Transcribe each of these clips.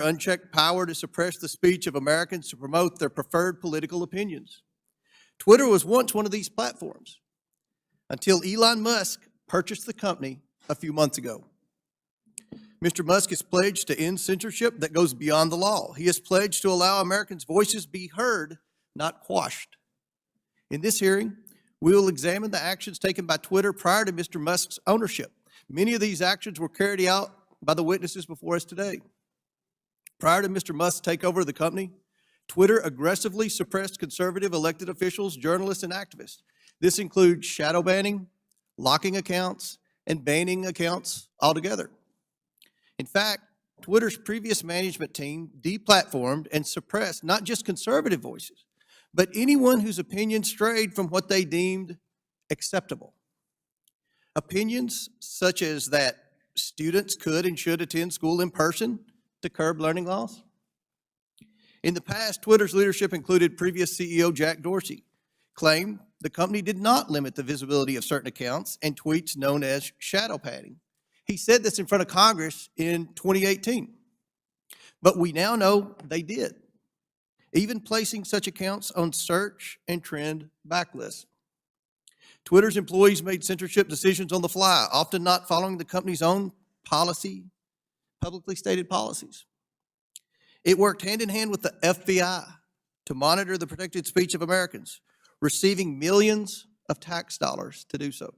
unchecked power to suppress the speech of Americans to promote their preferred political opinions. Twitter was once one of these platforms until Elon Musk purchased the company a few months ago. Mr. Musk has pledged to end censorship that goes beyond the law. He has pledged to allow Americans' voices be heard, not quashed. In this hearing, we will examine the actions taken by Twitter prior to Mr. Musk's ownership. Many of these actions were carried out by the witnesses before us today. Prior to Mr. Musk's takeover of the company, Twitter aggressively suppressed conservative elected officials, journalists, and activists. This includes shadow banning, locking accounts, and banning accounts altogether. In fact, Twitter's previous management team deplatformed and suppressed not just conservative voices, but anyone whose opinion strayed from what they deemed acceptable. Opinions such as that students could and should attend school in person to curb learning loss. In the past, Twitter's leadership included previous CEO Jack Dorsey, claimed the company did not limit the visibility of certain accounts and tweets known as shadow banning. He said this in front of Congress in 2018. But we now know they did, even placing such accounts on search and trend backlists. Twitter's employees made censorship decisions on the fly, often not following the company's own publicly stated policies. It worked hand in hand with the FBI to monitor the protected speech of Americans, receiving millions of tax dollars to do so.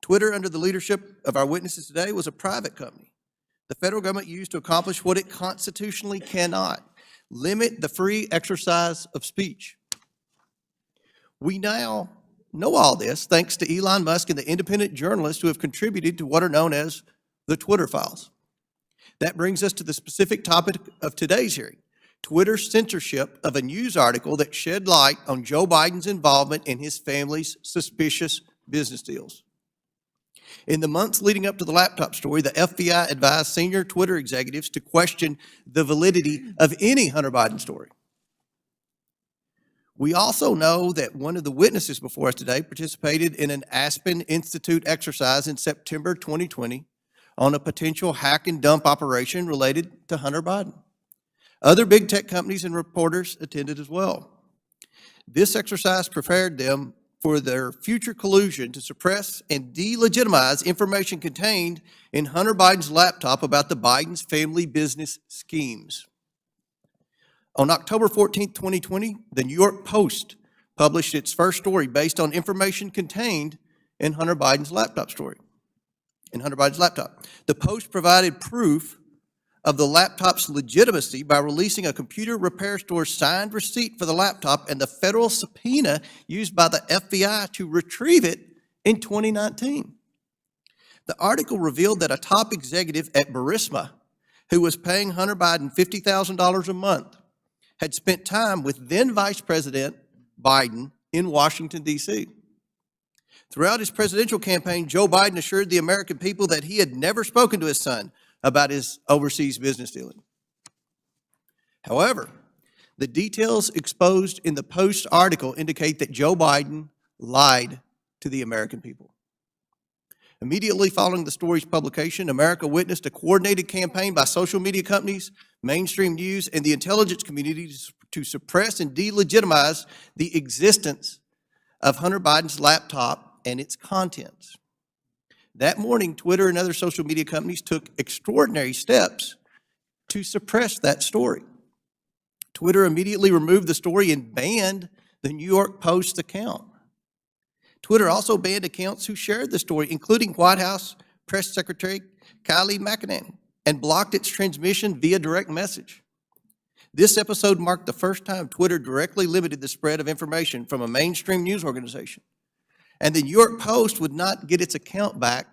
Twitter, under the leadership of our witnesses today, was a private company the federal government used to accomplish what it constitutionally cannot: limit the free exercise of speech. We now know all this thanks to Elon Musk and the independent journalists who have contributed to what are known as the Twitter files. That brings us to the specific topic of today's hearing: Twitter's censorship of a news article that shed light on Joe Biden's involvement in his family's suspicious business deals. In the months leading up to the laptop story, the FBI advised senior Twitter executives to question the validity of any Hunter Biden story. We also know that one of the witnesses before us today participated in an Aspen Institute exercise in September 2020 on a potential hack and dump operation related to Hunter Biden. Other big tech companies and reporters attended as well. This exercise prepared them for their future collusion to suppress and delegitimize information contained in Hunter Biden's laptop about the Biden's family business schemes. On October 14, 2020, the New York Post published its first story based on information contained in Hunter Biden's laptop. The Post provided proof of the laptop's legitimacy by releasing a computer repair store's signed receipt for the laptop and the federal subpoena used by the FBI to retrieve it in 2019. The article revealed that a top executive at Burisma, who was paying Hunter Biden $50,000 a month, had spent time with then Vice President Biden in Washington, D.C. Throughout his presidential campaign, Joe Biden assured the American people that he had never spoken to his son about his overseas business dealing. However, the details exposed in the Post article indicate that Joe Biden lied to the American people. Immediately following the story's publication, America witnessed a coordinated campaign by social media companies, mainstream news, and the intelligence community to suppress and delegitimize the existence of Hunter Biden's laptop and its contents. That morning, Twitter and other social media companies took extraordinary steps to suppress that story. Twitter immediately removed the story and banned the New York Post account. Twitter also banned accounts who shared the story, including White House Press Secretary Kayleigh McEnany, and blocked its transmission via direct message. This episode marked the first time Twitter directly limited the spread of information from a mainstream news organization. And the New York Post would not get its account back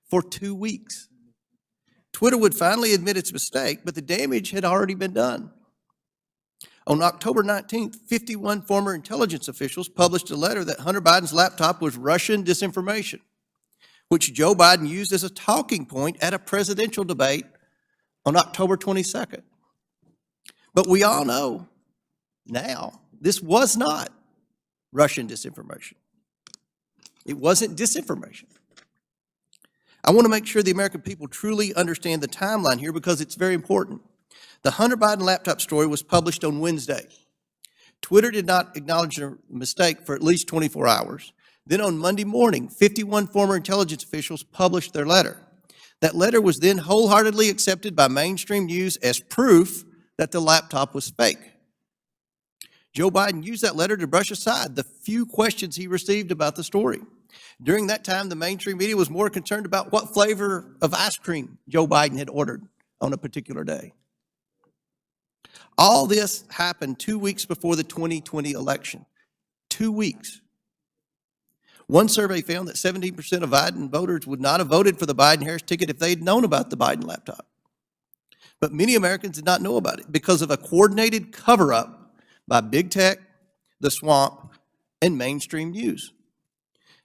for 2 weeks. Twitter would finally admit its mistake, but the damage had already been done. On October 19th, 51 former intelligence officials published a letter that Hunter Biden's laptop was Russian disinformation, which Joe Biden used as a talking point at a presidential debate on October 22nd. But we all know now this was not Russian disinformation. It wasn't disinformation. I want to make sure the American people truly understand the timeline here because it's very important. The Hunter Biden laptop story was published on Wednesday. Twitter did not acknowledge a mistake for at least 24 hours. Then on Monday morning, 51 former intelligence officials published their letter. That letter was then wholeheartedly accepted by mainstream news as proof that the laptop was fake. Joe Biden used that letter to brush aside the few questions he received about the story. During that time, the mainstream media was more concerned about what flavor of ice cream Joe Biden had ordered on a particular day. All this happened 2 weeks before the 2020 election. 2 weeks. One survey found that 17% of Biden voters would not have voted for the Biden-Harris ticket if they'd known about the Biden laptop. But many Americans did not know about it because of a coordinated cover-up by big tech, the swamp, and mainstream news.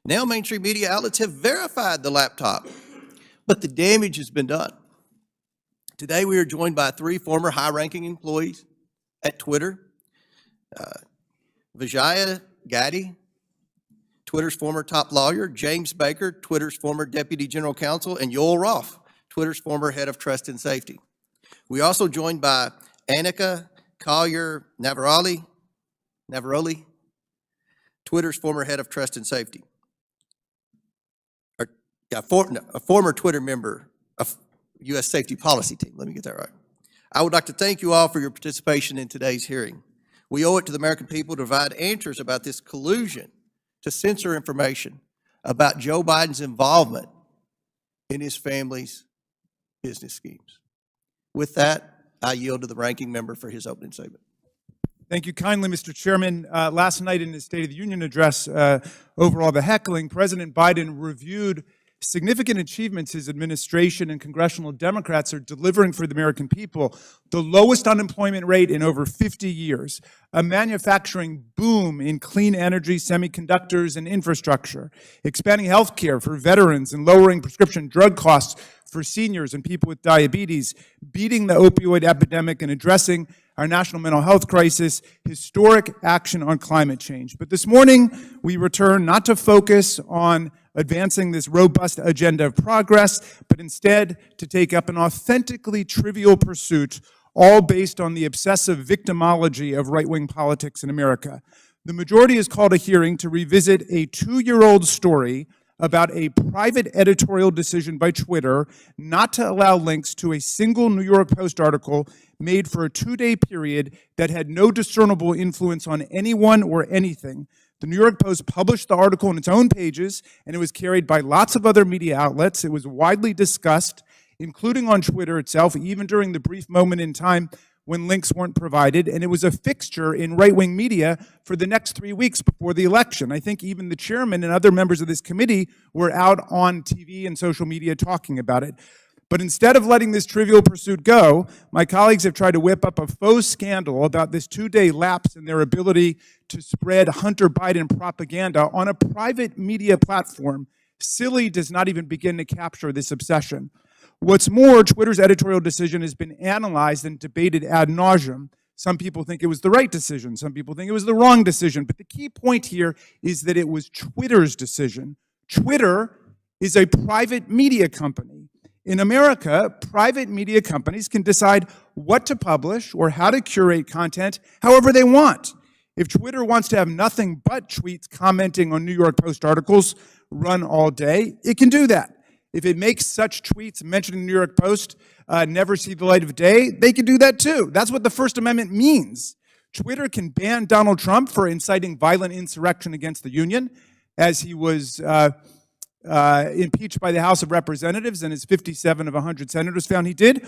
Now mainstream media outlets have verified the laptop, but the damage has been done. Today we are joined by 3 former high-ranking employees at Twitter. Vijaya Gadde, Twitter's former top lawyer, James Baker, Twitter's former deputy general counsel, and Yoel Roth, Twitter's former head of trust and safety. We are also joined by Annika Collier-Navaroli, Twitter's former head of trust and safety. A former Twitter member of U.S. safety policy team. Let me get that right. I would like to thank you all for your participation in today's hearing. We owe it to the American people to provide answers about this collusion to censor information about Joe Biden's involvement in his family's business schemes. With that, I yield to the ranking member for his opening statement. Thank you kindly, Mr. Chairman. Last night in his State of the Union address, over all the heckling, President Biden reviewed significant achievements his administration and congressional Democrats are delivering for the American people. The lowest unemployment rate in over 50 years, a manufacturing boom in clean energy, semiconductors, and infrastructure, expanding health care for veterans and lowering prescription drug costs for seniors and people with diabetes, beating the opioid epidemic and addressing our national mental health crisis, historic action on climate change. But this morning, we return not to focus on advancing this robust agenda of progress, but instead to take up an authentically trivial pursuit, all based on the obsessive victimology of right-wing politics in America. The majority has called a hearing to revisit a 2-year-old story about a private editorial decision by Twitter not to allow links to a single New York Post article made for a 2-day period that had no discernible influence on anyone or anything. The New York Post published the article on its own pages, and it was carried by lots of other media outlets. It was widely discussed, including on Twitter itself, even during the brief moment in time when links weren't provided, and it was a fixture in right-wing media for the next 3 weeks before the election. I think even the chairman and other members of this committee were out on TV and social media talking about it. But instead of letting this trivial pursuit go, my colleagues have tried to whip up a faux scandal about this 2-day lapse in their ability to spread Hunter Biden propaganda on a private media platform. Silly does not even begin to capture this obsession. What's more, Twitter's editorial decision has been analyzed and debated ad nauseum. Some people think it was the right decision. Some people think it was the wrong decision. But the key point here is that it was Twitter's decision. Twitter is a private media company. In America, private media companies can decide what to publish or how to curate content however they want. If Twitter wants to have nothing but tweets commenting on New York Post articles run all day, it can do that. If it makes such tweets mentioning New York Post never see the light of day, they can do that too. That's what the First Amendment means. Twitter can ban Donald Trump for inciting violent insurrection against the Union, as he was impeached by the House of Representatives, and as 57 of 100 senators found he did.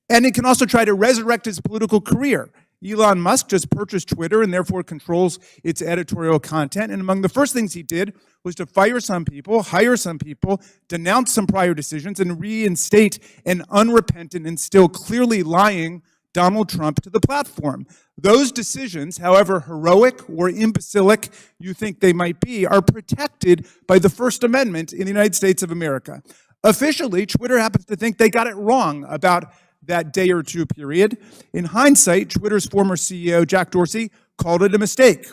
And it can also try to resurrect his political career. Elon Musk just purchased Twitter and therefore controls its editorial content. And among the first things he did was to fire some people, hire some people, denounce some prior decisions, and reinstate an unrepentant and still clearly lying Donald Trump to the platform. Those decisions, however heroic or imbecilic you think they might be, are protected by the First Amendment in the United States of America. Officially, Twitter happens to think they got it wrong about that day or two period. In hindsight, Twitter's former CEO, Jack Dorsey, called it a mistake.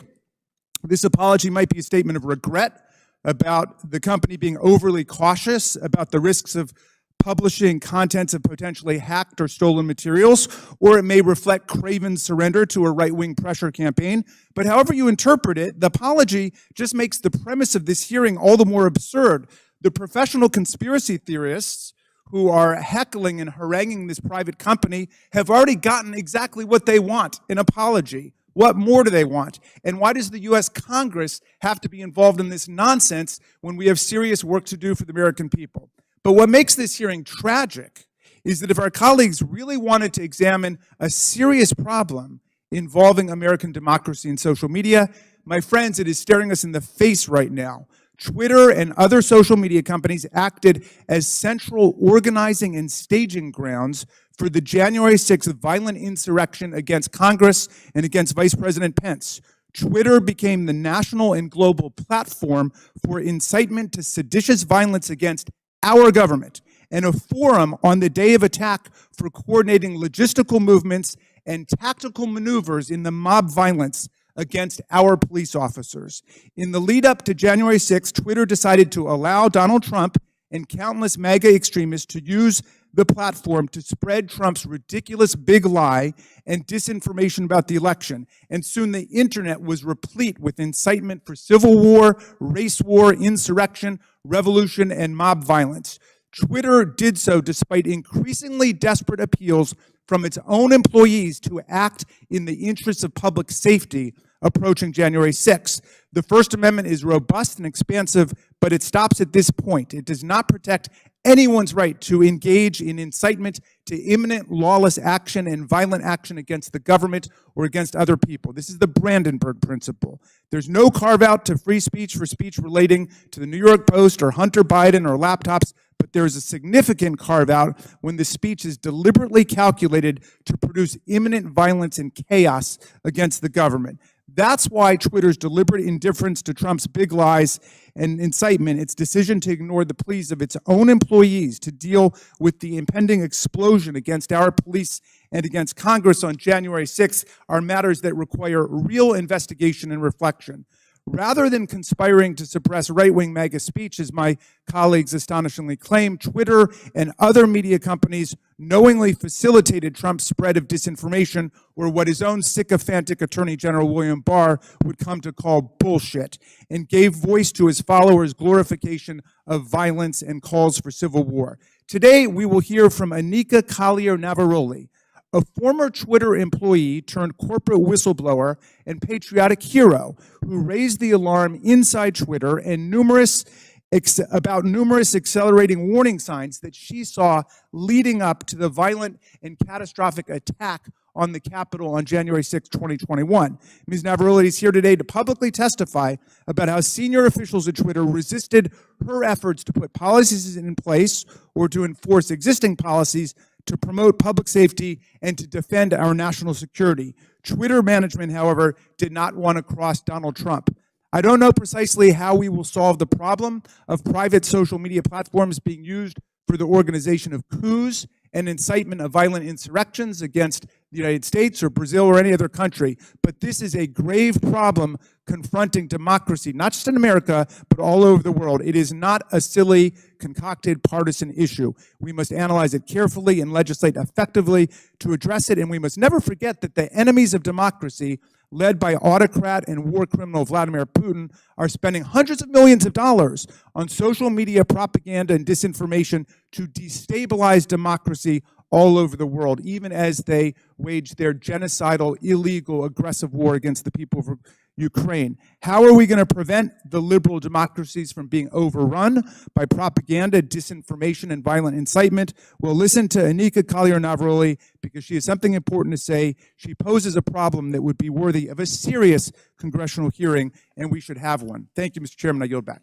This apology might be a statement of regret about the company being overly cautious about the risks of publishing contents of potentially hacked or stolen materials, or it may reflect craven surrender to a right-wing pressure campaign. But however you interpret it, the apology just makes the premise of this hearing all the more absurd. The professional conspiracy theorists who are heckling and haranguing this private company have already gotten exactly what they want, an apology. What more do they want? And why does the U.S. Congress have to be involved in this nonsense when we have serious work to do for the American people? But what makes this hearing tragic is that if our colleagues really wanted to examine a serious problem involving American democracy and social media, my friends, it is staring us in the face right now. Twitter and other social media companies acted as central organizing and staging grounds for the January 6th violent insurrection against Congress and against Vice President Pence. Twitter became the national and global platform for incitement to seditious violence against our government, and a forum on the day of attack for coordinating logistical movements and tactical maneuvers in the mob violence against our police officers. In the lead up to January 6th, Twitter decided to allow Donald Trump and countless MAGA extremists to use the platform to spread Trump's ridiculous big lie and disinformation about the election. And soon the internet was replete with incitement for civil war, race war, insurrection, revolution, and mob violence. Twitter did so despite increasingly desperate appeals from its own employees to act in the interests of public safety approaching January 6th. The First Amendment is robust and expansive, but it stops at this point. It does not protect anyone's right to engage in incitement to imminent lawless action and violent action against the government or against other people. This is the Brandenburg Principle. There's no carve-out to free speech for speech relating to the New York Post or Hunter Biden or laptops, but there is a significant carve-out when the speech is deliberately calculated to produce imminent violence and chaos against the government. That's why Twitter's deliberate indifference to Trump's big lies and incitement, its decision to ignore the pleas of its own employees to deal with the impending explosion against our police and against Congress on January 6th, are matters that require real investigation and reflection. Rather than conspiring to suppress right-wing MAGA speech, as my colleagues astonishingly claim, Twitter and other media companies knowingly facilitated Trump's spread of disinformation, or what his own sycophantic Attorney General William Barr would come to call bullshit, and gave voice to his followers' glorification of violence and calls for civil war. Today, we will hear from Anika Collier-Navaroli, a former Twitter employee turned corporate whistleblower and patriotic hero who raised the alarm inside Twitter and numerous accelerating warning signs that she saw leading up to the violent and catastrophic attack on the Capitol on January 6, 2021. Ms. Navaroli is here today to publicly testify about how senior officials at Twitter resisted her efforts to put policies in place or to enforce existing policies to promote public safety and to defend our national security. Twitter management, however, did not want to cross Donald Trump. I don't know precisely how we will solve the problem of private social media platforms being used for the organization of coups and incitement of violent insurrections against the United States or Brazil or any other country. But this is a grave problem confronting democracy, not just in America, but all over the world. It is not a silly, concocted partisan issue. We must analyze it carefully and legislate effectively to address it. And we must never forget that the enemies of democracy, led by autocrat and war criminal Vladimir Putin, are spending hundreds of millions of dollars on social media propaganda and disinformation to destabilize democracy all over the world, even as they wage their genocidal, illegal, aggressive war against the people of Ukraine. How are we going to prevent the liberal democracies from being overrun by propaganda, disinformation, and violent incitement? Well, listen to Anika Collier-Navaroli, because she has something important to say. She poses a problem that would be worthy of a serious congressional hearing, and we should have one. Thank you, Mr. Chairman. I yield back.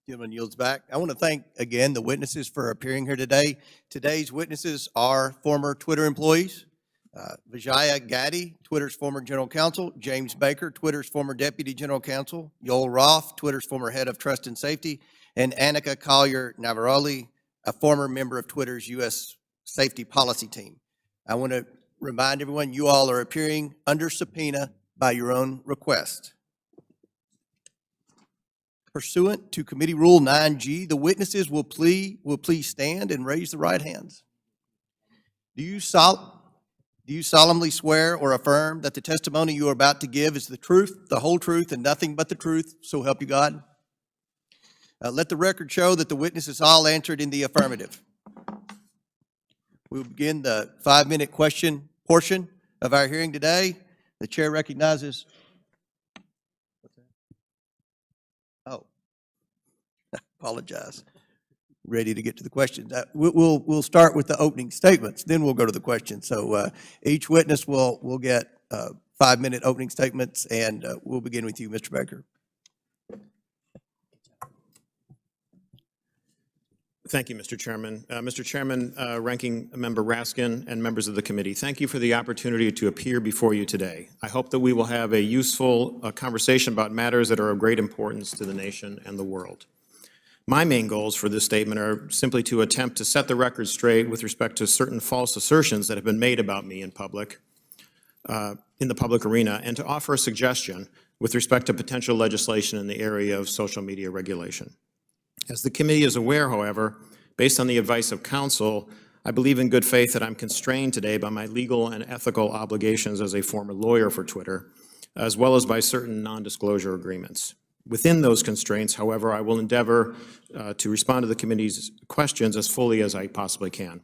Gentleman yields back. I want to thank again the witnesses for appearing here today. Today's witnesses are former Twitter employees. Vijaya Gaddy, Twitter's former general counsel; James Baker, Twitter's former deputy general counsel; Yoel Roth, Twitter's former head of trust and safety; and Anika Collier-Navaroli, a former member of Twitter's U.S. safety policy team. I want to remind everyone you all are appearing under subpoena by your own request. Pursuant to Committee Rule 9G, the witnesses will please stand and raise the right hands. Do you solemnly swear or affirm that the testimony you are about to give is the truth, the whole truth, and nothing but the truth, so help you God? Let the record show that the witnesses all answered in the affirmative. We will begin the 5-minute question portion of our hearing today. The chair recognizes. Oh, apologize. Ready to get to the questions. We'll start with the opening statements, then we'll go to the questions. So each witness will get 5-minute opening statements, and we'll begin with you, Mr. Baker. Thank you, Mr. Chairman. Mr. Chairman, Ranking Member Raskin, and members of the committee, thank you for the opportunity to appear before you today. I hope that we will have a useful conversation about matters that are of great importance to the nation and the world. My main goals for this statement are simply to attempt to set the record straight with respect to certain false assertions that have been made about me in the public arena, and to offer a suggestion with respect to potential legislation in the area of social media regulation. As the committee is aware, however, based on the advice of counsel, I believe in good faith that I'm constrained today by my legal and ethical obligations as a former lawyer for Twitter, as well as by certain non-disclosure agreements. Within those constraints, however, I will endeavor to respond to the committee's questions as fully as I possibly can.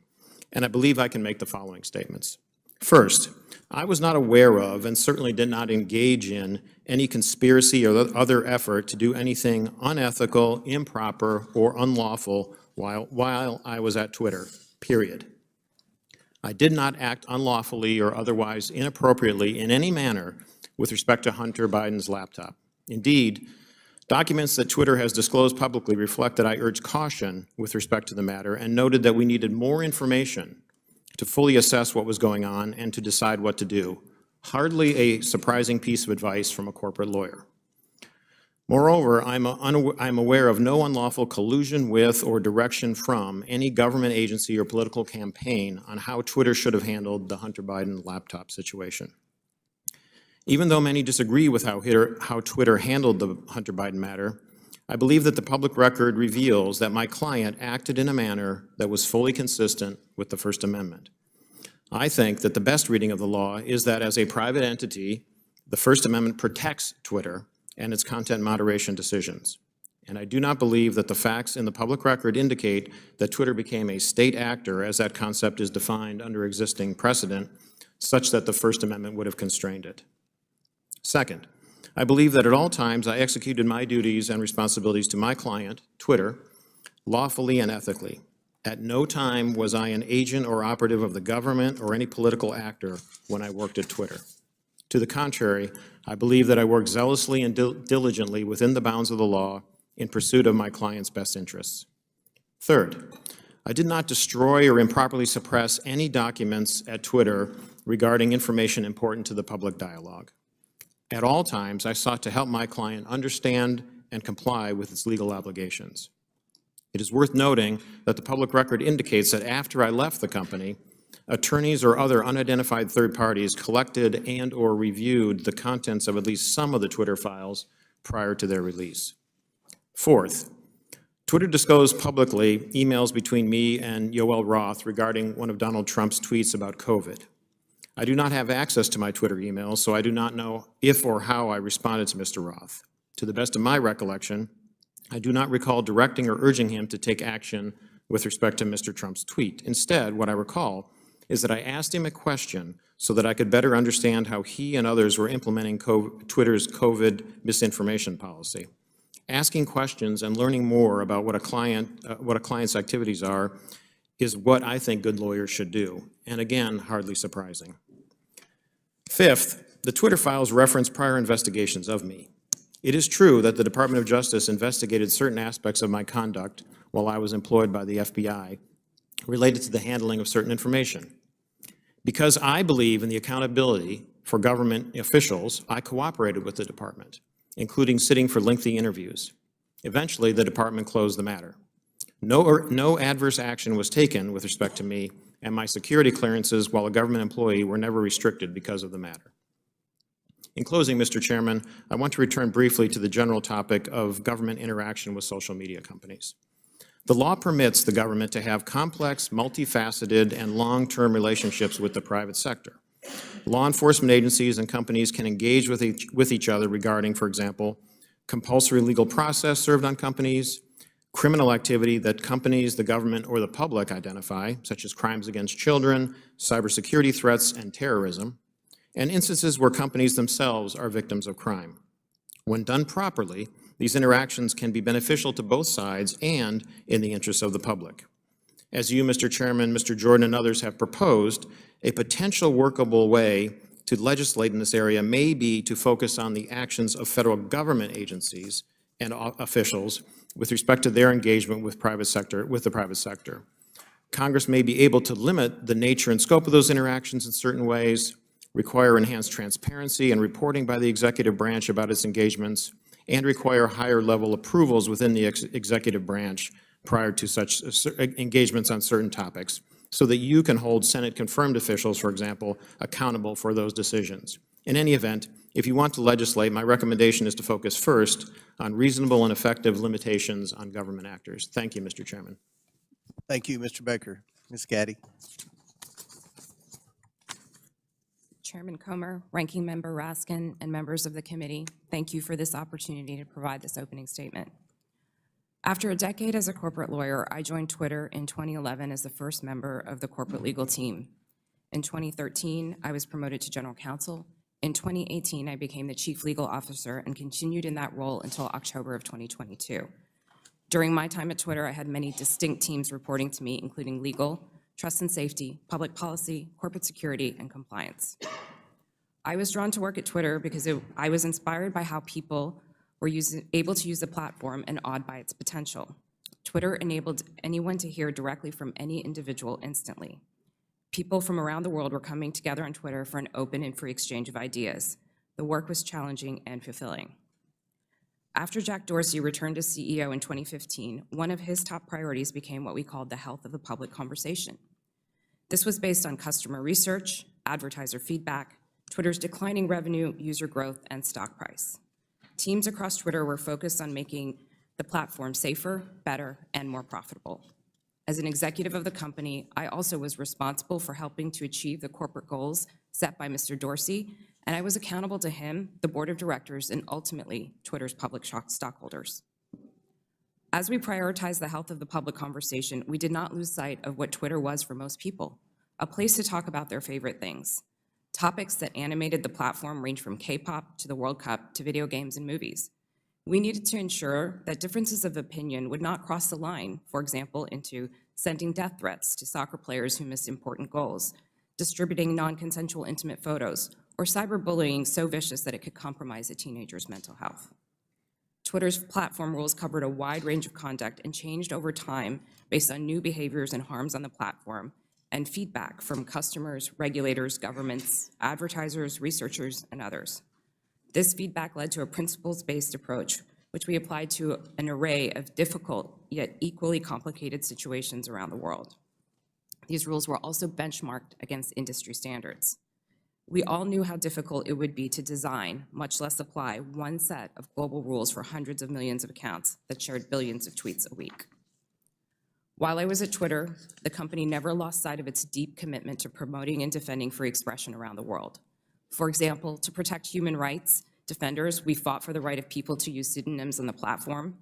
And I believe I can make the following statements. First, I was not aware of and certainly did not engage in any conspiracy or other effort to do anything unethical, improper, or unlawful while I was at Twitter, period. I did not act unlawfully or otherwise inappropriately in any manner with respect to Hunter Biden's laptop. Indeed, documents that Twitter has disclosed publicly reflect that I urged caution with respect to the matter and noted that we needed more information to fully assess what was going on and to decide what to do. Hardly a surprising piece of advice from a corporate lawyer. Moreover, I'm aware of no unlawful collusion with or direction from any government agency or political campaign on how Twitter should have handled the Hunter Biden laptop situation. Even though many disagree with how Twitter handled the Hunter Biden matter, I believe that the public record reveals that my client acted in a manner that was fully consistent with the First Amendment. I think that the best reading of the law is that as a private entity, the First Amendment protects Twitter and its content moderation decisions. And I do not believe that the facts in the public record indicate that Twitter became a state actor as that concept is defined under existing precedent, such that the First Amendment would have constrained it. Second, I believe that at all times I executed my duties and responsibilities to my client, Twitter, lawfully and ethically. At no time was I an agent or operative of the government or any political actor when I worked at Twitter. To the contrary, I believe that I worked zealously and diligently within the bounds of the law in pursuit of my client's best interests. Third, I did not destroy or improperly suppress any documents at Twitter regarding information important to the public dialogue. At all times, I sought to help my client understand and comply with its legal obligations. It is worth noting that the public record indicates that after I left the company, attorneys or other unidentified third parties collected and/or reviewed the contents of at least some of the Twitter files prior to their release. Fourth, Twitter disclosed publicly emails between me and Yoel Roth regarding one of Donald Trump's tweets about COVID. I do not have access to my Twitter emails, so I do not know if or how I responded to Mr. Roth. To the best of my recollection, I do not recall directing or urging him to take action with respect to Mr. Trump's tweet. Instead, what I recall is that I asked him a question so that I could better understand how he and others were implementing Twitter's COVID misinformation policy. Asking questions and learning more about what a client's activities are is what I think good lawyers should do, and again, hardly surprising. Fifth, the Twitter files reference prior investigations of me. It is true that the Department of Justice investigated certain aspects of my conduct while I was employed by the FBI related to the handling of certain information. Because I believe in the accountability for government officials, I cooperated with the department, including sitting for lengthy interviews. Eventually, the department closed the matter. No adverse action was taken with respect to me, and my security clearances while a government employee were never restricted because of the matter. In closing, Mr. Chairman, I want to return briefly to the general topic of government interaction with social media companies. The law permits the government to have complex, multifaceted, and long-term relationships with the private sector. Law enforcement agencies and companies can engage with each other regarding, for example, compulsory legal process served on companies, criminal activity that companies, the government, or the public identify, such as crimes against children, cybersecurity threats, and terrorism, and instances where companies themselves are victims of crime. When done properly, these interactions can be beneficial to both sides and in the interests of the public. As you, Mr. Chairman, Mr. Jordan, and others have proposed, a potential workable way to legislate in this area may be to focus on the actions of federal government agencies and officials with respect to their engagement with the private sector. Congress may be able to limit the nature and scope of those interactions in certain ways, require enhanced transparency and reporting by the executive branch about its engagements, and require higher level approvals within the executive branch prior to such engagements on certain topics, so that you can hold Senate-confirmed officials, for example, accountable for those decisions. In any event, if you want to legislate, my recommendation is to focus first on reasonable and effective limitations on government actors. Thank you, Mr. Chairman. Thank you, Mr. Baker. Ms. Gaddy. Chairman Comer, Ranking Member Raskin, and members of the committee, thank you for this opportunity to provide this opening statement. After a decade as a corporate lawyer, I joined Twitter in 2011 as the first member of the corporate legal team. In 2013, I was promoted to general counsel. In 2018, I became the chief legal officer and continued in that role until October of 2022. During my time at Twitter, I had many distinct teams reporting to me, including legal, trust and safety, public policy, corporate security, and compliance. I was drawn to work at Twitter because I was inspired by how people were able to use the platform and awed by its potential. Twitter enabled anyone to hear directly from any individual instantly. People from around the world were coming together on Twitter for an open and free exchange of ideas. The work was challenging and fulfilling. After Jack Dorsey returned as CEO in 2015, one of his top priorities became what we called the health of the public conversation. This was based on customer research, advertiser feedback, Twitter's declining revenue, user growth, and stock price. Teams across Twitter were focused on making the platform safer, better, and more profitable. As an executive of the company, I also was responsible for helping to achieve the corporate goals set by Mr. Dorsey, and I was accountable to him, the board of directors, and ultimately Twitter's public stockholders. As we prioritized the health of the public conversation, we did not lose sight of what Twitter was for most people, a place to talk about their favorite things. Topics that animated the platform range from K-pop to the World Cup to video games and movies. We needed to ensure that differences of opinion would not cross the line, for example, into sending death threats to soccer players who missed important goals, distributing non-consensual intimate photos, or cyberbullying so vicious that it could compromise a teenager's mental health. Twitter's platform rules covered a wide range of conduct and changed over time based on new behaviors and harms on the platform, and feedback from customers, regulators, governments, advertisers, researchers, and others. This feedback led to a principles-based approach, which we applied to an array of difficult yet equally complicated situations around the world. These rules were also benchmarked against industry standards. We all knew how difficult it would be to design, much less apply, one set of global rules for hundreds of millions of accounts that shared billions of tweets a week. While I was at Twitter, the company never lost sight of its deep commitment to promoting and defending free expression around the world. For example, to protect human rights defenders, we fought for the right of people to use pseudonyms on the platform.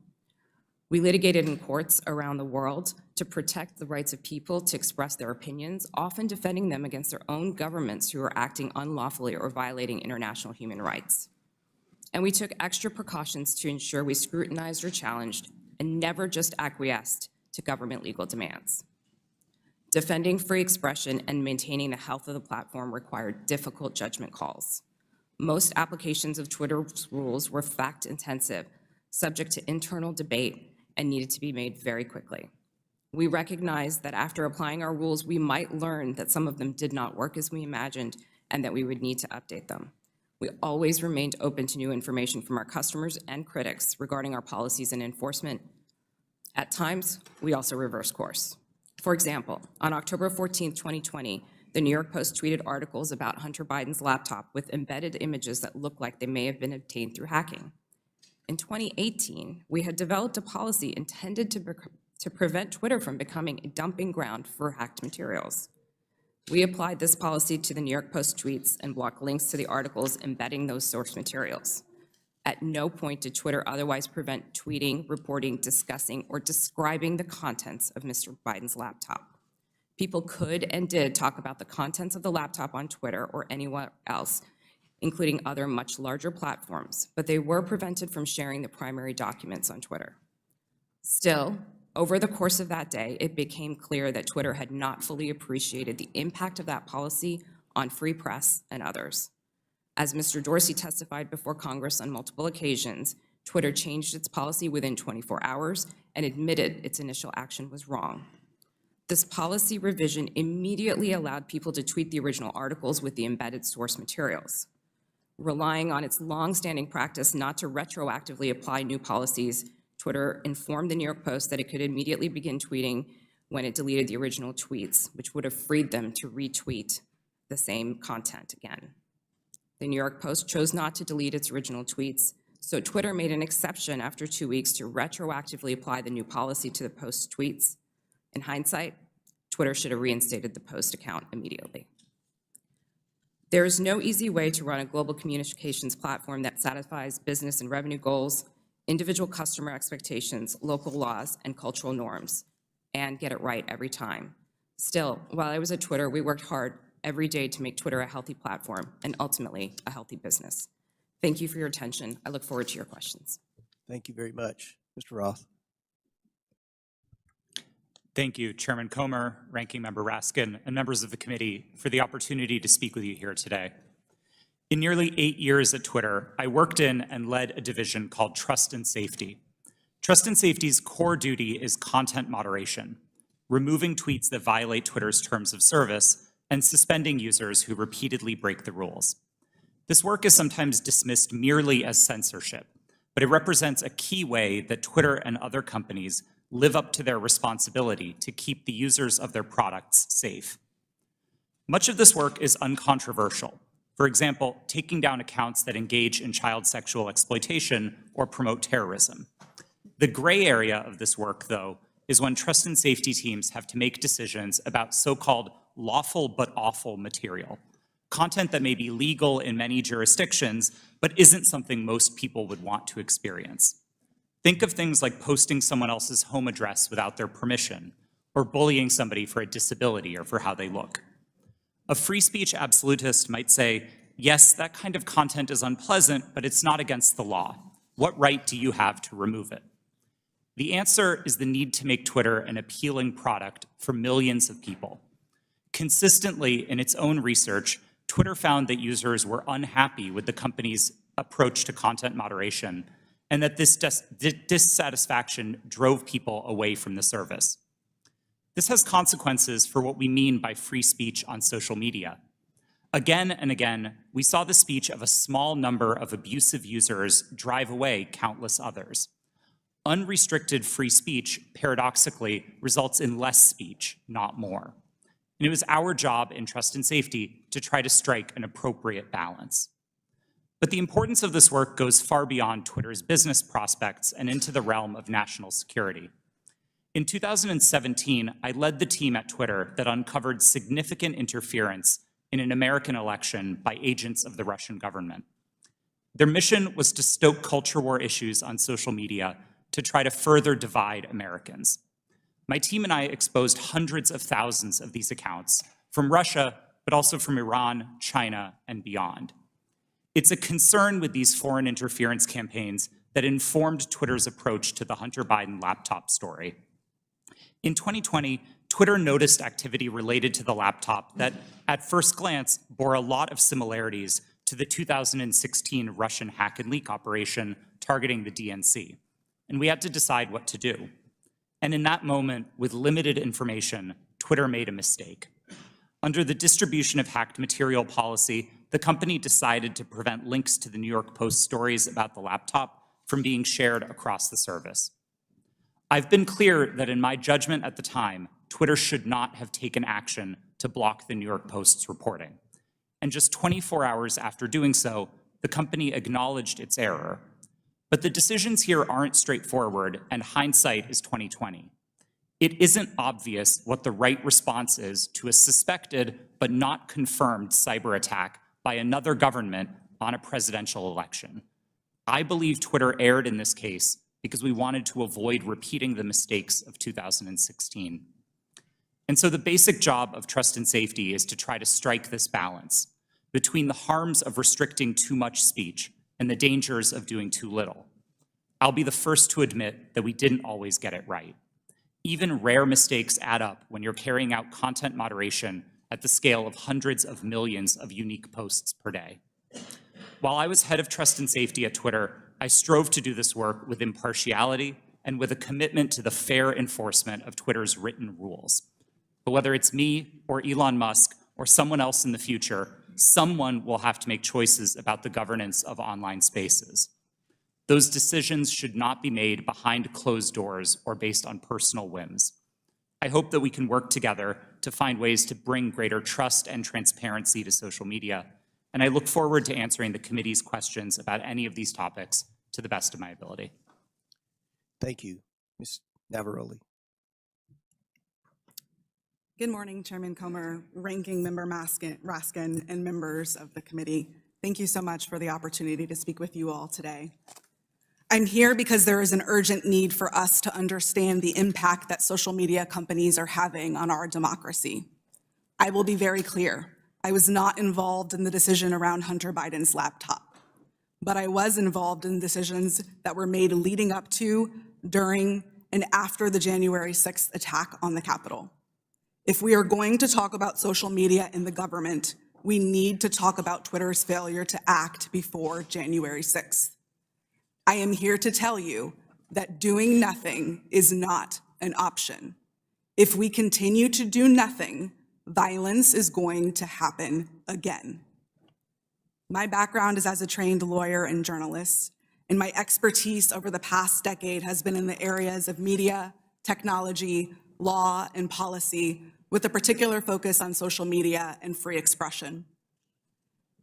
We litigated in courts around the world to protect the rights of people to express their opinions, often defending them against their own governments who are acting unlawfully or violating international human rights. And we took extra precautions to ensure we scrutinized or challenged and never just acquiesced to government legal demands. Defending free expression and maintaining the health of the platform required difficult judgment calls. Most applications of Twitter's rules were fact-intensive, subject to internal debate, and needed to be made very quickly. We recognized that after applying our rules, we might learn that some of them did not work as we imagined and that we would need to update them. We always remained open to new information from our customers and critics regarding our policies and enforcement. At times, we also reversed course. For example, on October 14, 2020, the New York Post tweeted articles about Hunter Biden's laptop with embedded images that looked like they may have been obtained through hacking. In 2018, we had developed a policy intended to prevent Twitter from becoming a dumping ground for hacked materials. We applied this policy to the New York Post tweets and blocked links to the articles embedding those source materials. At no point did Twitter otherwise prevent tweeting, reporting, discussing, or describing the contents of Mr. Biden's laptop. People could and did talk about the contents of the laptop on Twitter or anywhere else, including other much larger platforms, but they were prevented from sharing the primary documents on Twitter. Still, over the course of that day, it became clear that Twitter had not fully appreciated the impact of that policy on free press and others. As Mr. Dorsey testified before Congress on multiple occasions, Twitter changed its policy within 24 hours and admitted its initial action was wrong. This policy revision immediately allowed people to tweet the original articles with the embedded source materials. Relying on its longstanding practice not to retroactively apply new policies, Twitter informed the New York Post that it could immediately begin tweeting when it deleted the original tweets, which would have freed them to retweet the same content again. The New York Post chose not to delete its original tweets, so Twitter made an exception after 2 weeks to retroactively apply the new policy to the Post's tweets. In hindsight, Twitter should have reinstated the Post account immediately. There is no easy way to run a global communications platform that satisfies business and revenue goals, individual customer expectations, local laws, and cultural norms, and get it right every time. Still, while I was at Twitter, we worked hard every day to make Twitter a healthy platform and ultimately a healthy business. Thank you for your attention. I look forward to your questions. Thank you very much. Mr. Roth. Thank you, Chairman Comer, Ranking Member Raskin, and members of the committee for the opportunity to speak with you here today. In nearly 8 years at Twitter, I worked in and led a division called Trust and Safety. Trust and Safety's core duty is content moderation, removing tweets that violate Twitter's terms of service and suspending users who repeatedly break the rules. This work is sometimes dismissed merely as censorship, but it represents a key way that Twitter and other companies live up to their responsibility to keep the users of their products safe. Much of this work is uncontroversial. For example, taking down accounts that engage in child sexual exploitation or promote terrorism. The gray area of this work, though, is when trust and safety teams have to make decisions about so-called lawful but awful material, content that may be legal in many jurisdictions, but isn't something most people would want to experience. Think of things like posting someone else's home address without their permission, or bullying somebody for a disability or for how they look. A free speech absolutist might say, yes, that kind of content is unpleasant, but it's not against the law. What right do you have to remove it? The answer is the need to make Twitter an appealing product for millions of people. Consistently, in its own research, Twitter found that users were unhappy with the company's approach to content moderation, and that this dissatisfaction drove people away from the service. This has consequences for what we mean by free speech on social media. Again and again, we saw the speech of a small number of abusive users drive away countless others. Unrestricted free speech, paradoxically, results in less speech, not more. And it was our job in Trust and Safety to try to strike an appropriate balance. But the importance of this work goes far beyond Twitter's business prospects and into the realm of national security. In 2017, I led the team at Twitter that uncovered significant interference in an American election by agents of the Russian government. Their mission was to stoke culture war issues on social media to try to further divide Americans. My team and I exposed hundreds of thousands of these accounts from Russia, but also from Iran, China, and beyond. It's a concern with these foreign interference campaigns that informed Twitter's approach to the Hunter Biden laptop story. In 2020, Twitter noticed activity related to the laptop that, at first glance, bore a lot of similarities to the 2016 Russian hack and leak operation targeting the DNC, and we had to decide what to do. And in that moment, with limited information, Twitter made a mistake. Under the distribution of hacked material policy, the company decided to prevent links to the New York Post stories about the laptop from being shared across the service. I've been clear that in my judgment at the time, Twitter should not have taken action to block the New York Post's reporting. And just 24 hours after doing so, the company acknowledged its error. But the decisions here aren't straightforward, and hindsight is 2020. It isn't obvious what the right response is to a suspected but not confirmed cyber attack by another government on a presidential election. I believe Twitter erred in this case because we wanted to avoid repeating the mistakes of 2016. And so the basic job of trust and safety is to try to strike this balance between the harms of restricting too much speech and the dangers of doing too little. I'll be the first to admit that we didn't always get it right. Even rare mistakes add up when you're carrying out content moderation at the scale of hundreds of millions of unique posts per day. While I was head of trust and safety at Twitter, I strove to do this work with impartiality and with a commitment to the fair enforcement of Twitter's written rules. But whether it's me or Elon Musk or someone else in the future, someone will have to make choices about the governance of online spaces. Those decisions should not be made behind closed doors or based on personal whims. I hope that we can work together to find ways to bring greater trust and transparency to social media, and I look forward to answering the committee's questions about any of these topics to the best of my ability. Thank you. Ms. Navaroli. Good morning, Chairman Comer, Ranking Member Raskin, and members of the committee. Thank you so much for the opportunity to speak with you all today. I'm here because there is an urgent need for us to understand the impact that social media companies are having on our democracy. I will be very clear. I was not involved in the decision around Hunter Biden's laptop, but I was involved in decisions that were made leading up to, during, and after the January 6th attack on the Capitol. If we are going to talk about social media in the government, we need to talk about Twitter's failure to act before January 6th. I am here to tell you that doing nothing is not an option. If we continue to do nothing, violence is going to happen again. My background is as a trained lawyer and journalist, and my expertise over the past decade has been in the areas of media, technology, law, and policy, with a particular focus on social media and free expression.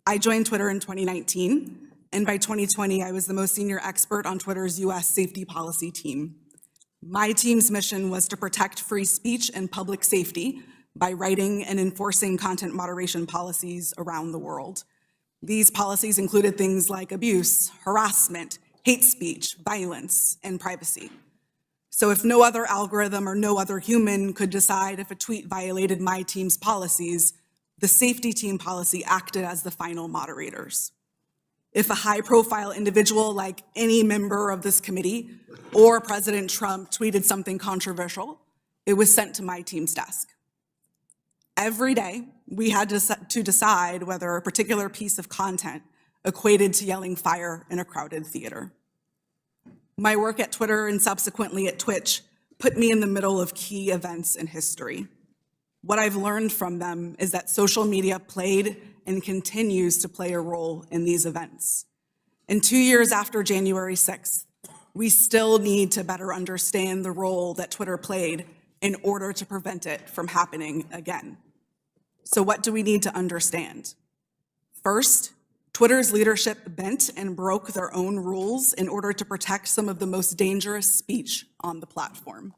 I joined Twitter in 2019, and by 2020, I was the most senior expert on Twitter's US safety policy team. My team's mission was to protect free speech and public safety by writing and enforcing content moderation policies around the world. These policies included things like abuse, harassment, hate speech, violence, and privacy. So if no other algorithm or no other human could decide if a tweet violated my team's policies, the safety team policy acted as the final moderators. If a high-profile individual like any member of this committee or President Trump tweeted something controversial, it was sent to my team's desk. Every day, we had to decide whether a particular piece of content equated to yelling fire in a crowded theater. My work at Twitter and subsequently at Twitch put me in the middle of key events in history. What I've learned from them is that social media played and continues to play a role in these events. And 2 years after January 6th, we still need to better understand the role that Twitter played in order to prevent it from happening again. So what do we need to understand? First, Twitter's leadership bent and broke their own rules in order to protect some of the most dangerous speech on the platform.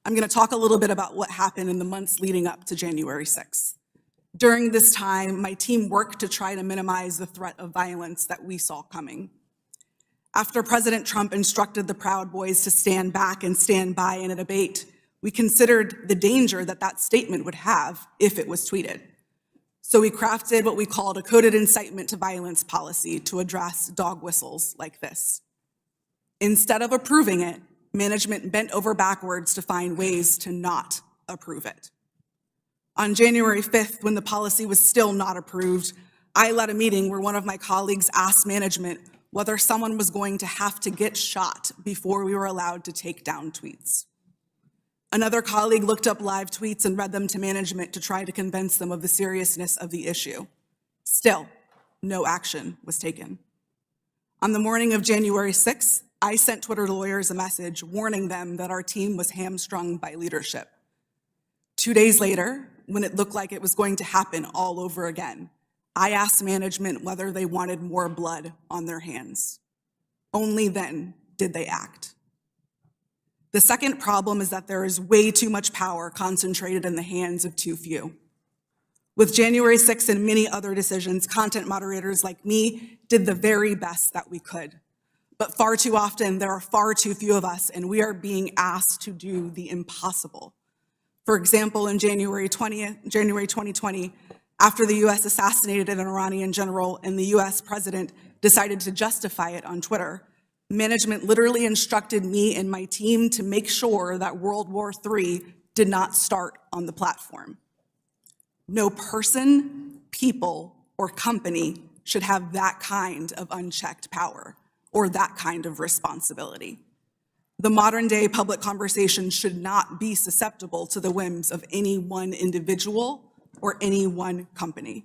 I'm going to talk a little bit about what happened in the months leading up to January 6th. During this time, my team worked to try to minimize the threat of violence that we saw coming. After President Trump instructed the Proud Boys to stand back and stand by in a debate, we considered the danger that that statement would have if it was tweeted. So we crafted what we called a coded incitement to violence policy to address dog whistles like this. Instead of approving it, management bent over backwards to find ways to not approve it. On January 5th, when the policy was still not approved, I led a meeting where one of my colleagues asked management whether someone was going to have to get shot before we were allowed to take down tweets. Another colleague looked up live tweets and read them to management to try to convince them of the seriousness of the issue. Still, no action was taken. On the morning of January 6th, I sent Twitter lawyers a message warning them that our team was hamstrung by leadership. 2 days later, when it looked like it was going to happen all over again, I asked management whether they wanted more blood on their hands. Only then did they act. The second problem is that there is way too much power concentrated in the hands of too few. With January 6th and many other decisions, content moderators like me did the very best that we could. But far too often, there are far too few of us, and we are being asked to do the impossible. For example, in January 2020, after the US assassinated an Iranian general and the US president decided to justify it on Twitter, management literally instructed me and my team to make sure that World War III did not start on the platform. No person, people, or company should have that kind of unchecked power or that kind of responsibility. The modern-day public conversation should not be susceptible to the whims of any one individual or any one company.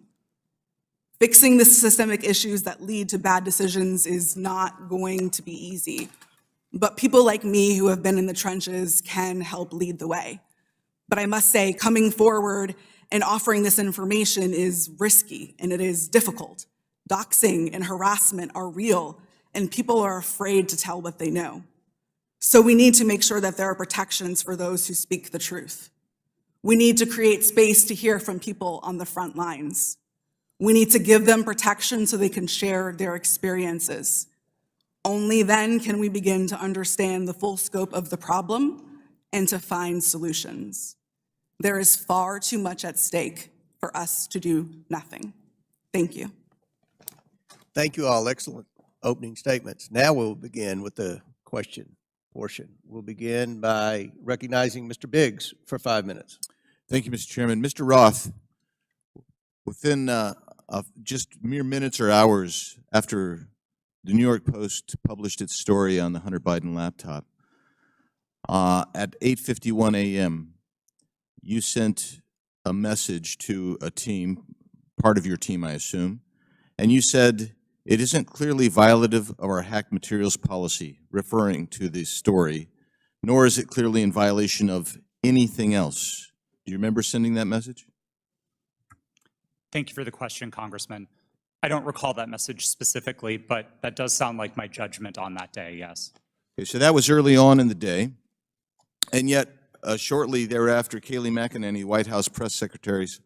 Fixing the systemic issues that lead to bad decisions is not going to be easy, but people like me who have been in the trenches can help lead the way. But I must say, coming forward and offering this information is risky and it is difficult. Doxing and harassment are real, and people are afraid to tell what they know. So we need to make sure that there are protections for those who speak the truth. We need to create space to hear from people on the front lines. We need to give them protection so they can share their experiences. Only then can we begin to understand the full scope of the problem and to find solutions. There is far too much at stake for us to do nothing. Thank you. Thank you all. Excellent opening statements. Now we'll begin with the question portion. We'll begin by recognizing Mr. Biggs for 5 minutes. Thank you, Mr. Chairman. Mr. Roth, within just mere minutes or hours after the New York Post published its story on the Hunter Biden laptop, at 8:51 a.m., you sent a message to a team, part of your team, I assume, and you said, "It isn't clearly violative of our hacked materials policy," referring to the story, "nor is it clearly in violation of anything else." Do you remember sending that message? Thank you for the question, Congressman. I don't recall that message specifically, but that does sound like my judgment on that day, yes. Okay, so that was early on in the day, and yet shortly thereafter, Kayleigh McEnany, White House press secretary's,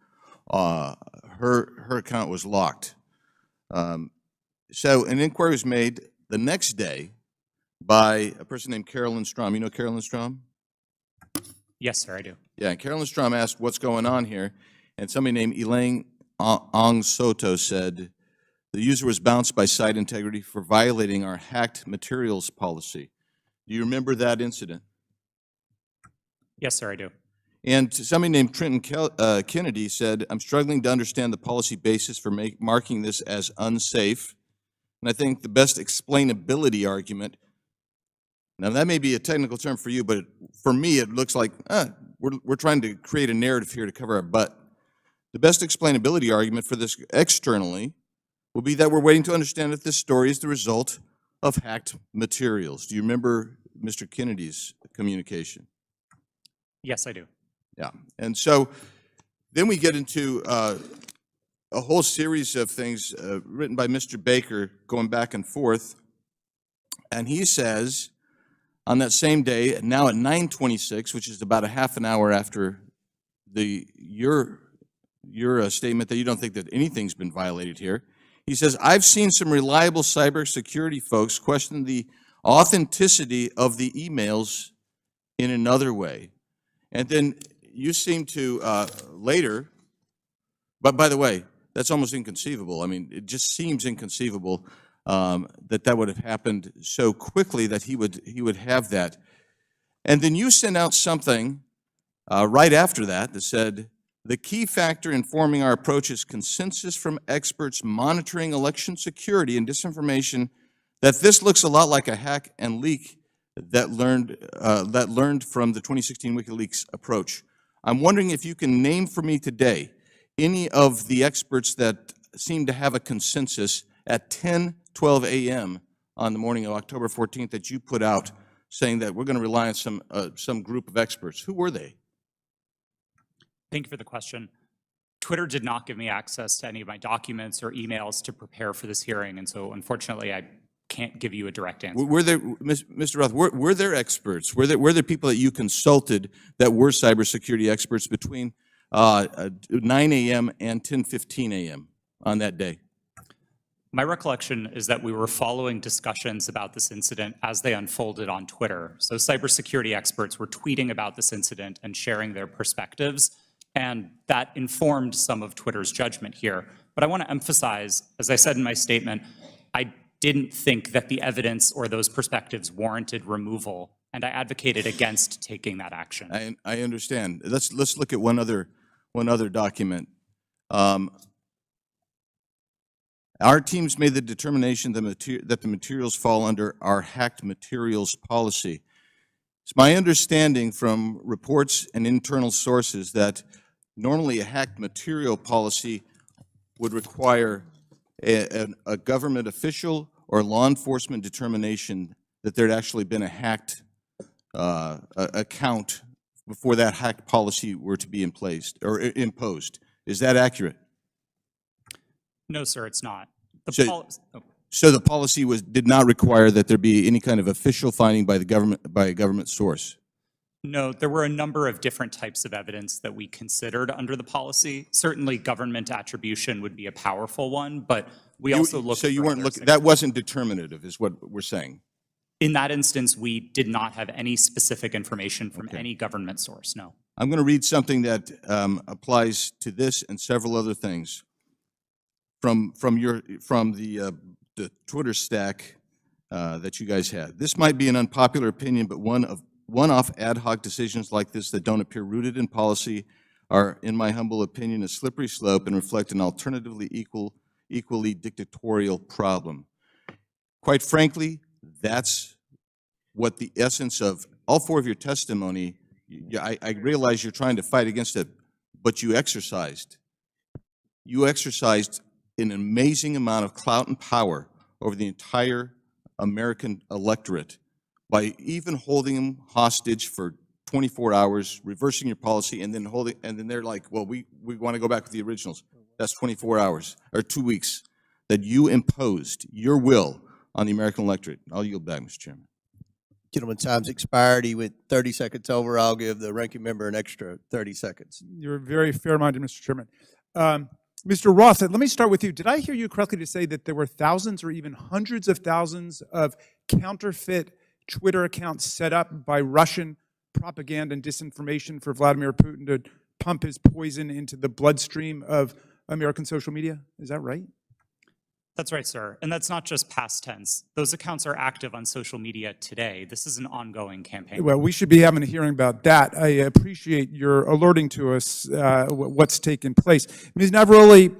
her account was locked. So an inquiry was made the next day by a person named Carolyn Strom. You know Carolyn Strom? Yes, sir, I do. Yeah, and Carolyn Strom asked what's going on here, and somebody named Elaine Ong Soto said the user was bounced by site integrity for violating our hacked materials policy. Do you remember that incident? Yes, sir, I do. And somebody named Trenton Kennedy said, "I'm struggling to understand the policy basis for marking this as unsafe." And I think the best explainability argument, now that may be a technical term for you, but for me it looks like we're trying to create a narrative here to cover our butt. The best explainability argument for this externally will be that we're waiting to understand if this story is the result of hacked materials. Do you remember Mr. Kennedy's communication? Yes, I do. Yeah, and so then we get into a whole series of things written by Mr. Baker going back and forth, and he says on that same day, now at 9:26, which is about a half an hour after your statement that you don't think that anything's been violated here, he says, "I've seen some reliable cybersecurity folks question the authenticity of the emails in another way." And then you seem to later, but by the way, that's almost inconceivable. I mean, it just seems inconceivable that would have happened so quickly that he would have that. And then you sent out something right after that said, "The key factor informing our approach is consensus from experts monitoring election security and disinformation that this looks a lot like a hack and leak that learned from the 2016 WikiLeaks approach." I'm wondering if you can name for me today any of the experts that seem to have a consensus at 10:12 a.m. on the morning of October 14th that you put out saying that we're going to rely on some group of experts. Who were they? Thank you for the question. Twitter did not give me access to any of my documents or emails to prepare for this hearing, and so unfortunately, I can't give you a direct answer. Were there, Mr. Roth, were there experts? Were there people that you consulted that were cybersecurity experts between 9 a.m. and 10:15 a.m. on that day? My recollection is that we were following discussions about this incident as they unfolded on Twitter. So cybersecurity experts were tweeting about this incident and sharing their perspectives, and that informed some of Twitter's judgment here. But I want to emphasize, as I said in my statement, I didn't think that the evidence or those perspectives warranted removal, and I advocated against taking that action. I understand. Let's look at one other document. Our teams made the determination that the materials fall under our hacked materials policy. It's my understanding from reports and internal sources that normally a hacked material policy would require a government official or law enforcement determination that there had actually been a hacked account before that hacked policy were to be in place or imposed. Is that accurate? No, sir, it's not. So the policy did not require that there be any kind of official finding by the government, by a government source? No, there were a number of different types of evidence that we considered under the policy. Certainly, government attribution would be a powerful one, but we also looked. So you for weren't other looking. signals. That wasn't determinative, is what we're saying. In that instance, we did not have any specific information from any government source. No. I'm going to read something that applies to this and several other things from the Twitter stack that you guys had. This might be an unpopular opinion, but one-off ad hoc decisions like this that don't appear rooted in policy are, in my humble opinion, a slippery slope and reflect an alternatively equally dictatorial problem. Quite frankly, that's what the essence of all four of your testimony. I realize you're trying to fight against it, but you exercised an amazing amount of clout and power over the entire American electorate by even holding them hostage for 24 hours, reversing your policy, and then they're like, well, we want to go back to the originals. That's 24 hours or 2 weeks that you imposed your will on the American electorate. I'll yield back, Mr. Chairman. Gentleman, time's expired. He went 30 seconds over. I'll give the ranking member an extra 30 seconds. You're very fair-minded, Mr. Chairman. Mr. Roth, let me start with you. Did I hear you correctly to say that there were thousands or even hundreds of thousands of counterfeit Twitter accounts set up by Russian propaganda and disinformation for Vladimir Putin to pump his poison into the bloodstream of American social media? Is that right? That's right, sir. And that's not just past tense. Those accounts are active on social media today. This is an ongoing campaign. Well, we should be having a hearing about that. I appreciate your alerting to us what's taken place. Ms. Navaroli,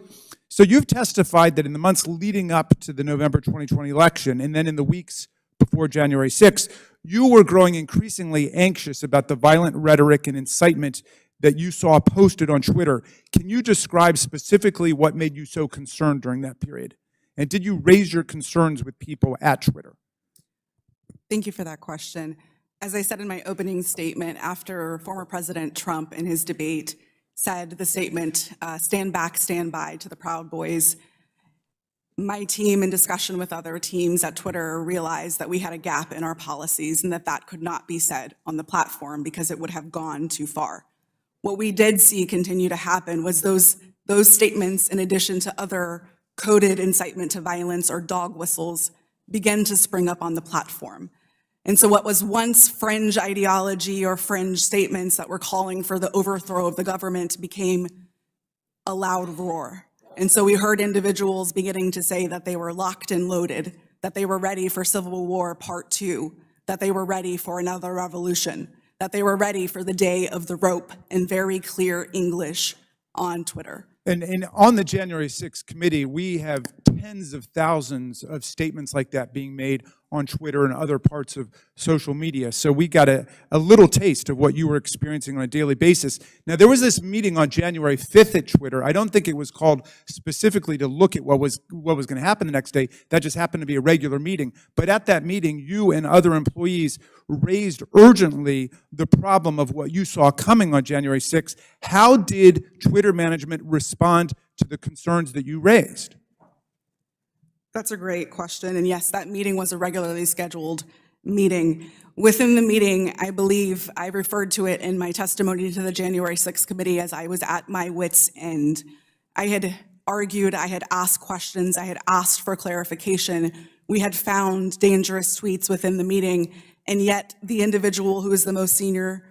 so you've testified that in the months leading up to the November 2020 election, and then in the weeks before January 6th, you were growing increasingly anxious about the violent rhetoric and incitement that you saw posted on Twitter. Can you describe specifically what made you so concerned during that period? And did you raise your concerns with people at Twitter? Thank you for that question. As I said in my opening statement, after former President Trump in his debate said the statement, stand back, stand by to the Proud Boys, my team, in discussion with other teams at Twitter, realized that we had a gap in our policies and that could not be said on the platform because it would have gone too far. What we did see continue to happen was those statements, in addition to other coded incitement to violence or dog whistles, began to spring up on the platform. And so what was once fringe ideology or fringe statements that were calling for the overthrow of the government became a loud roar. And so we heard individuals beginning to say that they were locked and loaded, that they were ready for Civil War Part 2, that they were ready for another revolution, that they were ready for the day of the rope in very clear English on Twitter. And on the January 6th committee, we have tens of thousands of statements like that being made on Twitter and other parts of social media. So we got a little taste of what you were experiencing on a daily basis. Now, there was this meeting on January 5th at Twitter. I don't think it was called specifically to look at what was going to happen the next day. That just happened to be a regular meeting. But at that meeting, you and other employees raised urgently the problem of what you saw coming on January 6th. How did Twitter management respond to the concerns that you raised? That's a great question. And yes, that meeting was a regularly scheduled meeting. Within the meeting, I believe I referred to it in my testimony to the January 6th committee as I was at my wit's end. I had argued, I had asked questions, I had asked for clarification. We had found dangerous tweets within the meeting, and yet the individual who is the most senior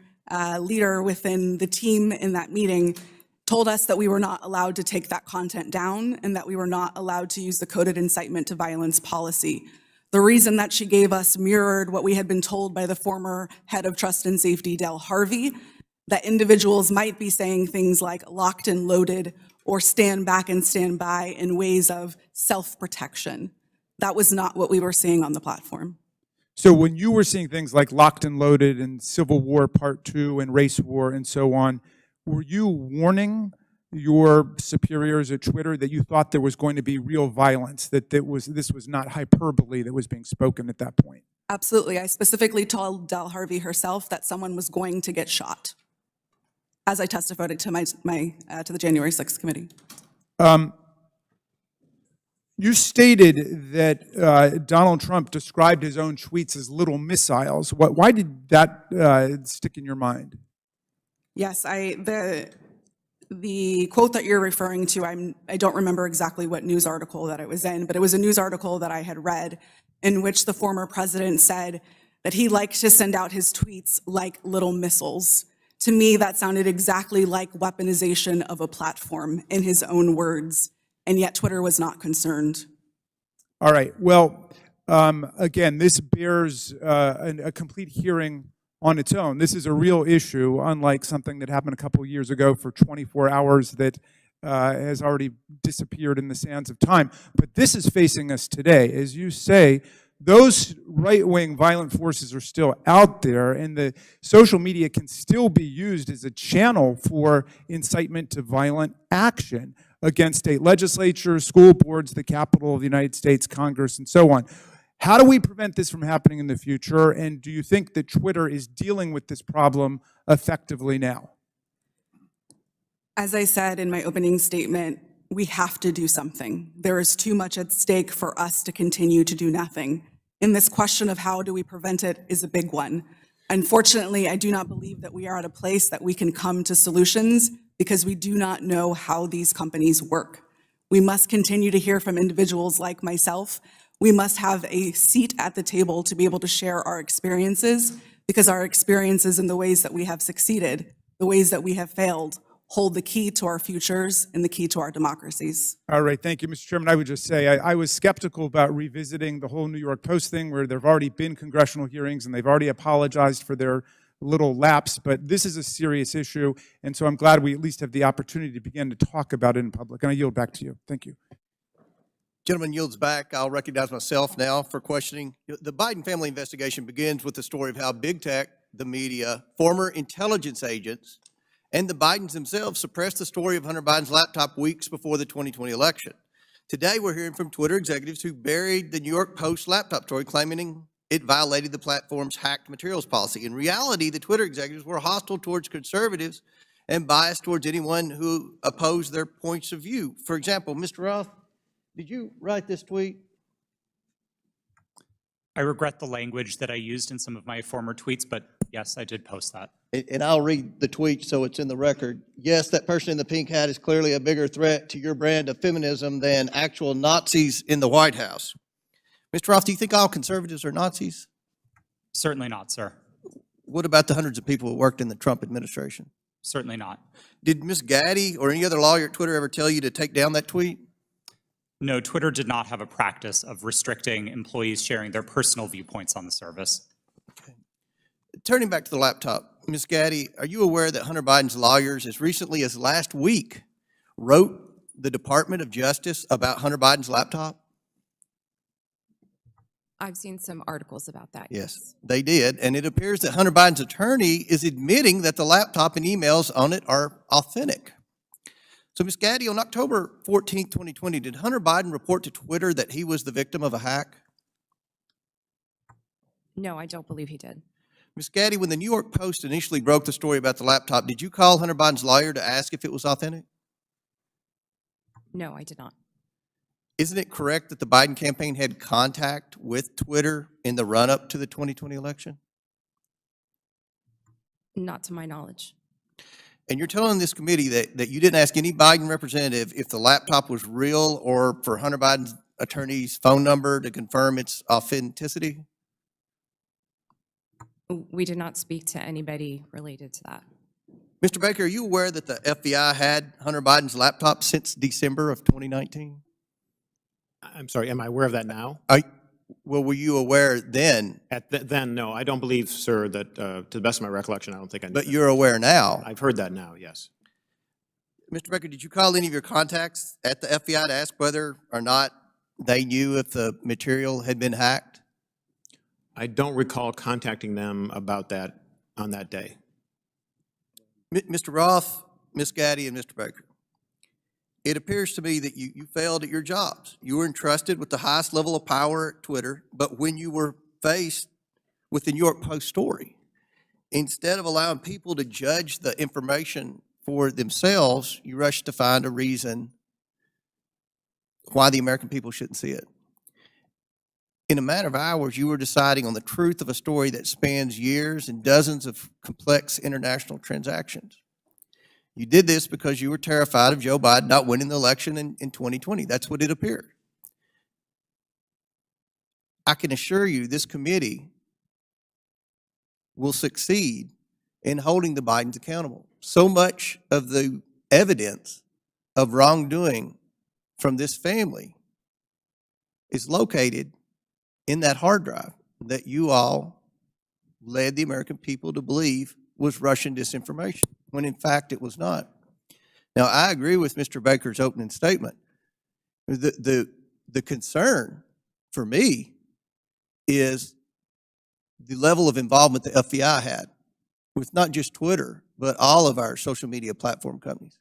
leader within the team in that meeting told us that we were not allowed to take that content down and that we were not allowed to use the coded incitement to violence policy. The reason that she gave us mirrored what we had been told by the former head of trust and safety, Del Harvey, that individuals might be saying things like locked and loaded or stand back and stand by in ways of self-protection. That was not what we were seeing on the platform. So when you were seeing things like locked and loaded and Civil War Part 2 and race war and so on, were you warning your superiors at Twitter that you thought there was going to be real violence, that this was not hyperbole that was being spoken at that point? Absolutely. I specifically told Del Harvey herself that someone was going to get shot, as I testified to to the January 6th committee. You stated that Donald Trump described his own tweets as little missiles. Why did that stick in your mind? Yes, the quote that you're referring to, I don't remember exactly what news article that it was in, but it was a news article that I had read in which the former president said that he liked to send out his tweets like little missiles. To me, that sounded exactly like weaponization of a platform in his own words, and yet Twitter was not concerned. All right. Well, again, this bears a complete hearing on its own. This is a real issue, unlike something that happened a couple of years ago for 24 hours that has already disappeared in the sands of time. But this is facing us today. As you say, those right-wing violent forces are still out there, and the social media can still be used as a channel for incitement to violent action against state legislatures, school boards, the Capitol of the United States, Congress, and so on. How do we prevent this from happening in the future? And do you think that Twitter is dealing with this problem effectively now? As I said in my opening statement, we have to do something. There is too much at stake for us to continue to do nothing. And this question of how do we prevent it is a big one. Unfortunately, I do not believe that we are at a place that we can come to solutions because we do not know how these companies work. We must continue to hear from individuals like myself. We must have a seat at the table to be able to share our experiences, because our experiences and the ways that we have succeeded, the ways that we have failed, hold the key to our futures and the key to our democracies. All right, thank you, Mr. Chairman. I would just say I was skeptical about revisiting the whole New York Post thing, where there have already been congressional hearings and they've already apologized for their little lapse, but this is a serious issue, and so I'm glad we at least have the opportunity to begin to talk about it in public. And I yield back to you. Thank you. Gentleman yields back. I'll recognize myself now for questioning. The Biden family investigation begins with the story of how big tech, the media, former intelligence agents, and the Bidens themselves suppressed the story of Hunter Biden's laptop weeks before the 2020 election. Today, we're hearing from Twitter executives who buried the New York Post laptop story, claiming it violated the platform's hacked materials policy. In reality, the Twitter executives were hostile towards conservatives and biased towards anyone who opposed their points of view. For example, Mr. Roth, did you write this tweet? I regret the language that I used in some of my former tweets, but yes, I did post that. And I'll read the tweet so it's in the record. Yes, that person in the pink hat is clearly a bigger threat to your brand of feminism than actual Nazis in the White House. Mr. Roth, do you think all conservatives are Nazis? Certainly not, sir. What about the hundreds of people who worked in the Trump administration? Certainly not. Did Ms. Gaddy or any other lawyer at Twitter ever tell you to take down that tweet? No, Twitter did not have a practice of restricting employees sharing their personal viewpoints on the service. Okay. Turning back to the laptop, Ms. Gaddy, are you aware that Hunter Biden's lawyers, as recently as last week, wrote the Department of Justice about Hunter Biden's laptop? I've seen some articles about that. Yes, they did. And it appears that Hunter Biden's attorney is admitting that the laptop and emails on it are authentic. So, Ms. Gaddy, on October 14th, 2020, did Hunter Biden report to Twitter that he was the victim of a hack? No, I don't believe he did. Ms. Gaddy, when the New York Post initially broke the story about the laptop, did you call Hunter Biden's lawyer to ask if it was authentic? No, I did not. Isn't it correct that the Biden campaign had contact with Twitter in the run-up to the 2020 election? Not to my knowledge. And you're telling this committee that you didn't ask any Biden representative if the laptop was real or for Hunter Biden's attorney's phone number to confirm its authenticity? We did not speak to anybody related to that. Mr. Baker, are you aware that the FBI had Hunter Biden's laptop since December of 2019? I'm sorry, am I aware of that now? Well, were you aware then? Then, no, I don't believe, sir, that, to the best of my recollection, I don't think I knew But that. you're aware now. I've heard that now, yes. Mr. Baker, did you call any of your contacts at the FBI to ask whether or not they knew if the material had been hacked? I don't recall contacting them about that on that day. Mr. Roth, Ms. Gaddy, and Mr. Baker, it appears to me that you failed at your jobs. You were entrusted with the highest level of power at Twitter, but when you were faced with the New York Post story, instead of allowing people to judge the information for themselves, you rushed to find a reason why the American people shouldn't see it. In a matter of hours, you were deciding on the truth of a story that spans years and dozens of complex international transactions. You did this because you were terrified of Joe Biden not winning the election in 2020. That's what it appeared. I can assure you this committee will succeed in holding the Bidens accountable. So much of the evidence of wrongdoing from this family is located in that hard drive that you all led the American people to believe was Russian disinformation, when in fact it was not. Now, I agree with Mr. Baker's opening statement. The concern for me is the level of involvement the FBI had with not just Twitter, but all of our social media platform companies.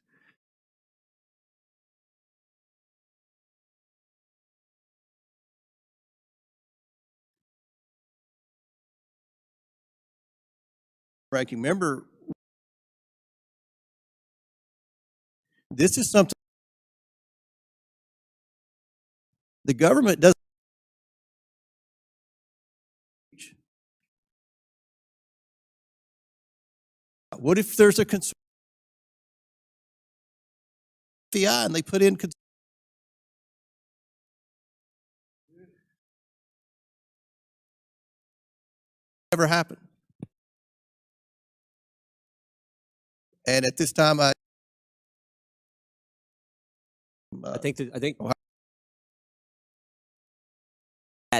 Ranking member, this is something the government doesn't. What if there's a concern FBI and they put in never happened? And at this time, I think that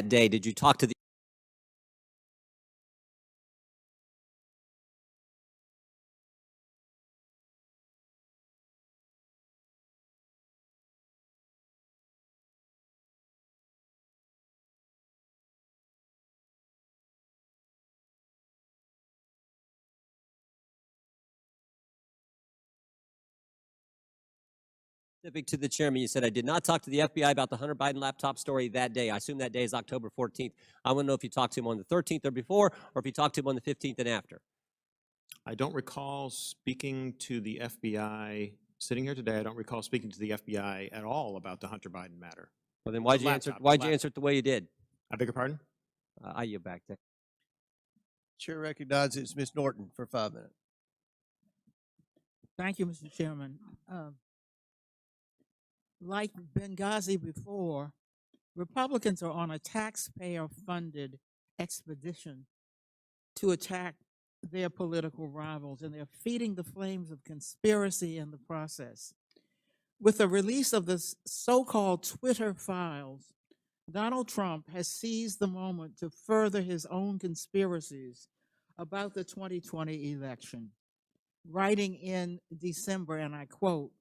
day, did you talk to the specific to the chairman? You said, I did not talk to the FBI about the Hunter Biden laptop story that day. I assume that day is October 14th. I want to know if you talked to him on the 13th or before, or if you talked to him on the 15th and after. I don't recall speaking to the FBI, sitting here today, I don't recall speaking to the FBI at all about the Hunter Biden matter. Well, then why'd you answer it the way you did? I beg your pardon? I yield back there. Chair recognizes Ms. Norton for 5 minutes. Thank you, Mr. Chairman. Like Benghazi before, Republicans are on a taxpayer-funded expedition to attack their political rivals, and they're feeding the flames of conspiracy in the process. With the release of the so-called Twitter files, Donald Trump has seized the moment to further his own conspiracies about the 2020 election, writing in December, and I quote,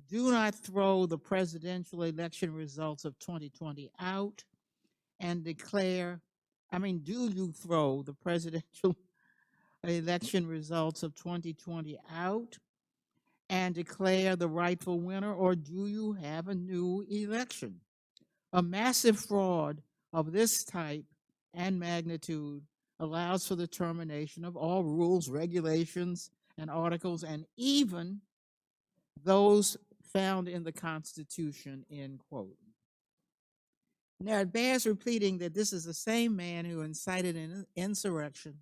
"Do not throw the presidential election results of 2020 out and declare, do you throw the presidential election results of 2020 out and declare the rightful winner, or do you have a new election? A massive fraud of this type and magnitude allows for the termination of all rules, regulations, and articles, and even those found in the Constitution, end quote. Now, it bears repeating that this is the same man who incited an insurrection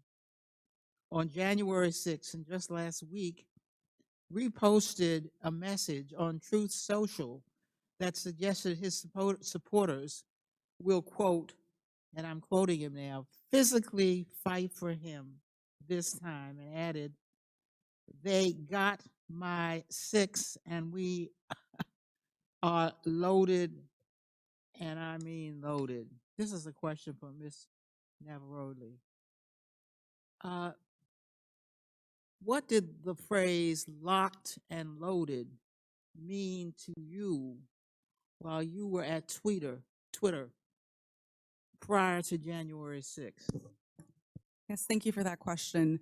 on January 6th, and just last week reposted a message on Truth Social that suggested his supporters will, quote, and I'm quoting him now, physically fight for him this time, and added, they got my 6 and we are loaded, and I mean loaded. This is a question for Ms. Navaroli. What did the phrase locked and loaded mean to you while you were at Twitter prior to January 6th? Yes, thank you for that question.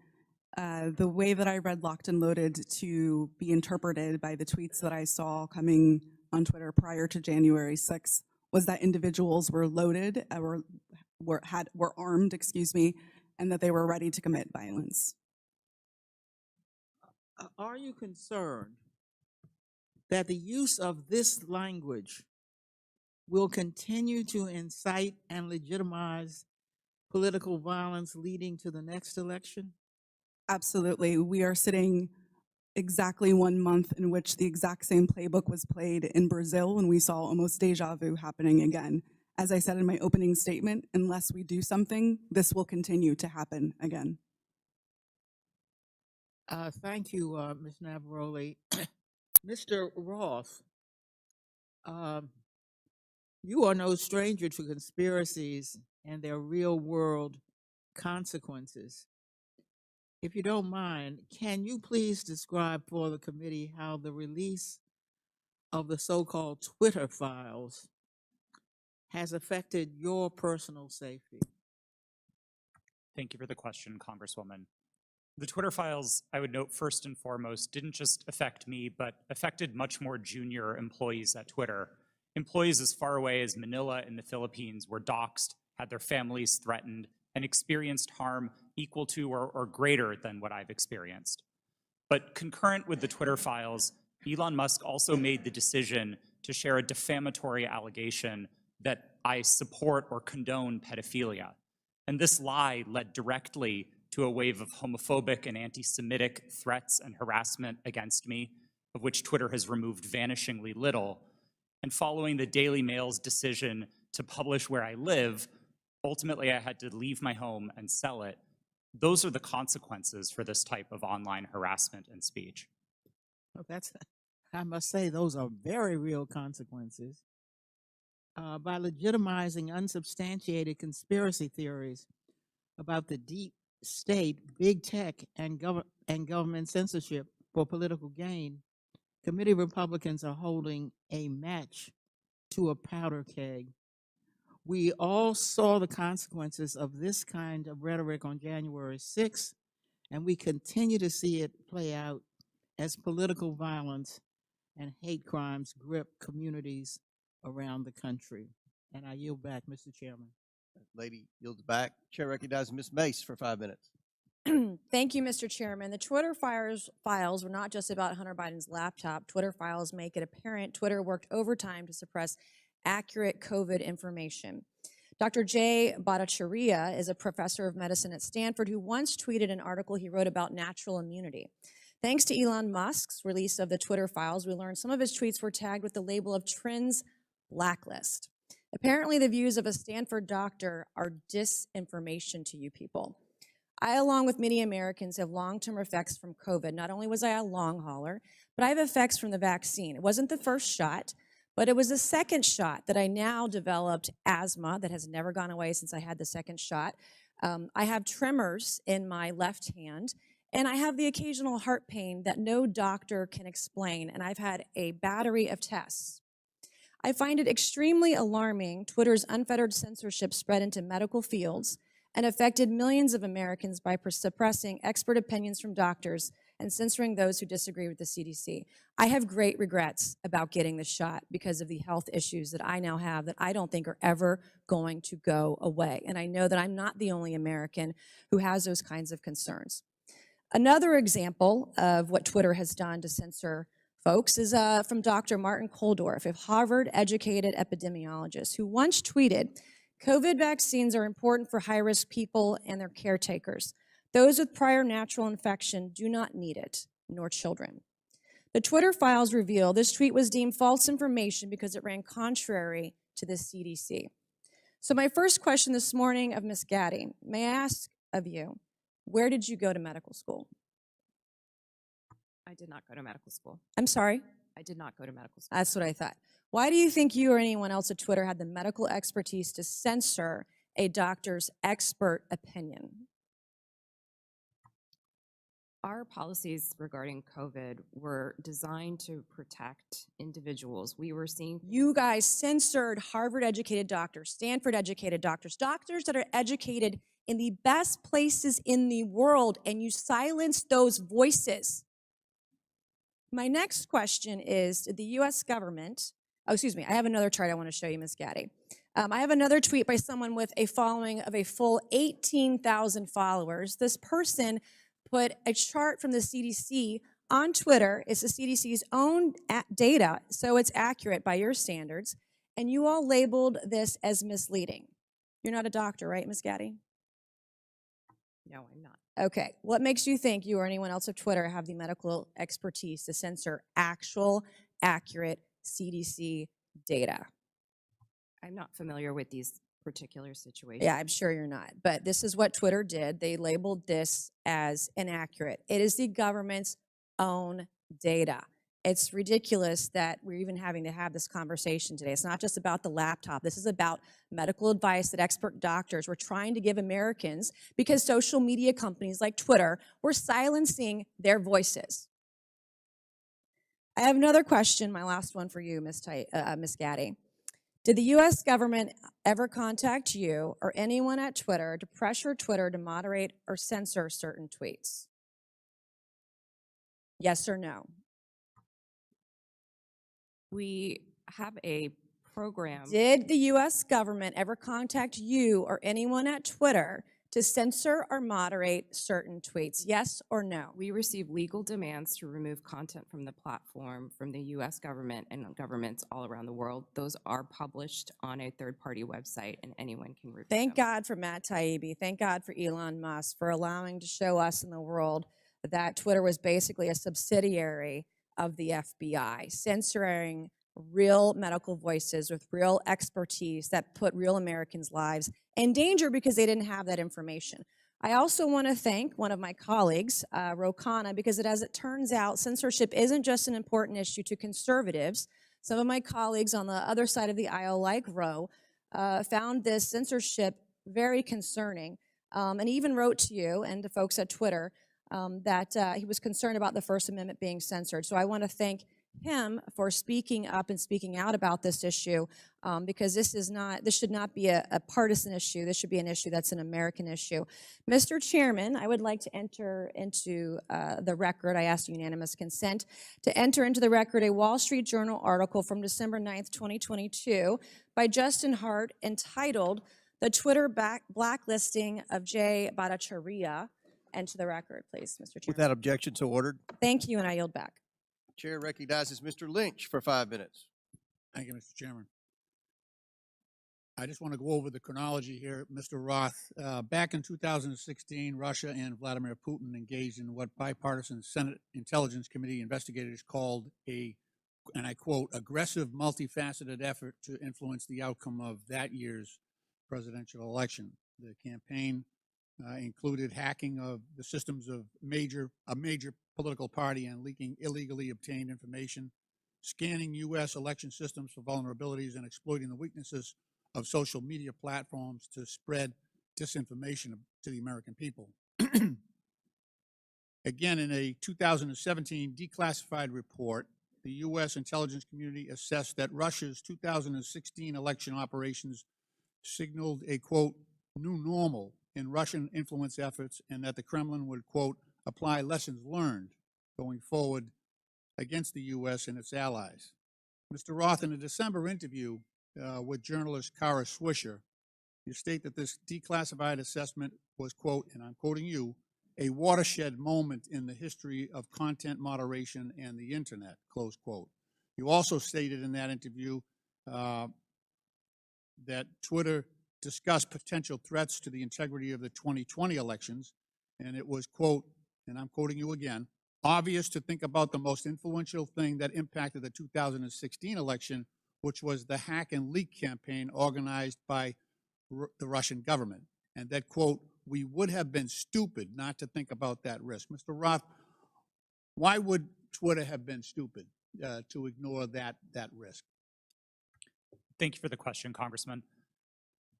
The way that I read locked and loaded to be interpreted by the tweets that I saw coming on Twitter prior to January 6th was that individuals were loaded, were armed, and that they were ready to commit violence. Are you concerned that the use of this language will continue to incite and legitimize political violence leading to the next election? Absolutely. We are sitting exactly 1 month in which the exact same playbook was played in Brazil when we saw almost deja vu happening again. As I said in my opening statement, unless we do something, this will continue to happen again. Thank you, Ms. Navaroli. Mr. Roth, you are no stranger to conspiracies and their real-world consequences. If you don't mind, can you please describe for the committee how the release of the so-called Twitter files has affected your personal safety? Thank you for the question, Congresswoman. The Twitter files, I would note first and foremost, didn't just affect me, but affected much more junior employees at Twitter. Employees as far away as Manila in the Philippines were doxxed, had their families threatened, and experienced harm equal to or greater than what I've experienced. But concurrent with the Twitter files, Elon Musk also made the decision to share a defamatory allegation that I support or condone pedophilia. And this lie led directly to a wave of homophobic and anti-Semitic threats and harassment against me, of which Twitter has removed vanishingly little. And following the Daily Mail's decision to publish where I live, ultimately I had to leave my home and sell it. Those are the consequences for this type of online harassment and speech. Well, I must say, those are very real consequences. By legitimizing unsubstantiated conspiracy theories about the deep state, big tech, and government censorship for political gain, committee Republicans are holding a match to a powder keg. We all saw the consequences of this kind of rhetoric on January 6th, and we continue to see it play out as political violence and hate crimes grip communities around the country. And I yield back, Mr. Chairman. Lady yields back. Chair recognizes Ms. Mace for 5 minutes. Thank you, Mr. Chairman. The Twitter files were not just about Hunter Biden's laptop. Twitter files make it apparent Twitter worked overtime to suppress accurate COVID information. Dr. Jay Bhattacharya is a professor of medicine at Stanford who once tweeted an article he wrote about natural immunity. Thanks to Elon Musk's release of the Twitter files, we learned some of his tweets were tagged with the label of Trends Blacklist. Apparently, the views of a Stanford doctor are disinformation to you people. I, along with many Americans, have long-term effects from COVID. Not only was I a long hauler, but I have effects from the vaccine. It wasn't the first shot, but it was the second shot that I now developed asthma that has never gone away since I had the second shot. I have tremors in my left hand, and I have the occasional heart pain that no doctor can explain, and I've had a battery of tests. I find it extremely alarming Twitter's unfettered censorship spread into medical fields and affected millions of Americans by suppressing expert opinions from doctors and censoring those who disagree with the CDC. I have great regrets about getting the shot because of the health issues that I now have that I don't think are ever going to go away. And I know that I'm not the only American who has those kinds of concerns. Another example of what Twitter has done to censor folks is from Dr. Martin Koldorf, a Harvard-educated epidemiologist, who once tweeted, "COVID vaccines are important for high-risk people and their caretakers. Those with prior natural infection do not need it, nor children." The Twitter files reveal this tweet was deemed false information because it ran contrary to the CDC. So my first question this morning of Ms. Gaddy, may I ask of you, where did you go to medical school? I did not go to medical school. I'm sorry? I did not go to medical school. That's what I thought. Why do you think you or anyone else at Twitter had the medical expertise to censor a doctor's expert opinion? Our policies regarding COVID were designed to protect individuals. We were seeing You guys censored Harvard-educated doctors, Stanford-educated doctors, doctors that are educated in the best places in the world, and you silenced those voices. My next question is, did the U.S. government, I have another chart I want to show you, Ms. Gaddy. I have another tweet by someone with a following of a full 18,000 followers. This person put a chart from the CDC on Twitter. It's the CDC's own data, so it's accurate by your standards, and you all labeled this as misleading. You're not a doctor, right, Ms. Gaddy? No, I'm not. Okay. What makes you think you or anyone else at Twitter have the medical expertise to censor actual, accurate CDC data? I'm not familiar with these particular situations. Yeah, I'm sure you're not. But this is what Twitter did. They labeled this as inaccurate. It is the government's own data. It's ridiculous that we're even having to have this conversation today. It's not just about the laptop. This is about medical advice that expert doctors were trying to give Americans because social media companies like Twitter were silencing their voices. I have another question, my last one for you, Ms. Gaddy. Did the U.S. government ever contact you or anyone at Twitter to pressure Twitter to moderate or censor certain tweets? Yes or no? We have a program. Did the U.S. government ever contact you or anyone at Twitter to censor or moderate certain tweets? Yes or no? We receive legal demands to remove content from the platform from the U.S. government and governments all around the world. Those are published on a third-party website, and anyone can review Thank them. God for Matt Taibbi. Thank God for Elon Musk for allowing to show us in the world that Twitter was basically a subsidiary of the FBI, censoring real medical voices with real expertise that put real Americans' lives in danger because they didn't have that information. I also want to thank one of my colleagues, Rokana, because as it turns out, censorship isn't just an important issue to conservatives. Some of my colleagues on the other side of the aisle, like Ro, found this censorship very concerning, and even wrote to you and to folks at Twitter that he was concerned about the First Amendment being censored. So I want to thank him for speaking up and speaking out about this issue because this should not be a partisan issue. This should be an issue that's an American issue. Mr. Chairman, I would like to enter into the record, I ask unanimous consent, to enter into the record a Wall Street Journal article from December 9th, 2022 by Justin Hart entitled "The Twitter Blacklisting of Jay Bhattacharya." Enter the record, please, Mr. Chairman. Without objection, so ordered. Thank you, and I yield back. Chair recognizes Mr. Lynch for 5 minutes. Thank you, Mr. Chairman. I just want to go over the chronology here, Mr. Roth. Back in 2016, Russia and Vladimir Putin engaged in what bipartisan Senate Intelligence Committee investigators called a, and I quote, aggressive, multifaceted effort to influence the outcome of that year's presidential election. The campaign included hacking of the systems of a major political party and leaking illegally obtained information, scanning U.S. election systems for vulnerabilities, and exploiting the weaknesses of social media platforms to spread disinformation to the American people. Again, in a 2017 declassified report, the U.S. intelligence community assessed that Russia's 2016 election operations signaled a, quote, new normal in Russian influence efforts, and that the Kremlin would, quote, apply lessons learned going forward against the U.S. and its allies. Mr. Roth, in a December interview with journalist Kara Swisher, you state that this declassified assessment was, quote, and I'm quoting you, a watershed moment in the history of content moderation and the internet, close quote. You also stated in that interview that Twitter discussed potential threats to the integrity of the 2020 elections, and it was, quote, and I'm quoting you again, obvious to think about the most influential thing that impacted the 2016 election, which was the hack and leak campaign organized by the Russian government, and that, quote, we would have been stupid not to think about that risk. Mr. Roth, why would Twitter have been stupid to ignore that risk? Thank you for the question, Congressman.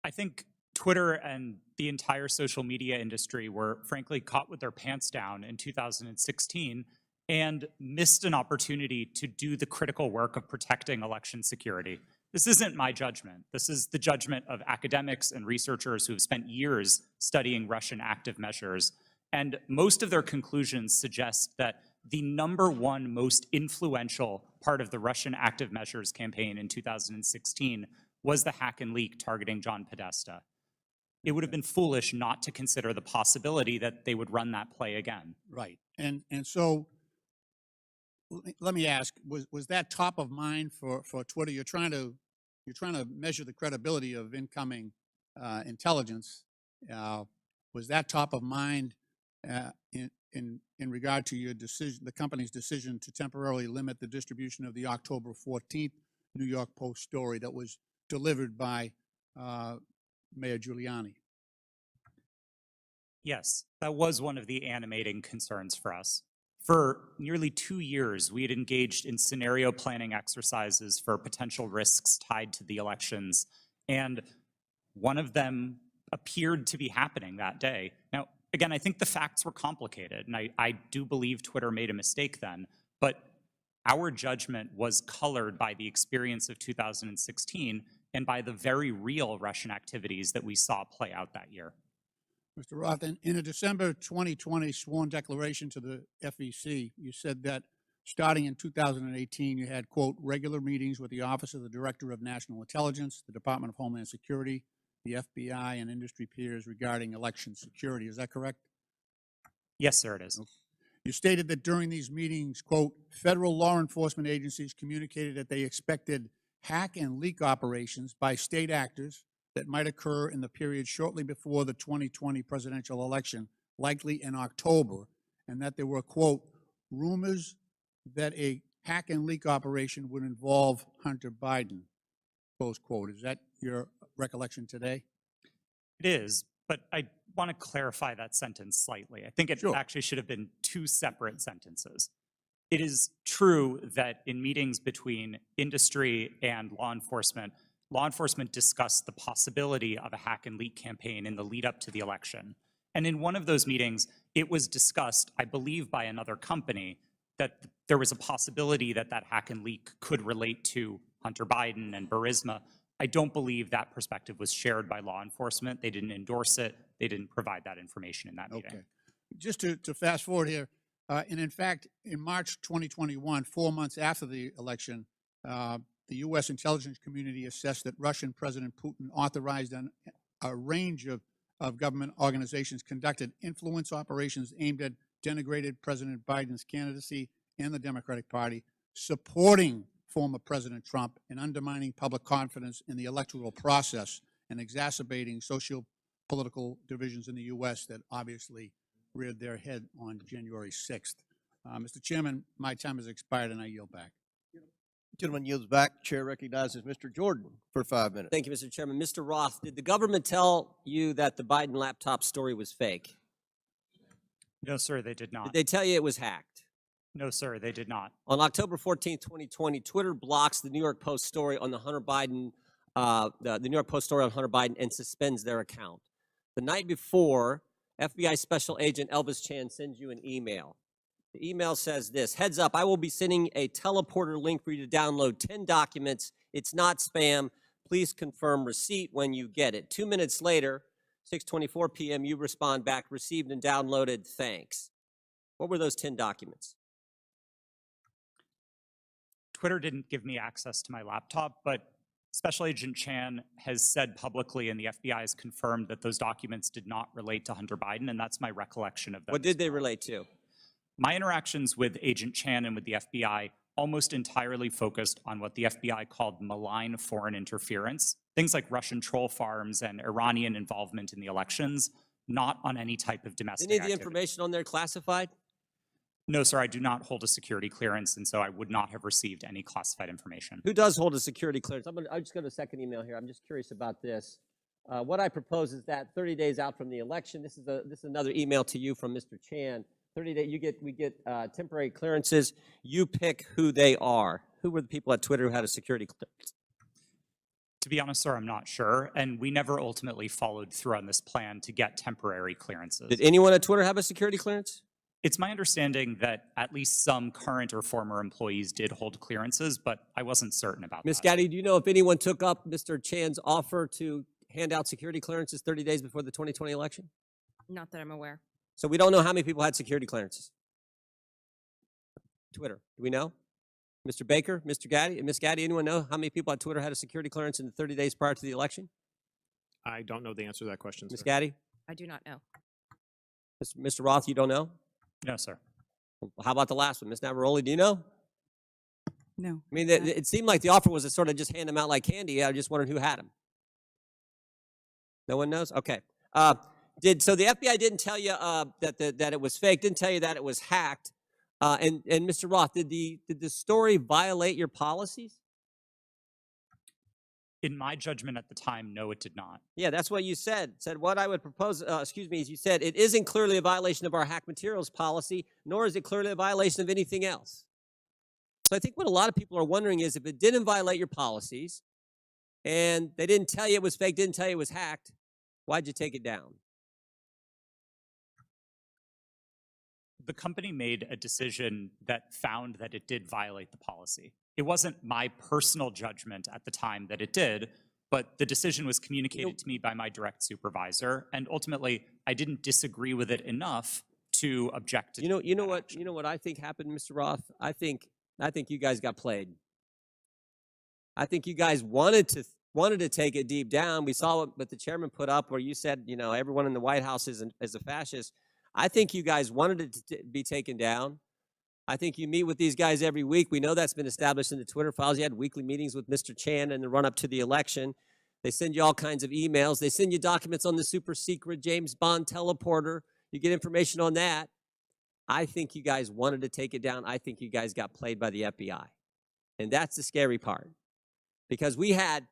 I think Twitter and the entire social media industry were frankly caught with their pants down in 2016 and missed an opportunity to do the critical work of protecting election security. This isn't my judgment. This is the judgment of academics and researchers who have spent years studying Russian active measures. And most of their conclusions suggest that the #1 most influential part of the Russian active measures campaign in 2016 was the hack and leak targeting John Podesta. It would have been foolish not to consider the possibility that they would run that play again. Right. And so let me ask, was that top of mind for Twitter? You're trying to measure the credibility of incoming intelligence. Was that top of mind in regard to your decision, the company's decision to temporarily limit the distribution of the October 14th New York Post story that was delivered by Mayor Giuliani? Yes, that was one of the animating concerns for us. For nearly 2 years, we had engaged in scenario planning exercises for potential risks tied to the elections, and one of them appeared to be happening that day. Now, again, I think the facts were complicated, and I do believe Twitter made a mistake then, but our judgment was colored by the experience of 2016 and by the very real Russian activities that we saw play out that year. Mr. Roth, in a December 2020 sworn declaration to the FEC, you said that starting in 2018, you had, quote, regular meetings with the Office of the Director of National Intelligence, the Department of Homeland Security, the FBI, and industry peers regarding election security. Is that correct? Yes, sir, it is. Okay. You stated that during these meetings, quote, federal law enforcement agencies communicated that they expected hack and leak operations by state actors that might occur in the period shortly before the 2020 presidential election, likely in October, and that there were, quote, rumors that a hack and leak operation would involve Hunter Biden, close quote. Is that your recollection today? It is, but I want to clarify that sentence slightly. I think it actually should have been 2 separate sentences. It is true that in meetings between industry and law enforcement discussed the possibility of a hack and leak campaign in the lead up to the election. And in one of those meetings, it was discussed, I believe by another company, that there was a possibility that that hack and leak could relate to Hunter Biden and Burisma. I don't believe that perspective was shared by law enforcement. They didn't endorse it. They didn't provide that information in that meeting. Okay. Just to fast forward here, and in fact, in March 2021, 4 months after the election, the U.S. intelligence community assessed that Russian President Putin authorized a range of government organizations conducted influence operations aimed at denigrated President Biden's candidacy and the Democratic Party, supporting former President Trump and undermining public confidence in the electoral process and exacerbating socio-political divisions in the U.S. that obviously reared their head on January 6th. Mr. Chairman, my time has expired and I yield back. Gentleman yields back. Chair recognizes Mr. Jordan for 5 minutes. Thank you, Mr. Chairman. Mr. Roth, did the government tell you that the Biden laptop story was fake? No, sir, they did not. Did they tell you it was hacked? No, sir, they did not. On October 14th, 2020, Twitter blocks the New York Post story on the Hunter Biden, the New York Post story on Hunter Biden, and suspends their account. The night before, FBI Special Agent Elvis Chan sends you an email. The email says this: heads up, I will be sending a teleporter link for you to download 10 documents. It's not spam. Please confirm receipt when you get it. 2 minutes later, 6:24 p.m., you respond back, received and downloaded, thanks. What were those 10 documents? Twitter didn't give me access to my laptop, but Special Agent Chan has said publicly, and the FBI has confirmed, that those documents did not relate to Hunter Biden, and that's my recollection of them. What did they relate to? My interactions with Agent Chan and with the FBI almost entirely focused on what the FBI called malign foreign interference, things like Russian troll farms and Iranian involvement in the elections, not on any type of domestic Any of the activity. information on there classified? No, sir, I do not hold a security clearance, and so I would not have received any classified information. Who does hold a security clearance? I'll just go to the second email here. I'm just curious about this. What I propose is that 30 days out from the election, this is another email to you from Mr. Chan. 30 days, we get temporary clearances. You pick who they are. Who were the people at Twitter who had a security clearance? To be honest, sir, I'm not sure, and we never ultimately followed through on this plan to get temporary clearances. Did anyone at Twitter have a security clearance? It's my understanding that at least some current or former employees did hold clearances, but I wasn't certain about Ms. that. Gaddy, do you know if anyone took up Mr. Chan's offer to hand out security clearances 30 days before the 2020 election? Not that I'm aware. So we don't know how many people had security clearances. Twitter, do we know? Mr. Baker, Mr. Gaddy, Ms. Gaddy, anyone know how many people at Twitter had a security clearance in the 30 days prior to the election? I don't know the answer to that question, Ms. sir. Gaddy? I do not know. Mr. Roth, you don't know? No, sir. How about the last one? Ms. Navaroli, do you know? No. I mean, it seemed like the offer was to sort of just hand them out like candy. I just wondered who had them. No one knows? Okay. So the FBI didn't tell you that it was fake, didn't tell you that it was hacked. And Mr. Roth, did the story violate your policies? In my judgment at the time, no, it did not. Yeah, that's what you said. Said what I would propose, is you said it isn't clearly a violation of our hack materials policy, nor is it clearly a violation of anything else. So I think what a lot of people are wondering is if it didn't violate your policies and they didn't tell you it was fake, didn't tell you it was hacked, why'd you take it down? The company made a decision that found that it did violate the policy. It wasn't my personal judgment at the time that it did, but the decision was communicated to me by my direct supervisor, and ultimately, I didn't disagree with it enough to object to You know what I think happened, Mr. Roth? I think you guys got played. I think you guys wanted to take it deep down. We saw what the chairman put up where you said, everyone in the White House is a fascist. I think you guys wanted it to be taken down. I think you meet with these guys every week. We know that's been established in the Twitter files. You had weekly meetings with Mr. Chan in the run-up to the election. They send you all kinds of emails. They send you documents on the super secret James Bond teleporter. You get information on that. I think you guys wanted to take it down. I think you guys got played by the FBI. And that's the scary part. Because we had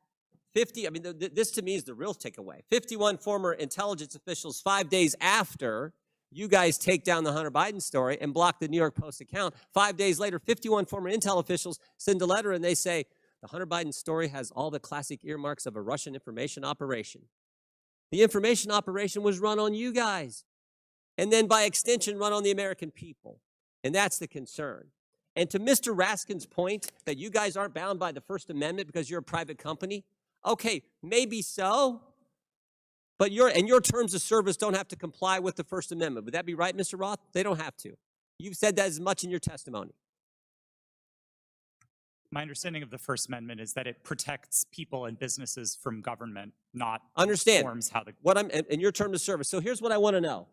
50, this to me is the real takeaway. 51 former intelligence officials 5 days after you guys take down the Hunter Biden story and block the New York Post account. 5 days later, 51 former intel officials send a letter and they say, the Hunter Biden story has all the classic earmarks of a Russian information operation. The information operation was run on you guys. And then by extension, run on the American people. And that's the concern. And to Mr. Raskin's point that you guys aren't bound by the First Amendment because you're a private company, okay, maybe so. But your terms of service don't have to comply with the First Amendment. Would that be right, Mr. Roth? They don't have to. You've said that as much in your testimony. My understanding of the First Amendment is that it protects people and businesses from government, not Understand informs how the... what I'm in your terms of service. So here's what I want to know.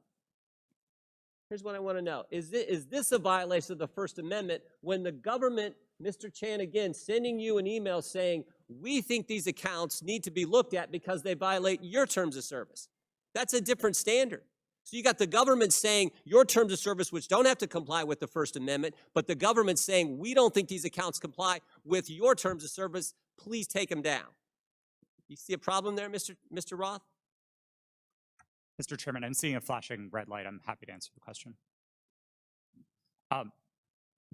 Is this a violation of the First Amendment when the government, Mr. Chan, again, sending you an email saying, we think these accounts need to be looked at because they violate your terms of service? That's a different standard. So you got the government saying your terms of service, which don't have to comply with the First Amendment, but the government saying we don't think these accounts comply with your terms of service, please take them down. You see a problem there, Mr. Roth? Mr. Chairman, I'm seeing a flashing red light. I'm happy to answer the question.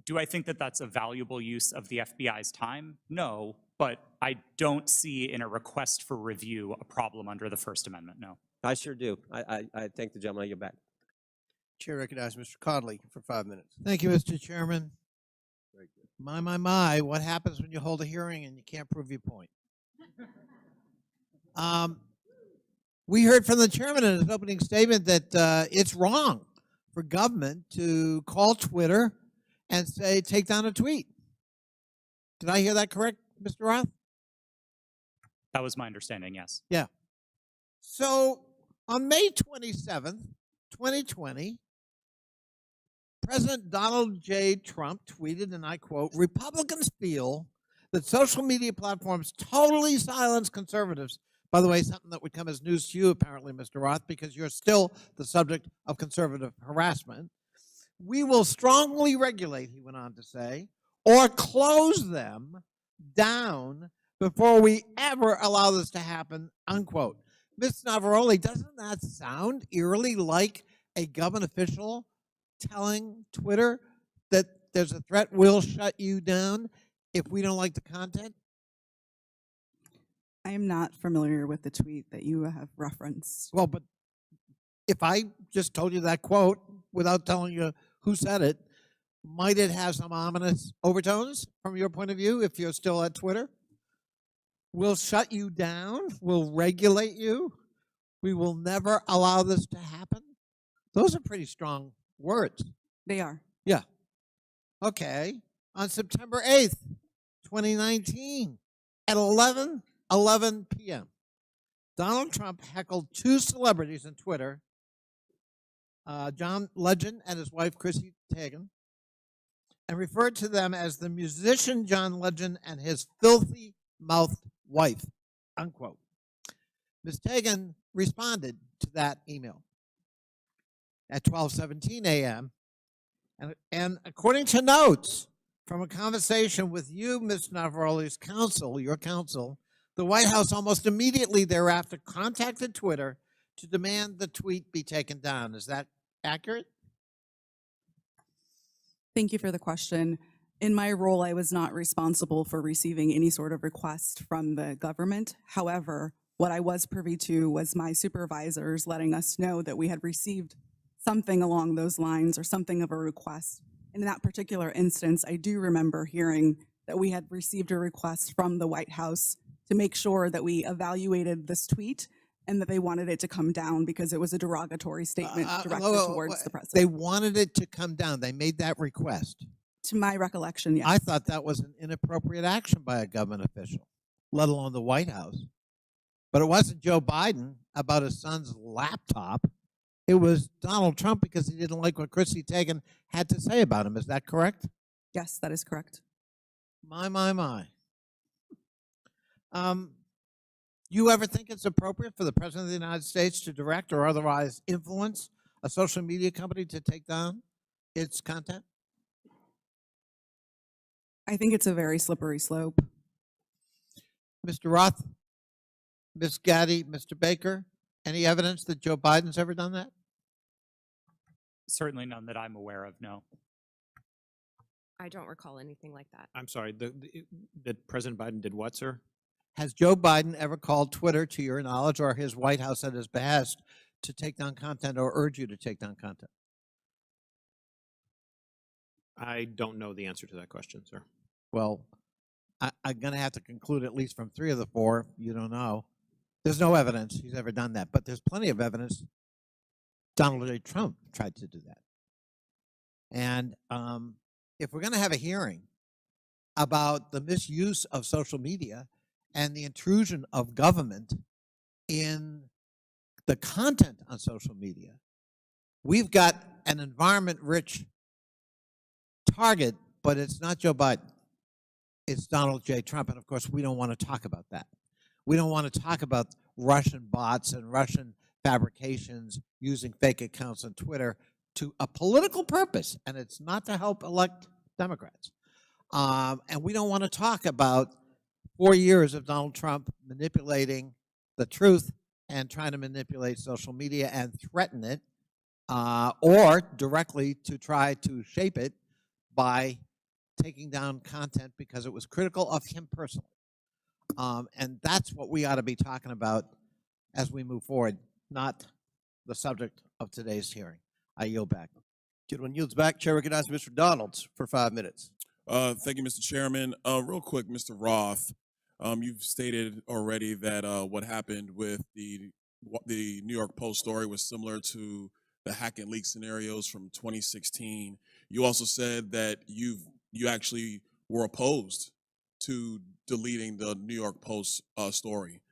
Do I think that that's a valuable use of the FBI's time? No, but I don't see in a request for review a problem under the First Amendment, no. I sure do. I thank the gentleman. I get back. Chair recognizes Mr. Conley for 5 minutes. Thank you, Mr. Chairman. My, what happens when you hold a hearing and you can't prove your point? We heard from the chairman in his opening statement that it's wrong for government to call Twitter and say, take down a tweet. Did I hear that correct, Mr. Roth? That was my understanding, yes. Yeah. So on May 27th, 2020, President Donald J. Trump tweeted, and I quote, "Republicans feel that social media platforms totally silence conservatives." By the way, something that would come as news to you, apparently, Mr. Roth, because you're still the subject of conservative harassment. "We will strongly regulate," he went on to say, "or close them down before we ever allow this to happen," unquote. Ms. Navaroli, doesn't that sound eerily like a government official telling Twitter that there's a threat, we'll shut you down if we don't like the content? I am not familiar with the tweet that you have referenced. Well, but if I just told you that quote without telling you who said it, might it have some ominous overtones from your point of view if you're still at Twitter? We'll shut you down. We'll regulate you. We will never allow this to happen. Those are pretty strong words. They are. Yeah. Okay. On September 8th, 2019, at 11:11 p.m., Donald Trump heckled two celebrities on Twitter, John Legend and his wife, Chrissy Teigen, and referred to them as the musician John Legend and his filthy-mouthed wife, unquote. Ms. Teigen responded to that email at 12:17 a.m. And according to notes from a conversation with you, Ms. Navaroli's counsel, your counsel, the White House almost immediately thereafter contacted Twitter to demand the tweet be taken down. Is that accurate? Thank you for the question. In my role, I was not responsible for receiving any sort of request from the government. However, what I was privy to was my supervisors letting us know that we had received something along those lines or something of a request. In that particular instance, I do remember hearing that we had received a request from the White House to make sure that we evaluated this tweet and that they wanted it to come down because it was a derogatory statement directed towards the president. They wanted it to come down. They made that request. To my recollection, yes. I thought that was an inappropriate action by a government official, let alone the White House. But it wasn't Joe Biden about his son's laptop. It was Donald Trump because he didn't like what Chrissy Teigen had to say about him. Is that correct? Yes, that is correct. My. You ever think it's appropriate for the President of the United States to direct or otherwise influence a social media company to take down its content? I think it's a very slippery slope. Mr. Roth, Ms. Gaddy, Mr. Baker, any evidence that Joe Biden's ever done that? Certainly none that I'm aware of, no. I don't recall anything like that. I'm sorry, that President Biden did what, sir? Has Joe Biden ever called Twitter, to your knowledge, or his White House at his behest, to take down content or urge you to take down content? I don't know the answer to that question, sir. Well, I'm going to have to conclude at least from 3 of the 4. You don't know. There's no evidence he's ever done that, but there's plenty of evidence Donald J. Trump tried to do that. And if we're going to have a hearing about the misuse of social media and the intrusion of government in the content on social media, we've got an environment-rich target, but it's not Joe Biden. It's Donald J. Trump, and of course, we don't want to talk about that. We don't want to talk about Russian bots and Russian fabrications using fake accounts on Twitter to a political purpose, and it's not to help elect Democrats. And we don't want to talk about 4 years of Donald Trump manipulating the truth and trying to manipulate social media and threaten it, or directly to try to shape it by taking down content because it was critical of him personally. And that's what we ought to be talking about as we move forward, not the subject of today's hearing. I yield back. Gentleman yields back. Chair recognizes Mr. Donalds for 5 minutes. Thank you, Mr. Chairman. Real quick, Mr. Roth, you've stated already that what happened with the New York Post story was similar to the hack and leak scenarios from 2016. You also said that you actually were opposed to deleting the New York Post story.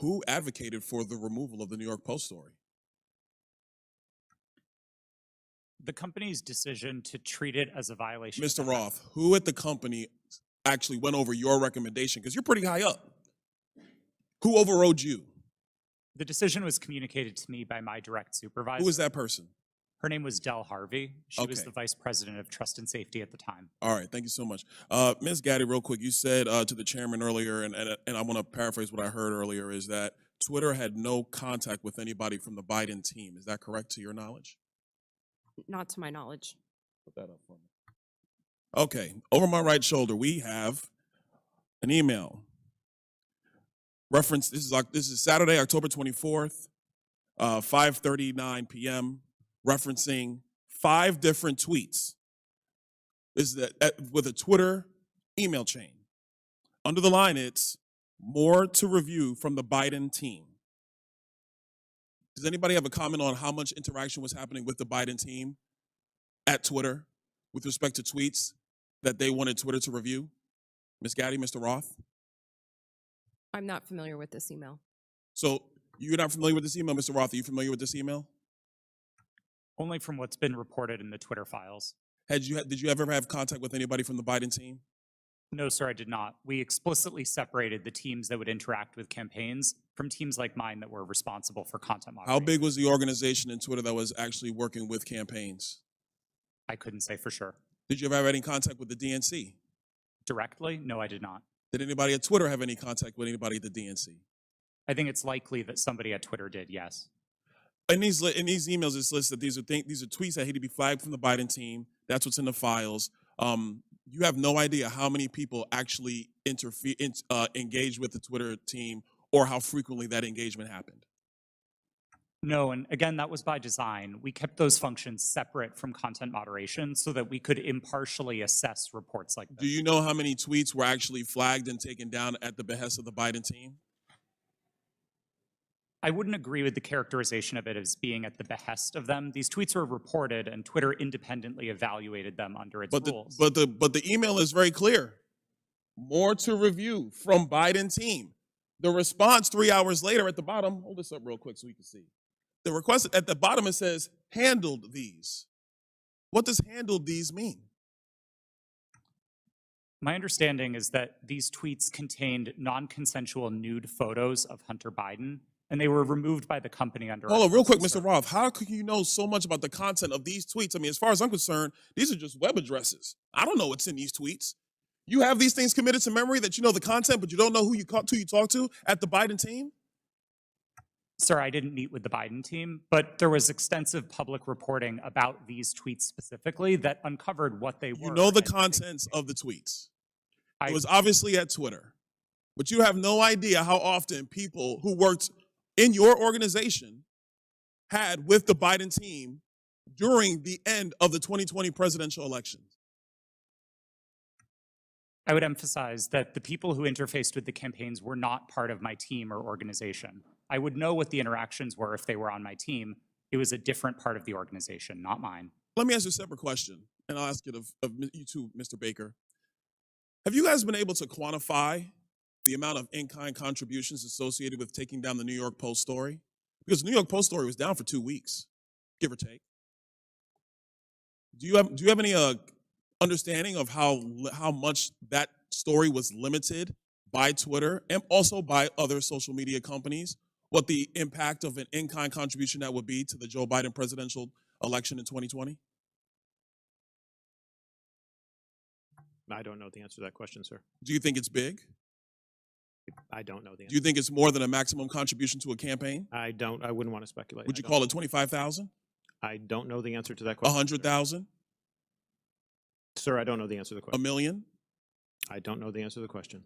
Who advocated for the removal of the New York Post story? The company's decision to treat it as a violation. Mr. Roth, who at the company actually went over your recommendation? Because you're pretty high up. Who overrode you? The decision was communicated to me by my direct supervisor. Who was that person? Her name was Del Harvey. She was Okay. the vice president of trust and safety at the time. All right, thank you so much. Ms. Gaddy, real quick, you said to the chairman earlier, and I want to paraphrase what I heard earlier, is that Twitter had no contact with anybody from the Biden team. Is that correct to your knowledge? Not to my knowledge. Put that up for me. Okay, over my right shoulder, we have an email. Reference, this is Saturday, October 24th, 5:39 p.m., referencing 5 different tweets. This is with a Twitter email chain. Under the line, it's more to review from the Biden team. Does anybody have a comment on how much interaction was happening with the Biden team at Twitter with respect to tweets that they wanted Twitter to review? Ms. Gaddy, Mr. Roth? I'm not familiar with this email. So you're not familiar with this email, Mr. Roth? Are you familiar with this email? Only from what's been reported in the Twitter files. Did you ever have contact with anybody from the Biden team? No, sir, I did not. We explicitly separated the teams that would interact with campaigns from teams like mine that were responsible for content moderation. How big was the organization in Twitter that was actually working with campaigns? I couldn't say for sure. Did you ever have any contact with the DNC? Directly? No, I did not. Did anybody at Twitter have any contact with anybody at the DNC? I think it's likely that somebody at Twitter did, yes. In these emails, it's listed these are tweets that had to be flagged from the Biden team. That's what's in the files. You have no idea how many people actually engage with the Twitter team or how frequently that engagement happened. No, and again, that was by design. We kept those functions separate from content moderation so that we could impartially assess reports like this. Do you know how many tweets were actually flagged and taken down at the behest of the Biden team? I wouldn't agree with the characterization of it as being at the behest of them. These tweets were reported and Twitter independently evaluated them under its rules. But the email is very clear. More to review from Biden team. The response 3 hours later at the bottom, hold this up real quick so we can see. The request at the bottom, it says, handled these. What does handled these mean? My understanding is that these tweets contained non-consensual nude photos of Hunter Biden, and they were removed by the company under. Hold on, real quick, Mr. Roth. How could you know so much about the content of these tweets? I mean, as far as I'm concerned, these are just web addresses. I don't know what's in these tweets. You have these things committed to memory that you know the content, but you don't know who you talk to at the Biden team? Sir, I didn't meet with the Biden team, but there was extensive public reporting about these tweets specifically that uncovered what they were. You know the contents of the tweets. It was obviously at Twitter, but you have no idea how often people who worked in your organization had with the Biden team during the end of the 2020 presidential election. I would emphasize that the people who interfaced with the campaigns were not part of my team or organization. I would know what the interactions were if they were on my team. It was a different part of the organization, not mine. Let me ask you a separate question, and I'll ask it of you too, Mr. Baker. Have you guys been able to quantify the amount of in-kind contributions associated with taking down the New York Post story? Because the New York Post story was down for 2 weeks, give or take. Do you have any understanding of how much that story was limited by Twitter and also by other social media companies? What the impact of an in-kind contribution that would be to the Joe Biden presidential election in 2020? I don't know the answer to that question, sir. Do you think it's big? I don't know the answer. Do you think it's more than a maximum contribution to a campaign? I wouldn't want to speculate. Would you call it 25,000? I don't know the answer to that question. 100,000? Sir, I don't know the answer to the question. $1 million? I don't know the answer to the question.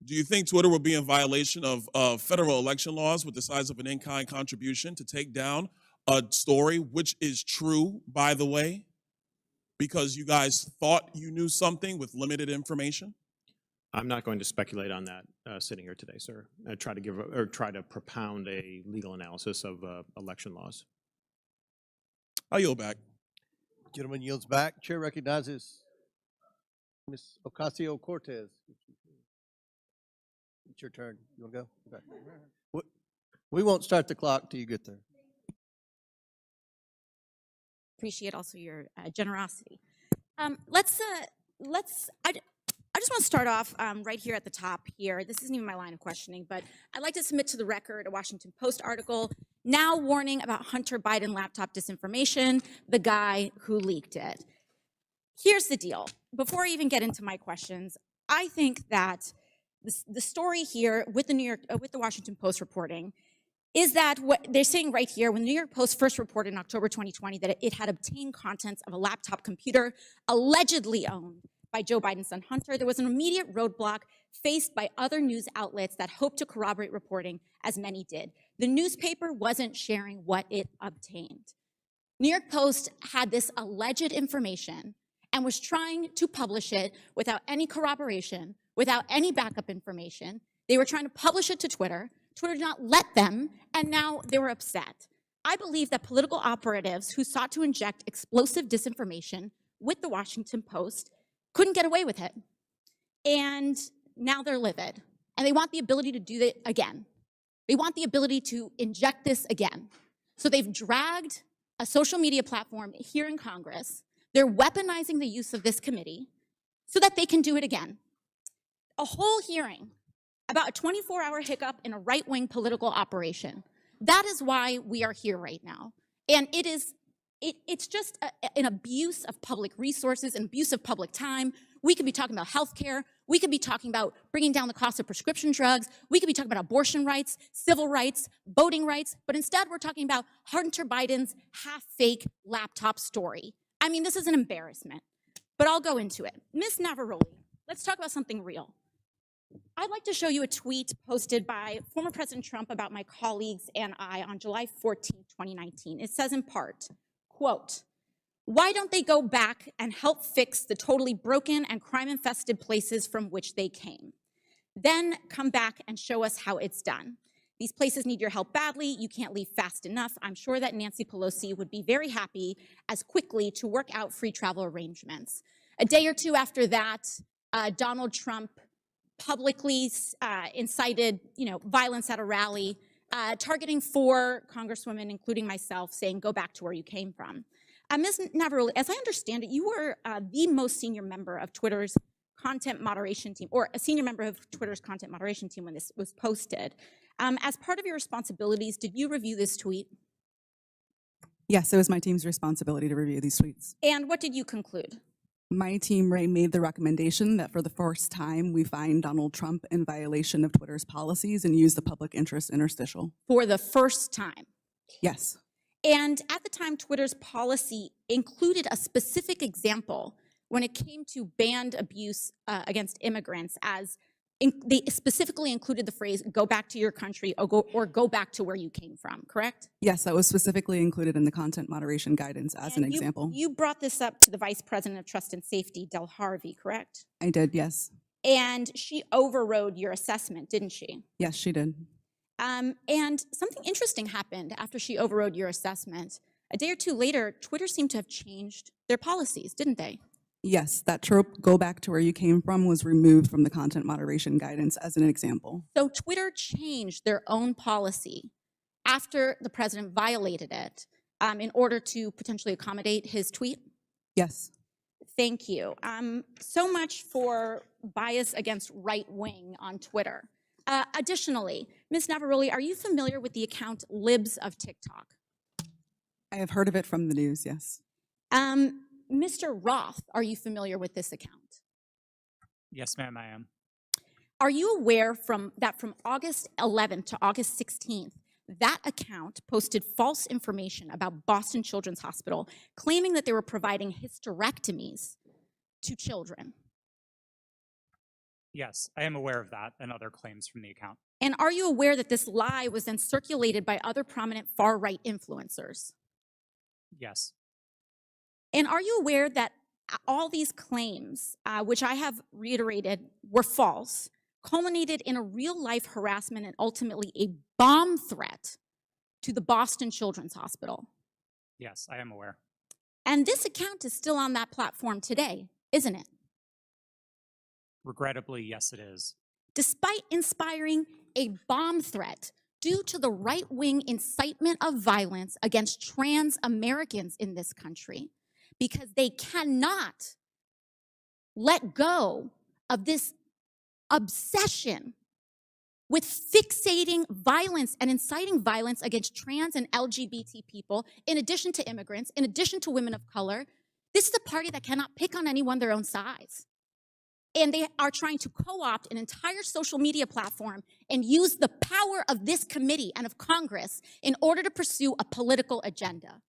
Do you think Twitter will be in violation of federal election laws with the size of an in-kind contribution to take down a story, which is true, by the way, because you guys thought you knew something with limited information? I'm not going to speculate on that sitting here today, sir. I try to give or try to propound a legal analysis of election laws. I yield back. Gentleman yields back. Chair recognizes Ms. Ocasio-Cortez. It's your turn. You want to go? Okay. We won't start the clock till you get there. Appreciate also your generosity. I just want to start off right here at the top here. This isn't even my line of questioning, but I'd like to submit to the record a Washington Post article now warning about Hunter Biden laptop disinformation, the guy who leaked it. Here's the deal. Before I even get into my questions, I think that the story here with the Washington Post reporting is that what they're saying right here, when the New York Post first reported in October 2020 that it had obtained contents of a laptop computer allegedly owned by Joe Biden's son Hunter, there was an immediate roadblock faced by other news outlets that hoped to corroborate reporting, as many did. The newspaper wasn't sharing what it obtained. New York Post had this alleged information and was trying to publish it without any corroboration, without any backup information. They were trying to publish it to Twitter. Twitter did not let them, and now they were upset. I believe that political operatives who sought to inject explosive disinformation with the Washington Post couldn't get away with it. And now they're livid. And they want the ability to do it again. They want the ability to inject this again. So they've dragged a social media platform here in Congress. They're weaponizing the use of this committee so that they can do it again. A whole hearing about a 24-hour hiccup in a right-wing political operation. That is why we are here right now. And it's just an abuse of public resources, an abuse of public time. We could be talking about healthcare. We could be talking about bringing down the cost of prescription drugs. We could be talking about abortion rights, civil rights, voting rights. But instead, we're talking about Hunter Biden's half-fake laptop story. I mean, this is an embarrassment. But I'll go into it. Ms. Navarrete, let's talk about something real. I'd like to show you a tweet posted by former President Trump about my colleagues and I on July 14, 2019. It says in part, quote, "Why don't they go back and help fix the totally broken and crime-infested places from which they came? Then come back and show us how it's done. These places need your help badly. You can't leave fast enough. I'm sure that Nancy Pelosi would be very happy as quickly to work out free travel arrangements." A day or two after that, Donald Trump publicly incited, violence at a rally, targeting 4 congresswomen, including myself, saying, "Go back to where you came from." Ms. Navarrete, as I understand it, you were the most senior member of Twitter's content moderation team, or a senior member of Twitter's content moderation team when this was posted. As part of your responsibilities, did you review this tweet? Yes, it was my team's responsibility to review these tweets. And what did you conclude? My team, Ray, made the recommendation that for the first time, we find Donald Trump in violation of Twitter's policies and use the public interest interstitial. For the first time? Yes. And at the time, Twitter's policy included a specific example when it came to banned abuse against immigrants, as they specifically included the phrase, "go back to your country," or go back to where you came from, correct? Yes, that was specifically included in the content moderation guidance as an example. You brought this up to the Vice President of Trust and Safety, Del Harvey, correct? I did, yes. And she overrode your assessment, didn't she? Yes, she did. And something interesting happened after she overrode your assessment. A day or two later, Twitter seemed to have changed their policies, didn't they? Yes, that trope, "go back to where you came from," was removed from the content moderation guidance as an example. So Twitter changed their own policy after the president violated it in order to potentially accommodate his tweet? Yes. Thank you. So much for bias against right wing on Twitter. Additionally, Ms. Navarrete, are you familiar with the account Libs of TikTok? I have heard of it from the news, yes. Mr. Roth, are you familiar with this account? Yes, ma'am, I am. Are you aware that from August 11th to August 16th, that account posted false information about Boston Children's Hospital, claiming that they were providing hysterectomies to children? Yes, I am aware of that and other claims from the account. And are you aware that this lie was then circulated by other prominent far-right influencers? Yes. And are you aware that all these claims, which I have reiterated were false, culminated in a real-life harassment and ultimately a bomb threat to the Boston Children's Hospital? Yes, I am aware. And this account is still on that platform today, isn't it? Regrettably, yes, it is. Despite inspiring a bomb threat due to the right-wing incitement of violence against trans Americans in this country, because they cannot let go of this obsession with fixating violence and inciting violence against trans and LGBT people, in addition to immigrants, in addition to women of color. This is a party that cannot pick on anyone their own size. And they are trying to co-opt an entire social media platform and use the power of this committee and of Congress in order to pursue a political agenda.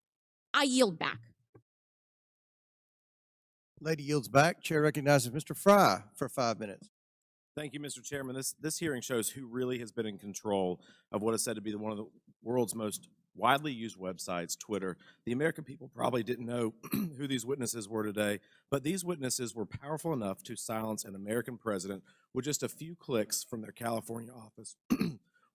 I yield back. Lady yields back. Chair recognizes Mr. Fry for 5 minutes. Thank you, Mr. Chairman. This hearing shows who really has been in control of what is said to be one of the world's most widely used websites, Twitter. The American people probably didn't know who these witnesses were today, but these witnesses were powerful enough to silence an American president with just a few clicks from their California office.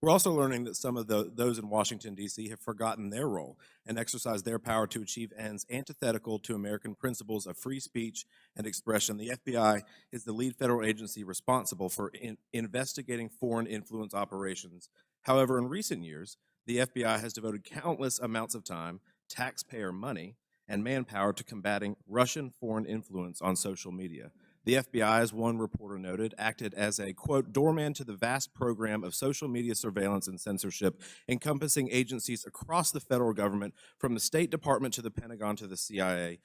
We're also learning that some of those in Washington, D.C. have forgotten their role and exercised their power to achieve ends antithetical to American principles of free speech and expression. The FBI is the lead federal agency responsible for investigating foreign influence operations. However, in recent years, the FBI has devoted countless amounts of time, taxpayer money, and manpower to combating Russian foreign influence on social media. The FBI, as one reporter noted, acted as a, quote, doorman to the vast program of social media surveillance and censorship encompassing agencies across the federal government, from the State Department to the Pentagon to the CIA.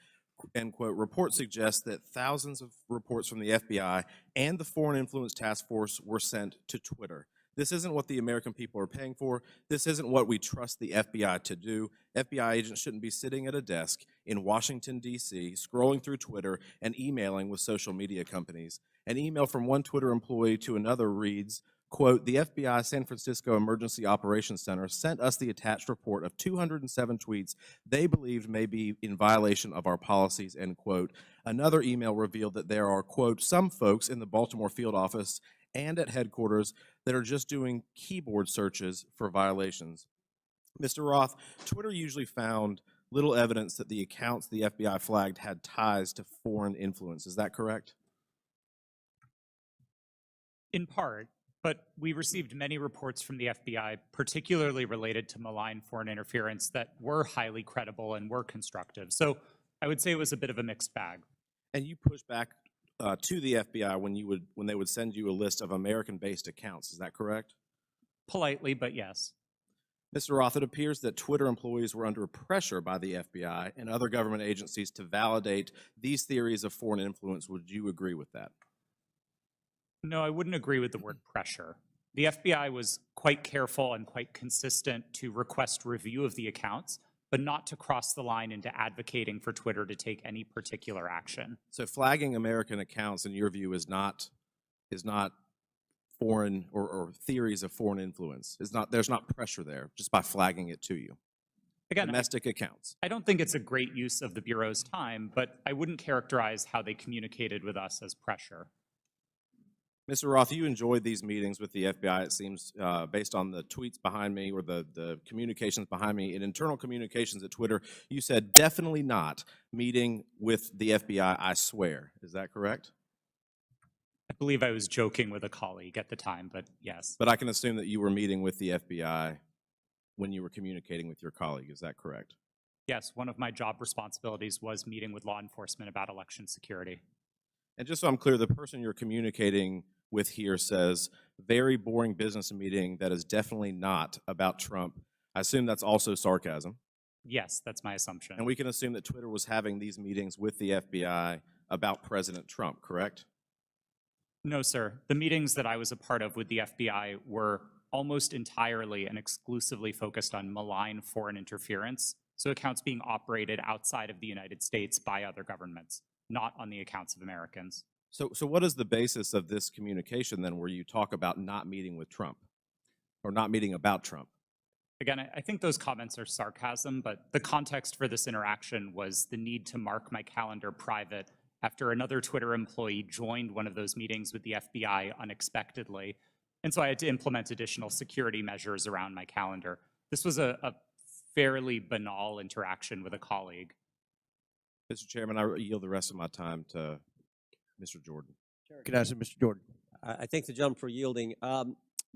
End quote. Reports suggest that thousands of reports from the FBI and the Foreign Influence Task Force were sent to Twitter. This isn't what the American people are paying for. This isn't what we trust the FBI to do. FBI agents shouldn't be sitting at a desk in Washington, D.C., scrolling through Twitter and emailing with social media companies. An email from one Twitter employee to another reads, quote, the FBI San Francisco Emergency Operations Center sent us the attached report of 207 tweets they believed may be in violation of our policies, end quote. Another email revealed that there are, quote, some folks in the Baltimore field office and at headquarters that are just doing keyboard searches for violations. Mr. Roth, Twitter usually found little evidence that the accounts the FBI flagged had ties to foreign influence. Is that correct? In part, but we received many reports from the FBI, particularly related to malign foreign interference, that were highly credible and were constructive. So I would say it was a bit of a mixed bag. And you pushed back to the FBI when they would send you a list of American-based accounts. Is that correct? Politely, but yes. Mr. Roth, it appears that Twitter employees were under pressure by the FBI and other government agencies to validate these theories of foreign influence. Would you agree with that? No, I wouldn't agree with the word pressure. The FBI was quite careful and quite consistent to request review of the accounts, but not to cross the line into advocating for Twitter to take any particular action. So flagging American accounts, in your view, is not foreign or theories of foreign influence. There's not pressure there just by flagging it to you. Again, domestic accounts. I don't think it's a great use of the Bureau's time, but I wouldn't characterize how they communicated with us as pressure. Mr. Roth, you enjoyed these meetings with the FBI, it seems, based on the tweets behind me or the communications behind me. In internal communications at Twitter, you said, definitely not meeting with the FBI, I swear. Is that correct? I believe I was joking with a colleague at the time, but yes. But I can assume that you were meeting with the FBI when you were communicating with your colleague. Is that correct? Yes, one of my job responsibilities was meeting with law enforcement about election security. And just so I'm clear, the person you're communicating with here says, very boring business meeting that is definitely not about Trump. I assume that's also sarcasm. Yes, that's my assumption. And we can assume that Twitter was having these meetings with the FBI about President Trump, correct? No, sir. The meetings that I was a part of with the FBI were almost entirely and exclusively focused on malign foreign interference, so accounts being operated outside of the United States by other governments, not on the accounts of Americans. So what is the basis of this communication then where you talk about not meeting with Trump or not meeting about Trump? Again, I think those comments are sarcasm, but the context for this interaction was the need to mark my calendar private after another Twitter employee joined one of those meetings with the FBI unexpectedly. And so I had to implement additional security measures around my calendar. This was a fairly banal interaction with a colleague. Mr. Chairman, I yield the rest of my time to Mr. Jordan. Can I ask Mr. Jordan? I thank the gentleman for yielding.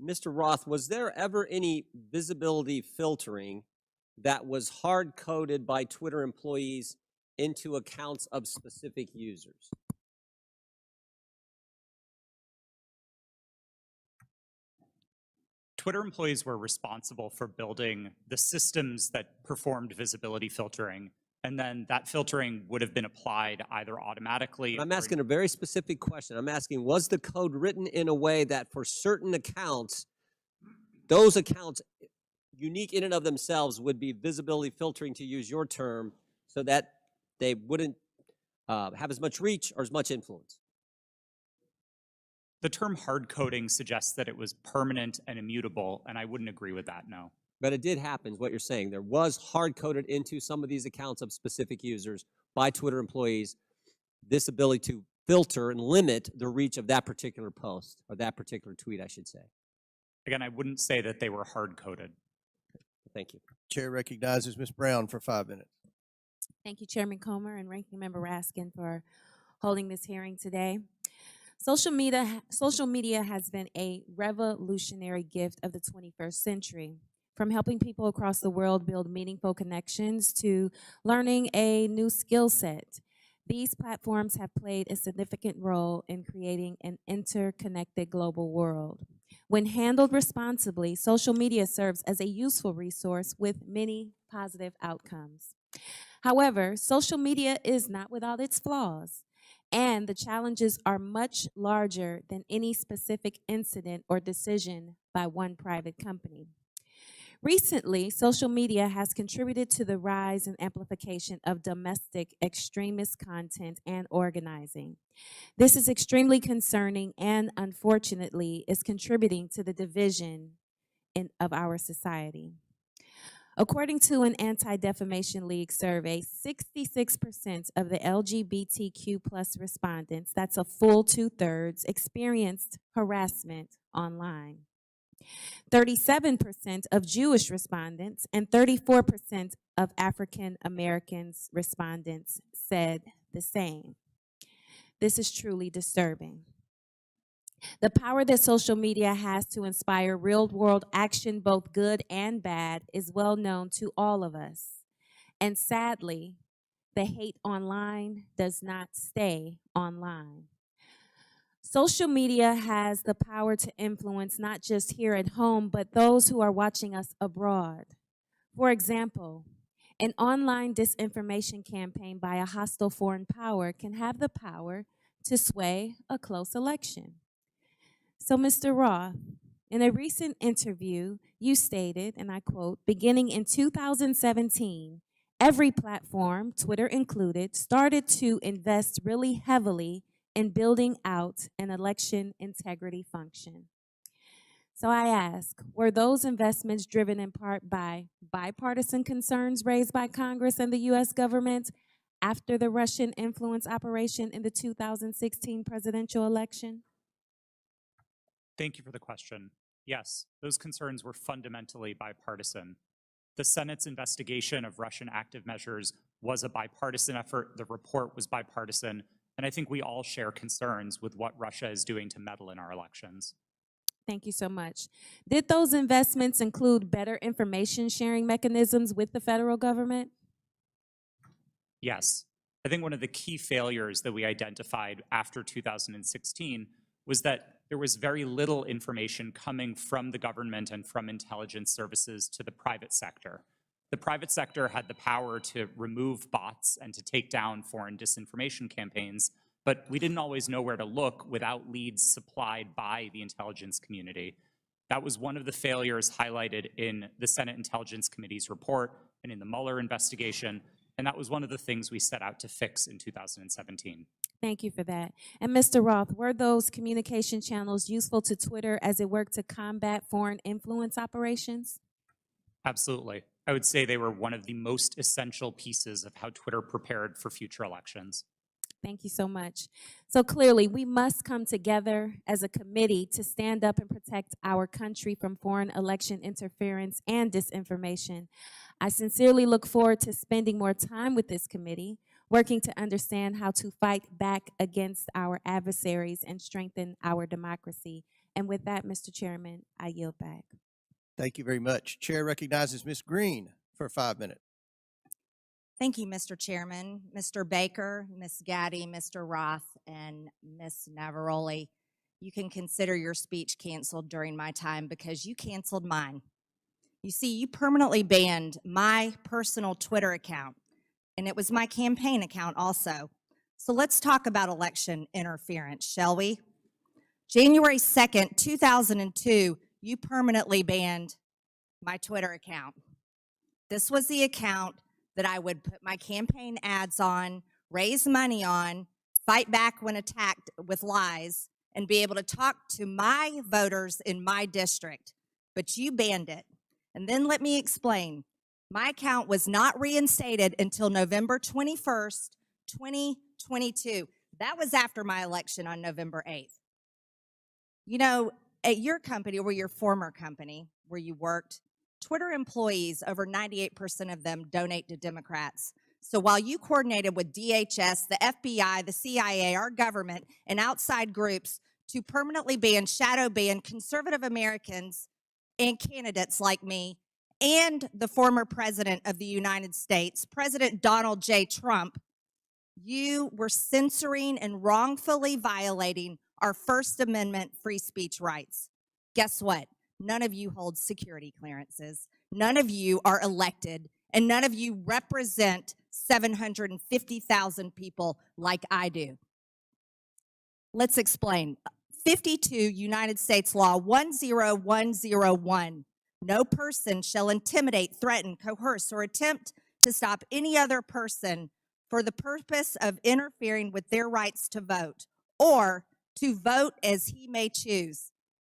Mr. Roth, was there ever any visibility filtering that was hard-coded by Twitter employees into accounts of specific users? Twitter employees were responsible for building the systems that performed visibility filtering, and then that filtering would have been applied either automatically. I'm asking a very specific question. I'm asking, was the code written in a way that for certain accounts, those accounts, unique in and of themselves, would be visibility filtering, to use your term, so that they wouldn't have as much reach or as much influence? The term hard coding suggests that it was permanent and immutable, and I wouldn't agree with that, no. But it did happen, is what you're saying. There was hard-coded into some of these accounts of specific users by Twitter employees, this ability to filter and limit the reach of that particular post, or that particular tweet, I should say. Again, I wouldn't say that they were hard-coded. Thank you. Chair recognizes Ms. Brown for 5 minutes. Thank you, Chairman Comer and Ranking Member Raskin, for holding this hearing today. Social media has been a revolutionary gift of the 21st century. From helping people across the world build meaningful connections to learning a new skill set, these platforms have played a significant role in creating an interconnected global world. When handled responsibly, social media serves as a useful resource with many positive outcomes. However, social media is not without its flaws, and the challenges are much larger than any specific incident or decision by one private company. Recently, social media has contributed to the rise and amplification of domestic extremist content and organizing. This is extremely concerning and, unfortunately, is contributing to the division of our society. According to an Anti-Defamation League survey, 66% of the LGBTQ+ respondents, that's a full 2/3, experienced harassment online. 37% of Jewish respondents and 34% of African Americans respondents said the same. This is truly disturbing. The power that social media has to inspire real-world action, both good and bad, is well known to all of us. And sadly, the hate online does not stay online. Social media has the power to influence not just here at home, but those who are watching us abroad. For example, an online disinformation campaign by a hostile foreign power can have the power to sway a close election. So, Mr. Roth, in a recent interview, you stated, and I quote, beginning in 2017, every platform, Twitter included, started to invest really heavily in building out an election integrity function. So I ask, were those investments driven in part by bipartisan concerns raised by Congress and the U.S. government after the Russian influence operation in the 2016 presidential election? Thank you for the question. Yes, those concerns were fundamentally bipartisan. The Senate's investigation of Russian active measures was a bipartisan effort. The report was bipartisan. And I think we all share concerns with what Russia is doing to meddle in our elections. Thank you so much. Did those investments include better information sharing mechanisms with the federal government? Yes. I think one of the key failures that we identified after 2016 was that there was very little information coming from the government and from intelligence services to the private sector. The private sector had the power to remove bots and to take down foreign disinformation campaigns, but we didn't always know where to look without leads supplied by the intelligence community. That was one of the failures highlighted in the Senate Intelligence Committee's report and in the Mueller investigation, and that was one of the things we set out to fix in 2017. Thank you for that. And Mr. Roth, were those communication channels useful to Twitter as it worked to combat foreign influence operations? Absolutely. I would say they were one of the most essential pieces of how Twitter prepared for future elections. Thank you so much. So clearly, we must come together as a committee to stand up and protect our country from foreign election interference and disinformation. I sincerely look forward to spending more time with this committee, working to understand how to fight back against our adversaries and strengthen our democracy. And with that, Mr. Chairman, I yield back. Thank you very much. Chair recognizes Ms. Green for 5 minutes. Thank you, Mr. Chairman. Mr. Baker, Ms. Gaddy, Mr. Roth, and Ms. Navaroli, you can consider your speech canceled during my time because you canceled mine. You see, you permanently banned my personal Twitter account, and it was my campaign account also. So let's talk about election interference, shall we? January 2nd, 2002, you permanently banned my Twitter account. This was the account that I would put my campaign ads on, raise money on, fight back when attacked with lies, and be able to talk to my voters in my district. But you banned it. And then let me explain. My account was not reinstated until November 21st, 2022. That was after my election on November 8th. You know, at your company or your former company where you worked, Twitter employees, over 98% of them donate to Democrats. So while you coordinated with DHS, the FBI, the CIA, our government, and outside groups to permanently ban, shadow ban conservative Americans and candidates like me and the former president of the United States, President Donald J. Trump, you were censoring and wrongfully violating our First Amendment free speech rights. Guess what? None of you hold security clearances. None of you are elected, and none of you represent 750,000 people like I do. Let's explain. 52 United States Law 10101. No person shall intimidate, threaten, coerce, or attempt to stop any other person for the purpose of interfering with their rights to vote or to vote as he may choose.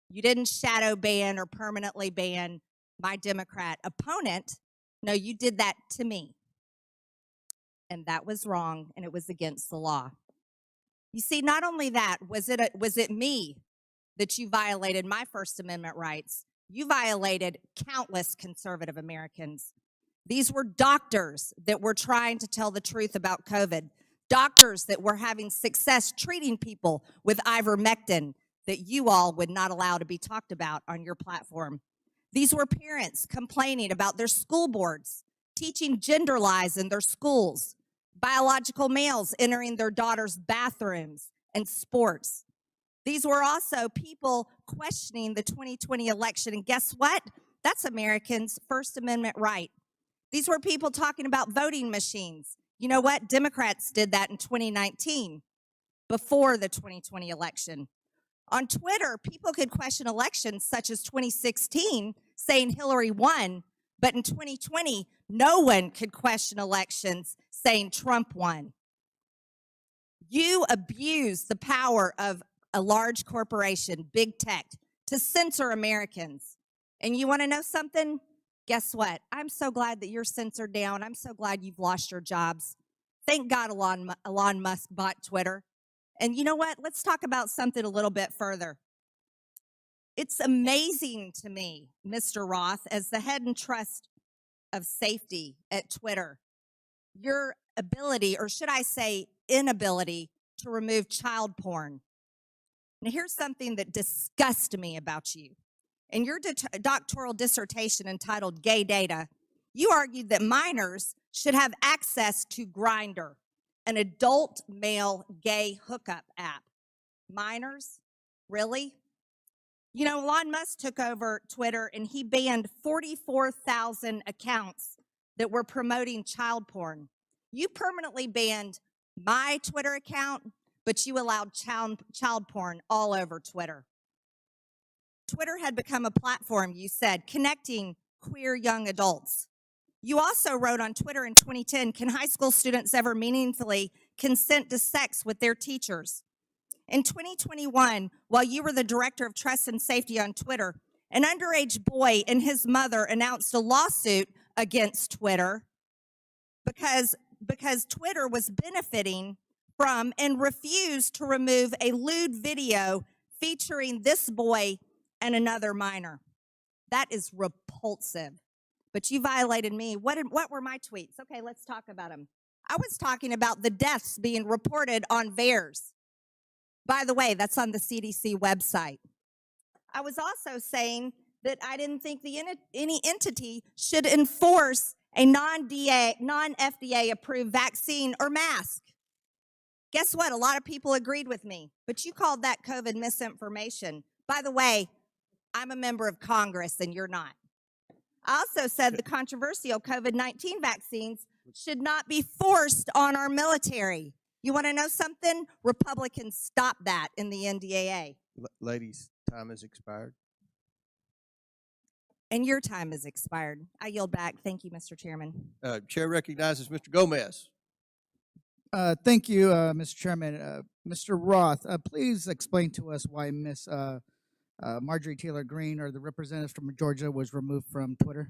You didn't shadow ban or permanently ban my Democrat opponent. No, you did that to me. And that was wrong, and it was against the law. You see, not only that, was it me that you violated my First Amendment rights? You violated countless conservative Americans. These were doctors that were trying to tell the truth about COVID, doctors that were having success treating people with ivermectin that you all would not allow to be talked about on your platform. These were parents complaining about their school boards, teaching gender lies in their schools, biological males entering their daughters' bathrooms and sports. These were also people questioning the 2020 election, and guess what? That's Americans' First Amendment right. These were people talking about voting machines. You know what? Democrats did that in 2019, before the 2020 election. On Twitter, people could question elections such as 2016, saying Hillary won, but in 2020, no one could question elections saying Trump won. You abuse the power of a large corporation, big tech, to censor Americans. And you want to know something? Guess what? I'm so glad that you're censored down. I'm so glad you've lost your jobs. Thank God Elon Musk bought Twitter. And you know what? Let's talk about something a little bit further. It's amazing to me, Mr. Roth, as the head and trust of safety at Twitter, your ability, or should I say inability, to remove child porn. Now, here's something that disgusts me about you. In your doctoral dissertation entitled Gay Data, you argued that minors should have access to Grindr, an adult male gay hookup app. Minors? Really? You know, Elon Musk took over Twitter and he banned 44,000 accounts that were promoting child porn. You permanently banned my Twitter account, but you allowed child porn all over Twitter. Twitter had become a platform, you said, connecting queer young adults. You also wrote on Twitter in 2010, can high school students ever meaningfully consent to sex with their teachers? In 2021, while you were the director of trust and safety on Twitter, An underage boy and his mother announced a lawsuit against Twitter because Twitter was benefiting from and refused to remove a lewd video featuring this boy and another minor. That is repulsive. But you violated me. What were my tweets? Okay, let's talk about them. I was talking about the deaths being reported on VAERS. By the way, that's on the CDC website. I was also saying that I didn't think any entity should enforce a non-FDA approved vaccine or mask. Guess what? A lot of people agreed with me, but you called that COVID misinformation. By the way, I'm a member of Congress and you're not. I also said the controversial COVID-19 vaccines should not be forced on our military. You want to know something? Republicans stopped that in the NDAA. Ladies, time has expired. And your time has expired. I yield back. Thank you, Mr. Chairman. Chair recognizes Mr. Gomez. Thank you, Mr. Chairman. Mr. Roth, please explain to us why Miss Marjorie Taylor Greene, or the representative from Georgia, was removed from Twitter.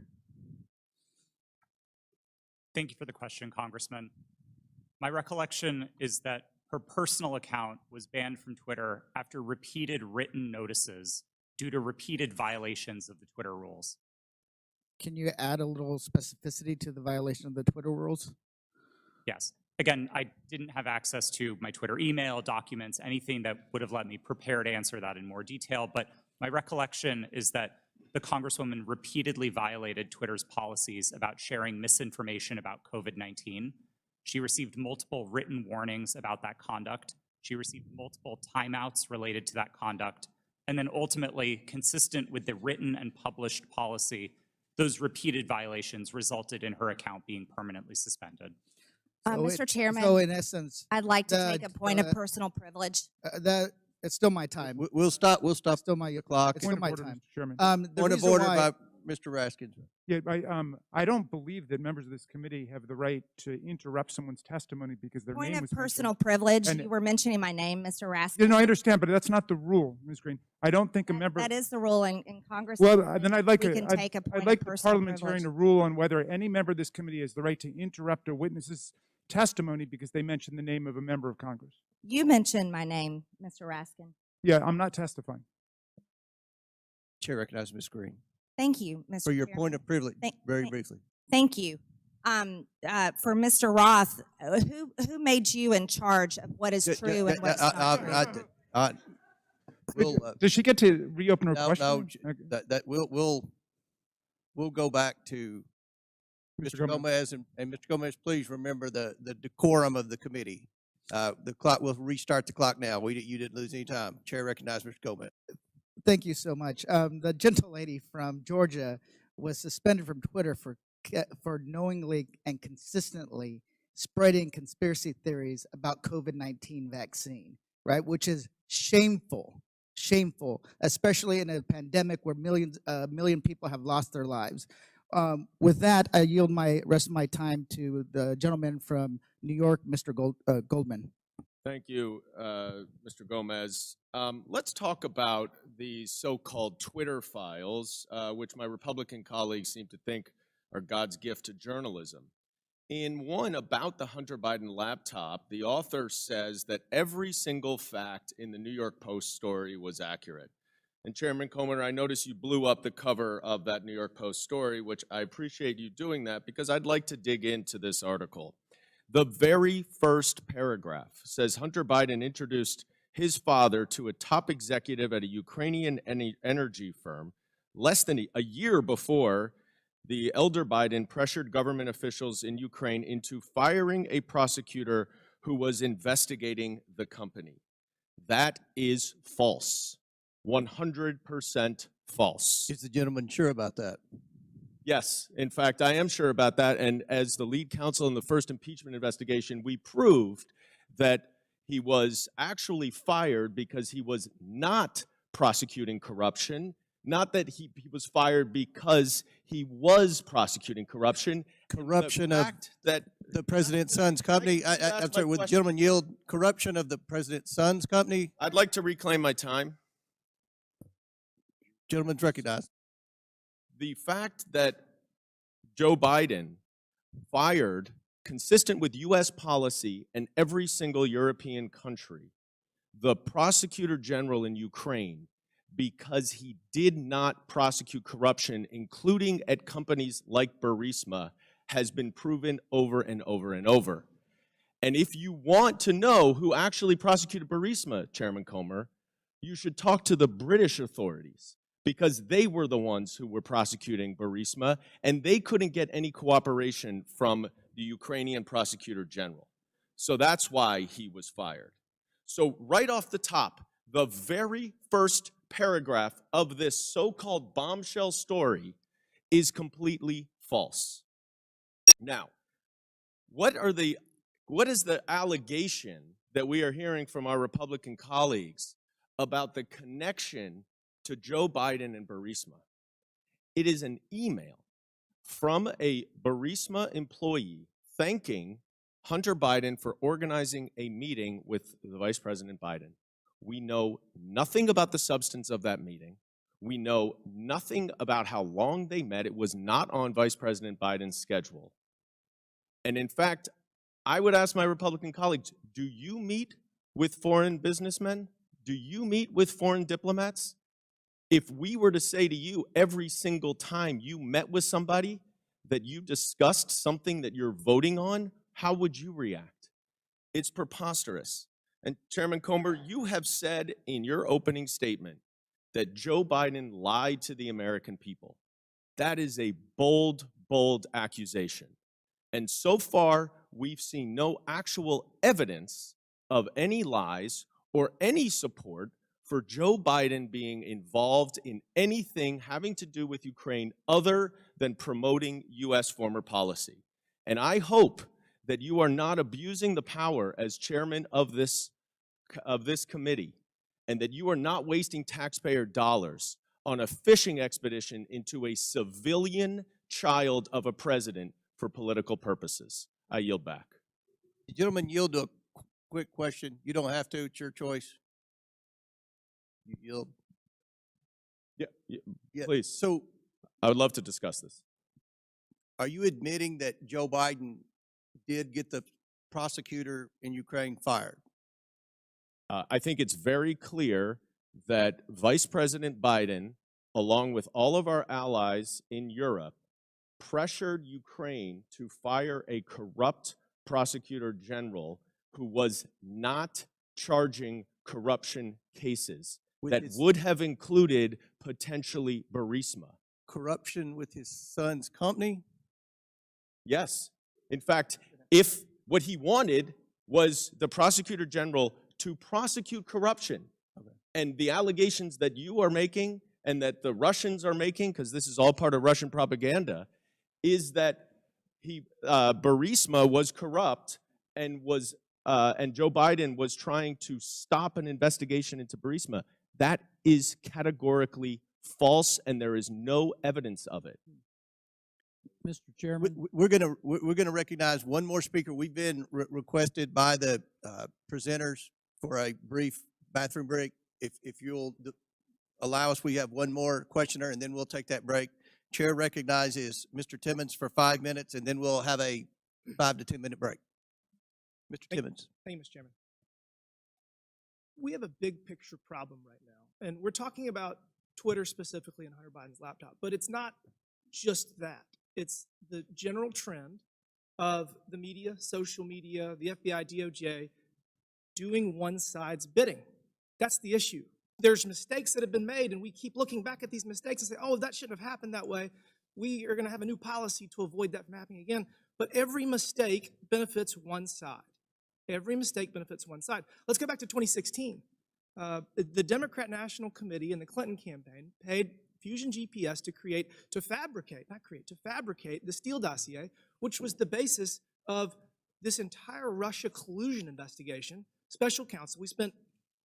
Thank you for the question, Congressman. My recollection is that her personal account was banned from Twitter after repeated written notices due to repeated violations of the Twitter rules. Can you add a little specificity to the violation of the Twitter rules? Yes. Again, I didn't have access to my Twitter email, documents, anything that would have let me prepare to answer that in more detail, but my recollection is that the Congresswoman repeatedly violated Twitter's policies about sharing misinformation about COVID-19. She received multiple written warnings about that conduct. She received multiple timeouts related to that conduct. And then ultimately, consistent with the written and published policy, those repeated violations resulted in her account being permanently suspended. Mr. Chairman, so in essence, I'd like to take a point of personal privilege. That it's still my time. We'll stop. We'll stop. Still my clock. It's still my order, time. Mr. Chairman. Point of order by Mr. Raskin. Yeah, I don't believe that members of this committee have the right to interrupt someone's testimony because their Point name of was personal mentioned. privilege. And- You were mentioning my name, Mr. Raskin. Yeah, no, I understand, but that's not the rule, Ms. Green. I don't think a member. That is the rule in Congress. Well, then I'd like we can take a point I'd like of the personal parliamentarian privilege. to rule on whether any member of this committee has the right to interrupt a witness's testimony because they mentioned the name of a member of Congress. You mentioned my name, Mr. Raskin. Yeah, I'm not testifying. Chair recognizes Ms. Green. Thank you, Mr. For your Chairman. point of privilege, very briefly. Thank you. For Mr. Roth, who made you in charge of what is true and what's not true? We'll, Does she get to reopen her no, question? no, that we'll go back to Mr. Gomez and Mr. Gomez. Please remember the decorum of the committee. The clock. We'll restart the clock now. You didn't lose any time. Chair recognizes Mr. Gomez. Thank you so much. The gentle lady from Georgia was suspended from Twitter for knowingly and consistently spreading conspiracy theories about COVID-19 vaccine, right? Which is shameful, especially in a pandemic where a million people have lost their lives. With that, I yield my rest of my time to the gentleman from New York, Mr. Goldman. Thank you, Mr. Gomez. Let's talk about the so-called Twitter files, which my Republican colleagues seem to think are God's gift to journalism. In one about the Hunter Biden laptop, the author says that every single fact in the New York Post story was accurate. And Chairman Comer, I notice you blew up the cover of that New York Post story, which I appreciate you doing that because I'd like to dig into this article. The very first paragraph says Hunter Biden introduced his father to a top executive at a Ukrainian energy firm less than a year before the elder Biden pressured government officials in Ukraine into firing a prosecutor who was investigating the company. That is false. 100% false. Is the gentleman sure about that? Yes, in fact, I am sure about that. And as the lead counsel in the first impeachment investigation, we proved that he was actually fired because he was not prosecuting corruption, not that he was fired because he was prosecuting corruption. Corruption of that the president's son's company. I'm sorry, would the gentleman yield corruption of the president's son's company? I'd like to reclaim my time. Gentleman's recognized. The fact that Joe Biden fired, consistent with U.S. policy and every single European country, the prosecutor general in Ukraine because he did not prosecute corruption, including at companies like Burisma, has been proven over and over and over. And if you want to know who actually prosecuted Burisma, Chairman Comer, you should talk to the British authorities, because they were the ones who were prosecuting Burisma, and they couldn't get any cooperation from the Ukrainian prosecutor general. So that's why he was fired. So right off the top, the very first paragraph of this so-called bombshell story is completely false. Now, what is the allegation that we are hearing from our Republican colleagues about the connection to Joe Biden and Burisma? It is an email from a Burisma employee thanking Hunter Biden for organizing a meeting with the Vice President Biden. We know nothing about the substance of that meeting. We know nothing about how long they met. It was not on Vice President Biden's schedule. And in fact, I would ask my Republican colleagues, do you meet with foreign businessmen? Do you meet with foreign diplomats? If we were to say to you every single time you met with somebody that you discussed something that you're voting on, how would you react? It's preposterous. And Chairman Comer, you have said in your opening statement that Joe Biden lied to the American people. That is a bold, bold accusation. And so far, we've seen no actual evidence of any lies or any support for Joe Biden being involved in anything having to do with Ukraine other than promoting U.S. foreign policy. And I hope that you are not abusing the power as chairman of this committee, and that you are not wasting taxpayer dollars on a fishing expedition into a civilian child of a president for political purposes. I yield back. The gentleman yield to a quick question. You don't have to, it's your choice. You yield. Yeah, please. So I would love to discuss this. are you admitting that Joe Biden did get the prosecutor in Ukraine fired? I think it's very clear that Vice President Biden, along with all of our allies in Europe, pressured Ukraine to fire a corrupt prosecutor general who was not charging corruption cases that would have included potentially Burisma. Corruption with his son's company? Yes. In fact, if what he wanted was the prosecutor general to prosecute corruption, and the allegations that you are making and that the Russians are making, because this is all part of Russian propaganda, is that Burisma was corrupt and Joe Biden was trying to stop an investigation into Burisma. That is categorically false, and there is no evidence of it. Mr. Chairman, We're gonna recognize one more speaker. We've been requested by the presenters for a brief bathroom break. If you'll allow us, we have one more questioner, and then we'll take that break. Chair recognizes Mr. Timmons for 5 minutes, and then we'll have a 5 to 10 minute break. Mr. Timmons. Thank you, Mr. Chairman. We have a big picture problem right now, and we're talking about Twitter specifically and Hunter Biden's laptop, but it's not just that. It's the general trend of the media, social media, the FBI, DOJ, doing one side's bidding. That's the issue. There's mistakes that have been made, and we keep looking back at these mistakes and say, oh, that shouldn't have happened that way. We are going to have a new policy to avoid that from happening again. But every mistake benefits one side. Every mistake benefits one side. Let's go back to 2016. The Democrat National Committee and the Clinton campaign paid Fusion GPS to fabricate the Steele dossier, which was the basis of this entire Russia collusion investigation. Special counsel, we spent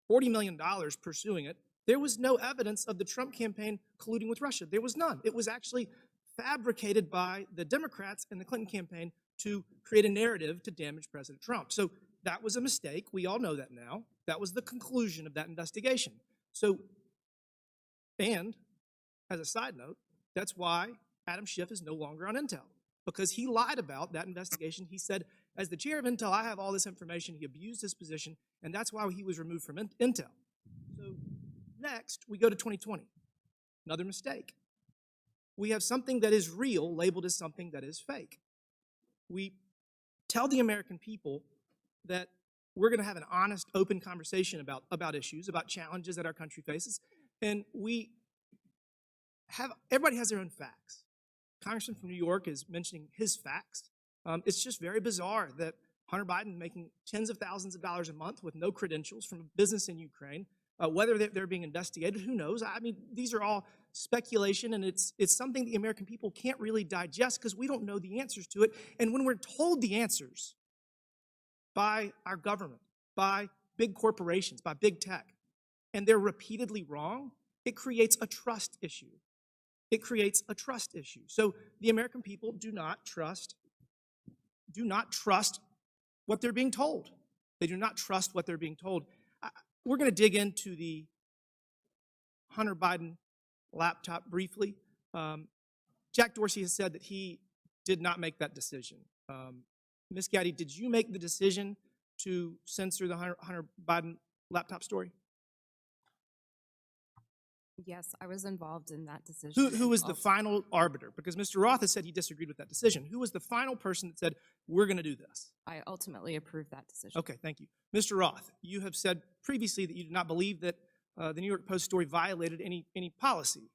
$40 million pursuing it. There was no evidence of the Trump campaign colluding with Russia. There was none. It was actually fabricated by the Democrats and the Clinton campaign to create a narrative to damage President Trump. So that was a mistake. We all know that now. That was the conclusion of that investigation. And as a side note, that's why Adam Schiff is no longer on Intel, because he lied about that investigation. He said, as the chair of Intel, I have all this information. He abused his position, and that's why he was removed from Intel. So next, we go to 2020. Another mistake. We have something that is real labeled as something that is fake. We tell the American people that we're going to have an honest, open conversation about issues, about challenges that our country faces, and everybody has their own facts. Congressman from New York is mentioning his facts. It's just very bizarre that Hunter Biden making tens of thousands of dollars a month with no credentials from a business in Ukraine, whether they're being investigated, who knows? I mean, these are all speculation, and it's something the American people can't really digest because we don't know the answers to it. And when we're told the answers by our government, by big corporations, by big tech, and they're repeatedly wrong, it creates a trust issue. It creates a trust issue. So the American people do not trust what they're being told. They do not trust what they're being told. We're going to dig into the Hunter Biden laptop briefly. Jack Dorsey has said that he did not make that decision. Ms. Gaddy, did you make the decision to censor the Hunter Biden laptop story? Yes, I was involved in that decision. Who was the final arbiter? Because Mr. Roth has said he disagreed with that decision. Who was the final person that said, we're going to do this? I ultimately approved that decision. Okay, thank you. Mr. Roth, you have said previously that you did not believe that the New York Post story violated any policy.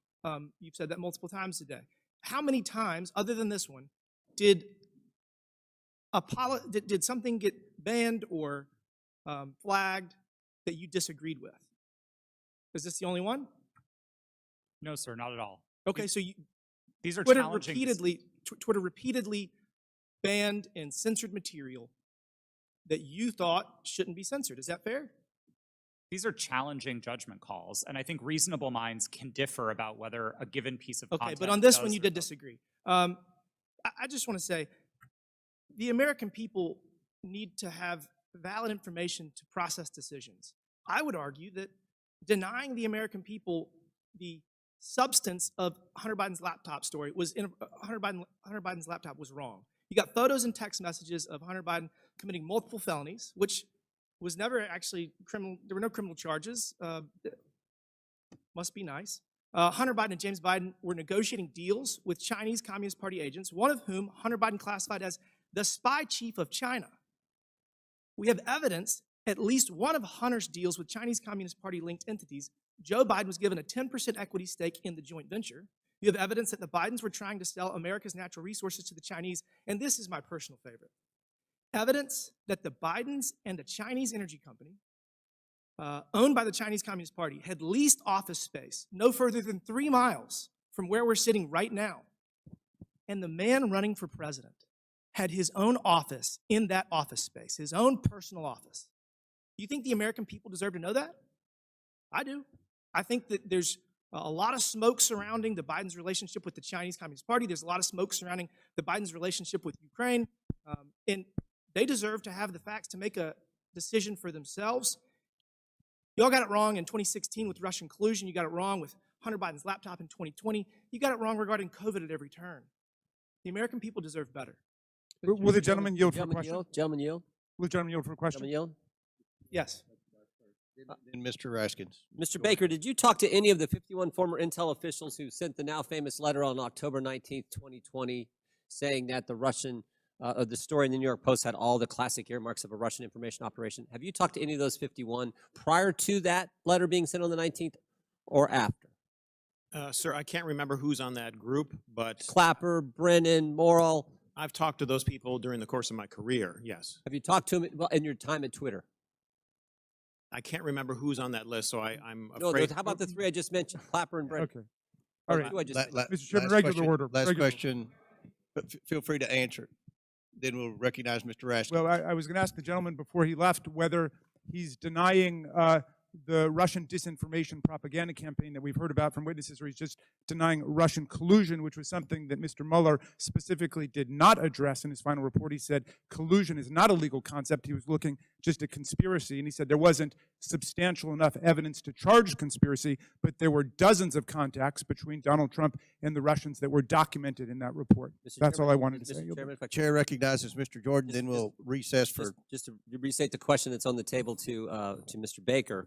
You've said that multiple times today. How many times, other than this one, did something get banned or flagged that you disagreed with? Is this the only one? No, sir, not at all. Okay, so these are Twitter challenging. Twitter repeatedly banned and censored material that you thought shouldn't be censored. Is that fair? These are challenging judgment calls, and I think reasonable minds can differ about whether a given piece of content. Okay, but on this does one you or did doesn't. disagree. I just want to say, the American people need to have valid information to process decisions. I would argue that denying the American people the substance of Hunter Biden's laptop story was Hunter Biden's laptop was wrong. You got photos and text messages of Hunter Biden committing multiple felonies, which was never actually criminal. There were no criminal charges. Must be nice. Hunter Biden and James Biden were negotiating deals with Chinese Communist Party agents, one of whom Hunter Biden classified as the spy chief of China. We have evidence at least one of Hunter's deals with Chinese Communist Party linked entities. Joe Biden was given a 10% equity stake in the joint venture. You have evidence that the Bidens were trying to sell America's natural resources to the Chinese, and this is my personal favorite. Evidence that the Bidens and a Chinese energy company owned by the Chinese Communist Party had leased office space no further than 3 miles from where we're sitting right now. And the man running for president had his own office in that office space, his own personal office. You think the American people deserve to know that? I do. I think that there's a lot of smoke surrounding the Biden's relationship with the Chinese Communist Party. There's a lot of smoke surrounding the Biden's relationship with Ukraine. And they deserve to have the facts to make a decision for themselves. You all got it wrong in 2016 with Russian collusion. You got it wrong with Hunter Biden's laptop in 2020. You got it wrong regarding COVID at every turn. The American people deserve better. Will the gentleman yield for a question? Gentleman yield. Will the gentleman yield for a question? Gentleman yield. Yes. And Mr. Raskins. Mr. Baker, did you talk to any of the 51 former Intel officials who sent the now famous letter on October 19th, 2020, saying that the Russian, the story in the New York Post had all the classic earmarks of a Russian information operation? Have you talked to any of those 51 prior to that letter being sent on the 19th or after? Sir, I can't remember who's on that group, but Clapper, Brennan, Morrill. I've talked to those people during the course of my career, yes. Have you talked to them in your time at Twitter? I can't remember who's on that list, so I'm No, afraid. how about the 3 I just mentioned, Clapper and Brennan? Okay. All right. Who I just mentioned? Mr. Chairman, regular question, order. Last regular. question, but feel free to answer. Then we'll recognize Mr. Raskins. Well, I was going to ask the gentleman before he left whether he's denying the Russian disinformation propaganda campaign that we've heard about from witnesses, or he's just denying Russian collusion, which was something that Mr. Mueller specifically did not address in his final report. He said collusion is not a legal concept. He was looking just a conspiracy. And he said there wasn't substantial enough evidence to charge conspiracy, but there were dozens of contacts between Donald Trump and the Russians that were documented in that report. That's all I wanted to say. Chairman, if I could- Chair recognizes Mr. Jordan, then we'll recess for. Just to restate the question that's on the table to Mr. Baker.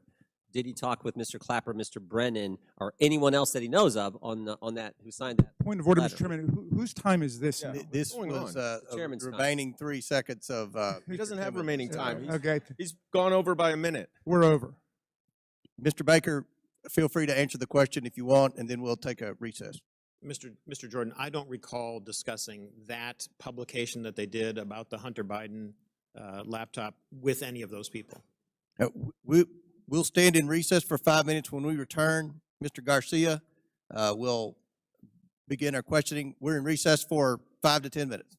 Did he talk with Mr. Clapper, Mr. Brennan, or anyone else that he knows of on that who signed that? Point of order, letter? Mr. Chairman. Whose time is this? now? This going was on? Chairman's time. remaining 3 seconds of. He doesn't Mr. have Timmons. remaining time. Okay, He's gone over by a minute. we're over. Mr. Baker, feel free to answer the question if you want, and then we'll take a recess. Mr. Jordan, I don't recall discussing that publication that they did about the Hunter Biden laptop with any of those people. We'll stand in recess for 5 minutes. When we return, Mr. Garcia will begin our questioning. We're in recess for 5 to 10 minutes.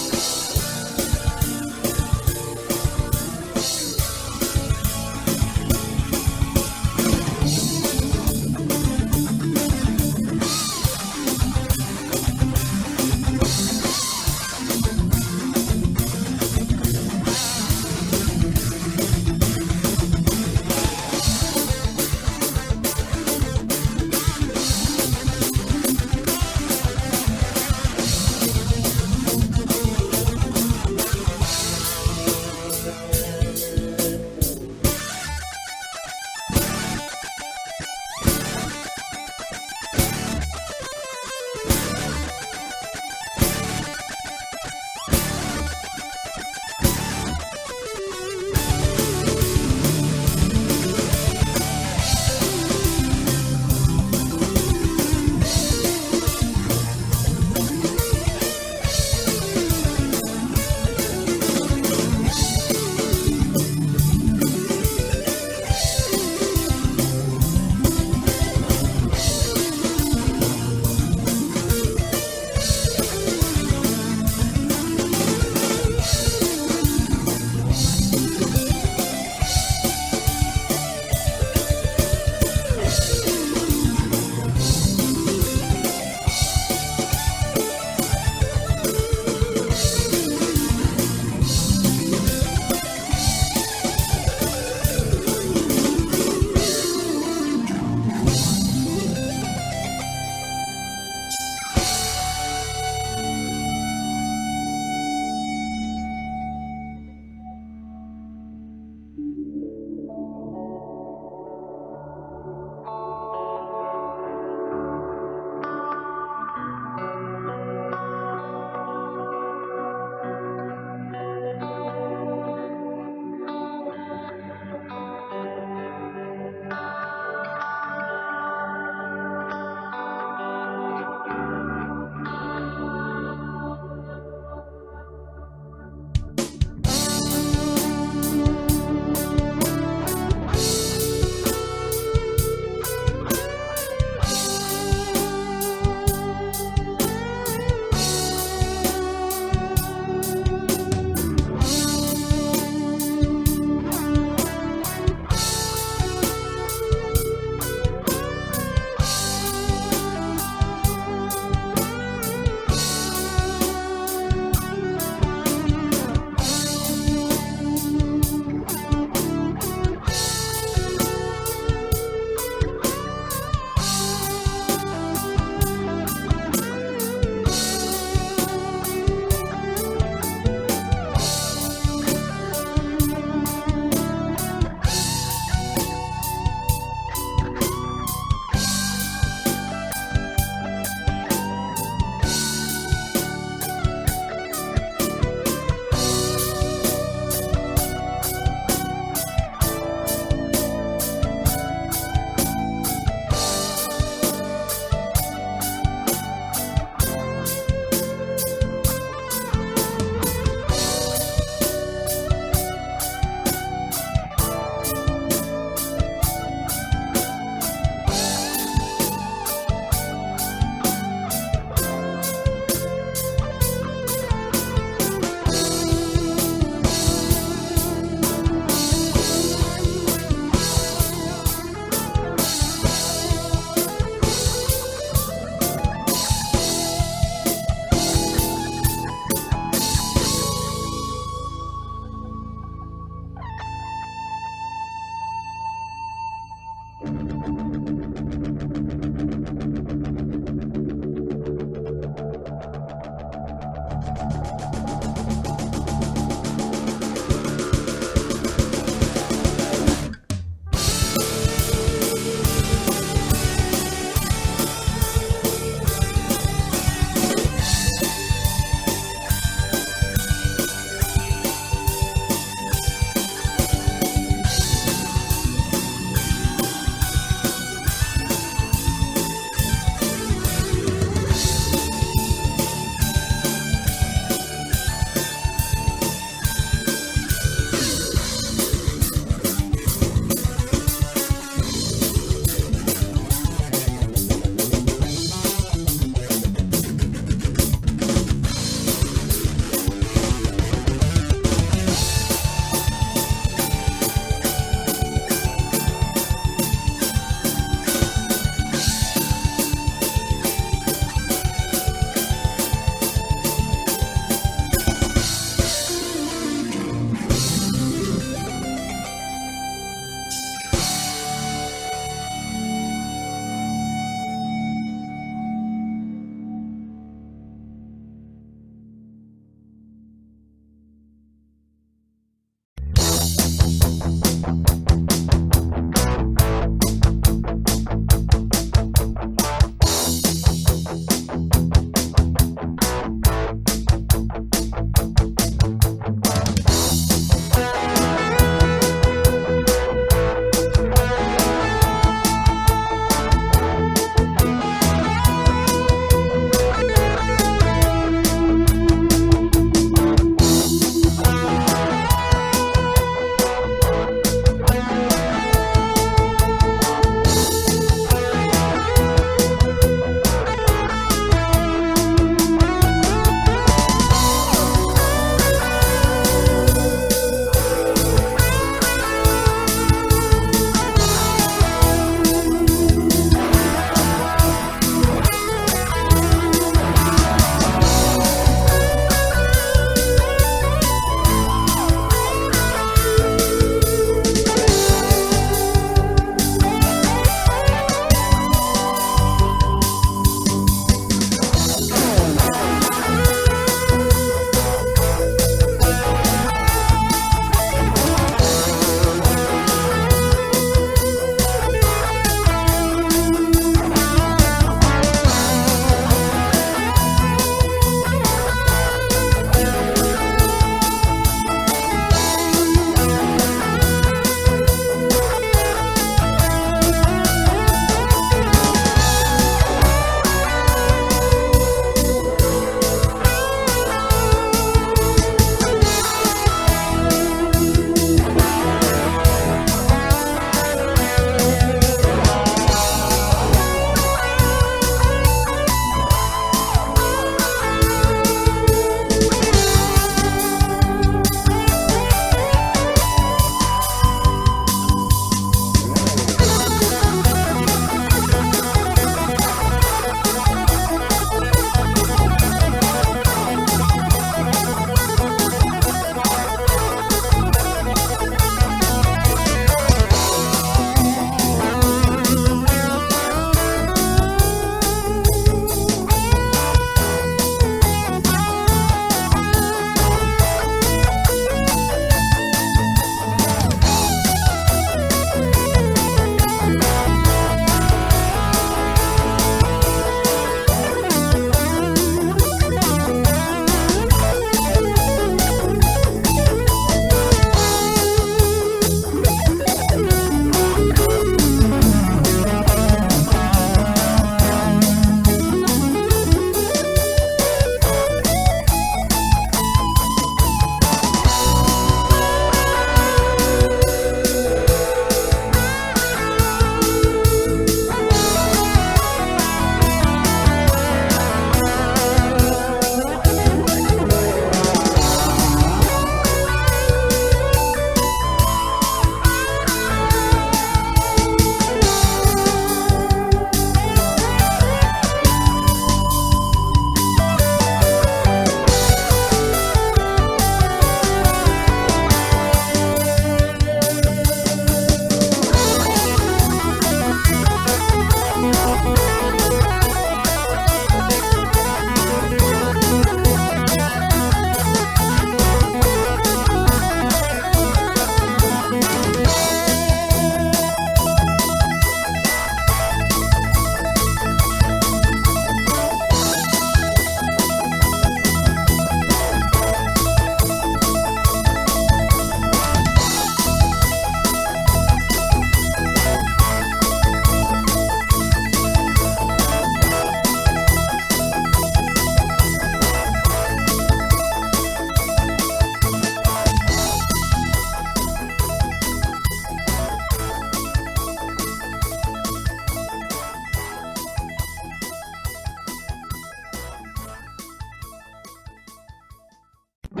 I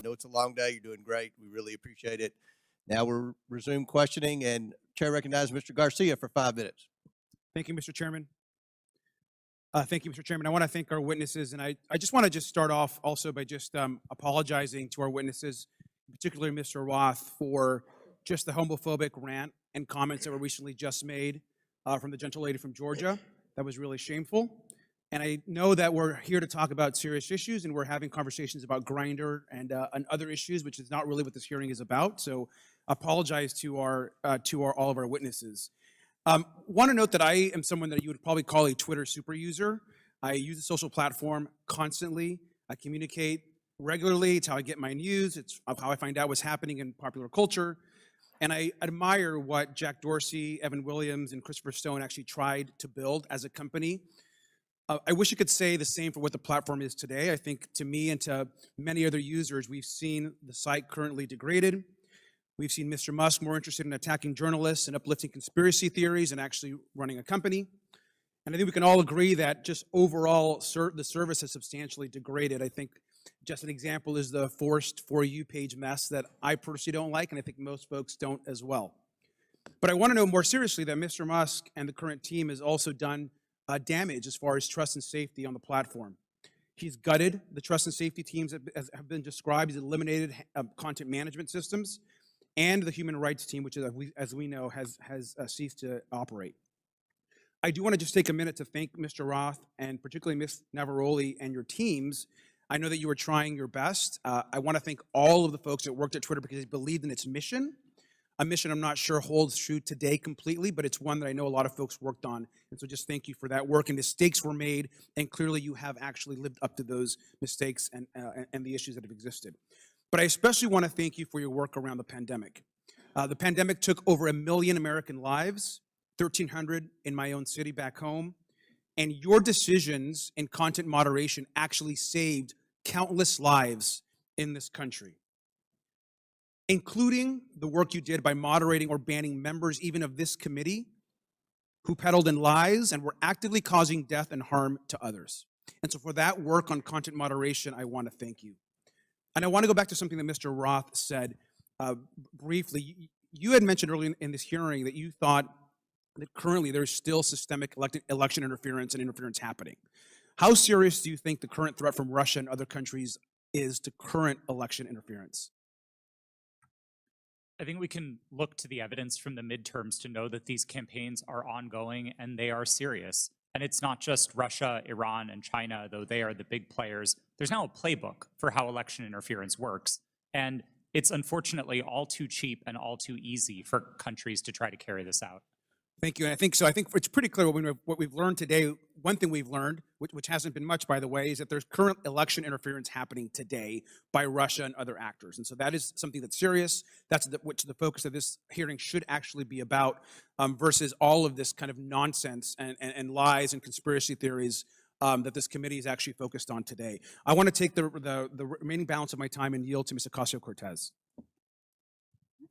know it's a long day. You're doing great. We really appreciate it. Now we'll resume questioning, and Chair recognizes Mr. Garcia for 5 minutes. Thank you, Mr. Chairman. Thank you, Mr. Chairman. I want to thank our witnesses, and I just want to start off also by just apologizing to our witnesses, particularly Mr. Roth, for just the homophobic rant and comments that were recently just made from the gentle lady from Georgia. That was really shameful. And I know that we're here to talk about serious issues, and we're having conversations about Grindr and other issues, which is not really what this hearing is about. So apologize to all of our witnesses. Want to note that I am someone that you would probably call a Twitter super user. I use the social platform constantly. I communicate regularly. It's how I get my news. It's how I find out what's happening in popular culture. And I admire what Jack Dorsey, Evan Williams, and Christopher Stone actually tried to build as a company. I wish I could say the same for what the platform is today. I think to me and to many other users, we've seen the site currently degraded. We've seen Mr. Musk more interested in attacking journalists and uplifting conspiracy theories and actually running a company. And I think we can all agree that just overall the service has substantially degraded. I think just an example is the forced For You page mess that I personally don't like, and I think most folks don't as well. But I want to know more seriously that Mr. Musk and the current team has also done damage as far as trust and safety on the platform. He's gutted the trust and safety teams that have been described. He's eliminated content management systems and the human rights team, which, as we know, has ceased to operate. I do want to just take a minute to thank Mr. Roth and particularly Ms. Navaroli and your teams. I know that you were trying your best. I want to thank all of the folks that worked at Twitter because they believed in its mission. A mission I'm not sure holds true today completely, but it's one that I know a lot of folks worked on. And so just thank you for that work. And mistakes were made, and clearly you have actually lived up to those mistakes and the issues that have existed. But I especially want to thank you for your work around the pandemic. The pandemic took over 1 million American lives, 1,300 in my own city back home. And your decisions in content moderation actually saved countless lives in this country, including the work you did by moderating or banning members even of this committee who peddled in lies and were actively causing death and harm to others. And so for that work on content moderation, I want to thank you. And I want to go back to something that Mr. Roth said briefly. You had mentioned earlier in this hearing that you thought that currently there's still systemic election interference and interference happening. How serious do you think the current threat from Russia and other countries is to current election interference? I think we can look to the evidence from the midterms to know that these campaigns are ongoing and they are serious. And it's not just Russia, Iran, and China, though they are the big players. There's now a playbook for how election interference works. And it's unfortunately all too cheap and all too easy for countries to try to carry this out. Thank you. And I think it's pretty clear what we've learned today. One thing we've learned, which hasn't been much, by the way, is that there's current election interference happening today by Russia and other actors. And so that is something that's serious. That's which the focus of this hearing should actually be about, versus all of this kind of nonsense and lies and conspiracy theories that this committee is actually focused on today. I want to take the remaining balance of my time and yield to Ms. Ocasio-Cortez.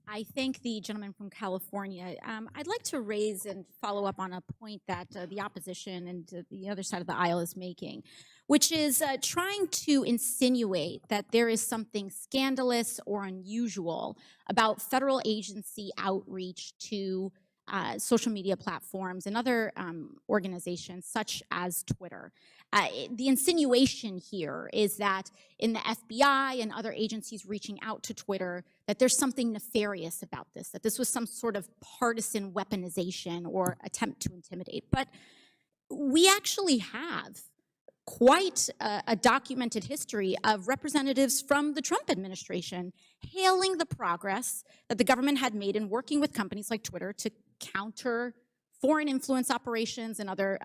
I thank the gentleman from California. I'd like to raise and follow up on a point that the opposition and the other side of the aisle is making, which is trying to insinuate that there is something scandalous or unusual about federal agency outreach to social media platforms and other organizations such as Twitter. The insinuation here is that in the FBI and other agencies reaching out to Twitter, that there's something nefarious about this, that this was some sort of partisan weaponization or attempt to intimidate. But we actually have quite a documented history of representatives from the Trump administration hailing the progress that the government had made in working with companies like Twitter to counter foreign influence operations and other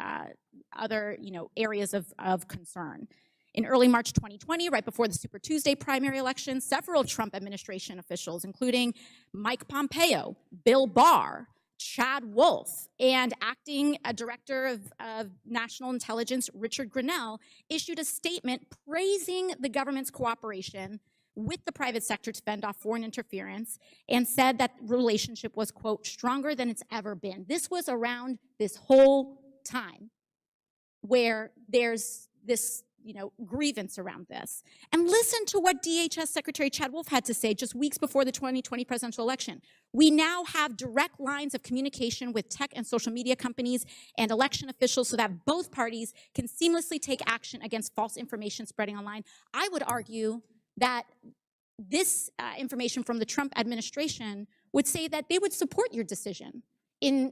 areas of concern. In early March 2020, right before the Super Tuesday primary election, several Trump administration officials, including Mike Pompeo, Bill Barr, Chad Wolf, and acting director of national intelligence, Richard Grenell, issued a statement praising the government's cooperation with the private sector to fend off foreign interference, and said that relationship was, quote, stronger than it's ever been. This was around this whole time where there's this grievance around this. And listen to what DHS Secretary Chad Wolf had to say just weeks before the 2020 presidential election. We now have direct lines of communication with tech and social media companies and election officials so that both parties can seamlessly take action against false information spreading online. I would argue that this information from the Trump administration would say that they would support your decision in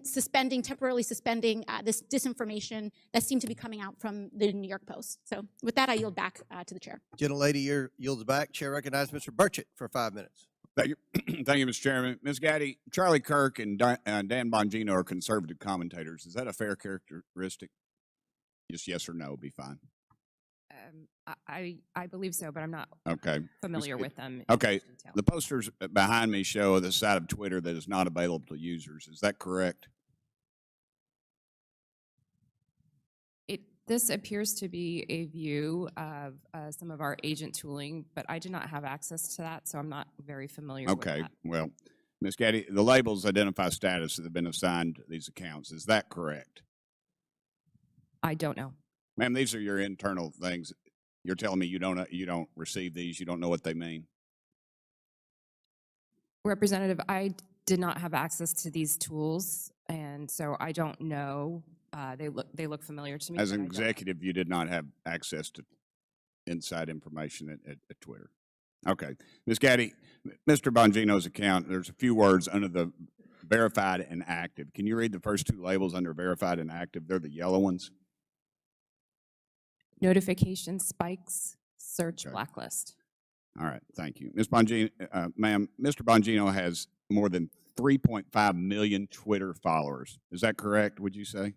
temporarily suspending this disinformation that seemed to be coming out from the New York Post. So with that, I yield back to the chair. Gentlelady yields back. Chair recognizes Mr. Burchett for 5 minutes. Thank you, thank you, Mr. Chairman. Ms. Gaddy, Charlie Kirk and Dan Bongino are conservative commentators. Is that a fair characteristic? Just yes or no would be fine. I believe so, but I'm not familiar with them. Okay, the posters behind me show the side of Twitter that is not available to users. Is that correct? This appears to be a view of some of our agent tooling, but I do not have access to that, so I'm not very familiar with that. Okay, well, Ms. Gaddy, the labels identify status that have been assigned to these accounts. Is that correct? I don't know. Ma'am, these are your internal things. You're telling me you don't receive these, you don't know what they mean? Representative, I did not have access to these tools, and so I don't know. They look familiar to me. As an executive, you did not have access to inside information at Twitter. Okay. Ms. Gaddy, Mr. Bongino's account, there's a few words under the verified and active. Can you read the first two labels under verified and active? They're the yellow ones. Notification spikes, search blacklist. All right, thank you. Ms. Bongino, ma'am, Mr. Bongino has more than 3.5 million Twitter followers. Is that correct, would you say?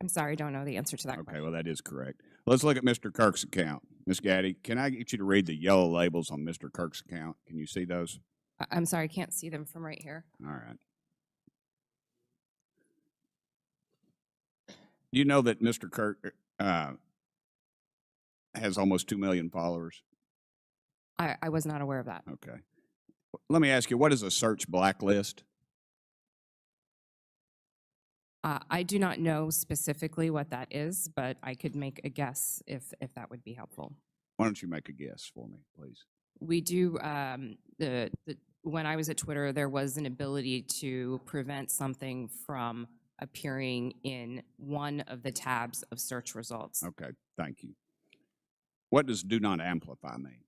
I'm sorry, I don't know the answer to that question. Okay, well, that is correct. Let's look at Mr. Kirk's account. Ms. Gaddy, can I get you to read the yellow labels on Mr. Kirk's account? Can you see those? I'm sorry, I can't see them from right here. All right. Do you know that Mr. Kirk has almost 2 million followers? I was not aware of that. Okay. Let me ask you, what is a search blacklist? I do not know specifically what that is, but I could make a guess if that would be helpful. Why don't you make a guess for me, please? We do, when I was at Twitter, there was an ability to prevent something from appearing in one of the tabs of search results. Okay, thank you. What does do not amplify mean?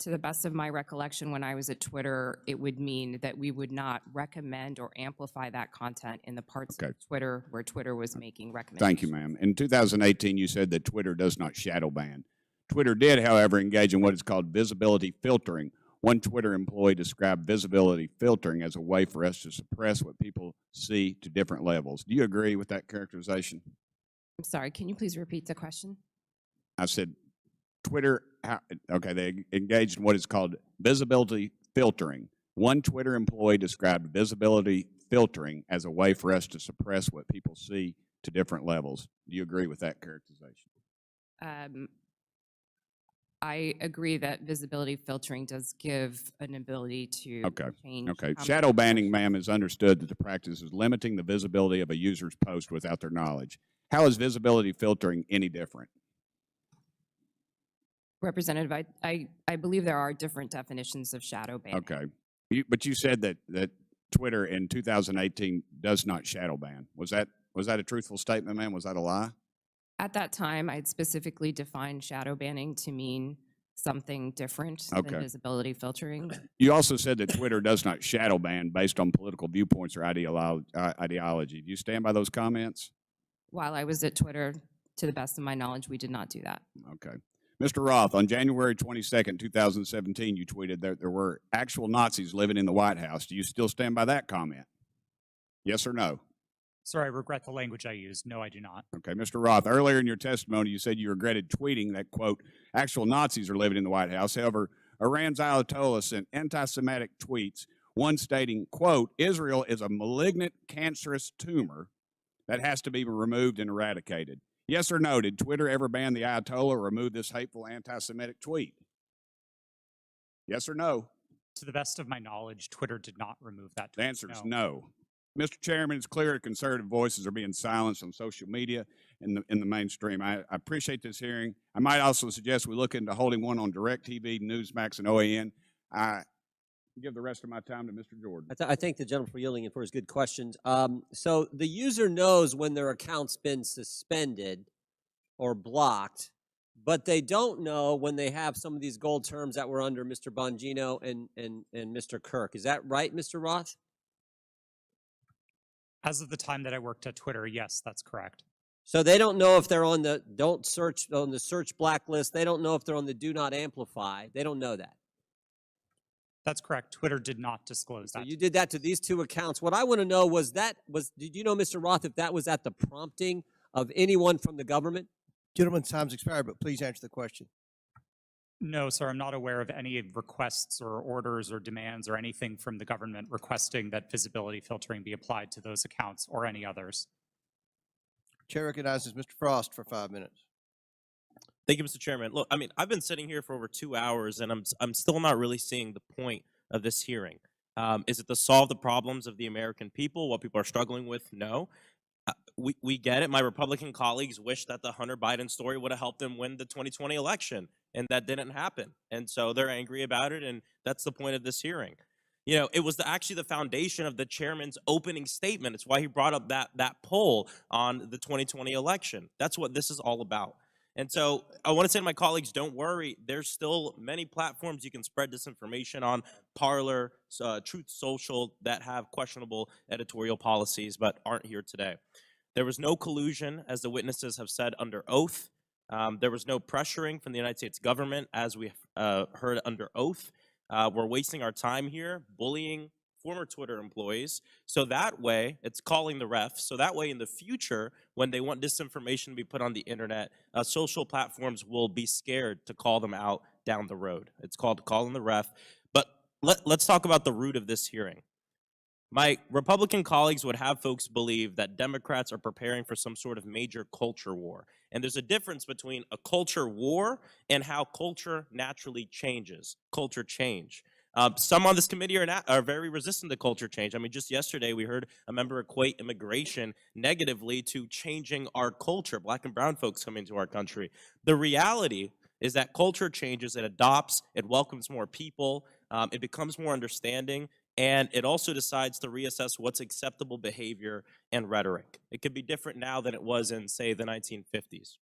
To the best of my recollection, when I was at Twitter, it would mean that we would not recommend or amplify that content in the parts of Twitter where Twitter was making recommendations. Thank you, ma'am. In 2018, you said that Twitter does not shadow ban. Twitter did, however, engage in what is called visibility filtering. One Twitter employee described visibility filtering as a way for us to suppress what people see to different levels. Do you agree with that characterization? I'm sorry, can you please repeat the question? I said Twitter, okay, they engaged in what is called visibility filtering. One Twitter employee described visibility filtering as a way for us to suppress what people see to different levels. Do you agree with that characterization? I agree that visibility filtering does give an ability to change. Okay. Shadow banning, ma'am, is understood that the practice is limiting the visibility of a user's post without their knowledge. How is visibility filtering any different? Representative, I believe there are different definitions of shadow banning. Okay. But you said that Twitter in 2018 does not shadow ban. Was that a truthful statement, ma'am? Was that a lie? At that time, I'd specifically defined shadow banning to mean something different than visibility filtering. You also said that Twitter does not shadow ban based on political viewpoints or ideology. Do you stand by those comments? While I was at Twitter, to the best of my knowledge, we did not do that. Okay. Mr. Roth, on January 22nd, 2017, you tweeted that there were actual Nazis living in the White House. Do you still stand by that comment? Yes or no? Sir, I regret the language I used. No, I do not. Okay, Mr. Roth, earlier in your testimony, you said you regretted tweeting that, quote, actual Nazis are living in the White House. However, Iran's Ayatollah sent anti-Semitic tweets, one stating, quote, Israel is a malignant, cancerous tumor that has to be removed and eradicated. Yes or no, did Twitter ever ban the Ayatollah or remove this hateful anti-Semitic tweet? Yes or no? To the best of my knowledge, Twitter did not remove that tweet. The answer is no. Mr. Chairman, it's clear that conservative voices are being silenced on social media in the mainstream. I appreciate this hearing. I might also suggest we look into holding one on DirecTV, Newsmax, and OAN. I give the rest of my time to Mr. Jordan. I thank the gentleman for yielding and for his good questions. So the user knows when their account's been suspended or blocked, but they don't know when they have some of these gold terms that were under Mr. Bongino and Mr. Kirk. Is that right, Mr. Roth? As of the time that I worked at Twitter, yes, that's correct. So they don't know if they're on the search blacklist. They don't know if they're on the do not amplify. They don't know that. That's correct. Twitter did not disclose that. So you did that to these two accounts. What I want to know did you know, Mr. Roth, if that was at the prompting of anyone from the government? Gentleman's time's expired, but please answer the question. No, sir, I'm not aware of any requests or orders or demands or anything from the government requesting that visibility filtering be applied to those accounts or any others. Chair recognizes Mr. Frost for 5 minutes. Thank you, Mr. Chairman. Look, I mean, I've been sitting here for over 2 hours, and I'm still not really seeing the point of this hearing. Is it to solve the problems of the American people, what people are struggling with? No. We get it. My Republican colleagues wish that the Hunter Biden story would have helped them win the 2020 election, and that didn't happen. And so they're angry about it, and that's the point of this hearing. You know, it was actually the foundation of the chairman's opening statement. It's why he brought up that poll on the 2020 election. That's what this is all about. And so I want to say to my colleagues, don't worry. There's still many platforms you can spread disinformation on, Parler, Truth Social, that have questionable editorial policies but aren't here today. There was no collusion, as the witnesses have said, under oath. There was no pressuring from the United States government, as we heard under oath. We're wasting our time here bullying former Twitter employees. So that way, it's calling the refs. So that way, in the future, when they want disinformation to be put on the internet, social platforms will be scared to call them out down the road. It's called calling the ref. But let's talk about the root of this hearing. My Republican colleagues would have folks believe that Democrats are preparing for some sort of major culture war. And there's a difference between a culture war and how culture naturally changes, culture change. Some on this committee are very resistant to culture change. I mean, just yesterday we heard a member equate immigration negatively to changing our culture, black and brown folks coming to our country. The reality is that culture changes, it adopts, it welcomes more people, it becomes more understanding, and it also decides to reassess what's acceptable behavior and rhetoric. It could be different now than it was in, say, the 1950s.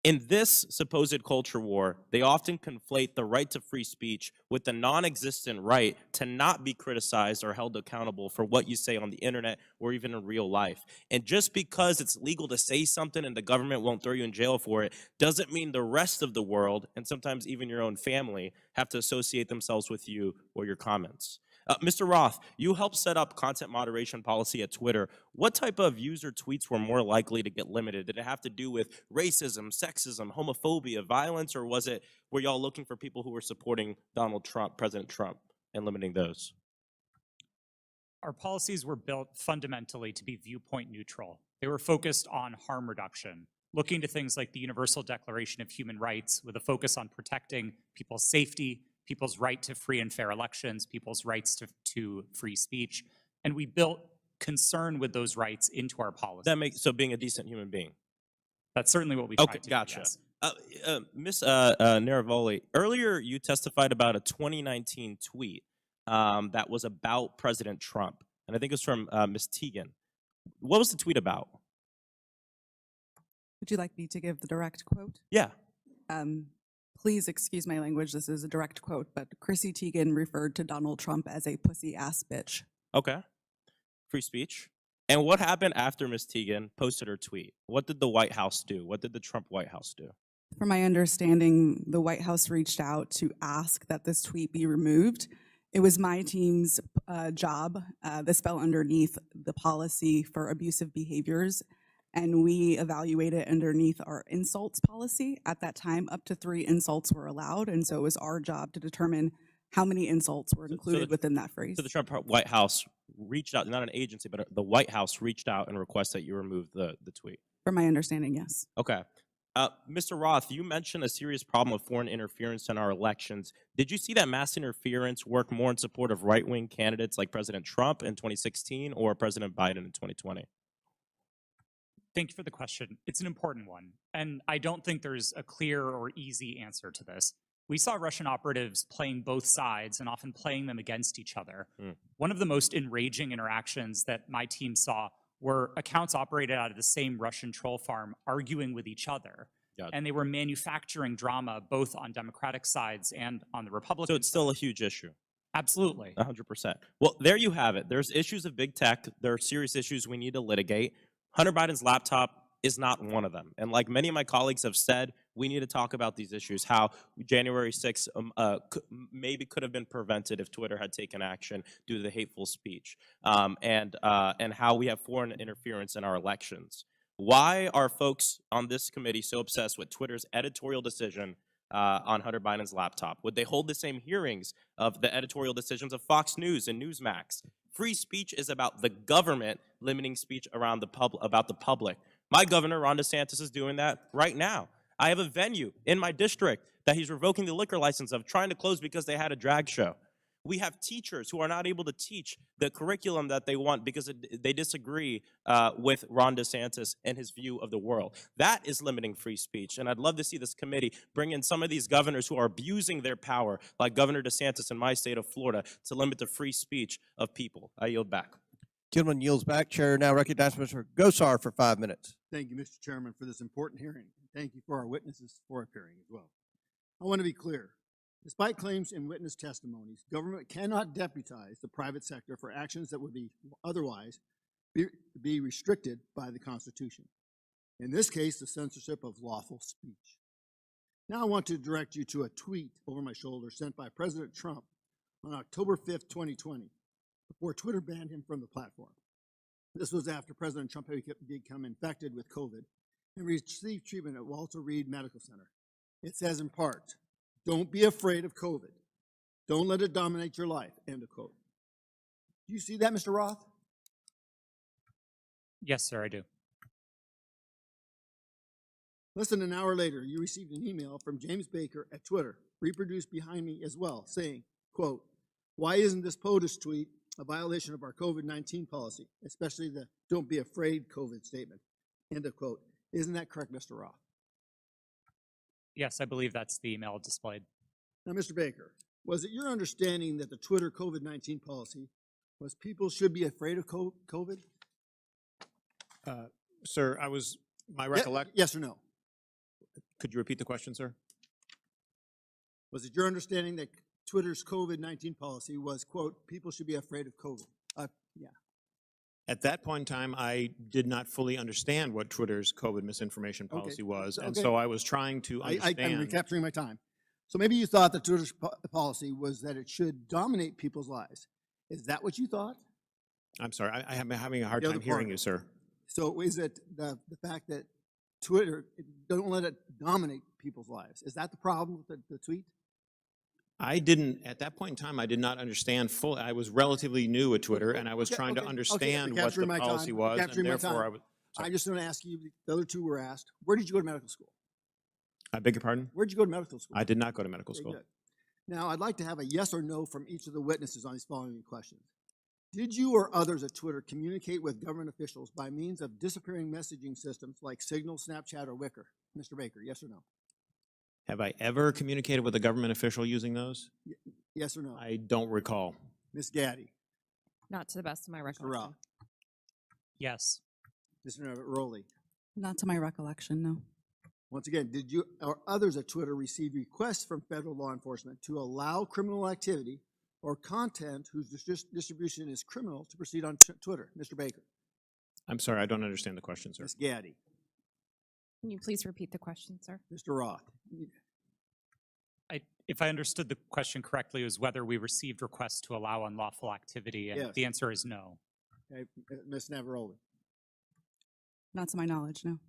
In this supposed culture war, they often conflate the right to free speech with the non-existent right to not be criticized or held accountable for what you say on the internet or even in real life. And just because it's legal to say something and the government won't throw you in jail for it, doesn't mean the rest of the world, and sometimes even your own family, have to associate themselves with you or your comments. Mr. Roth, you helped set up content moderation policy at Twitter. What type of user tweets were more likely to get limited? Did it have to do with racism, sexism, homophobia, violence, or were y'all looking for people who were supporting Donald Trump, President Trump, and limiting those? Our policies were built fundamentally to be viewpoint neutral. They were focused on harm reduction, looking to things like the Universal Declaration of Human Rights with a focus on protecting people's safety, people's right to free and fair elections, people's rights to free speech. And we built concern with those rights into our policy. So being a decent human being. That's certainly what we tried to do, gotcha. yes. Ms. Naravoli, earlier you testified about a 2019 tweet that was about President Trump. And I think it was from Ms. Teagan. What was the tweet about? Would you like me to give the direct quote? Yeah. Please excuse my language, this is a direct quote, but Chrissy Teigen referred to Donald Trump as a pussy-ass bitch. Okay. Free speech. And what happened after Ms. Teagan posted her tweet? What did the White House do? What did the Trump White House do? From my understanding, the White House reached out to ask that this tweet be removed. It was my team's job. This fell underneath the policy for abusive behaviors, and we evaluated underneath our insults policy. At that time, up to 3 insults were allowed, and so it was our job to determine how many insults were included within that phrase. So the Trump White House reached out, not an agency, but the White House reached out and requested that you remove the tweet. From my understanding, yes. Okay. Mr. Roth, you mentioned a serious problem of foreign interference in our elections. Did you see that mass interference work more in support of right-wing candidates like President Trump in 2016 or President Biden in 2020? Thank you for the question. It's an important one, and I don't think there's a clear or easy answer to this. We saw Russian operatives playing both sides and often playing them against each other. One of the most enraging interactions that my team saw were accounts operated out of the same Russian troll farm arguing with each other. And they were manufacturing drama both on Democratic sides and on the Republican So it's still a huge issue. Absolutely. 100%. Well, there you have it. There's issues of big tech. There are serious issues we need to litigate. Hunter Biden's laptop is not one of them. And like many of my colleagues have said, we need to talk about these issues, how January 6th maybe could have been prevented if Twitter had taken action due to the hateful speech, and how we have foreign interference in our elections. Why are folks on this committee so obsessed with Twitter's editorial decision on Hunter Biden's laptop? Would they hold the same hearings of the editorial decisions of Fox News and Newsmax? Free speech is about the government limiting speech around about the public. My governor, Ron DeSantis, is doing that right now. I have a venue in my district that he's revoking the liquor license of, trying to close because they had a drag show. We have teachers who are not able to teach the curriculum that they want because they disagree with Ron DeSantis and his view of the world. That is limiting free speech, and I'd love to see this committee bring in some of these governors who are abusing their power, like Governor DeSantis in my state of Florida, to limit the free speech of people. I yield back. Gentleman yields back. Chair now recognizes Mr. Gosar for 5 minutes. Thank you, Mr. Chairman, for this important hearing. Thank you for our witnesses for appearing as well. I want to be clear. Despite claims in witness testimonies, government cannot deputize the private sector for actions that would be otherwise be restricted by the Constitution. In this case, the censorship of lawful speech. Now I want to direct you to a tweet over my shoulder sent by President Trump on October 5th, 2020, before Twitter banned him from the platform. This was after President Trump had become infected with COVID and received treatment at Walter Reed Medical Center. It says in part, "Don't be afraid of COVID. Don't let it dominate your life," end of quote. Do you see that, Mr. Roth? Yes, sir, I do. Less than an hour later, you received an email from James Baker at Twitter, reproduced behind me as well, saying, quote, "Why isn't this POTUS tweet a violation of our COVID-19 policy, especially the don't be afraid COVID statement," end of quote. Isn't that correct, Mr. Roth? Yes, I believe that's the email displayed. Now, Mr. Baker, was it your understanding that the Twitter COVID-19 policy was people should be afraid of COVID? Sir, my recollection. Yes or no? Could you repeat the question, sir? Was it your understanding that Twitter's COVID-19 policy was, quote, people should be afraid of COVID? Yeah. At that point in time, I did not fully understand what Twitter's COVID misinformation policy was, and so I was trying to understand. I'm recapturing my time. So maybe you thought that Twitter's policy was that it should dominate people's lives. Is that what you thought? I'm sorry, I'm having a hard time hearing you, sir. So is it the fact that Twitter, don't let it dominate people's lives? Is that the problem with the tweet? I didn't, at that point in time, I did not understand fully. I was relatively new at Twitter, and I was trying to understand what the policy was, and therefore I was. I just want to ask you, the other two were asked, where did you go to medical school? I beg your pardon? Where did you go to medical school? I did not go to medical school. Good. Now, I'd like to have a yes or no from each of the witnesses on these following questions. Did you or others at Twitter communicate with government officials by means of disappearing messaging systems like Signal, Snapchat, or Wicker? Mr. Baker, yes or no? Have I ever communicated with a government official using those? Yes or no? I don't recall. Ms. Gaddy? Not to the best of my Mr. recollection. Rao? Yes. Mr. Rowley? Not to my recollection, no. Once again, did you or others at Twitter receive requests from federal law enforcement to allow criminal activity or content whose distribution is criminal to proceed on Twitter? Mr. Baker? I'm sorry, I don't understand the question, sir. Ms. Gaddy, Can you please repeat the question, sir? Mr. Roth. If I understood the question correctly, it was whether we received requests to allow unlawful activity, and Yes. the answer is no. Okay, Ms. Navaroli. Not to my knowledge, no.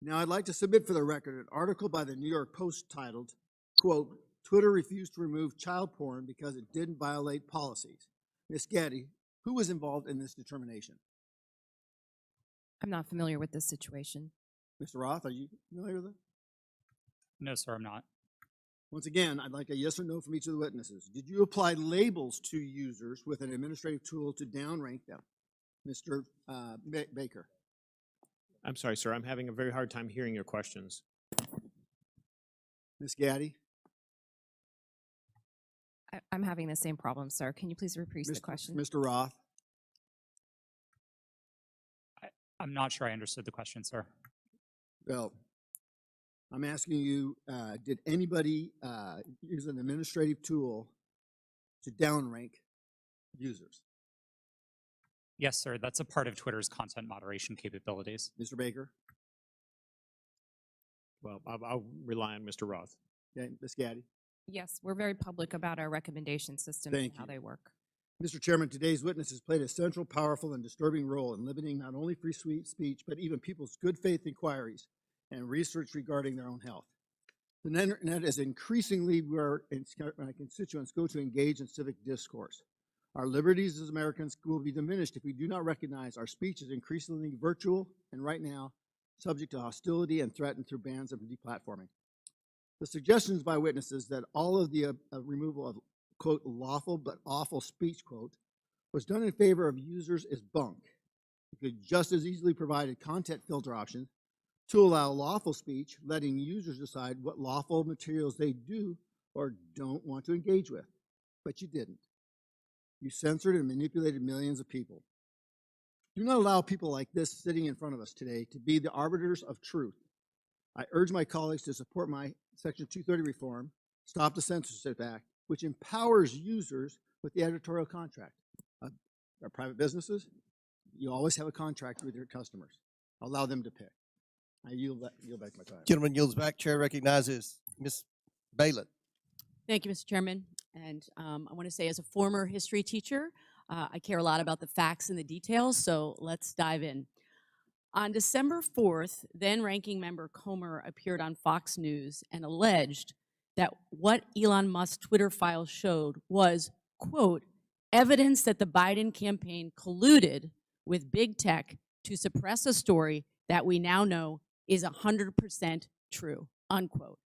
Now, I'd like to submit for the record an article by the New York Post titled, quote, "Twitter refused to remove child porn because it didn't violate policies." Ms. Gaddy, who was involved in this determination? I'm not familiar with this situation. Mr. Roth, are you familiar with it? No, sir, I'm not. Once again, I'd like a yes or no from each of the witnesses. Did you apply labels to users with an administrative tool to downrank them? Mr. Baker. I'm sorry, sir, I'm having a very hard time hearing your questions. Ms. Gaddy. I'm having the same problem, sir. Can you please repeat the question? Mr. Roth. I'm not sure I understood the question, sir. Well, I'm asking you, did anybody use an administrative tool to downrank users? Yes, sir, that's a part of Twitter's content moderation capabilities. Mr. Baker? Well, I'll rely on Mr. Roth. Okay, Ms. Gaddy? Yes, we're very public about our recommendation systems Thank and how you. they work. Mr. Chairman, today's witnesses played a central, powerful, and disturbing role in limiting not only free speech, but even people's good faith inquiries and research regarding their own health. The internet is increasingly where my constituents go to engage in civic discourse. Our liberties as Americans will be diminished if we do not recognize our speech is increasingly virtual and right now subject to hostility and threatened through bans of deplatforming. The suggestions by witnesses that all of the removal of, quote, lawful but awful speech, quote, was done in favor of users is bunk. You could just as easily provide a content filter option to allow lawful speech, letting users decide what lawful materials they do or don't want to engage with. But you didn't. You censored and manipulated millions of people. Do not allow people like this sitting in front of us today to be the arbiters of truth. I urge my colleagues to support my Section 230 reform, Stop the Censorship Act, which empowers users with the editorial contract. Our private businesses, you always have a contract with your customers. Allow them to pick. I yield back my time. Gentleman yields back. Chair recognizes Ms. Balin. Thank you, Mr. Chairman. And I want to say, as a former history teacher, I care a lot about the facts and the details, so let's dive in. On December 4th, then Ranking Member Comer appeared on Fox News and alleged that what Elon Musk's Twitter files showed was, quote, evidence that the Biden campaign colluded with big tech to suppress a story that we now know is 100% true, unquote.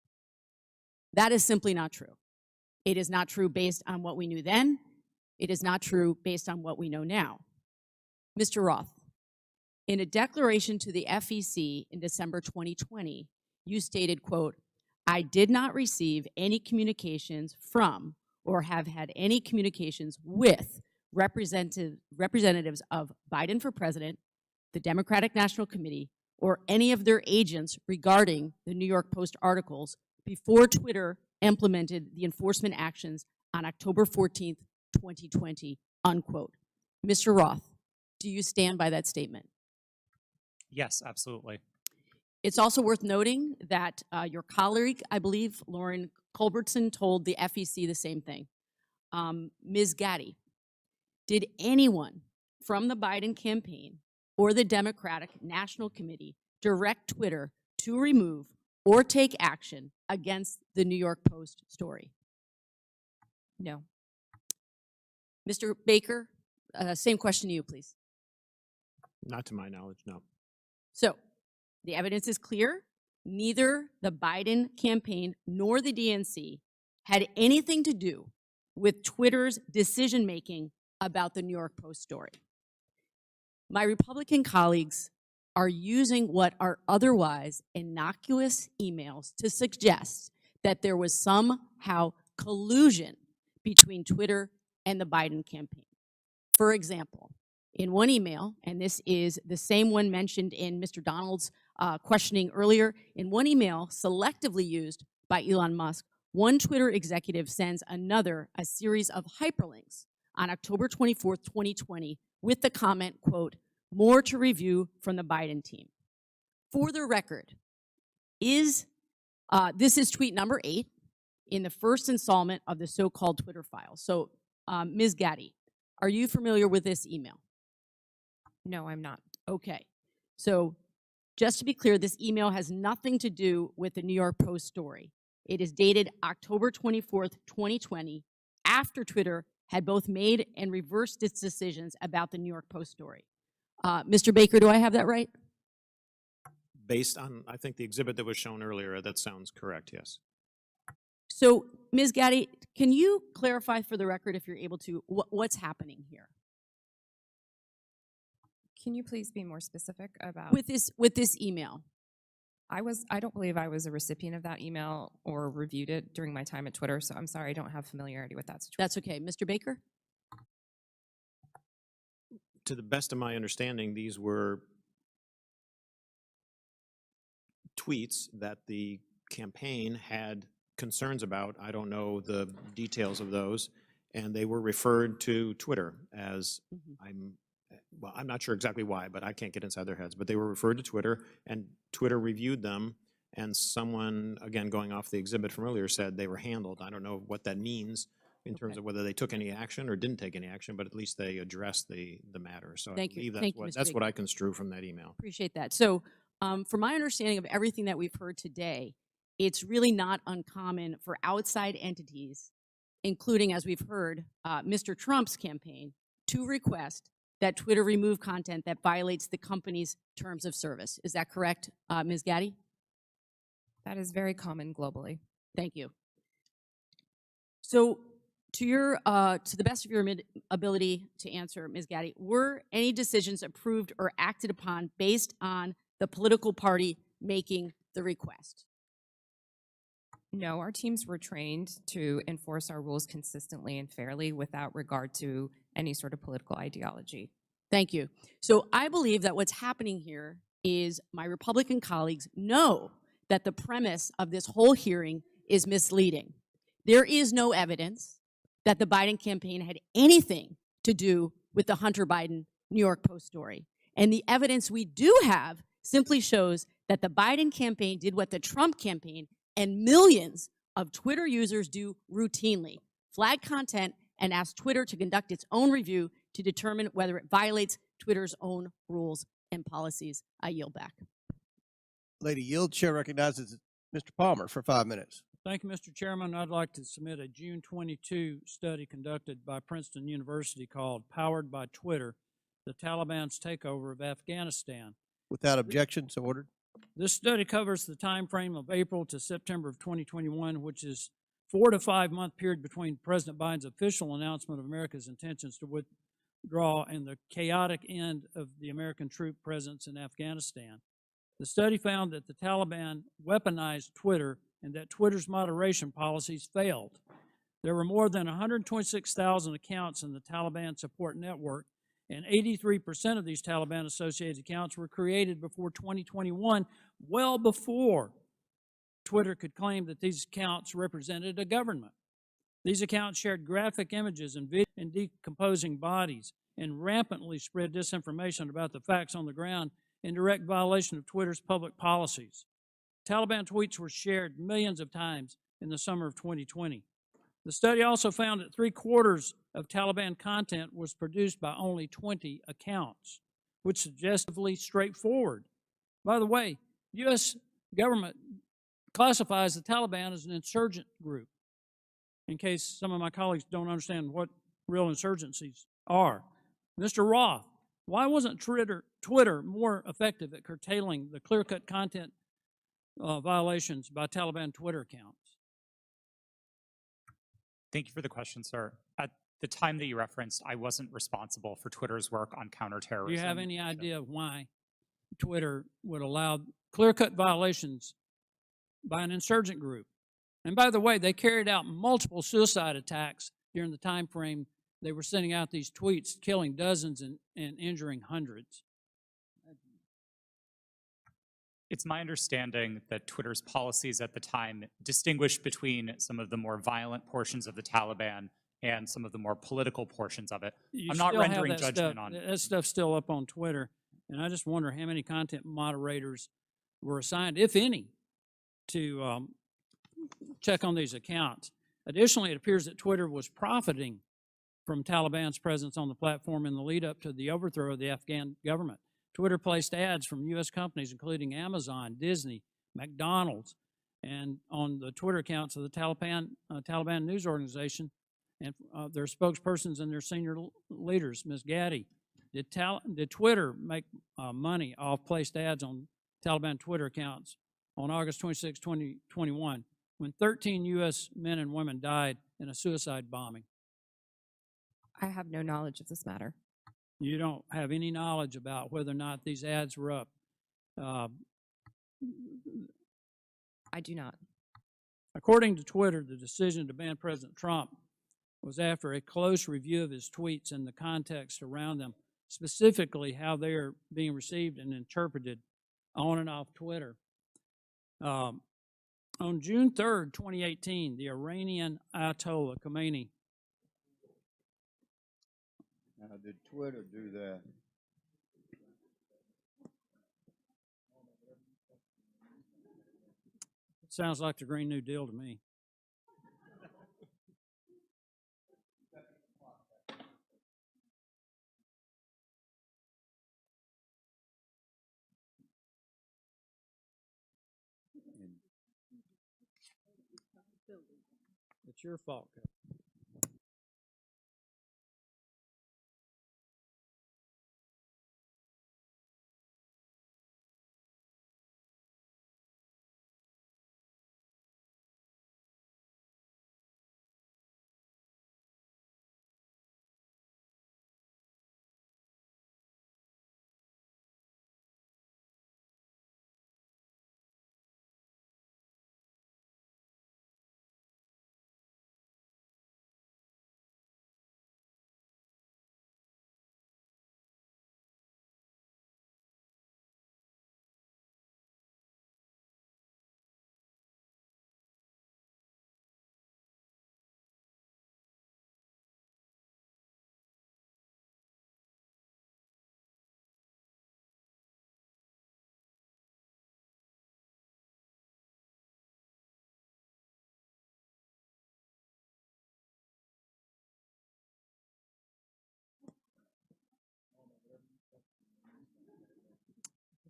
That is simply not true. It is not true based on what we knew then. It is not true based on what we know now. Mr. Roth, in a declaration to the FEC in December 2020, you stated, quote, I did not receive any communications from or have had any communications with representatives of Biden for President, the Democratic National Committee, or any of their agents regarding the New York Post articles before Twitter implemented the enforcement actions on October 14th, 2020, unquote. Mr. Roth, do you stand by that statement? Yes, absolutely. It's also worth noting that your colleague, I believe, Lauren Culbertson, told the FEC the same thing. Ms. Gaddy, did anyone from the Biden campaign or the Democratic National Committee direct Twitter to remove or take action against the New York Post story? No. Mr. Baker, same question to you, please. Not to my knowledge, no. So, the evidence is clear. Neither the Biden campaign nor the DNC had anything to do with Twitter's decision-making about the New York Post story. My Republican colleagues are using what are otherwise innocuous emails to suggest that there was somehow collusion between Twitter and the Biden campaign. For example, in one email, and this is the same one mentioned in Mr. Donald's questioning earlier, in one email selectively used by Elon Musk, one Twitter executive sends another a series of hyperlinks on October 24th, 2020, with the comment, quote, more to review from the Biden team. For the record, this is tweet number 8 in the first installment of the so-called Twitter files. So, Ms. Gaddy, are you familiar with this email? No, I'm not. Okay. So, just to be clear, this email has nothing to do with the New York Post story. It is dated October 24th, 2020, after Twitter had both made and reversed its decisions about the New York Post story. Mr. Baker, do I have that right? Based on, I think, the exhibit that was shown earlier, that sounds correct, yes. So, Ms. Gaddy, can you clarify for the record, if you're able to, what's happening here? Can you please be more specific about With this email? I don't believe I was a recipient of that email or reviewed it during my time at Twitter, so I'm sorry I don't have familiarity with that situation. That's okay. Mr. Baker? To the best of my understanding, these were tweets that the campaign had concerns about. I don't know the details of those, and they were referred to Twitter as, I'm not sure exactly why, but I can't get inside their heads, but they were referred to Twitter, and Twitter reviewed them, and someone, again, going off the exhibit from earlier, said they were handled. I don't know what that means in terms of whether they took any action or didn't take any action, but at least they addressed the matter. So Thank I you. believe Thank you, Mr. that's what Baker. I construe from that email. Appreciate that. So, from my understanding of everything that we've heard today, it's really not uncommon for outside entities, including, as we've heard, Mr. Trump's campaign, to request that Twitter remove content that violates the company's terms of service. Is that correct, Ms. Gaddy? That is very common globally. Thank you. So, to the best of your ability to answer, Ms. Gaddy, were any decisions approved or acted upon based on the political party making the request? No, our teams were trained to enforce our rules consistently and fairly without regard to any sort of political ideology. Thank you. So I believe that what's happening here is my Republican colleagues know that the premise of this whole hearing is misleading. There is no evidence that the Biden campaign had anything to do with the Hunter Biden New York Post story. And the evidence we do have simply shows that the Biden campaign did what the Trump campaign and millions of Twitter users do routinely: flag content and ask Twitter to conduct its own review to determine whether it violates Twitter's own rules and policies. I yield back. Lady Yield, Chair recognizes Mr. Palmer for 5 minutes. Thank you, Mr. Chairman. I'd like to submit a June 22 study conducted by Princeton University called Powered by Twitter, the Taliban's Takeover of Afghanistan. Without objection, so ordered. This study covers the time frame of April to September of 2021, which is 4 to 5 month period between President Biden's official announcement of America's intentions to withdraw and the chaotic end of the American troop presence in Afghanistan. The study found that the Taliban weaponized Twitter and that Twitter's moderation policies failed. There were more than 126,000 accounts in the Taliban support network, and 83% of these Taliban-associated accounts were created before 2021, well before Twitter could claim that these accounts represented a government. These accounts shared graphic images and video and decomposing bodies and rampantly spread disinformation about the facts on the ground in direct violation of Twitter's public policies. Taliban tweets were shared millions of times in the summer of 2020. The study also found that 3/4 of Taliban content was produced by only 20 accounts, which is suggestively straightforward. By the way, the U.S. government classifies the Taliban as an insurgent group, in case some of my colleagues don't understand what real insurgencies are. Mr. Roth, why wasn't Twitter more effective at curtailing the clear-cut content violations by Taliban Twitter accounts? Thank you for the question, sir. At the time that you referenced, I wasn't responsible for Twitter's work on counterterrorism. Do you have any idea why Twitter would allow clear-cut violations by an insurgent group? And by the way, they carried out multiple suicide attacks during the time frame they were sending out these tweets, killing dozens and injuring hundreds. It's my understanding that Twitter's policies at the time distinguished between some of the more violent portions of the Taliban and some of the more political portions of it. I'm not rendering judgment on that stuff's still up on Twitter. And I just wonder how many content moderators were assigned, if any, to check on these accounts. Additionally, it appears that Twitter was profiting from Taliban's presence on the platform in the lead up to the overthrow of the Afghan government. Twitter placed ads from U.S. companies, including Amazon, Disney, McDonald's, and on the Twitter accounts of the Taliban news organization and their spokespersons and their senior leaders. Ms. Gaddy, did Twitter make money off placed ads on Taliban Twitter accounts on August 26, 2021, when 13 U.S. men and women died in a suicide bombing? I have no knowledge of this matter. You don't have any knowledge about whether or not these ads were up? I do not. According to Twitter, the decision to ban President Trump was after a close review of his tweets and the context around them, specifically how they are being received and interpreted on and off Twitter. On June 3rd, 2018, the Iranian Ayatollah Khomeini. Now, did Twitter do that? Sounds like the Green New Deal to me. It's your fault, Kevin.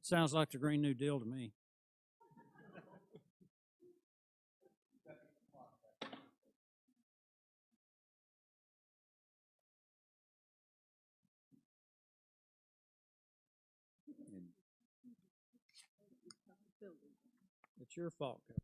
Sounds like the Green New Deal to me. It's your fault, Kevin.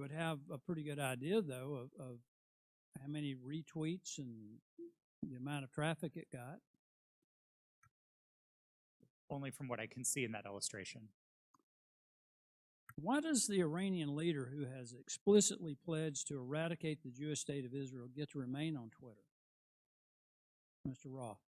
would have a pretty good idea, though, of how many retweets and the amount of traffic it got. Only from what I can see in that illustration. Why does the Iranian leader who has explicitly pledged to eradicate the Jewish state of Israel get to remain on Twitter? Mr. Roth.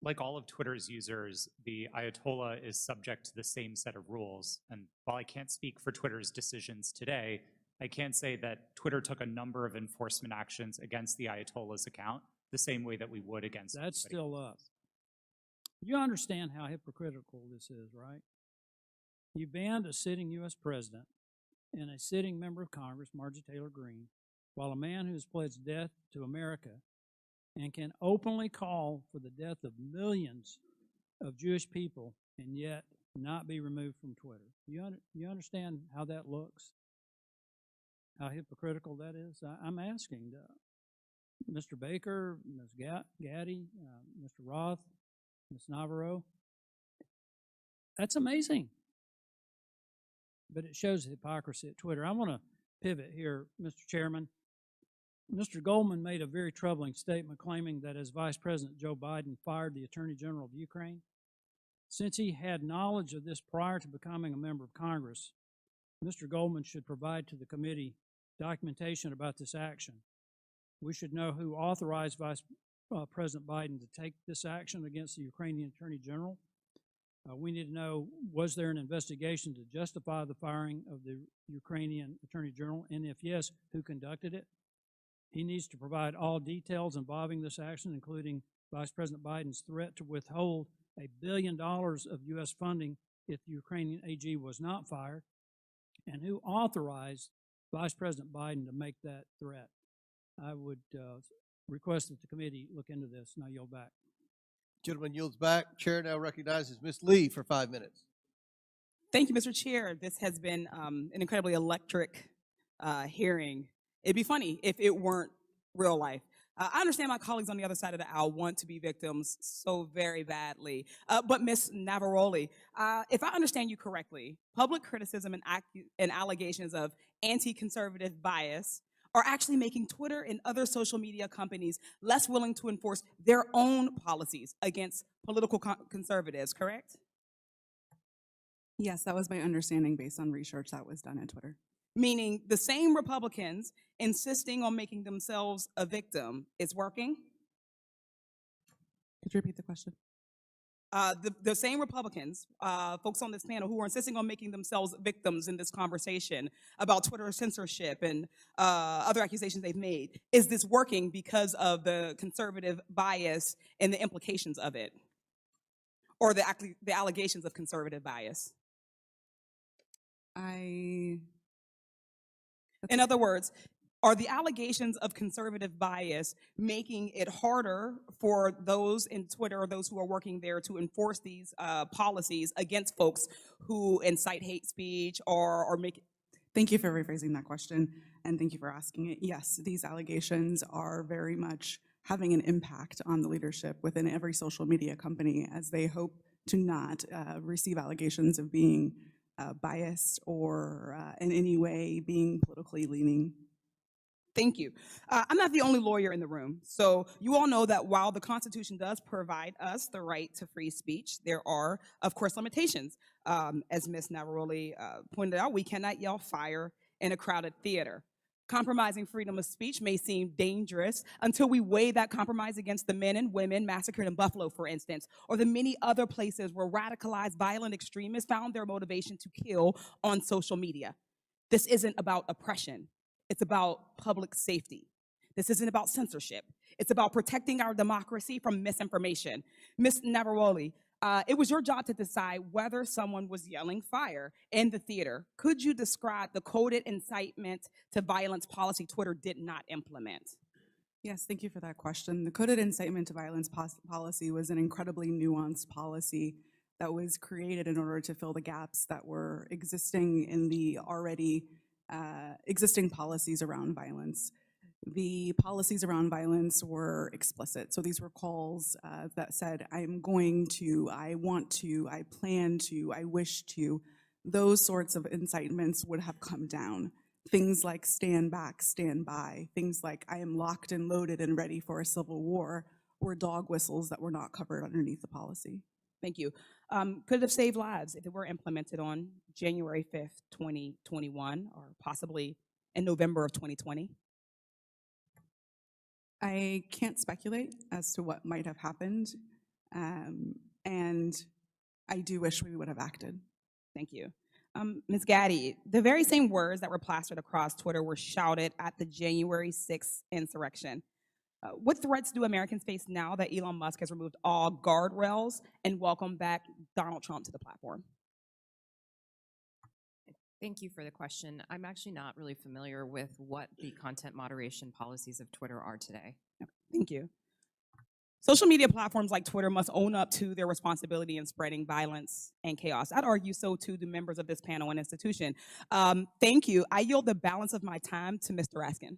Like all of Twitter's users, the Ayatollah is subject to the same set of rules. And while I can't speak for Twitter's decisions today, I can say that Twitter took a number of enforcement actions against the Ayatollah's account, the same way that we would against. That's still up. You understand how hypocritical this is, right? You banned a sitting U.S. president and a sitting member of Congress, Marjorie Taylor Greene, while a man who has pledged death to America and can openly call for the death of millions of Jewish people and yet not be removed from Twitter. You understand how that looks? How hypocritical that is? I'm asking Mr. Baker, Ms. Gaddy, Mr. Roth, Ms. Navarro. That's amazing. But it shows the hypocrisy at Twitter. I want to pivot here, Mr. Chairman. Mr. Goldman made a very troubling statement claiming that as Vice President Joe Biden fired the Attorney General of Ukraine, since he had knowledge of this prior to becoming a member of Congress, Mr. Goldman should provide to the committee documentation about this action. We should know who authorized Vice President Biden to take this action against the Ukrainian Attorney General. We need to know, was there an investigation to justify the firing of the Ukrainian Attorney General? And if yes, who conducted it? He needs to provide all details involving this action, including Vice President Biden's threat to withhold $1 billion of U.S. funding if the Ukrainian AG was not fired, and who authorized Vice President Biden to make that threat. I would request that the committee look into this, and I yield back. Gentleman yields back. Chair now recognizes Ms. Lee for 5 minutes. Thank you, Mr. Chair. This has been an incredibly electric hearing. It'd be funny if it weren't real life. I understand my colleagues on the other side of the aisle want to be victims so very badly. But Ms. Navaroli, if I understand you correctly, public criticism and allegations of anti-conservative bias are actually making Twitter and other social media companies less willing to enforce their own policies against political conservatives, correct? Yes, that was my understanding based on research that was done at Twitter. Meaning the same Republicans insisting on making themselves a victim is working? Could you repeat the question? The same Republicans, folks on this panel who are insisting on making themselves victims in this conversation about Twitter censorship and other accusations they've made, is this working because of the conservative bias and the implications of it? Or the allegations of conservative bias? In other words, are the allegations of conservative bias making it harder for those in Twitter or those who are working there to enforce these policies against folks who incite hate speech or make it? Thank you for rephrasing that question, and thank you for asking it. Yes, these allegations are very much having an impact on the leadership within every social media company, as they hope to not receive allegations of being biased or in any way being politically leaning. Thank you. I'm not the only lawyer in the room, so you all know that while the Constitution does provide us the right to free speech, there are, of course, limitations. As Ms. Navaroli pointed out, we cannot yell fire in a crowded theater. Compromising freedom of speech may seem dangerous until we weigh that compromise against the men and women massacred in Buffalo, for instance, or the many other places where radicalized violent extremists found their motivation to kill on social media. This isn't about oppression. It's about public safety. This isn't about censorship. It's about protecting our democracy from misinformation. Ms. Navaroli, it was your job to decide whether someone was yelling fire in the theater. Could you describe the coded incitement to violence policy Twitter did not implement? Yes, thank you for that question. The coded incitement to violence policy was an incredibly nuanced policy that was created in order to fill the gaps that were existing in the already existing policies around violence. The policies around violence were explicit. So these were calls that said, I'm going to, I want to, I plan to, I wish to those sorts of incitements would have come down. Things like stand back, stand by, things like I am locked and loaded and ready for a civil war were dog whistles that were not covered underneath the policy. Thank you. Could it have saved lives if it were implemented on January 5th, 2021, or possibly in November of 2020? I can't speculate as to what might have happened, and I do wish we would have acted. Thank you. Ms. Gaddy, the very same words that were plastered across Twitter were shouted at the January 6th insurrection. What threats do Americans face now that Elon Musk has removed all guardrails and welcomed back Donald Trump to the platform? Thank you for the question. I'm actually not really familiar with what the content moderation policies of Twitter are today. Thank you. Social media platforms like Twitter must own up to their responsibility in spreading violence and chaos. I'd argue so too do members of this panel and institution. Thank you. I yield the balance of my time to Mr. Raskin.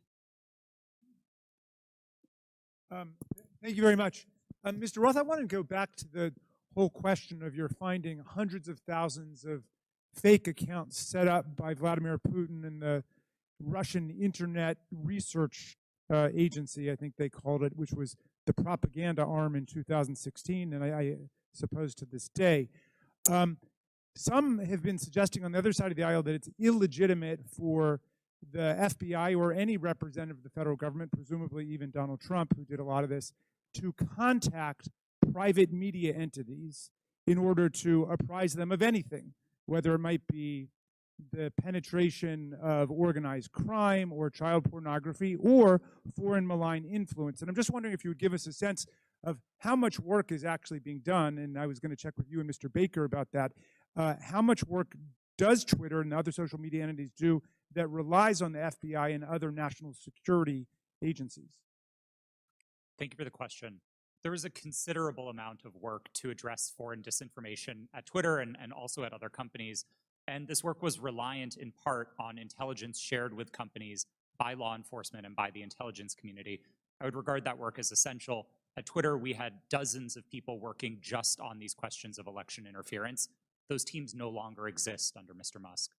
Thank you very much. Mr. Roth, I want to go back to the whole question of your finding hundreds of thousands of fake accounts set up by Vladimir Putin and the Russian Internet Research Agency, I think they called it, which was the propaganda arm in 2016, and I suppose to this day. Some have been suggesting on the other side of the aisle that it's illegitimate for the FBI or any representative of the federal government, presumably even Donald Trump, who did a lot of this, to contact private media entities in order to apprise them of anything, whether it might be the penetration of organized crime or child pornography or foreign malign influence. And I'm just wondering if you would give us a sense of how much work is actually being done, and I was going to check with you and Mr. Baker about that. How much work does Twitter and other social media entities do that relies on the FBI and other national security agencies? Thank you for the question. There is a considerable amount of work to address foreign disinformation at Twitter and also at other companies. And this work was reliant in part on intelligence shared with companies by law enforcement and by the intelligence community. I would regard that work as essential. At Twitter, we had dozens of people working just on these questions of election interference. Those teams no longer exist under Mr. Musk.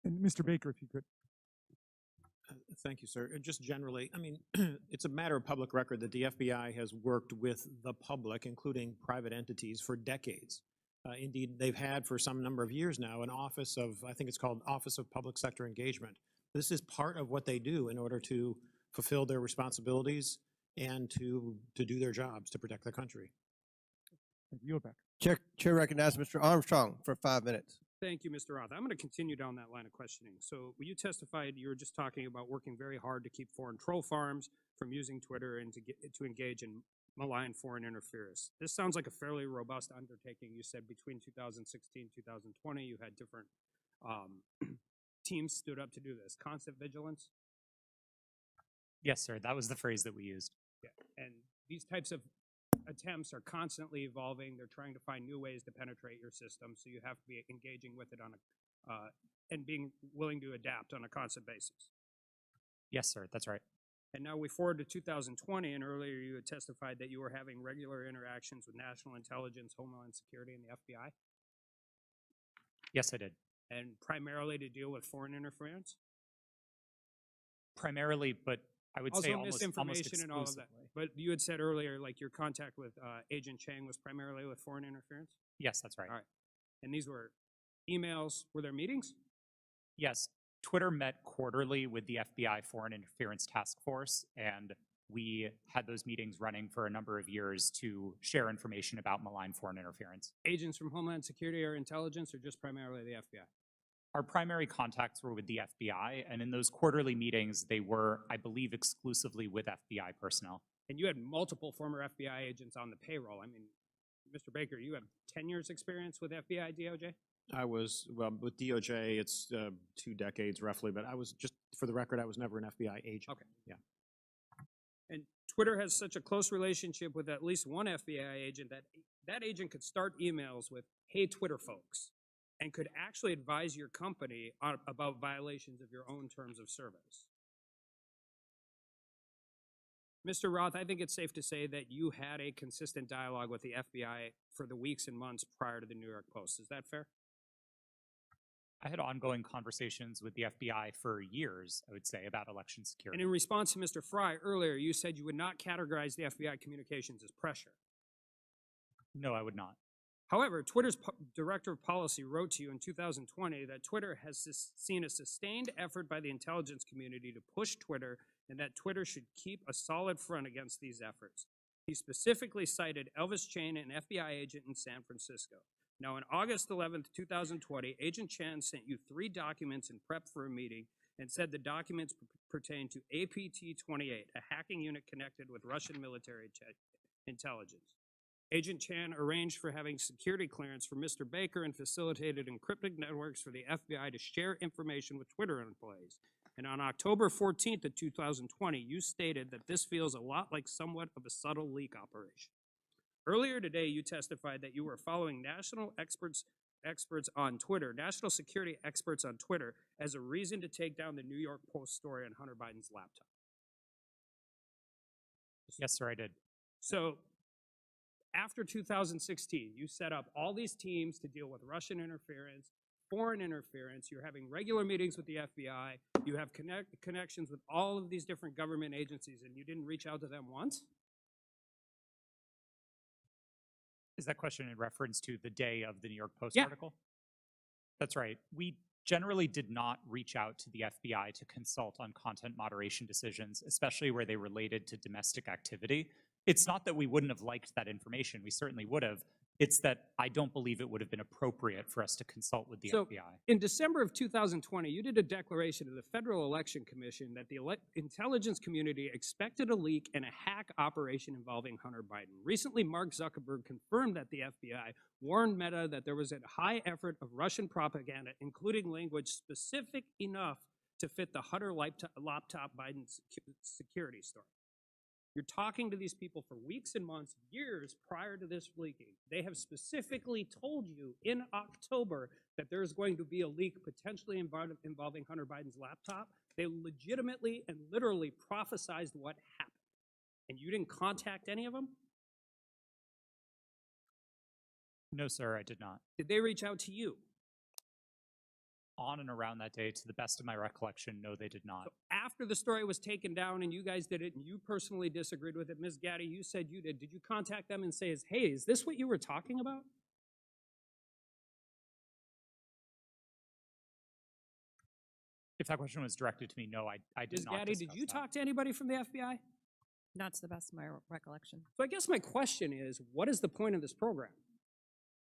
And Mr. Baker, if you could. Thank you, sir. Just generally, I mean, it's a matter of public record that the FBI has worked with the public, including private entities, for decades. Indeed, they've had for some number of years now an office of, I think it's called Office of Public Sector Engagement. This is part of what they do in order to fulfill their responsibilities and to do their jobs to protect the country. Yield back. Chair recognizes Mr. Armstrong for 5 minutes. Thank you, Mr. Roth. I'm going to continue down that line of questioning. So when you testified, you were just talking about working very hard to keep foreign troll farms from using Twitter and to engage in malign foreign interference. This sounds like a fairly robust undertaking. You said between 2016 2020, you had different teams stood up to do this. Constant vigilance? Yes, sir. That was the phrase that we used. Yeah. And these types of attempts are constantly evolving. They're trying to find new ways to penetrate your system, so you have to be engaging with it on a and being willing to adapt on a constant basis. Yes, sir. That's right. And now we forward to 2020, and earlier you had testified that you were having regular interactions with national intelligence, Homeland Security, and the FBI. Yes, I did. And primarily to deal with foreign interference? Primarily, but I would say almost misinformation and all of that. exclusively. But you had said earlier, like your contact with Agent Chang was primarily with foreign interference? Yes, that's right. All right. And these were emails, were there meetings? Yes. Twitter met quarterly with the FBI Foreign Interference Task Force, and we had those meetings running for a number of years to share information about malign foreign interference. Agents from Homeland Security or intelligence, or just primarily the FBI? Our primary contacts were with the FBI, and in those quarterly meetings, they were, I believe, exclusively with FBI personnel. And you had multiple former FBI agents on the payroll. I mean, Mr. Baker, you have 10 years experience with FBI, DOJ? I was, well, with DOJ, it's 2 decades roughly, but I was just, for the record, I was never an FBI agent. Okay. Yeah. And Twitter has such a close relationship with at least one FBI agent that that agent could start emails with, hey, Twitter folks, and could actually advise your company about violations of your own terms of service. Mr. Roth, I think it's safe to say that you had a consistent dialogue with the FBI for the weeks and months prior to the New York Post. Is that fair? I had ongoing conversations with the FBI for years, I would say, about election And security. in response to Mr. Fry earlier, you said you would not categorize the FBI communications as pressure. No, I would not. However, Twitter's director of policy wrote to you in 2020 that Twitter has seen a sustained effort by the intelligence community to push Twitter and that Twitter should keep a solid front against these efforts. He specifically cited Elvis Chan, an FBI agent in San Francisco. Now, on August 11th, 2020, Agent Chan sent you 3 documents in prep for a meeting and said the documents pertain to APT-28, a hacking unit connected with Russian military intelligence. Agent Chan arranged for having security clearance for Mr. Baker and facilitated encrypted networks for the FBI to share information with Twitter employees. And on October 14th of 2020, you stated that this feels a lot like somewhat of a subtle leak operation. Earlier today, you testified that you were following national experts on Twitter, national security experts on Twitter, as a reason to take down the New York Post story on Hunter Biden's laptop. Yes, sir, I did. So after 2016, you set up all these teams to deal with Russian interference, foreign interference. You're having regular meetings with the FBI. You have connections with all of these different government agencies, and you didn't reach out to them once? Is that question in reference to the day of the New York Post Yeah. article? That's right. We generally did not reach out to the FBI to consult on content moderation decisions, especially where they related to domestic activity. It's not that we wouldn't have liked that information. We certainly would have. It's that I don't believe it would have been appropriate for us to consult with the So, FBI. in December of 2020, you did a declaration to the Federal Election Commission that the intelligence community expected a leak and a hack operation involving Hunter Biden. Recently, Mark Zuckerberg confirmed that the FBI warned Meta that there was a high effort of Russian propaganda, including language specific enough to fit the Hunter laptop Biden security story. You're talking to these people for weeks and months, years prior to this leaking. They have specifically told you in October that there's going to be a leak potentially involving Hunter Biden's laptop. They legitimately and literally prophesized what happened. And you didn't contact any of them? No, sir, I did not. Did they reach out to you? On and around that day, to the best of my recollection, no, they did not. So after the story was taken down and you guys did it and you personally disagreed with it, Ms. Gaddy, you said you did. Did you contact them and say, hey, is this what you were talking about? If that question was directed to me, no, I did Ms. not. Gaddy, did you talk to anybody from the FBI? Not to the best of my recollection. So I guess my question is, what is the point of this program?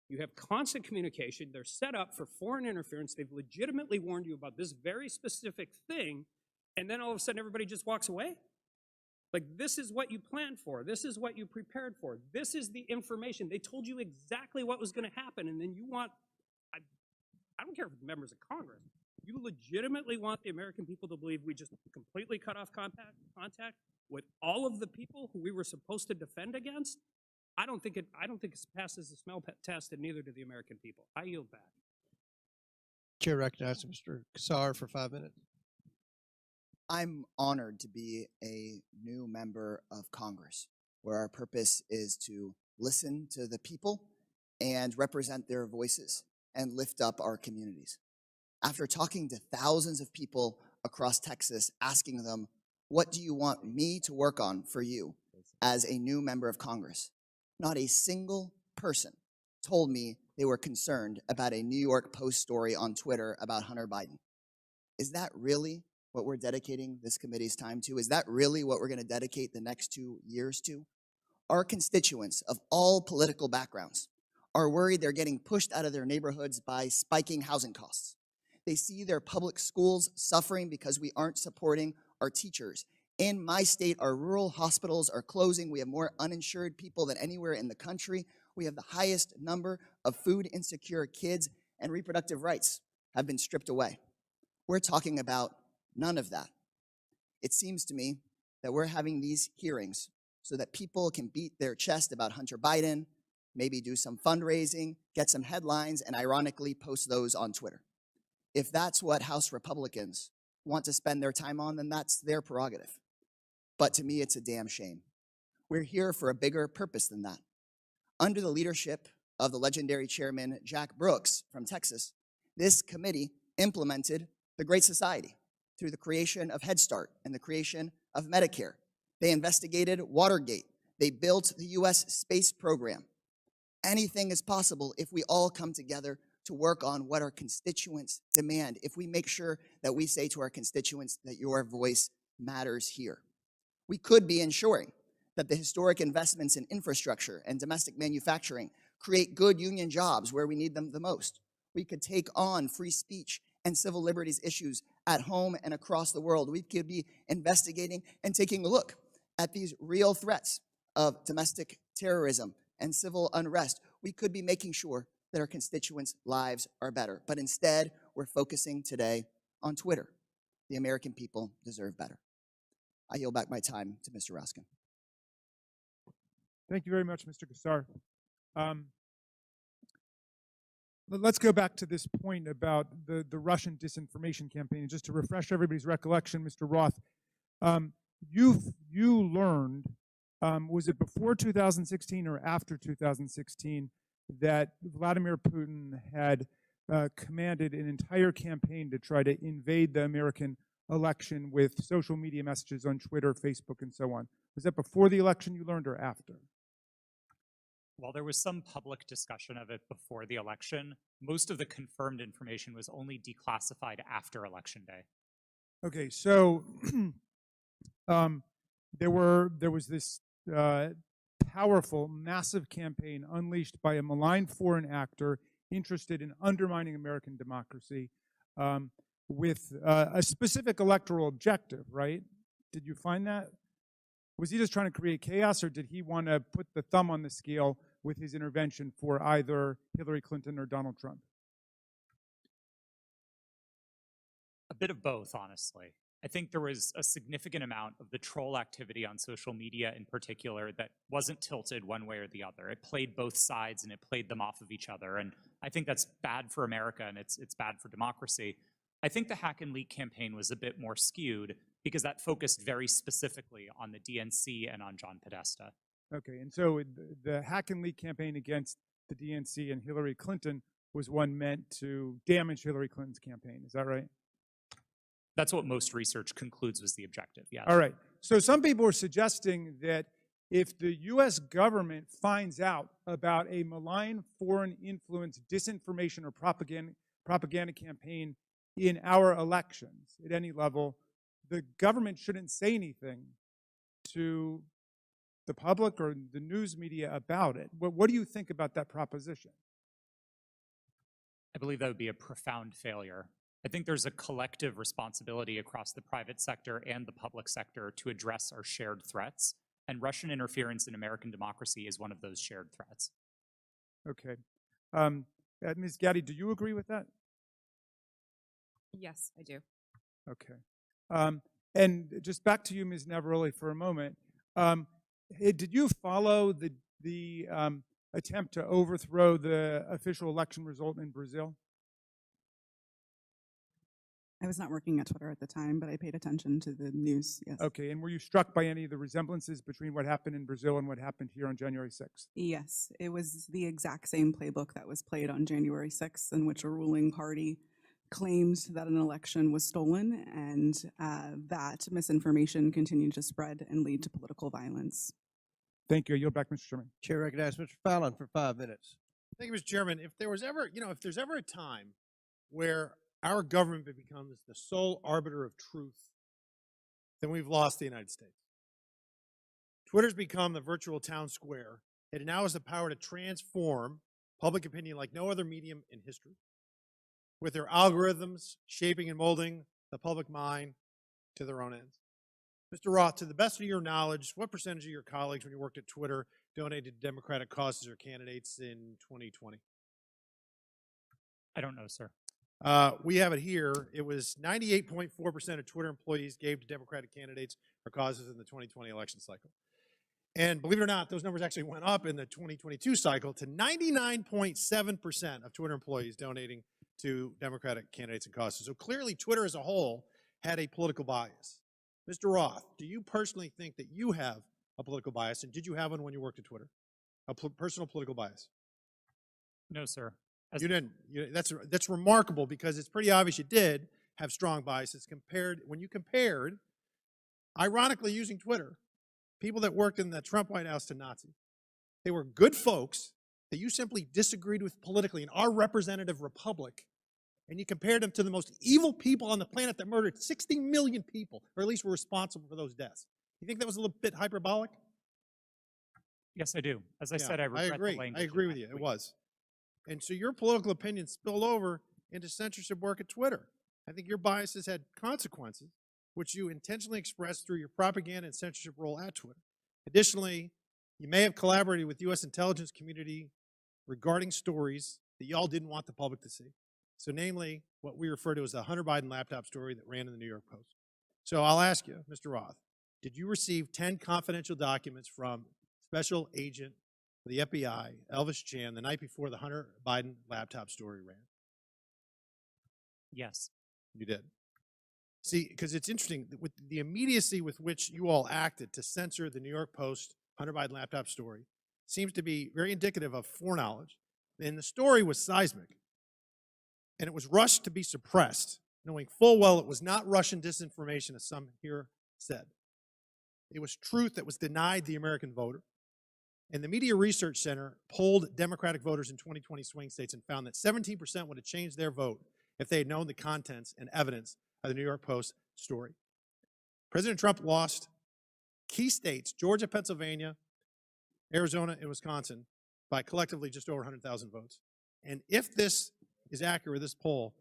You have constant communication. They're set up for foreign interference. They've legitimately warned you about this very specific thing, and then all of a sudden everybody just walks away? Like, this is what you planned for. This is what you prepared for. This is the information. They told you exactly what was going to happen, and then you want, I don't care if it's members of Congress, you legitimately want the American people to believe we just completely cut off contact with all of the people who we were supposed to defend against? I don't think it passes the smell test, and neither do the American people. I yield back. Chair recognizes Mr. Kassar for 5 minutes. I'm honored to be a new member of Congress, where our purpose is to listen to the people and represent their voices and lift up our communities. After talking to thousands of people across Texas, asking them, what do you want me to work on for you as a new member of Congress? Not a single person told me they were concerned about a New York Post story on Twitter about Hunter Biden. Is that really what we're dedicating this committee's time to? Is that really what we're going to dedicate the next 2 years to? Our constituents of all political backgrounds are worried they're getting pushed out of their neighborhoods by spiking housing costs. They see their public schools suffering because we aren't supporting our teachers. In my state, our rural hospitals are closing. We have more uninsured people than anywhere in the country. We have the highest number of food insecure kids, and reproductive rights have been stripped away. We're talking about none of that. It seems to me that we're having these hearings so that people can beat their chest about Hunter Biden, maybe do some fundraising, get some headlines, and ironically post those on Twitter. If that's what House Republicans want to spend their time on, then that's their prerogative. But to me, it's a damn shame. We're here for a bigger purpose than that. Under the leadership of the legendary chairman, Jack Brooks from Texas, this committee implemented the Great Society through the creation of Head Start and the creation of Medicare. They investigated Watergate. They built the U.S. space program. Anything is possible if we all come together to work on what our constituents demand, if we make sure that we say to our constituents that your voice matters here. We could be ensuring that the historic investments in infrastructure and domestic manufacturing create good union jobs where we need them the most. We could take on free speech and civil liberties issues at home and across the world. We could be investigating and taking a look at these real threats of domestic terrorism and civil unrest. We could be making sure that our constituents' lives are better. But instead, we're focusing today on Twitter. The American people deserve better. I yield back my time to Mr. Raskin. Thank you very much, Mr. Kassar. Let's go back to this point about the Russian disinformation campaign. And just to refresh everybody's recollection, Mr. Roth, you learned, was it before 2016 or after 2016, that Vladimir Putin had commanded an entire campaign to try to invade the American election with social media messages on Twitter, Facebook, and so on? Was that before the election you learned or after? While there was some public discussion of it before the election, most of the confirmed information was only declassified after Election Day. Okay, so there was this powerful, massive campaign unleashed by a malign foreign actor interested in undermining American democracy with a specific electoral objective, right? Did you find that? Was he just trying to create chaos, or did he want to put the thumb on the scale with his intervention for either Hillary Clinton or Donald Trump? A bit of both, honestly. I think there was a significant amount of the troll activity on social media in particular that wasn't tilted one way or the other. It played both sides and it played them off of each other. And I think that's bad for America and it's bad for democracy. I think the Hack and Leak campaign was a bit more skewed because that focused very specifically on the DNC and on John Podesta. Okay, and so the Hack and Leak campaign against the DNC and Hillary Clinton was one meant to damage Hillary Clinton's campaign. Is that right? That's what most research concludes was the objective, yes. All right. So some people are suggesting that if the U.S. government finds out about a malign foreign influence disinformation or propaganda campaign in our elections at any level, the government shouldn't say anything to the public or the news media about it. What do you think about that proposition? I believe that would be a profound failure. I think there's a collective responsibility across the private sector and the public sector to address our shared threats, and Russian interference in American democracy is one of those shared threats. Okay. Ms. Gaddy, do you agree with that? Yes, I do. Okay. And just back to you, Ms. Navaroli, for a moment. Did you follow the attempt to overthrow the official election result in Brazil? I was not working at Twitter at the time, but I paid attention to the news, yes. Okay, and were you struck by any of the resemblances between what happened in Brazil and what happened here on January 6th? Yes, it was the exact same playbook that was played on January 6th, in which a ruling party claimed that an election was stolen, and that misinformation continued to spread and lead to political violence. Thank you. I yield back, Mr. Chairman. Chair recognizes Mr. Fallon for 5 minutes. Thank you, Mr. Chairman. If there was ever, if there's ever a time where our government becomes the sole arbiter of truth, then we've lost the United States. Twitter's become the virtual town square. It now has the power to transform public opinion like no other medium in history, with their algorithms shaping and molding the public mind to their own ends. Mr. Roth, to the best of your knowledge, what percentage of your colleagues when you worked at Twitter donated to Democratic causes or candidates in 2020? I don't know, sir. We have it here. It was 98.4% of Twitter employees gave to Democratic candidates or causes in the 2020 election cycle. And believe it or not, those numbers actually went up in the 2022 cycle to 99.7% of Twitter employees donating to Democratic candidates and causes. So clearly, Twitter as a whole had a political bias. Mr. Roth, do you personally think that you have a political bias, and did you have one when you worked at Twitter? A personal political bias? No, sir. You didn't. That's remarkable because it's pretty obvious you did have strong biases when you compared, ironically using Twitter, people that worked in the Trump White House to Nazis. They were good folks that you simply disagreed with politically in our representative republic, and you compared them to the most evil people on the planet that murdered 60 million people, or at least were responsible for those deaths. You think that was a little bit hyperbolic? Yes, I do. As I said, I regret the language. I agree with you. It was. And so your political opinion spilled over into censorship work at Twitter. I think your biases had consequences, which you intentionally expressed through your propaganda and censorship role at Twitter. Additionally, you may have collaborated with U.S. intelligence community regarding stories that y'all didn't want the public to see. So namely, what we refer to as the Hunter Biden laptop story that ran in the New York Post. So I'll ask you, Mr. Roth, did you receive 10 confidential documents from Special Agent for the FBI, Elvis Chan, the night before the Hunter Biden laptop story ran? Yes. You did. See, because it's interesting, with the immediacy with which you all acted to censor the New York Post Hunter Biden laptop story seems to be very indicative of foreknowledge. And the story was seismic. And it was rushed to be suppressed, knowing full well it was not Russian disinformation, as some here said. It was truth that was denied the American voter. And the Media Research Center polled Democratic voters in 2020 swing states and found that 17% would have changed their vote if they had known the contents and evidence of the New York Post story. President Trump lost key states, Georgia, Pennsylvania, Arizona, and Wisconsin, by collectively just over 100,000 votes. And if this is accurate, this poll,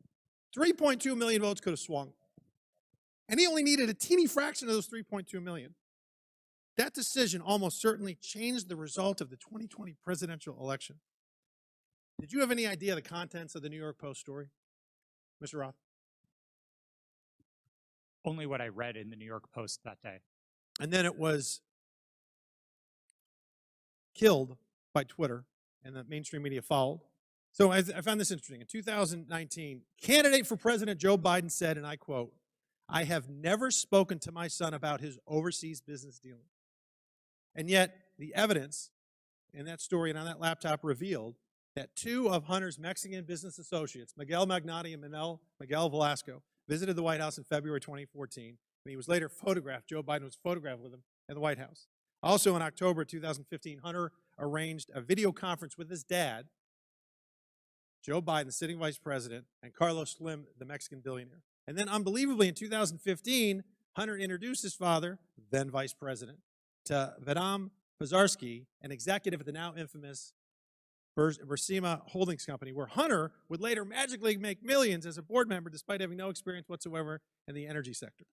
3.2 million votes could have swung. And he only needed a teeny fraction of those 3.2 million. That decision almost certainly changed the result of the 2020 presidential election. Did you have any idea the contents of the New York Post story, Mr. Roth? Only what I read in the New York Post that day. And then it was killed by Twitter, and the mainstream media followed. So I found this interesting. In 2019, candidate for President Joe Biden said, and I quote, "I have never spoken to my son about his overseas business dealings." And yet, the evidence in that story and on that laptop revealed that two of Hunter's Mexican business associates, Miguel Magnati and Miguel Velasco, visited the White House in February 2014, and he was later photographed. Joe Biden was photographed with him in the White House. Also in October 2015, Hunter arranged a video conference with his dad, Joe Biden, the sitting vice president, and Carlos Slim, the Mexican billionaire. And then unbelievably in 2015, Hunter introduced his father, then vice president, to Vadim Pazarski, an executive at the now infamous Burisma Holdings Company, where Hunter would later magically make millions as a board member despite having no experience whatsoever in the energy sector.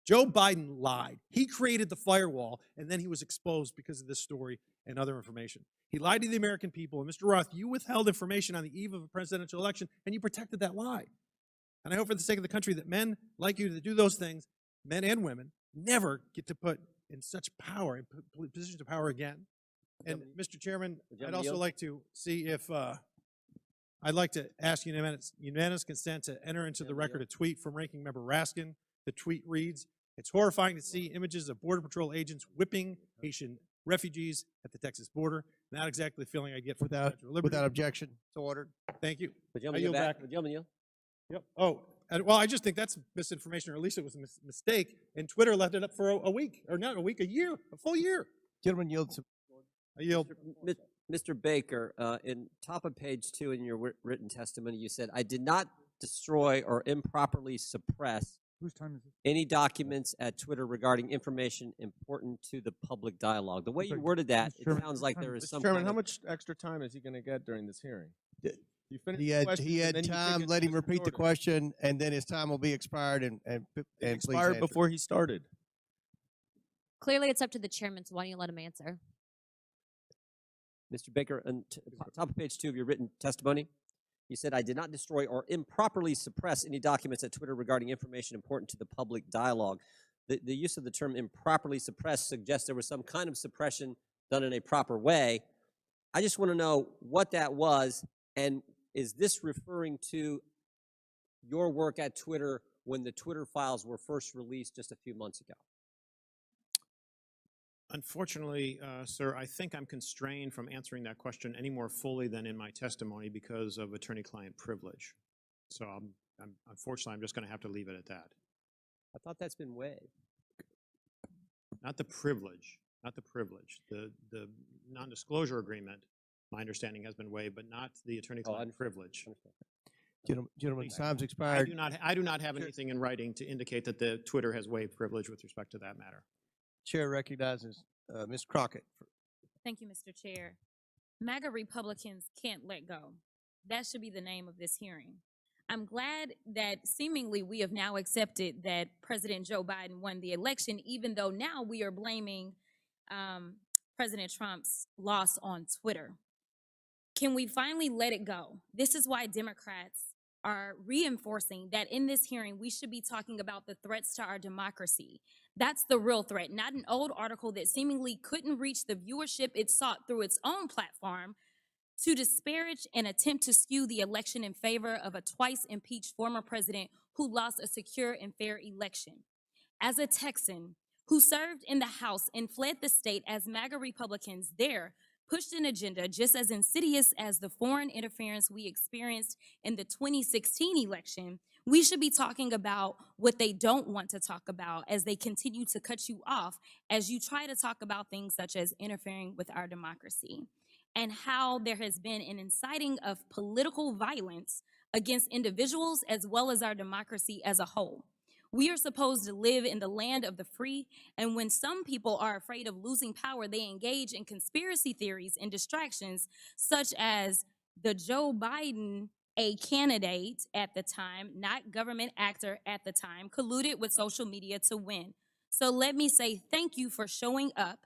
Joe Biden lied. He created the firewall, and then he was exposed because of this story and other information. He lied to the American people, and Mr. Roth, you withheld information on the eve of a presidential election, and you protected that lie. And I hope for the sake of the country that men like you that do those things, men and women, never get to put in such power, in positions of power again. And Mr. Chairman, I'd also like to see if, I'd like to ask unanimous consent to enter into the record a tweet from Ranking Member Raskin. The tweet reads, "It's horrifying to see images of Border Patrol agents whipping Haitian refugees at the Texas border. Not exactly the feeling I get from Without objection, it's ordered. Thank you. Gentleman, I yield back. Yep. Oh, well, I just think that's misinformation, or at least it was a mistake. And Twitter left it up for a week, or not a week, a year, a full year. Gentleman yields. I yield. Mr. Baker, in top of page 2 in your written testimony, you said, "I did not destroy or improperly suppress Whose time is it? any documents at Twitter regarding information important to the public dialogue." The way you worded that, it sounds like there is some Chairman, kind how of- much extra time is he going to get during this hearing? You finish He the had question, he and had then you time. take it Let to him Mr. repeat the Jordan. question, and then his time will be expired. And It please expired answer. before he started. Clearly, it's up to the chairman, so why don't you let him answer? Mr. Baker, on top of page 2 of your written testimony, you said, "I did not destroy or improperly suppress any documents at Twitter regarding information important to the public dialogue." The use of the term improperly suppressed suggests there was some kind of suppression done in a proper way. I just want to know what that was, and is this referring to your work at Twitter when the Twitter files were first released just a few months ago? Unfortunately, sir, I think I'm constrained from answering that question any more fully than in my testimony because of attorney-client privilege. So unfortunately, I'm just going to have to leave it at that. I thought that's been waived. Not the privilege, not the privilege. The non-disclosure agreement, my understanding, has been waived, but not the attorney-client privilege. Gentlemen, time's I expired. do not have anything in writing to indicate that the Twitter has waived privilege with respect to that matter. Chair recognizes Ms. Crockett. Thank you, Mr. Chair. MAGA Republicans can't let go. That should be the name of this hearing. I'm glad that seemingly we have now accepted that President Joe Biden won the election, even though now we are blaming President Trump's loss on Twitter. Can we finally let it go? This is why Democrats are reinforcing that in this hearing, we should be talking about the threats to our democracy. That's the real threat, not an old article that seemingly couldn't reach the viewership it sought through its own platform to disparage and attempt to skew the election in favor of a twice impeached former president who lost a secure and fair election. As a Texan who served in the House and fled the state as MAGA Republicans there pushed an agenda just as insidious as the foreign interference we experienced in the 2016 election, we should be talking about what they don't want to talk about as they continue to cut you off as you try to talk about things such as interfering with our democracy, and how there has been an inciting of political violence against individuals as well as our democracy as a whole. We are supposed to live in the land of the free, and when some people are afraid of losing power, they engage in conspiracy theories and distractions, such as the Joe Biden, a candidate at the time, not government actor at the time, colluded with social media to win. So let me say thank you for showing up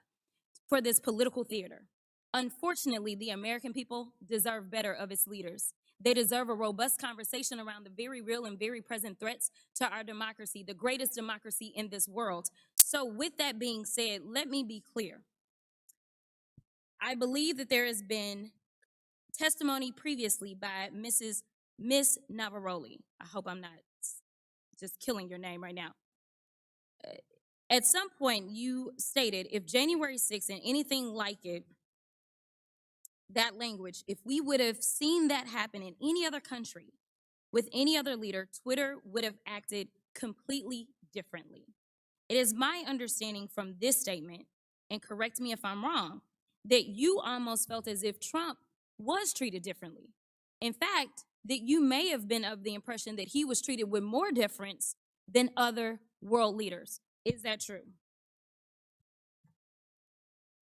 for this political theater. Unfortunately, the American people deserve better of its leaders. They deserve a robust conversation around the very real and very present threats to our democracy, the greatest democracy in this world. So with that being said, let me be clear. I believe that there has been testimony previously by Miss Navaroli. I hope I'm not just killing your name right now. At some point, you stated if January 6th and anything like it, that language, if we would have seen that happen in any other country with any other leader, Twitter would have acted completely differently. It is my understanding from this statement, and correct me if I'm wrong, that you almost felt as if Trump was treated differently. In fact, that you may have been of the impression that he was treated with more deference than other world leaders. Is that true?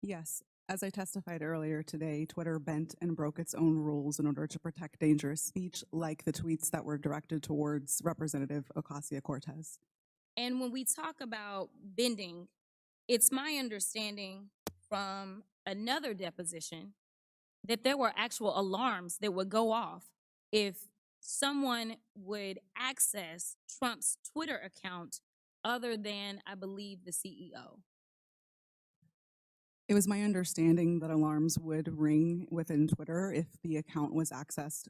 Yes. As I testified earlier today, Twitter bent and broke its own rules in order to protect dangerous speech, like the tweets that were directed towards Representative Ocasio-Cortez. And when we talk about bending, it's my understanding from another deposition that there were actual alarms that would go off if someone would access Trump's Twitter account other than, I believe, the CEO. It was my understanding that alarms would ring within Twitter if the account was accessed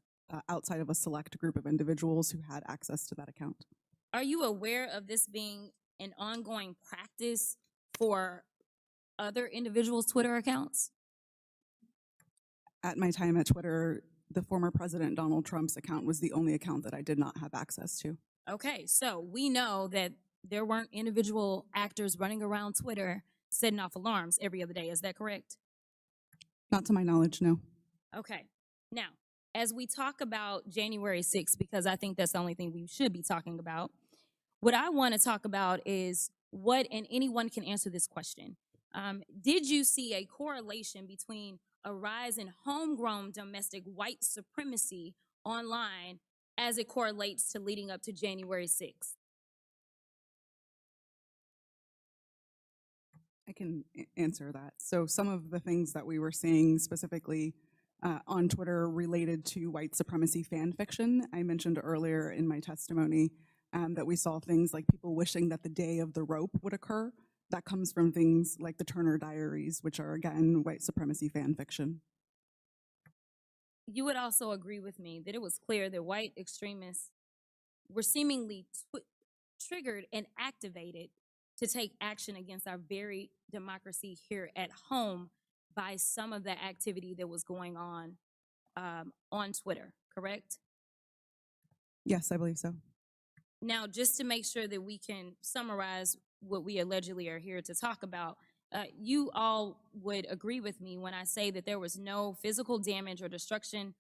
outside of a select group of individuals who had access to that account. Are you aware of this being an ongoing practice for other individuals' Twitter accounts? At my time at Twitter, the former President Donald Trump's account was the only account that I did not have access to. Okay, so we know that there weren't individual actors running around Twitter setting off alarms every other day. Is that correct? Not to my knowledge, no. Okay. Now, as we talk about January 6th, because I think that's the only thing we should be talking about, what I want to talk about is what, and anyone can answer this question. Did you see a correlation between a rise in homegrown domestic white supremacy online as it correlates to leading up to January 6th? I can answer that. So some of the things that we were seeing specifically on Twitter related to white supremacy fan fiction. I mentioned earlier in my testimony that we saw things like people wishing that the day of the rope would occur. That comes from things like the Turner Diaries, which are, again, white supremacy fan fiction. You would also agree with me that it was clear that white extremists were seemingly triggered and activated to take action against our very democracy here at home by some of the activity that was going on Twitter, correct? Yes, I believe so. Now, just to make sure that we can summarize what we allegedly are here to talk about, you all would agree with me when I say that there was no physical damage or destruction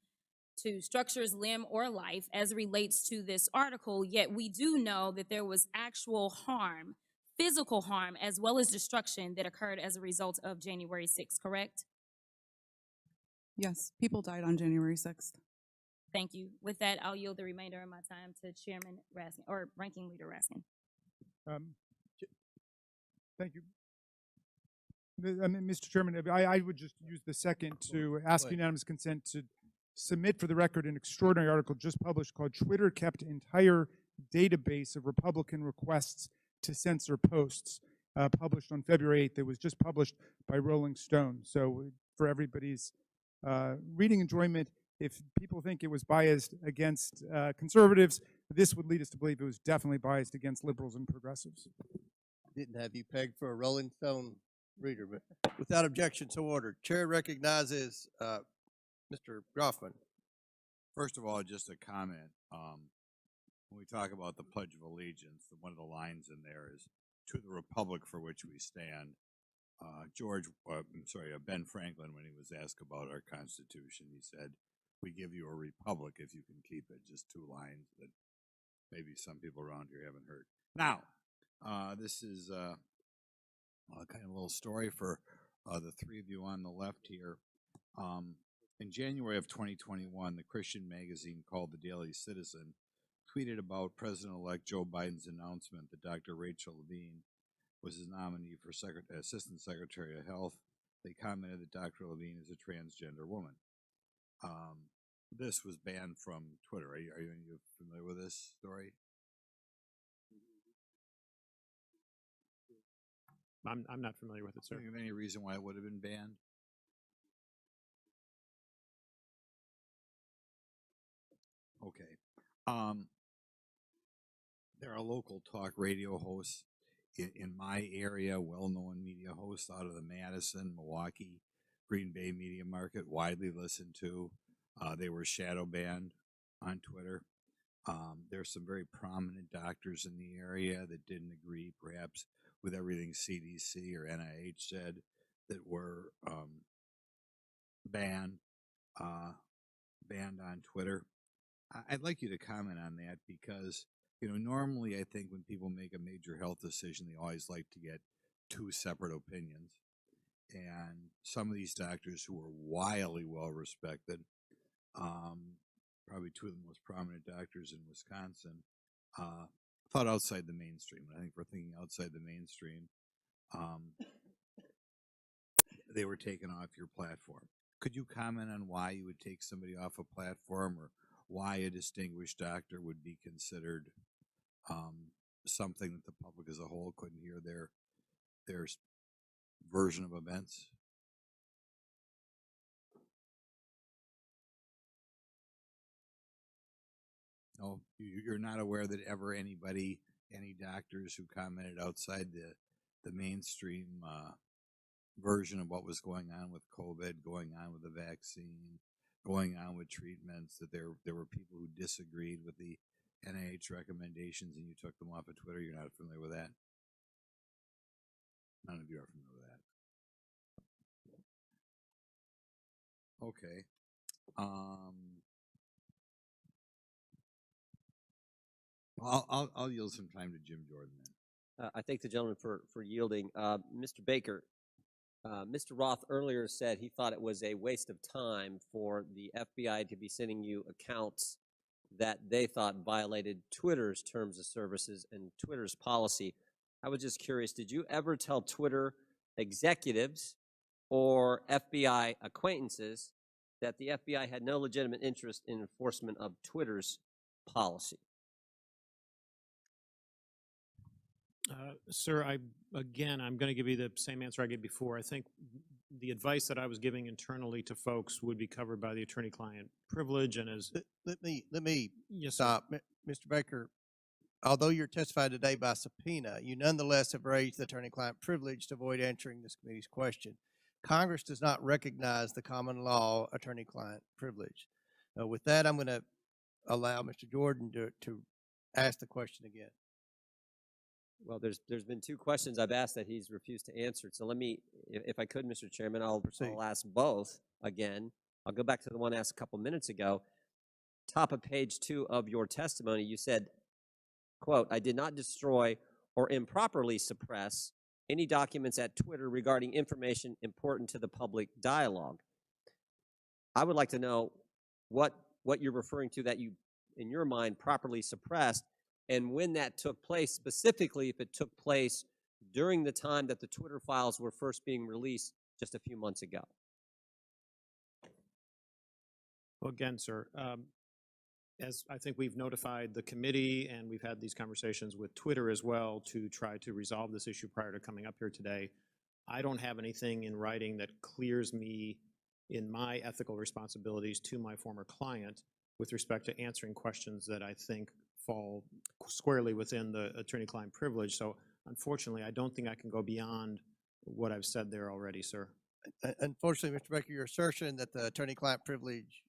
to structures, limb, or life as it relates to this article, yet we do know that there was actual harm, physical harm, as well as destruction that occurred as a result of January 6th, correct? Yes, people died on January 6th. Thank you. With that, I'll yield the remainder of my time to Chairman Raskin, or Ranking Leader Raskin. Thank you. Mr. Chairman, I would just use the second to ask unanimous consent to submit for the record an extraordinary article just published called "Twitter Kept Entire Database of Republican Requests to Censor Posts," published on February 8th. It was just published by Rolling Stone. So for everybody's reading enjoyment, if people think it was biased against conservatives, this would lead us to believe it was definitely biased against liberals and progressives. Didn't have you pegged for a Rolling Stone reader, but without objection, so ordered. Chair recognizes Mr. Groffman. First of all, just a comment. When we talk about the Pledge of Allegiance, one of the lines in there is "to the republic for which we stand." Ben Franklin, when he was asked about our Constitution, he said, "We give you a republic if you can keep it." Just two lines that maybe some people around here haven't heard. Now, this is kind of a little story for the three of you on the left here. In January of 2021, the Christian magazine called the Daily Citizen tweeted about President-elect Joe Biden's announcement that Dr. Rachel Levine was his nominee for Assistant Secretary of Health. They commented that Dr. Levine is a transgender woman. This was banned from Twitter. Are you familiar with this story? I'm not familiar with it, sir. Do you have any reason why it would have been banned? Okay. There are local talk radio hosts in my area, well-known media hosts out of the Madison, Milwaukee, Green Bay media market, widely listened to. They were shadow banned on Twitter. There's some very prominent doctors in the area that didn't agree, perhaps, with everything CDC or NIH said, that were banned on Twitter. I'd like you to comment on that because, normally I think when people make a major health decision, they always like to get two separate opinions. And some of these doctors who were wildly well respected, probably two of the most prominent doctors in Wisconsin, thought outside the mainstream. And I think we're thinking outside the mainstream. They were taken off your platform. Could you comment on why you would take somebody off a platform, or why a distinguished doctor would be considered something that the public as a whole couldn't hear their version of events? No, you're not aware that ever any doctors who commented outside the mainstream version of what was going on with COVID, going on with the vaccine, going on with treatments, that there were people who disagreed with the NIH recommendations and you took them off of Twitter? You're not familiar with that? None of you are familiar with that. Okay. I'll yield some time to Jim Jordan then. I thank the gentleman for yielding. Mr. Baker, Mr. Roth earlier said he thought it was a waste of time for the FBI to be sending you accounts that they thought violated Twitter's terms of services and Twitter's policy. I was just curious, did you ever tell Twitter executives or FBI acquaintances that the FBI had no legitimate interest in enforcement of Twitter's policy? Sir, I'm going to give you the same answer I gave before. I think the advice that I was giving internally to folks would be covered by the attorney-client privilege, and as Let me yes, stop, Mr. Baker. although you're testifying today by subpoena, you nonetheless have raised the attorney-client privilege to avoid answering this committee's question. Congress does not recognize the common law attorney-client privilege. With that, I'm going to allow Mr. Jordan to ask the question again. Well, there's been two questions I've asked that he's refused to answer. So let me, if I could, Mr. Chairman, I'll ask both again. I'll go back to the one asked a couple minutes ago. Top of page 2 of your testimony, you said, quote, "I did not destroy or improperly suppress any documents at Twitter regarding information important to the public dialogue." I would like to know what you're referring to that you, in your mind, properly suppressed, and when that took place, specifically if it took place during the time that the Twitter files were first being released just a few months ago. Well, again, sir, as I think we've notified the committee and we've had these conversations with Twitter as well to try to resolve this issue prior to coming up here today, I don't have anything in writing that clears me in my ethical responsibilities to my former client with respect to answering questions that I think fall squarely within the attorney-client privilege. So unfortunately, I don't think I can go beyond what I've said there already, sir. Unfortunately, Mr. Baker, your assertion that the attorney-client privilege,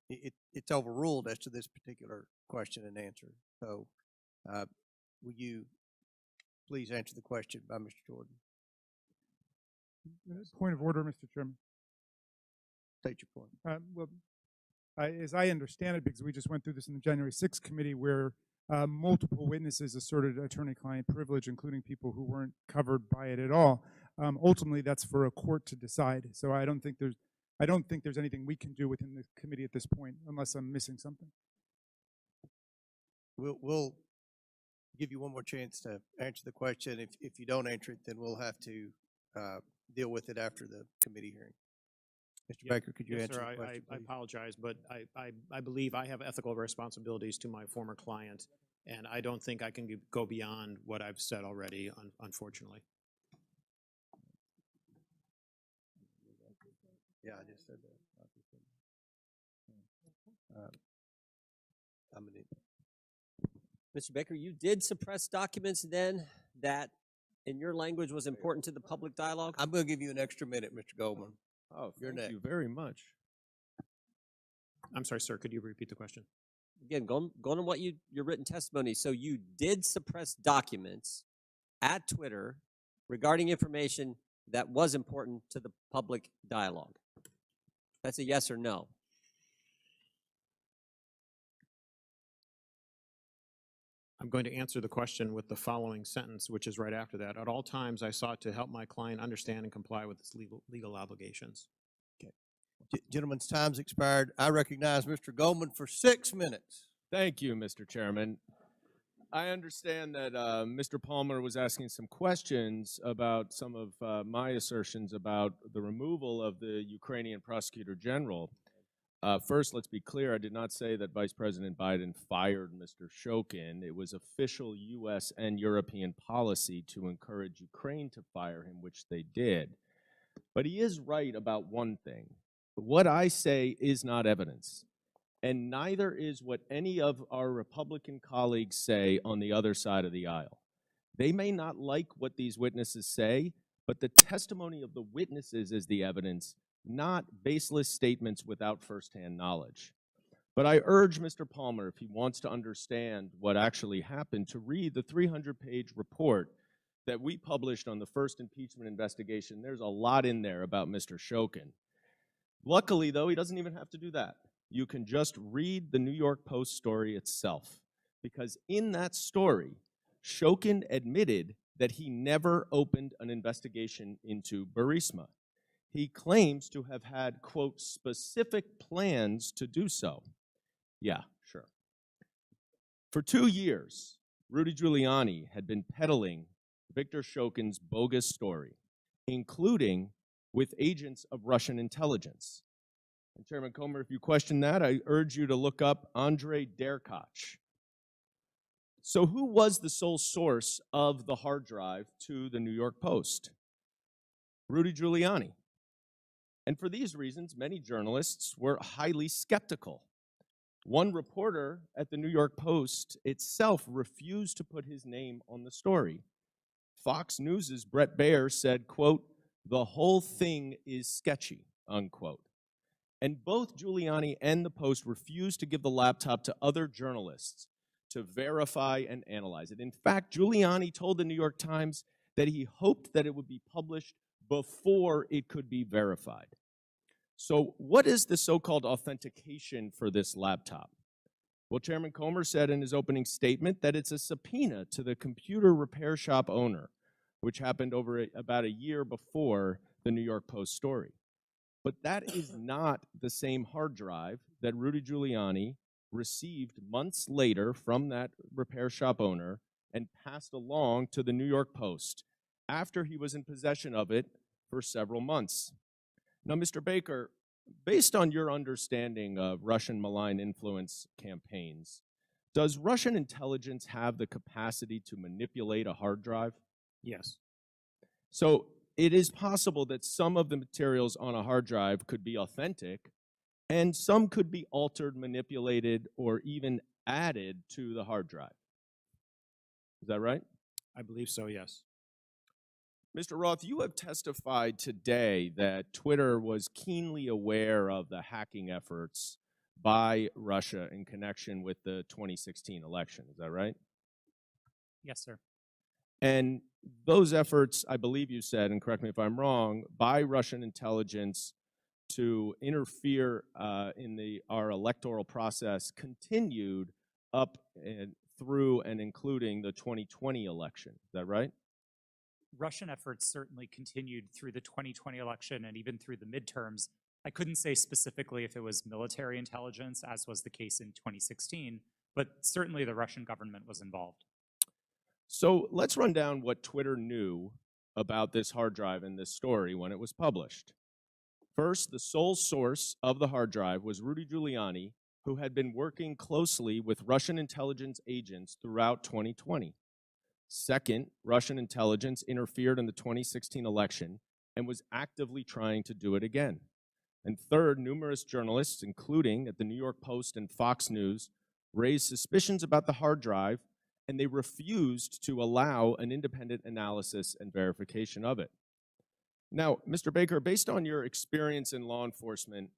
it's overruled as to this particular question and answer. So will you please answer the question by Mr. Jordan? Point of order, Mr. Chairman. State your point. Well, as I understand it, because we just went through this in the January 6th committee where multiple witnesses asserted attorney-client privilege, including people who weren't covered by it at all. Ultimately, that's for a court to decide. So I don't think there's anything we can do within the committee at this point, unless I'm missing something. We'll give you one more chance to answer the question. If you don't answer it, then we'll have to deal with it after the committee hearing. Mr. Baker, could you Yes, answer sir, the question, I please? apologize, but I believe I have ethical responsibilities to my former client, and I don't think I can go beyond what I've said already, unfortunately. Yeah, I just said that. Mr. Baker, you did suppress documents then that, in your language, was important to the public dialogue? I'm going to give you an extra minute, Mr. Goldman. Oh, You're thank next. you very much. I'm sorry, sir, could you repeat the question? Again, going on what your written testimony. So you did suppress documents at Twitter regarding information that was important to the public dialogue. That's a yes or no. I'm going to answer the question with the following sentence, which is right after that. At all times, I sought to help my client understand and comply with its legal obligations. Okay. Gentlemen's time's expired. I recognize Mr. Goldman for 6 minutes. Thank you, Mr. Chairman. I understand that Mr. Palmer was asking some questions about some of my assertions about the removal of the Ukrainian prosecutor general. First, let's be clear, I did not say that Vice President Biden fired Mr. Shokin. It was official U.S. and European policy to encourage Ukraine to fire him, which they did. But he is right about one thing. What I say is not evidence, and neither is what any of our Republican colleagues say on the other side of the aisle. They may not like what these witnesses say, but the testimony of the witnesses is the evidence, not baseless statements without firsthand knowledge. But I urge Mr. Palmer, if he wants to understand what actually happened, to read the 300-page report that we published on the first impeachment investigation. There's a lot in there about Mr. Shokin. Luckily, though, he doesn't even have to do that. You can just read the New York Post story itself, because in that story, Shokin admitted that he never opened an investigation into Burisma. He claims to have had, quote, specific plans to do so. Yeah, sure. For 2 years, Rudy Giuliani had been peddling Victor Shokin's bogus story, including with agents of Russian intelligence. And Chairman Comer, if you question that, I urge you to look up Andrei Derkach. So who was the sole source of the hard drive to the New York Post? Rudy Giuliani. And for these reasons, many journalists were highly skeptical. One reporter at the New York Post itself refused to put his name on the story. Fox News's Brett Baer said, quote, "The whole thing is sketchy," unquote. And both Giuliani and the Post refused to give the laptop to other journalists to verify and analyze it. In fact, Giuliani told the New York Times that he hoped that it would be published before it could be verified. So what is the so-called authentication for this laptop? Well, Chairman Comer said in his opening statement that it's a subpoena to the computer repair shop owner, which happened over about a year before the New York Post story. But that is not the same hard drive that Rudy Giuliani received months later from that repair shop owner and passed along to the New York Post after he was in possession of it for several months. Now, Mr. Baker, based on your understanding of Russian malign influence campaigns, does Russian intelligence have the capacity to manipulate a hard drive? Yes. So it is possible that some of the materials on a hard drive could be authentic, and some could be altered, manipulated, or even added to the hard drive. Is that right? I believe so, yes. Mr. Roth, you have testified today that Twitter was keenly aware of the hacking efforts by Russia in connection with the 2016 election. Is that right? Yes, sir. And those efforts, I believe you said, and correct me if I'm wrong, by Russian intelligence to interfere in our electoral process continued up and through and including the 2020 election. Is that right? Russian efforts certainly continued through the 2020 election and even through the midterms. I couldn't say specifically if it was military intelligence, as was the case in 2016, but certainly the Russian government was involved. So let's run down what Twitter knew about this hard drive and this story when it was published. First, the sole source of the hard drive was Rudy Giuliani, who had been working closely with Russian intelligence agents throughout 2020. Second, Russian intelligence interfered in the 2016 election and was actively trying to do it again. And third, numerous journalists, including at the New York Post and Fox News, raised suspicions about the hard drive, and they refused to allow an independent analysis and verification of it. Now, Mr. Baker, based on your experience in law enforcement,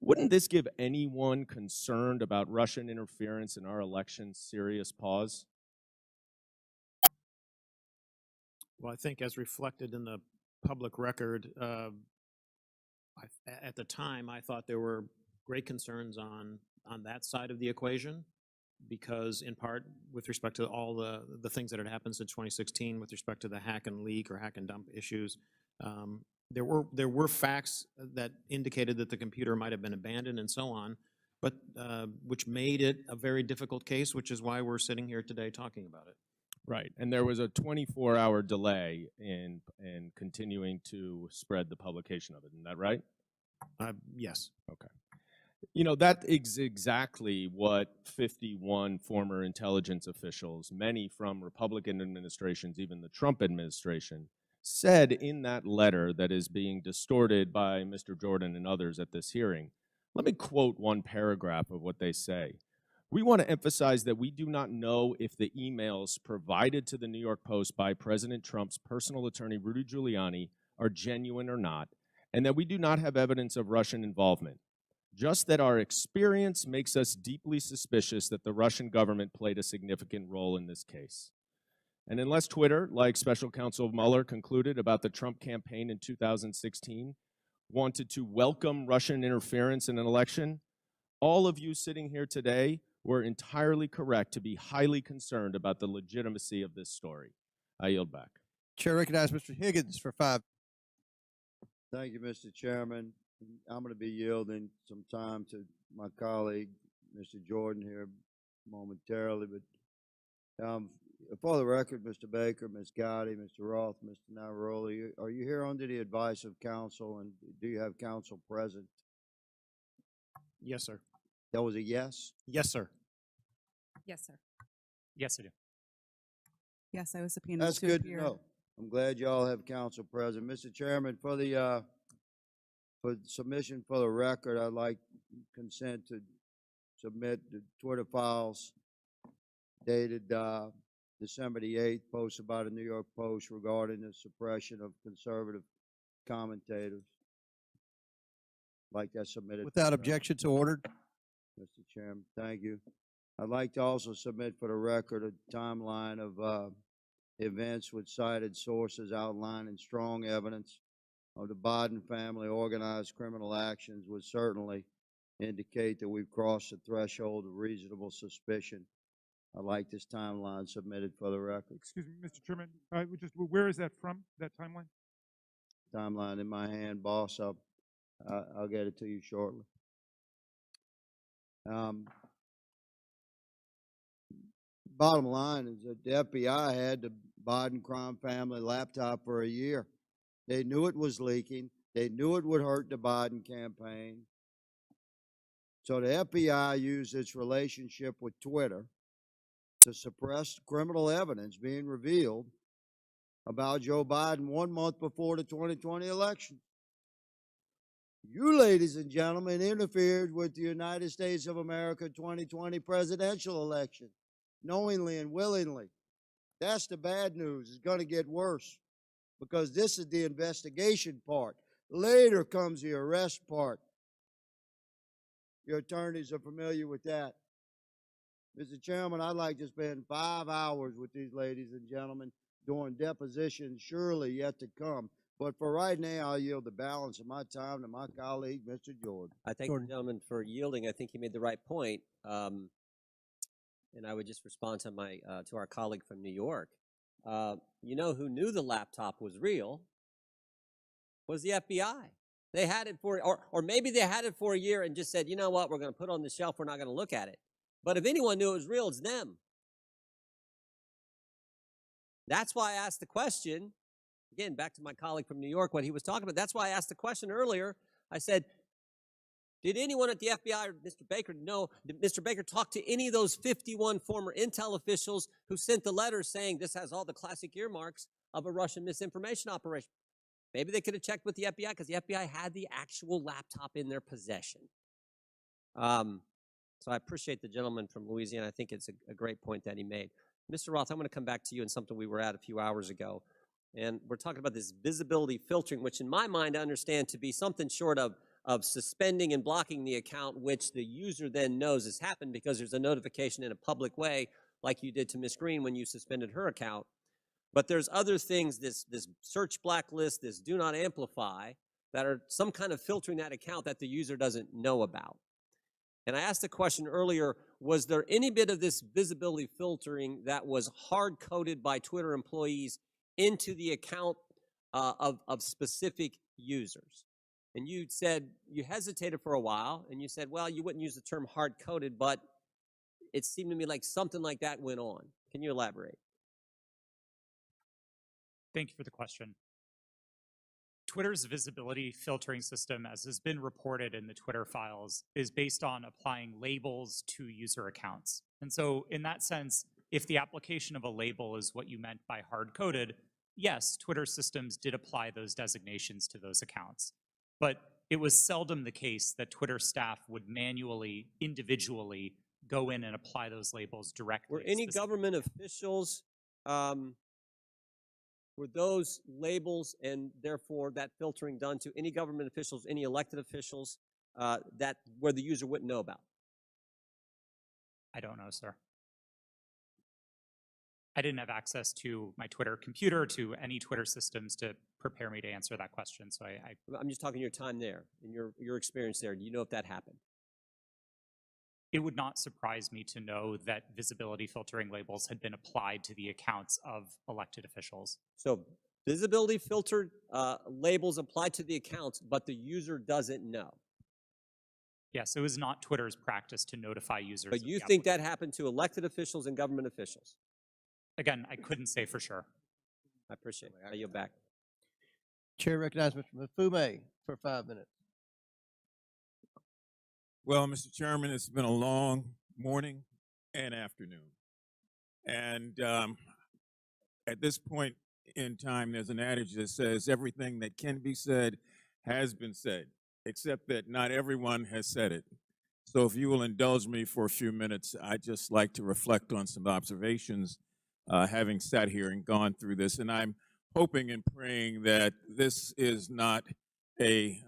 wouldn't this give anyone concerned about Russian interference in our elections serious pause? Well, I think as reflected in the public record, at the time, I thought there were great concerns on that side of the equation, because in part with respect to all the things that had happened since 2016 with respect to the hack and leak or hack and dump issues, there were facts that indicated that the computer might have been abandoned and so on, but which made it a very difficult case, which is why we're sitting here today talking about it. Right, and there was a 24-hour delay in continuing to spread the publication of it, isn't that right? Yes. Okay. You know, that is exactly what 51 former intelligence officials, many from Republican administrations, even the Trump administration, said in that letter that is being distorted by Mr. Jordan and others at this hearing. Let me quote one paragraph of what they say. "We want to emphasize that we do not know if the emails provided to the New York Post by President Trump's personal attorney, Rudy Giuliani, are genuine or not, and that we do not have evidence of Russian involvement. Just that our experience makes us deeply suspicious that the Russian government played a significant role in this case." And unless Twitter, like Special Counsel Mueller concluded about the Trump campaign in 2016, wanted to welcome Russian interference in an election, all of you sitting here today were entirely correct to be highly concerned about the legitimacy of this story. I yield back. Chair recognizes Mr. Higgins for 5. Thank you, Mr. Chairman. I'm going to be yielding some time to my colleague, Mr. Jordan, here momentarily. But for the record, Mr. Baker, Ms. Gotti, Mr. Roth, Mr. Navaroli, are you here under the advice of counsel, and do you have counsel present? Yes, sir. That was a yes? Yes, sir. Yes, sir. Yes, I do. Yes, I was subpoenaed That's to good to appear. know. I'm glad y'all have counsel present. Mr. Chairman, for submission for the record, I'd like consent to submit the Twitter files dated December the 8th, posted by the New York Post regarding the suppression of conservative commentators. Like that submitted. Without objection, so ordered. Mr. Chairman, thank you. I'd like to also submit for the record a timeline of events with cited sources outlining strong evidence of the Biden family organized criminal actions would certainly indicate that we've crossed the threshold of reasonable suspicion. I'd like this timeline submitted for the record. Excuse me, Mr. Chairman, where is that from, that timeline? Timeline in my hand, boss. I'll get it to you shortly. Bottom line is that the FBI had the Biden crime family laptop for a year. They knew it was leaking. They knew it would hurt the Biden campaign. So the FBI used its relationship with Twitter to suppress criminal evidence being revealed about Joe Biden 1 month before the 2020 election. You, ladies and gentlemen, interfered with the United States of America 2020 presidential election, knowingly and willingly. That's the bad news. It's going to get worse because this is the investigation part. Later comes the arrest part. Your attorneys are familiar with that. Mr. Chairman, I'd like to spend 5 hours with these ladies and gentlemen during depositions surely yet to come. But for right now, I'll yield the balance of my time to my colleague, Mr. Jordan. I thank the gentleman for yielding. I think he made the right point. And I would just respond to to our colleague from New York. You know who knew the laptop was real was the FBI. They had it for, or maybe they had it for a year and just said, you know what, we're going to put it on the shelf, we're not going to look at it. But if anyone knew it was real, it's them. That's why I asked the question, again, back to my colleague from New York, what he was talking about. That's why I asked the question earlier. I said, did anyone at the FBI or Mr. Baker know, did Mr. Baker talk to any of those 51 former intel officials who sent the letter saying this has all the classic earmarks of a Russian misinformation operation? Maybe they could have checked with the FBI because the FBI had the actual laptop in their possession. So I appreciate the gentleman from Louisiana. I think it's a great point that he made. Mr. Roth, I'm going to come back to you on something we were at a few hours ago. And we're talking about this visibility filtering, which in my mind I understand to be something short of suspending and blocking the account, which the user then knows has happened because there's a notification in a public way, like you did to Ms. Green when you suspended her account. But there's other things, this search blacklist, this do not amplify, that are some kind of filtering that account that the user doesn't know about. And I asked the question earlier, was there any bit of this visibility filtering that was hard-coded by Twitter employees into the account of specific users? And you said, you hesitated for a while, and you said, well, you wouldn't use the term hard-coded, but it seemed to me like something like that went on. Can you elaborate? Thank you for the question. Twitter's visibility filtering system, as has been reported in the Twitter files, is based on applying labels to user accounts. And so in that sense, if the application of a label is what you meant by hard-coded, yes, Twitter systems did apply those designations to those accounts. But it was seldom the case that Twitter staff would manually, individually go in and apply those labels directly. Were any government officials, were those labels and therefore that filtering done to any government officials, any elected officials where the user wouldn't know about? I don't know, sir. I didn't have access to my Twitter computer, to any Twitter systems to prepare me to answer that question. So I'm just talking your time there and your experience there. Do you know if that happened? It would not surprise me to know that visibility filtering labels had been applied to the accounts of elected officials. So visibility filtered labels applied to the accounts, but the user doesn't know. Yes, it was not Twitter's practice to notify users. But you think that happened to elected officials and government officials? Again, I couldn't say for sure. I appreciate it. I yield back. Chair recognizes Mr. Mafume for 5 minutes. Well, Mr. Chairman, it's been a long morning and afternoon. And at this point in time, there's an adage that says everything that can be said has been said, except that not everyone has said it. So if you will indulge me for a few minutes, I'd just like to reflect on some observations, having sat here and gone through this. And I'm hoping and praying that this is not a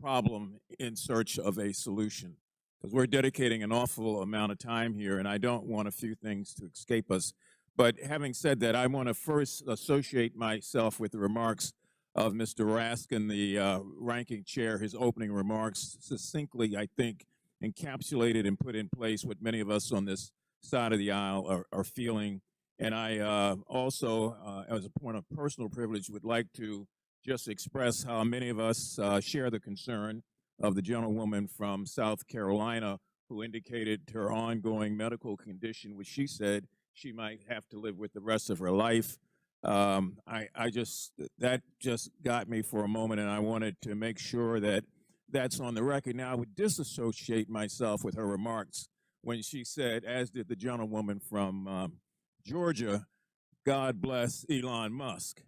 problem in search of a solution, because we're dedicating an awful amount of time here, and I don't want a few things to escape us. But having said that, I want to first associate myself with the remarks of Mr. Raskin, the ranking chair. His opening remarks succinctly, I think, encapsulated and put in place what many of us on this side of the aisle are feeling. And I also, as a point of personal privilege, would like to just express how many of us share the concern of the gentlewoman from South Carolina who indicated her ongoing medical condition, which she said she might have to live with the rest of her life. That just got me for a moment, and I wanted to make sure that that's on the record. Now, I would disassociate myself with her remarks when she said, as did the gentlewoman from Georgia, God bless Elon Musk.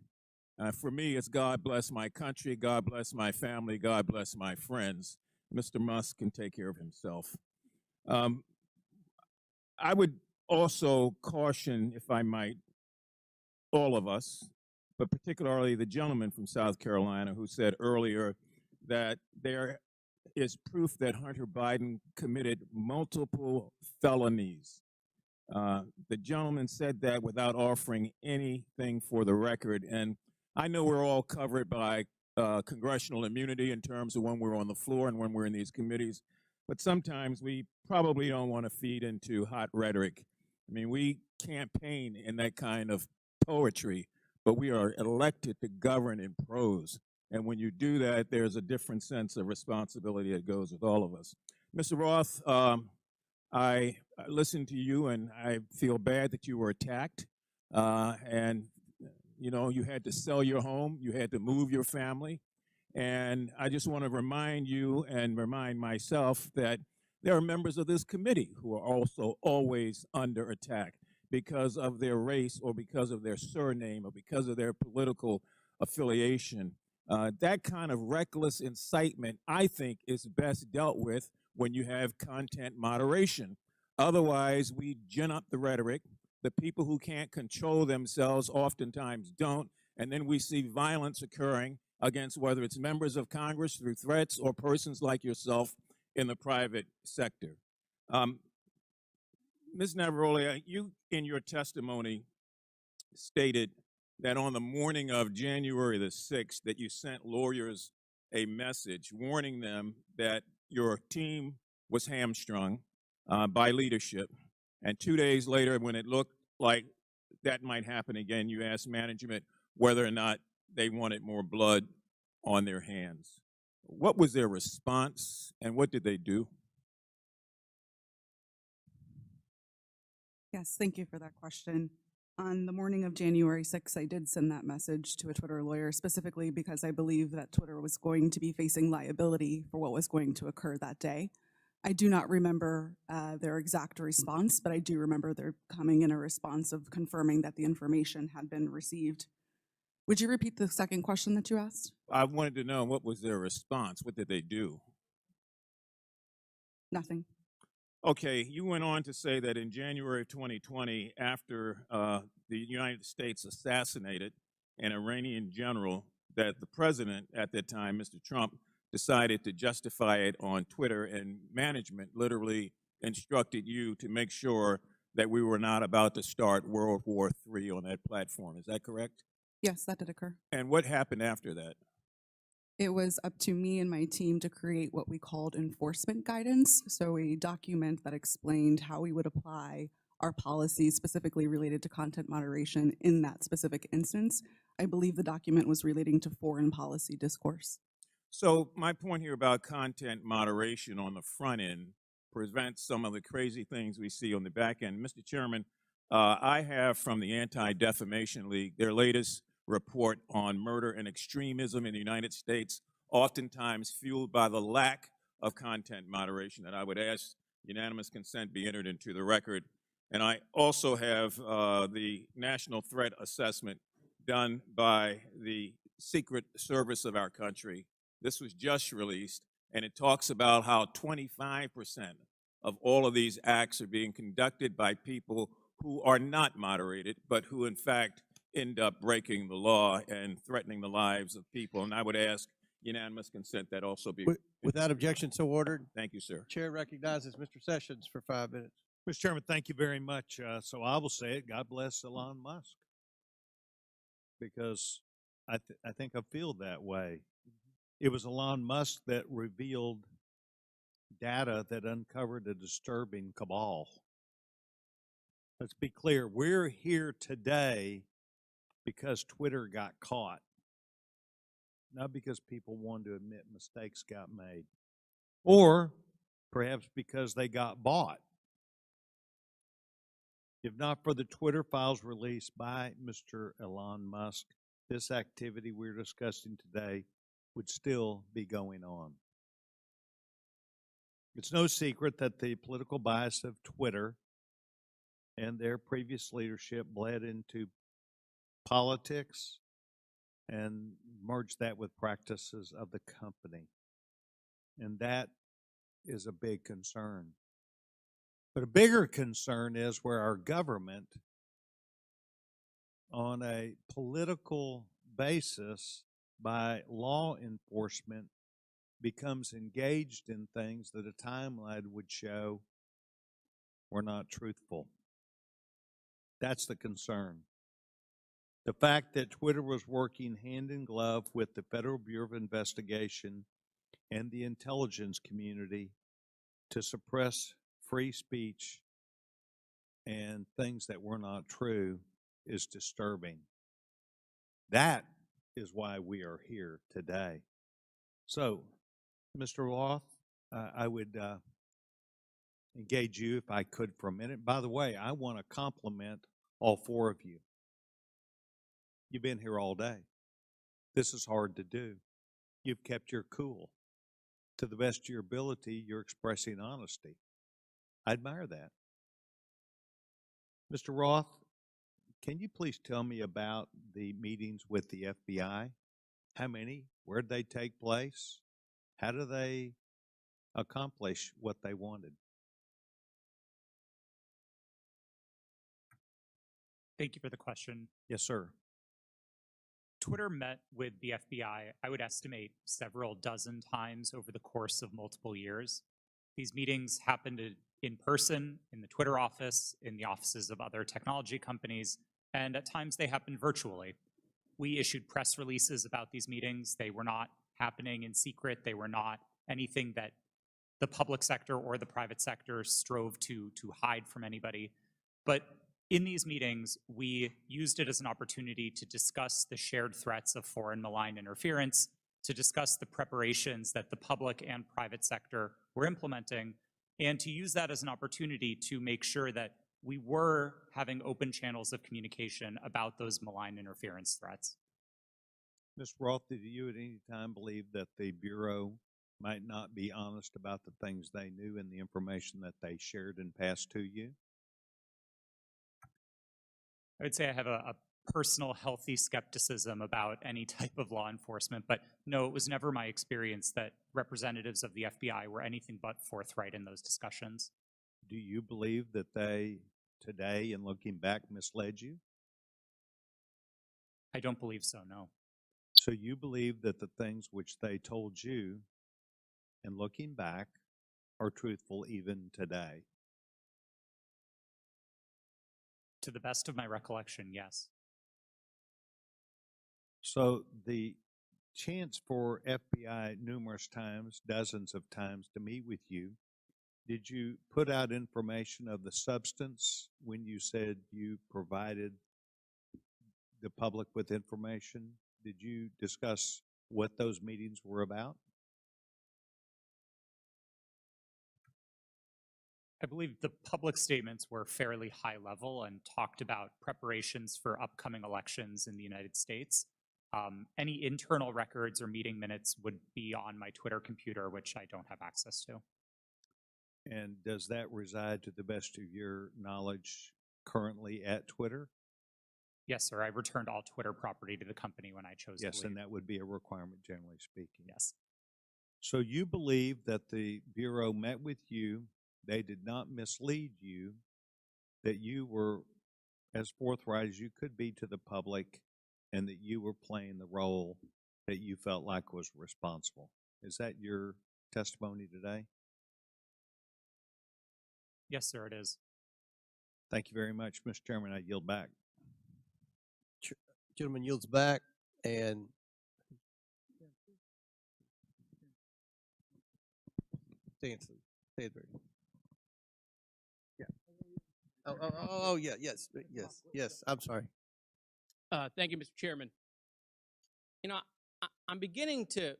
For me, it's God bless my country, God bless my family, God bless my friends. Mr. Musk can take care of himself. I would also caution, if I might, all of us, but particularly the gentleman from South Carolina who said earlier that there is proof that Hunter Biden committed multiple felonies. The gentleman said that without offering anything for the record. And I know we're all covered by congressional immunity in terms of when we're on the floor and when we're in these committees, but sometimes we probably don't want to feed into hot rhetoric. I mean, we campaign in that kind of poetry, but we are elected to govern in prose. And when you do that, there's a different sense of responsibility that goes with all of us. Mr. Roth, I listened to you, and I feel bad that you were attacked. And, you know, you had to sell your home, you had to move your family. And I just want to remind you and remind myself that there are members of this committee who are also always under attack because of their race or because of their surname or because of their political affiliation. That kind of reckless incitement, I think, is best dealt with when you have content moderation. Otherwise, we gin up the rhetoric. The people who can't control themselves oftentimes don't, and then we see violence occurring against whether it's members of Congress through threats or persons like yourself in the private sector. Ms. Navaroli, you in your testimony stated that on the morning of January the 6th that you sent lawyers a message warning them that your team was hamstrung by leadership. And 2 days later, when it looked like that might happen again, you asked management whether or not they wanted more blood on their hands. What was their response, and what did they do? Yes, thank you for that question. On the morning of January 6th, I did send that message to a Twitter lawyer specifically because I believe that Twitter was going to be facing liability for what was going to occur that day. I do not remember their exact response, but I do remember there coming in a response of confirming that the information had been received. Would you repeat the second question that you asked? I wanted to know what was their response. What did they do? Nothing. Okay, you went on to say that in January of 2020, after the United States assassinated an Iranian general, that the president at that time, Mr. Trump, decided to justify it on Twitter, and management literally instructed you to make sure that we were not about to start World War III on that platform. Is that correct? Yes, that did occur. And what happened after that? It was up to me and my team to create what we called enforcement guidance, so a document that explained how we would apply our policies specifically related to content moderation in that specific instance. I believe the document was relating to foreign policy discourse. So my point here about content moderation on the front end prevents some of the crazy things we see on the back end. Mr. Chairman, I have from the Anti-Defamation League their latest report on murder and extremism in the United States, oftentimes fueled by the lack of content moderation, that I would ask unanimous consent be entered into the record. And I also have the National Threat Assessment done by the Secret Service of our country. This was just released, and it talks about how 25% of all of these acts are being conducted by people who are not moderated, but who in fact end up breaking the law and threatening the lives of people. And I would ask unanimous consent that also be. Without objection, so ordered. Thank you, sir. Chair recognizes Mr. Sessions for 5 minutes. Mr. Chairman, thank you very much. So I will say it, God bless Elon Musk. Because I think I feel that way. It was Elon Musk that revealed data that uncovered a disturbing cabal. Let's be clear, we're here today because Twitter got caught, not because people wanted to admit mistakes got made, or perhaps because they got bought. If not for the Twitter files released by Mr. Elon Musk, this activity we're discussing today would still be going on. It's no secret that the political bias of Twitter and their previous leadership bled into politics and merged that with practices of the company. And that is a big concern. But a bigger concern is where our government, on a political basis by law enforcement, becomes engaged in things that a timeline would show were not truthful. That's the concern. The fact that Twitter was working hand in glove with the Federal Bureau of Investigation and the intelligence community to suppress free speech and things that were not true is disturbing. That is why we are here today. So, Mr. Roth, I would engage you if I could for a minute. By the way, I want to compliment all 4 of you. You've been here all day. This is hard to do. You've kept your cool. To the best of your ability, you're expressing honesty. I admire that. Mr. Roth, can you please tell me about the meetings with the FBI? How many? Where did they take place? How do they accomplish what they wanted? Thank you for the question. Yes, sir. Twitter met with the FBI, I would estimate, several dozen times over the course of multiple years. These meetings happened in person, in the Twitter office, in the offices of other technology companies, and at times they happened virtually. We issued press releases about these meetings. They were not happening in secret. They were not anything that the public sector or the private sector strove to hide from anybody. But in these meetings, we used it as an opportunity to discuss the shared threats of foreign malign interference, to discuss the preparations that the public and private sector were implementing, and to use that as an opportunity to make sure that we were having open channels of communication about those malign interference threats. Ms. Roth, did you at any time believe that the Bureau might not be honest about the things they knew and the information that they shared and passed to you? I would say I have a personal healthy skepticism about any type of law enforcement, but no, it was never my experience that representatives of the FBI were anything but forthright in those discussions. Do you believe that they, today, in looking back, misled you? I don't believe so, no. So you believe that the things which they told you, in looking back, are truthful even today? To the best of my recollection, yes. So the chance for FBI numerous times, dozens of times, to meet with you, did you put out information of the substance when you said you provided the public with information? Did you discuss what those meetings were about? I believe the public statements were fairly high level and talked about preparations for upcoming elections in the United States. Any internal records or meeting minutes would be on my Twitter computer, which I don't have access to. And does that reside, to the best of your knowledge, currently at Twitter? Yes, sir. I returned all Twitter property to the company when I chose to Yes, leave. and that would be a requirement, generally speaking. Yes. So you believe that the Bureau met with you, they did not mislead you, that you were as forthright as you could be to the public, and that you were playing the role that you felt like was responsible. Is that your testimony today? Yes, sir, it is. Thank you very much, Mr. Chairman. I yield back. Gentleman yields back, and Stansford. Yeah. Oh, yeah, yes, I'm sorry. Thank you, Mr. Chairman. You know, I'm beginning to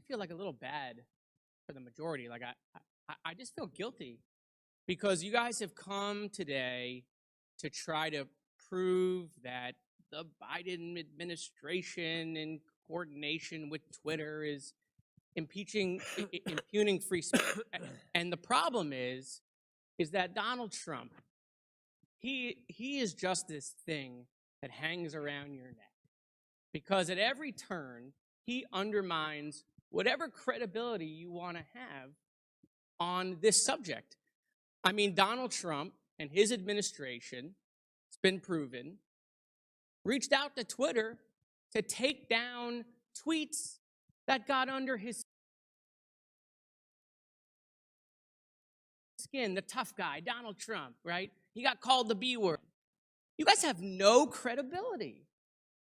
feel like a little bad for the majority. Like I just feel guilty because you guys have come today to try to prove that the Biden administration in coordination with Twitter is impugning free speech. And the problem is that Donald Trump, he is just this thing that hangs around your neck. Because at every turn, he undermines whatever credibility you want to have on this subject. I mean, Donald Trump and his administration, it's been proven, reached out to Twitter to take down tweets that got under his skin, the tough guy, Donald Trump, right? He got called the B word. You guys have no credibility.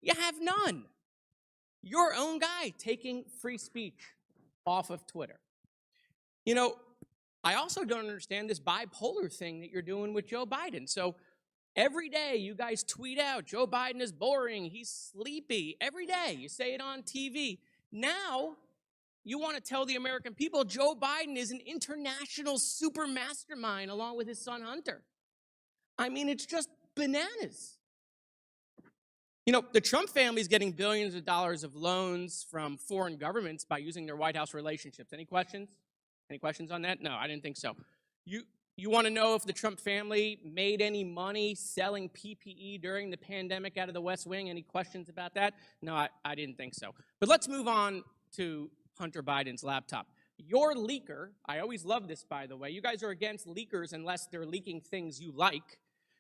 You have none. Your own guy taking free speech off of Twitter. You know, I also don't understand this bipolar thing that you're doing with Joe Biden. So every day you guys tweet out, Joe Biden is boring, he's sleepy. Every day you say it on TV. Now you want to tell the American people Joe Biden is an international super mastermind along with his son Hunter. I mean, it's just bananas. You know, the Trump family is getting billions of dollars of loans from foreign governments by using their White House relationships. Any questions? Any questions on that? No, I didn't think so. You want to know if the Trump family made any money selling PPE during the pandemic out of the West Wing? Any questions about that? No, I didn't think so. But let's move on to Hunter Biden's laptop. Your leaker, I always love this, by the way. You guys are against leakers unless they're leaking things you like.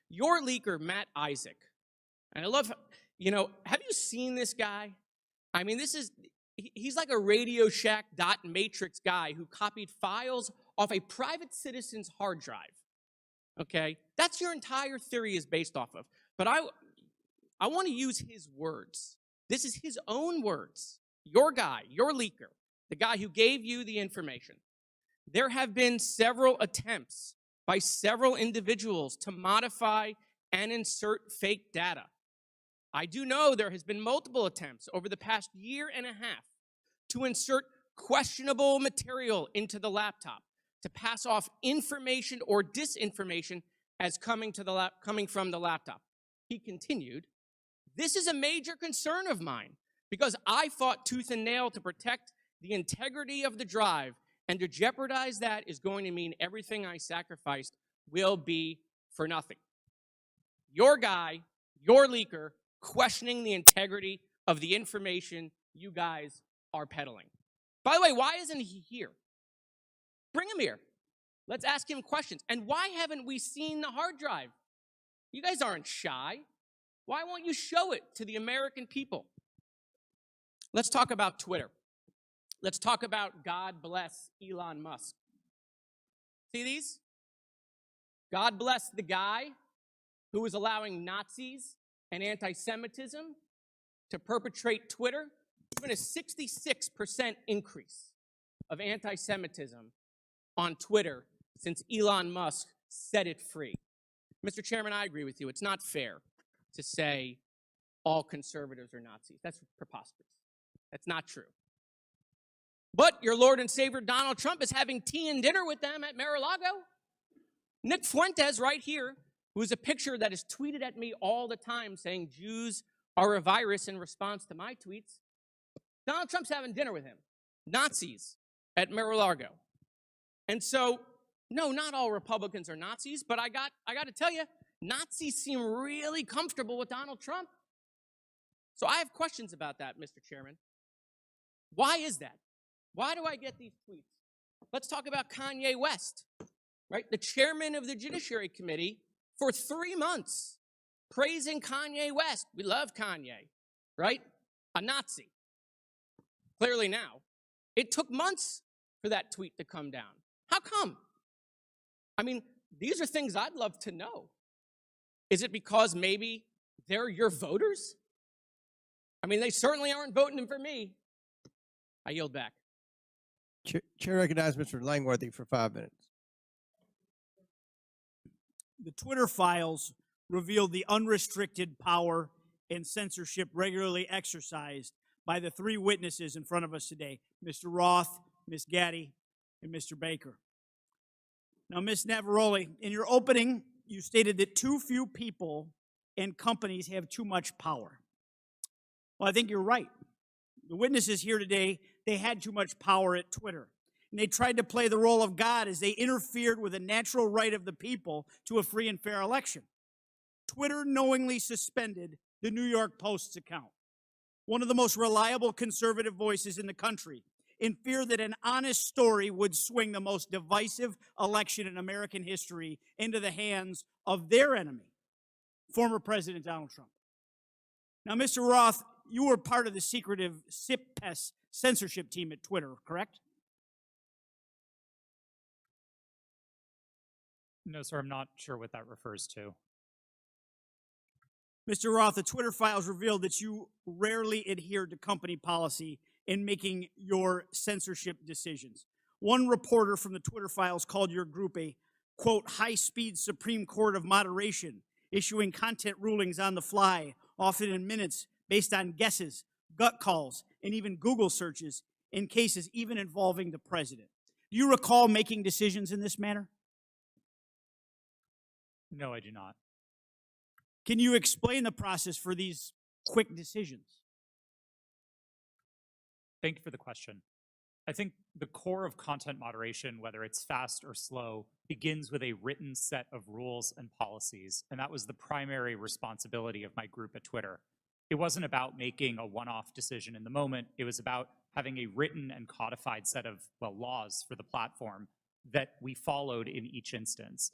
Your leaker, Matt Isaac, and I love, you know, have you seen this guy? I mean, he's like a Radio Shack dot matrix guy who copied files off a private citizen's hard drive. Okay? That's your entire theory is based off of. But I want to use his words. This is his own words. Your guy, your leaker, the guy who gave you the information. There have been several attempts by several individuals to modify and insert fake data. I do know there has been multiple attempts over the past year and a half to insert questionable material into the laptop, to pass off information or disinformation as coming from the laptop. He continued, "This is a major concern of mine because I fought tooth and nail to protect the integrity of the drive, and to jeopardize that is going to mean everything I sacrificed will be for nothing." Your guy, your leaker, questioning the integrity of the information you guys are peddling. By the way, why isn't he here? Bring him here. Let's ask him questions. And why haven't we seen the hard drive? You guys aren't shy. Why won't you show it to the American people? Let's talk about Twitter. Let's talk about God bless Elon Musk. See these? God bless the guy who is allowing Nazis and anti-Semitism to perpetrate Twitter. There's been a 66% increase of anti-Semitism on Twitter since Elon Musk set it free. Mr. Chairman, I agree with you. It's not fair to say all conservatives are Nazis. That's preposterous. That's not true. But your Lord and Savior Donald Trump is having tea and dinner with them at Mar-a-Lago. Nick Fuentes right here, who is a picture that is tweeted at me all the time saying Jews are a virus in response to my tweets. Donald Trump's having dinner with him. Nazis at Mar-a-Lago. And so, no, not all Republicans are Nazis, but I got to tell you, Nazis seem really comfortable with Donald Trump. So I have questions about that, Mr. Chairman. Why is that? Why do I get these tweets? Let's talk about Kanye West, right? The chairman of the Judiciary Committee for 3 months praising Kanye West. We love Kanye, right? A Nazi. Clearly now. It took months for that tweet to come down. How come? I mean, these are things I'd love to know. Is it because maybe they're your voters? I mean, they certainly aren't voting for me. I yield back. Chair recognizes Mr. Langworthy for 5 minutes. The Twitter files revealed the unrestricted power and censorship regularly exercised by the three witnesses in front of us today, Mr. Roth, Ms. Gaddy, and Mr. Baker. Now, Ms. Navaroli, in your opening, you stated that too few people and companies have too much power. Well, I think you're right. The witnesses here today, they had too much power at Twitter. And they tried to play the role of God as they interfered with the natural right of the people to a free and fair election. Twitter knowingly suspended the New York Post's account, one of the most reliable conservative voices in the country, in fear that an honest story would swing the most divisive election in American history into the hands of their enemy, former President Donald Trump. Now, Mr. Roth, you were part of the secretive SIP-PES censorship team at Twitter, correct? No, sir, I'm not sure what that refers to. Mr. Roth, the Twitter files revealed that you rarely adhered to company policy in making your censorship decisions. One reporter from the Twitter files called your group a, quote, high-speed Supreme Court of moderation, issuing content rulings on the fly, often in minutes, based on guesses, gut calls, and even Google searches in cases even involving the president. Do you recall making decisions in this manner? No, I do not. Can you explain the process for these quick decisions? Thank you for the question. I think the core of content moderation, whether it's fast or slow, begins with a written set of rules and policies, and that was the primary responsibility of my group at Twitter. It wasn't about making a one-off decision in the moment. It was about having a written and codified set of, well, laws for the platform that we followed in each instance.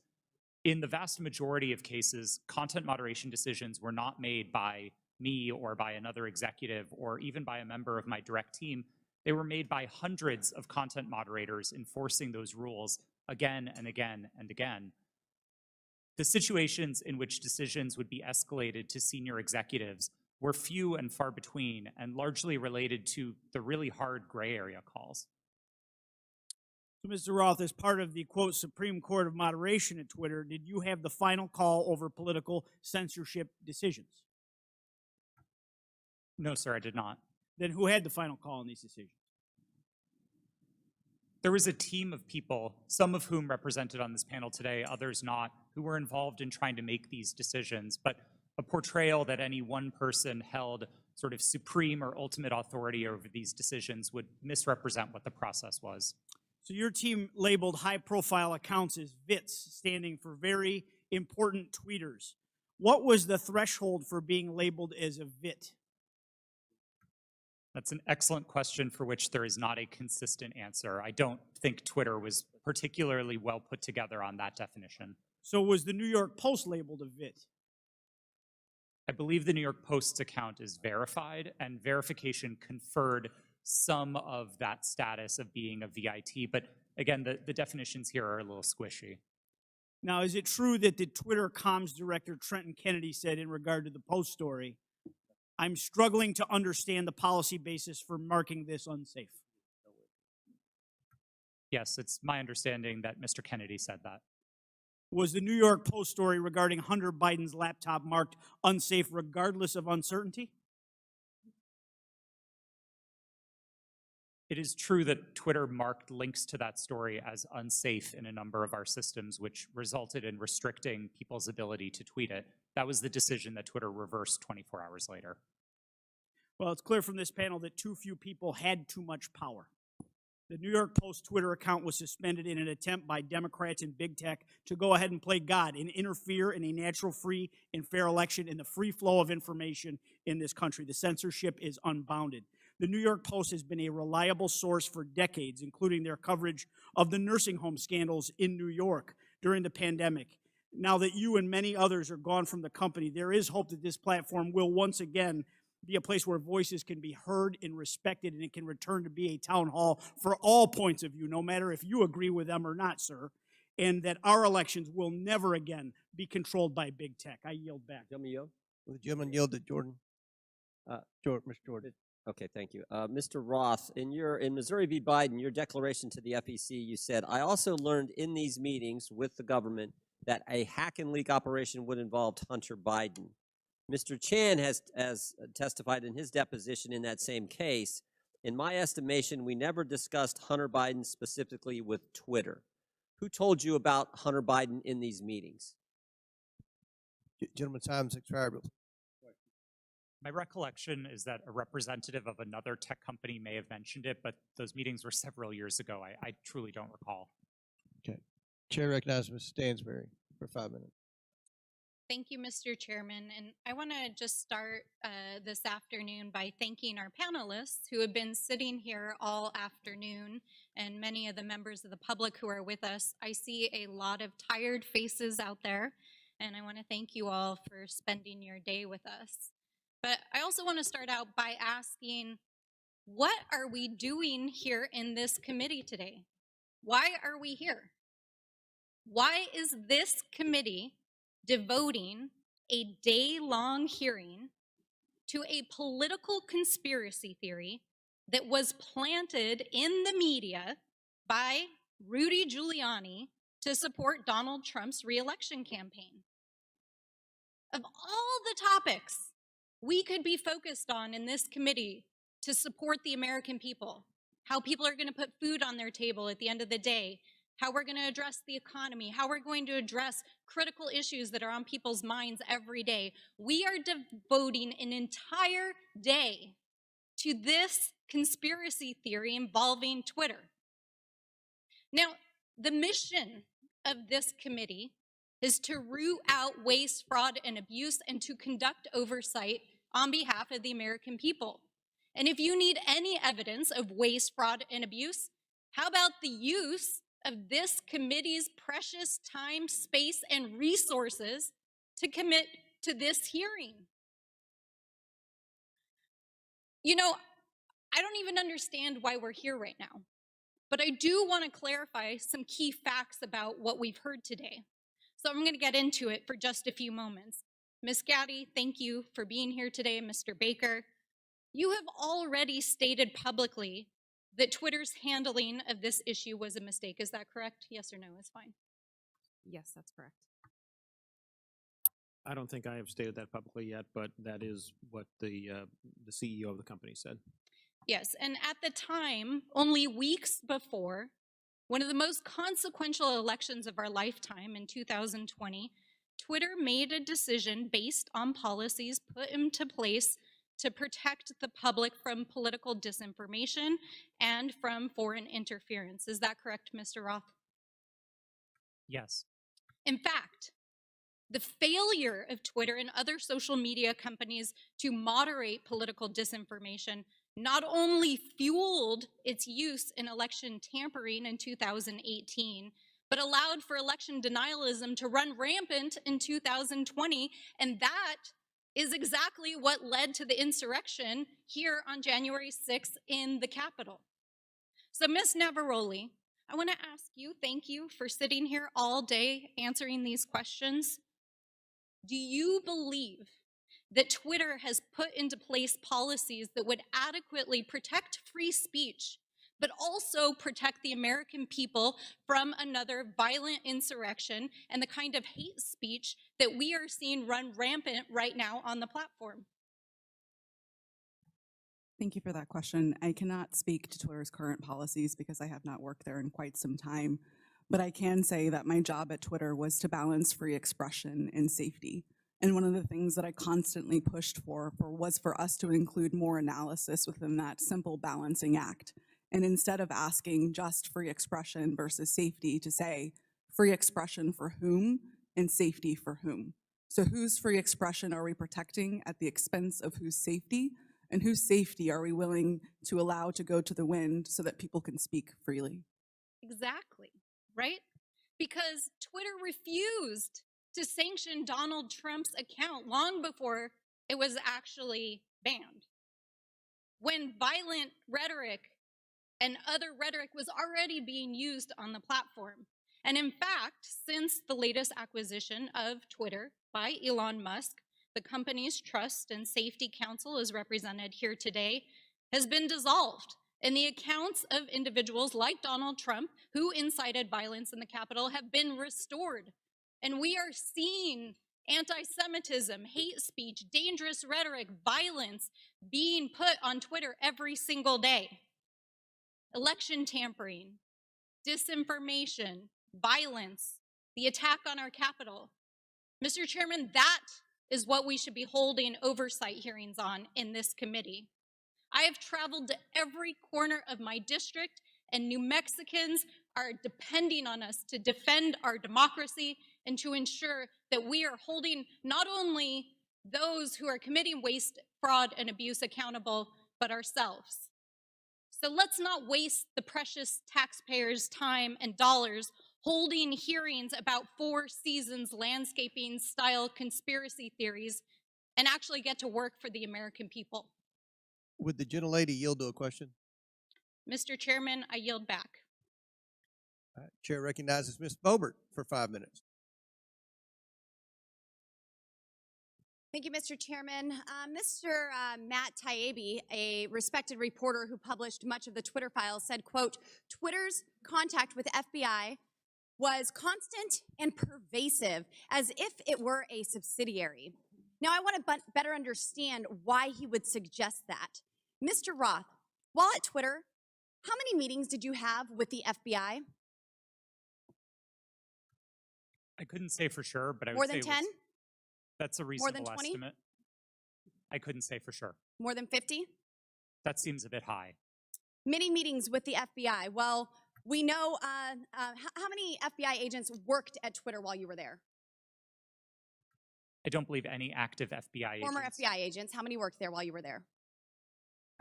In the vast majority of cases, content moderation decisions were not made by me or by another executive or even by a member of my direct team. They were made by hundreds of content moderators enforcing those rules again and again and again. The situations in which decisions would be escalated to senior executives were few and far between and largely related to the really hard gray area calls. So, Mr. Roth, as part of the, quote, Supreme Court of Moderation at Twitter, did you have the final call over political censorship decisions? No, sir, I did not. Then who had the final call on these decisions? There was a team of people, some of whom represented on this panel today, others not, who were involved in trying to make these decisions, but a portrayal that any one person held sort of supreme or ultimate authority over these decisions would misrepresent what the process was. So your team labeled high-profile accounts as VITs, standing for very important tweeters. What was the threshold for being labeled as a VIT? That's an excellent question for which there is not a consistent answer. I don't think Twitter was particularly well put together on that definition. So was the New York Post labeled a VIT? I believe the New York Post's account is verified, and verification conferred some of that status of being a VIT, but again, the definitions here are a little squishy. Now, is it true that the Twitter comms director, Trenton Kennedy, said in regard to the Post story, I'm struggling to understand the policy basis for marking this unsafe? Yes, it's my understanding that Mr. Kennedy said that. Was the New York Post story regarding Hunter Biden's laptop marked unsafe regardless of uncertainty? It is true that Twitter marked links to that story as unsafe in a number of our systems, which resulted in restricting people's ability to tweet it. That was the decision that Twitter reversed 24 hours later. Well, it's clear from this panel that too few people had too much power. The New York Post Twitter account was suspended in an attempt by Democrats and big tech to go ahead and play God and interfere in a natural, free, and fair election in the free flow of information in this country. The censorship is unbounded. The New York Post has been a reliable source for decades, including their coverage of the nursing home scandals in New York during the pandemic. Now that you and many others are gone from the company, there is hope that this platform will once again be a place where voices can be heard and respected, and it can return to be a town hall for all points of view, no matter if you agree with them or not, sir, and that our elections will never again be controlled by big tech. I yield back. Will the gentleman yield to Jordan? Mr. Jordan. Okay, thank you. Mr. Roth, in Missouri v. Biden, your declaration to the FEC, you said, I also learned in these meetings with the government that a hack and leak operation would involve Hunter Biden. Mr. Chan has testified in his deposition in that same case. In my estimation, we never discussed Hunter Biden specifically with Twitter. Who told you about Hunter Biden in these meetings? Gentleman, time's expired. My recollection is that a representative of another tech company may have mentioned it, but those meetings were several years ago. I truly don't recall. Okay. Chair recognizes Ms. Stansberry for 5 minutes. Thank you, Mr. Chairman. And I want to just start this afternoon by thanking our panelists who have been sitting here all afternoon, and many of the members of the public who are with us. I see a lot of tired faces out there, and I want to thank you all for spending your day with us. But I also want to start out by asking, what are we doing here in this committee today? Why are we here? Why is this committee devoting a day-long hearing to a political conspiracy theory that was planted in the media by Rudy Giuliani to support Donald Trump's re-election campaign? Of all the topics we could be focused on in this committee to support the American people, how people are going to put food on their table at the end of the day, how we're going to address the economy, how we're going to address critical issues that are on people's minds every day. We are devoting an entire day to this conspiracy theory involving Twitter. Now, the mission of this committee is to root out waste, fraud, and abuse, and to conduct oversight on behalf of the American people. And if you need any evidence of waste, fraud, and abuse, how about the use of this committee's precious time, space, and resources to commit to this hearing? You know, I don't even understand why we're here right now, but I do want to clarify some key facts about what we've heard today. So I'm going to get into it for just a few moments. Ms. Gaddy, thank you for being here today. Mr. Baker, you have already stated publicly that Twitter's handling of this issue was a mistake. Is that correct? Yes or no? It's fine. Yes, that's correct. I don't think I have stated that publicly yet, but that is what the CEO of the company said. Yes, and at the time, only weeks before, one of the most consequential elections of our lifetime in 2020, Twitter made a decision based on policies put into place to protect the public from political disinformation and from foreign interference. Is that correct, Mr. Roth? Yes. In fact, the failure of Twitter and other social media companies to moderate political disinformation not only fueled its use in election tampering in 2018, but allowed for election denialism to run rampant in 2020, and that is exactly what led to the insurrection here on January 6th in the Capitol. So, Ms. Navaroli, I want to ask you, thank you for sitting here all day answering these questions. Do you believe that Twitter has put into place policies that would adequately protect free speech, but also protect the American people from another violent insurrection and the kind of hate speech that we are seeing run rampant right now on the platform? Thank you for that question. I cannot speak to Twitter's current policies because I have not worked there in quite some time, but I can say that my job at Twitter was to balance free expression and safety. And one of the things that I constantly pushed for was for us to include more analysis within that simple balancing act. And instead of asking just free expression versus safety, to say free expression for whom and safety for whom. So whose free expression are we protecting at the expense of whose safety? And whose safety are we willing to allow to go to the wind so that people can speak freely? Exactly, right? Because Twitter refused to sanction Donald Trump's account long before it was actually banned. When violent rhetoric and other rhetoric was already being used on the platform. And in fact, since the latest acquisition of Twitter by Elon Musk, the company's Trust and Safety Council, as represented here today, has been dissolved. And the accounts of individuals like Donald Trump, who incited violence in the Capitol, have been restored. And we are seeing anti-Semitism, hate speech, dangerous rhetoric, violence being put on Twitter every single day. Election tampering, disinformation, violence, the attack on our Capitol. Mr. Chairman, that is what we should be holding oversight hearings on in this committee. I have traveled to every corner of my district, and New Mexicans are depending on us to defend our democracy and to ensure that we are holding not only those who are committing waste, fraud, and abuse accountable, but ourselves. So let's not waste the precious taxpayers' time and dollars holding hearings about Four Seasons landscaping style conspiracy theories and actually get to work for the American people. Would the gentlelady yield to a question? Mr. Chairman, I yield back. Chair recognizes Ms. Boebert for 5 minutes. Thank you, Mr. Chairman. Mr. Matt Taibbi, a respected reporter who published much of the Twitter files, said, quote, Twitter's contact with FBI was constant and pervasive, as if it were a subsidiary. Now, I want to better understand why he would suggest that. Mr. Roth, while at Twitter, how many meetings did you have with the FBI? I couldn't say for sure, but I would More say than 10? That's a More reasonable than 20? estimate. I couldn't say for sure. More than 50? That seems a bit high. Many meetings with the FBI. Well, we know how many FBI agents worked at Twitter while you were there? I don't believe any active FBI Former agents. FBI agents. How many worked there while you were there?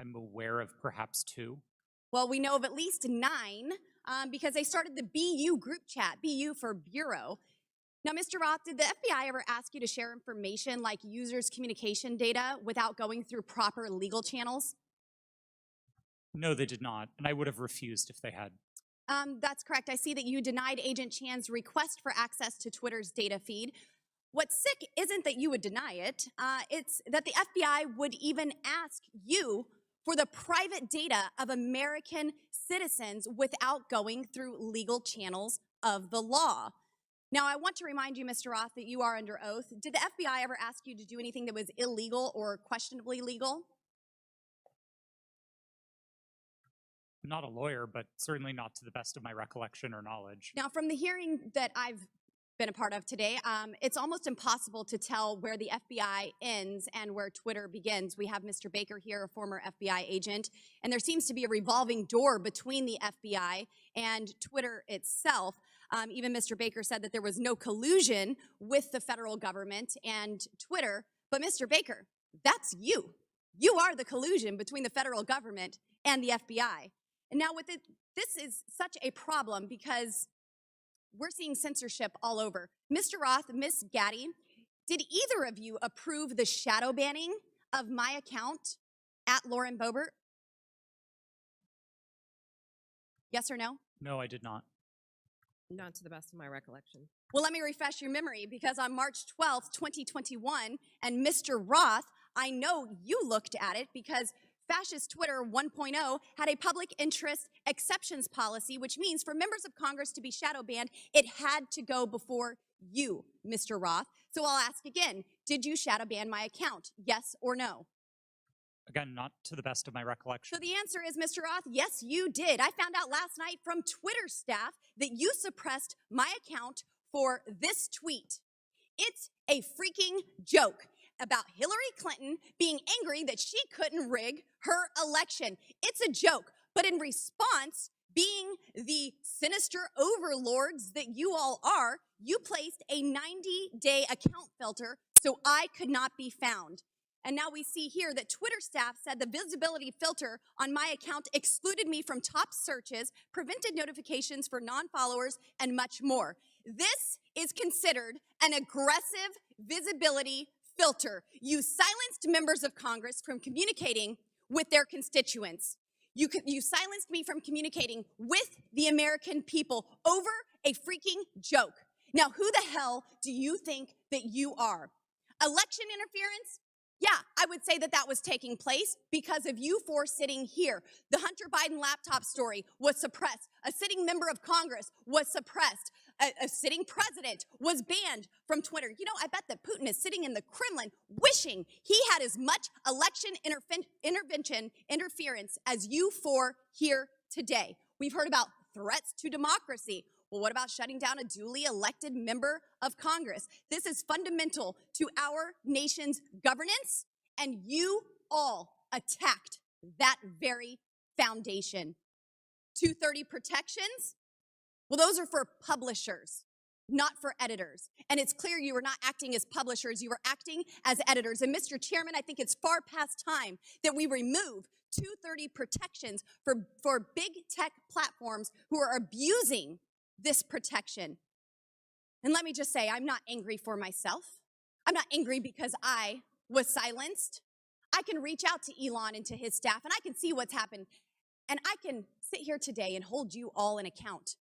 I'm aware of perhaps 2. Well, we know of at least 9 because they started the BU group chat, BU for Bureau. Now, Mr. Roth, did the FBI ever ask you to share information like users' communication data without going through proper legal channels? No, they did not, and I would have refused if they had. That's correct. I see that you denied Agent Chan's request for access to Twitter's data feed. What's sick isn't that you would deny it, it's that the FBI would even ask you for the private data of American citizens without going through legal channels of the law. Now, I want to remind you, Mr. Roth, that you are under oath. Did the FBI ever ask you to do anything that was illegal or questionably legal? I'm not a lawyer, but certainly not to the best of my recollection or knowledge. Now, from the hearing that I've been a part of today, it's almost impossible to tell where the FBI ends and where Twitter begins. We have Mr. Baker here, a former FBI agent, and there seems to be a revolving door between the FBI and Twitter itself. Even Mr. Baker said that there was no collusion with the federal government and Twitter, but Mr. Baker, that's you. You are the collusion between the federal government and the FBI. And now with it, this is such a problem because we're seeing censorship all over. Mr. Roth, Ms. Gaddy, did either of you approve the shadow banning of my account at Lauren Boebert? Yes or no? No, I did not. Not to the best of my recollection. Well, let me refresh your memory because on March 12th, 2021, and Mr. Roth, I know you looked at it because Fascist Twitter 1.0 had a public interest exceptions policy, which means for members of Congress to be shadow banned, it had to go before you, Mr. Roth. So I'll ask again, did you shadow ban my account? Yes or no? Again, not to the best of my recollection. So the answer is, Mr. Roth, yes, you did. I found out last night from Twitter staff that you suppressed my account for this tweet. It's a freaking joke about Hillary Clinton being angry that she couldn't rig her election. It's a joke, but in response, being the sinister overlords that you all are, you placed a 90-day account filter so I could not be found. And now we see here that Twitter staff said the visibility filter on my account excluded me from top searches, prevented notifications for non-followers, and much more. This is considered an aggressive visibility filter. You silenced members of Congress from communicating with their constituents. You silenced me from communicating with the American people over a freaking joke. Now, who the hell do you think that you are? Election interference? Yeah, I would say that that was taking place because of you four sitting here. The Hunter Biden laptop story was suppressed. A sitting member of Congress was suppressed. A sitting president was banned from Twitter. You know, I bet that Putin is sitting in the Kremlin wishing he had as much election interference as you four here today. We've heard about threats to democracy. Well, what about shutting down a duly elected member of Congress? This is fundamental to our nation's governance, and you all attacked that very foundation. 230 protections? Well, those are for publishers, not for editors. And it's clear you were not acting as publishers, you were acting as editors. And Mr. Chairman, I think it's far past time that we remove 230 protections for big tech platforms who are abusing this protection. And let me just say, I'm not angry for myself. I'm not angry because I was silenced. I can reach out to Elon and to his staff, and I can see what's happened. And I can sit here today and hold you all in account.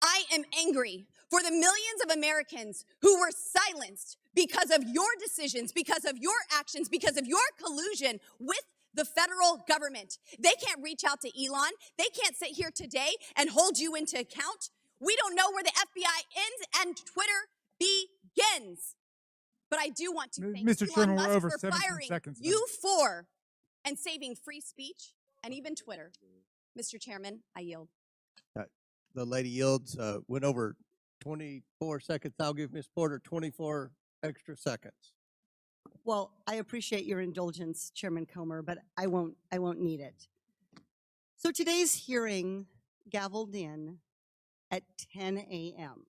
I am angry for the millions of Americans who were silenced because of your decisions, because of your actions, because of your collusion with the federal government. They can't reach out to Elon. They can't sit here today and hold you into account. We don't know where the FBI ends and Twitter begins. But I do want to thank Mr. Elon Chairman, we're Musk over for 17 firing seconds. you four and saving free speech and even Twitter. Mr. Chairman, I yield. The lady yields, went over 24 seconds. I'll give Ms. Porter 24 extra seconds. Well, I appreciate your indulgence, Chairman Comer, but I won't need it. So today's hearing gavelled in at 10 a.m.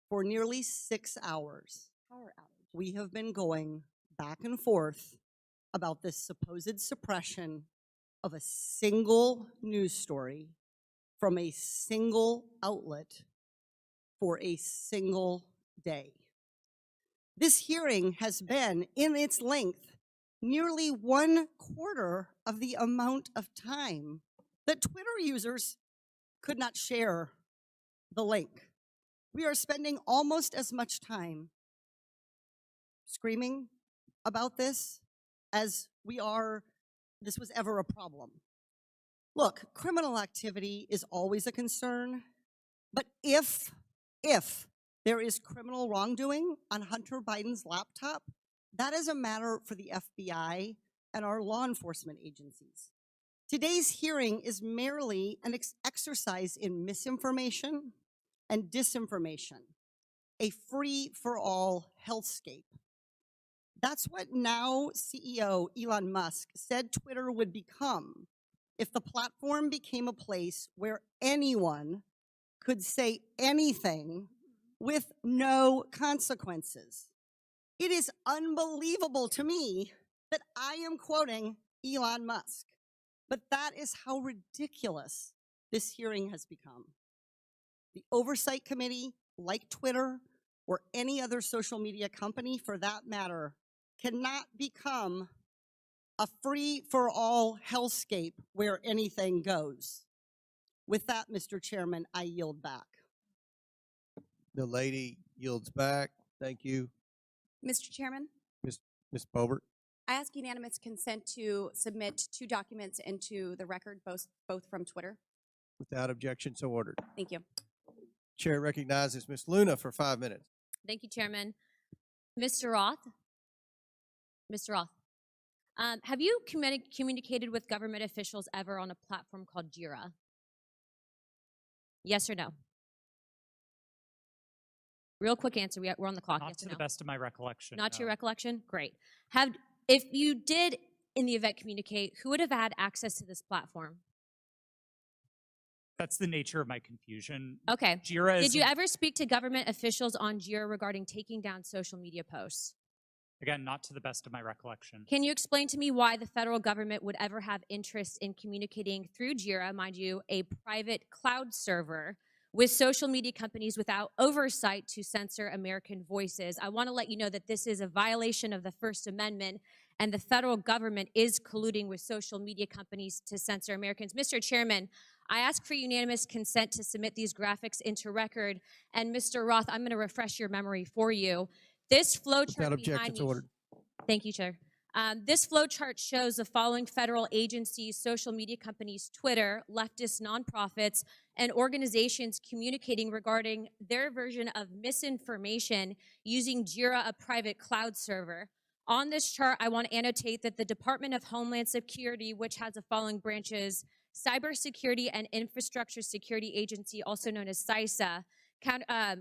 For nearly 6 hours. We have been going back and forth about this supposed suppression of a single news story from a single outlet for a single day. This hearing has been, in its length, nearly 1/4 of the amount of time that Twitter users could not share the link. We are spending almost as much time screaming about this as this was ever a problem. Look, criminal activity is always a concern, but if there is criminal wrongdoing on Hunter Biden's laptop, that is a matter for the FBI and our law enforcement agencies. Today's hearing is merely an exercise in misinformation and disinformation, a free-for-all hellscape. That's what now CEO Elon Musk said Twitter would become if the platform became a place where anyone could say anything with no consequences. It is unbelievable to me that I am quoting Elon Musk, but that is how ridiculous this hearing has become. The Oversight Committee, like Twitter or any other social media company for that matter, cannot become a free-for-all hellscape where anything goes. With that, Mr. Chairman, I yield back. The lady yields back. Thank you. Mr. Chairman, Ms. Bobert. I ask unanimous consent to submit 2 documents into the record, both from Twitter. Without objection, so ordered. Thank you. Chair recognizes Ms. Luna for 5 minutes. Thank you, Chairman. Mr. Roth? Mr. Roth, have you communicated with government officials ever on a platform called Jira? Yes or no? Real quick answer. We're on the clock. Not Yes to or the no? best of my recollection. Not to your no. recollection? Great. If you did, in the event, communicate, who would have had access to this platform? That's the nature of my confusion. Okay. Jira is Did you ever speak to government officials on Jira regarding taking down social media posts? Again, not to the best of my recollection. Can you explain to me why the federal government would ever have interest in communicating through JIRA, mind you, a private cloud server, with social media companies without oversight to censor American voices? I want to let you know that this is a violation of the First Amendment, and the federal government is colluding with social media companies to censor Americans. Mr. Chairman, I ask for unanimous consent to submit these graphics into record. And Mr. Roth, I'm going to refresh your memory for you. This flow chart Without objection, behind it's me. ordered. Thank you, Chair. This flow chart shows the following federal agencies, social media companies, Twitter, leftist nonprofits, and organizations communicating regarding their version of misinformation using JIRA, a private cloud server. On this chart, I want to annotate that the Department of Homeland Security, which has the following branches: Cybersecurity and Infrastructure Security Agency, also known as CISA,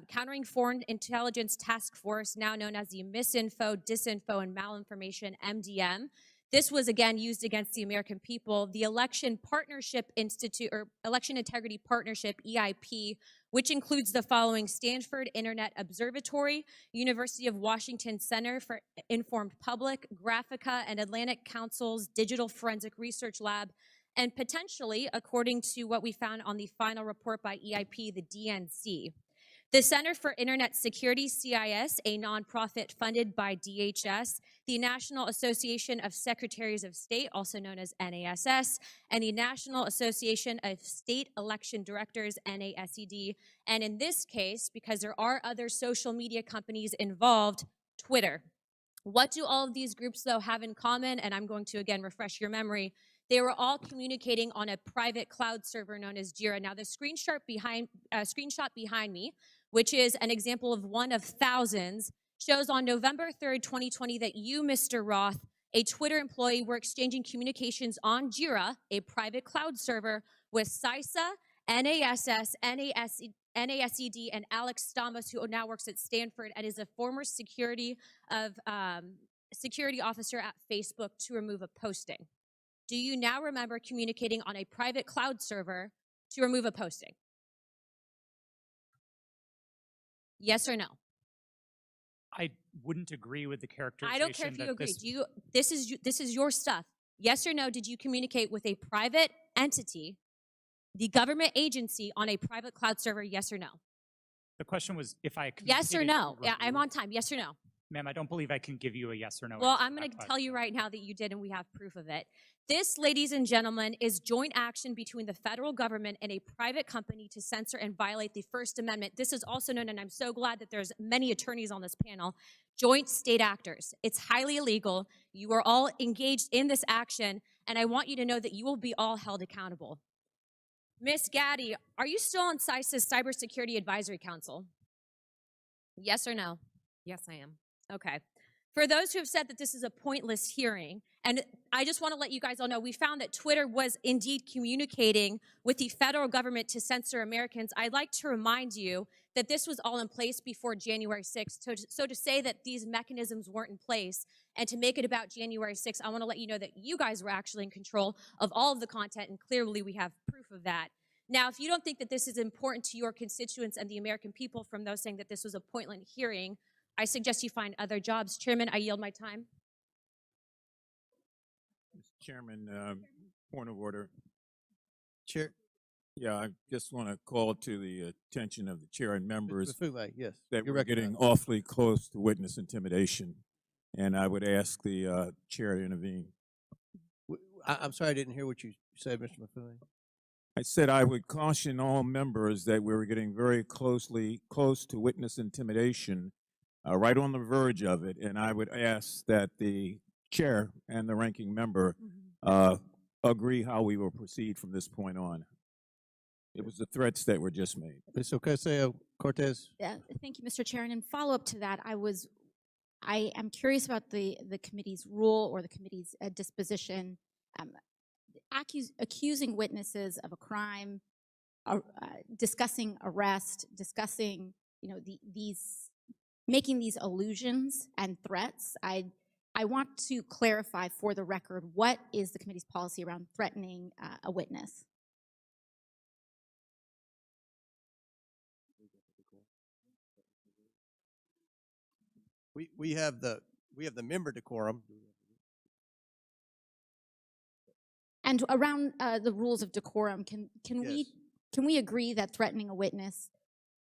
Countering Foreign Intelligence Task Force, now known as the Misinfo, Disinfo, and Malinformation, MDM. This was again used against the American people. The Election Partnership Institute, or Election Integrity Partnership, EIP, which includes the following: Stanford Internet Observatory, University of Washington Center for Informed Public, Graphica, and Atlantic Council's Digital Forensic Research Lab, and potentially, according to what we found on the final report by EIP, the DNC. The Center for Internet Security, CIS, a nonprofit funded by DHS, the National Association of Secretaries of State, also known as NASS, and the National Association of State Election Directors, NASED, and in this case, because there are other social media companies involved, Twitter. What do all of these groups, though, have in common? And I'm going to, again, refresh your memory. They were all communicating on a private cloud server known as JIRA. Now, the screenshot behind me, which is an example of one of thousands, shows on November 3rd, 2020, that you, Mr. Roth, a Twitter employee, were exchanging communications on JIRA, a private cloud server, with CISA, NASS, NASED, and Alex Stamos, who now works at Stanford and is a former security officer at Facebook, to remove a posting. Do you now remember communicating on a private cloud server to remove a posting? Yes or no? I wouldn't agree with the characterization. I don't care if you agree. This is your stuff. Yes or no, did you communicate with a private entity, the government agency, on a private cloud server, yes or no? The question was if I Yes or no? communicated Yeah, to I'm on time. Yes or no? Ma'am, I don't believe I can give you a yes or no Well, answer I'm to going that to tell you question. right now that you did, and we have proof of it. This, ladies and gentlemen, is joint action between the federal government and a private company to censor and violate the First Amendment. This is also known, and I'm so glad that there's many attorneys on this panel, joint state actors. It's highly illegal. You are all engaged in this action, and I want you to know that you will be all held accountable. Ms. Gaddy, are you still on CISA's Cybersecurity Advisory Council? Yes or no? Yes, I am. Okay. For those who have said that this is a pointless hearing, and I just want to let you guys all know, we found that Twitter was indeed communicating with the federal government to censor Americans. I'd like to remind you that this was all in place before January 6th. So to say that these mechanisms weren't in place and to make it about January 6th, I want to let you know that you guys were actually in control of all of the content, and clearly we have proof of that. Now, if you don't think that this is important to your constituents and the American people from those saying that this was a pointless hearing, I suggest you find other jobs. Chairman, I yield my time. Mr. Chairman, point of order. Chair. Yeah, I just want to call to the attention of the chair and members Mufulay, yes. that You're we're getting recognized. awfully close to witness intimidation, and I would ask the chair to intervene. I'm sorry, I didn't hear what you said, Mr. Mufulay. I said I would caution all members that we were getting very close to witness intimidation, right on the verge of it, and I would ask that the chair and the ranking member agree how we will proceed from this point on. It was the threats that were just made. Ms. Ocasio-Cortez. Thank you, Mr. Chair. And in follow-up to that, I am curious about the committee's rule or the committee's disposition, accusing witnesses of a crime, discussing arrest, discussing, making these allusions and threats. I want to clarify for the record, what is the committee's policy around threatening a witness? We have the we have the member decorum. And around the rules of decorum, can Yes. we agree that threatening a witness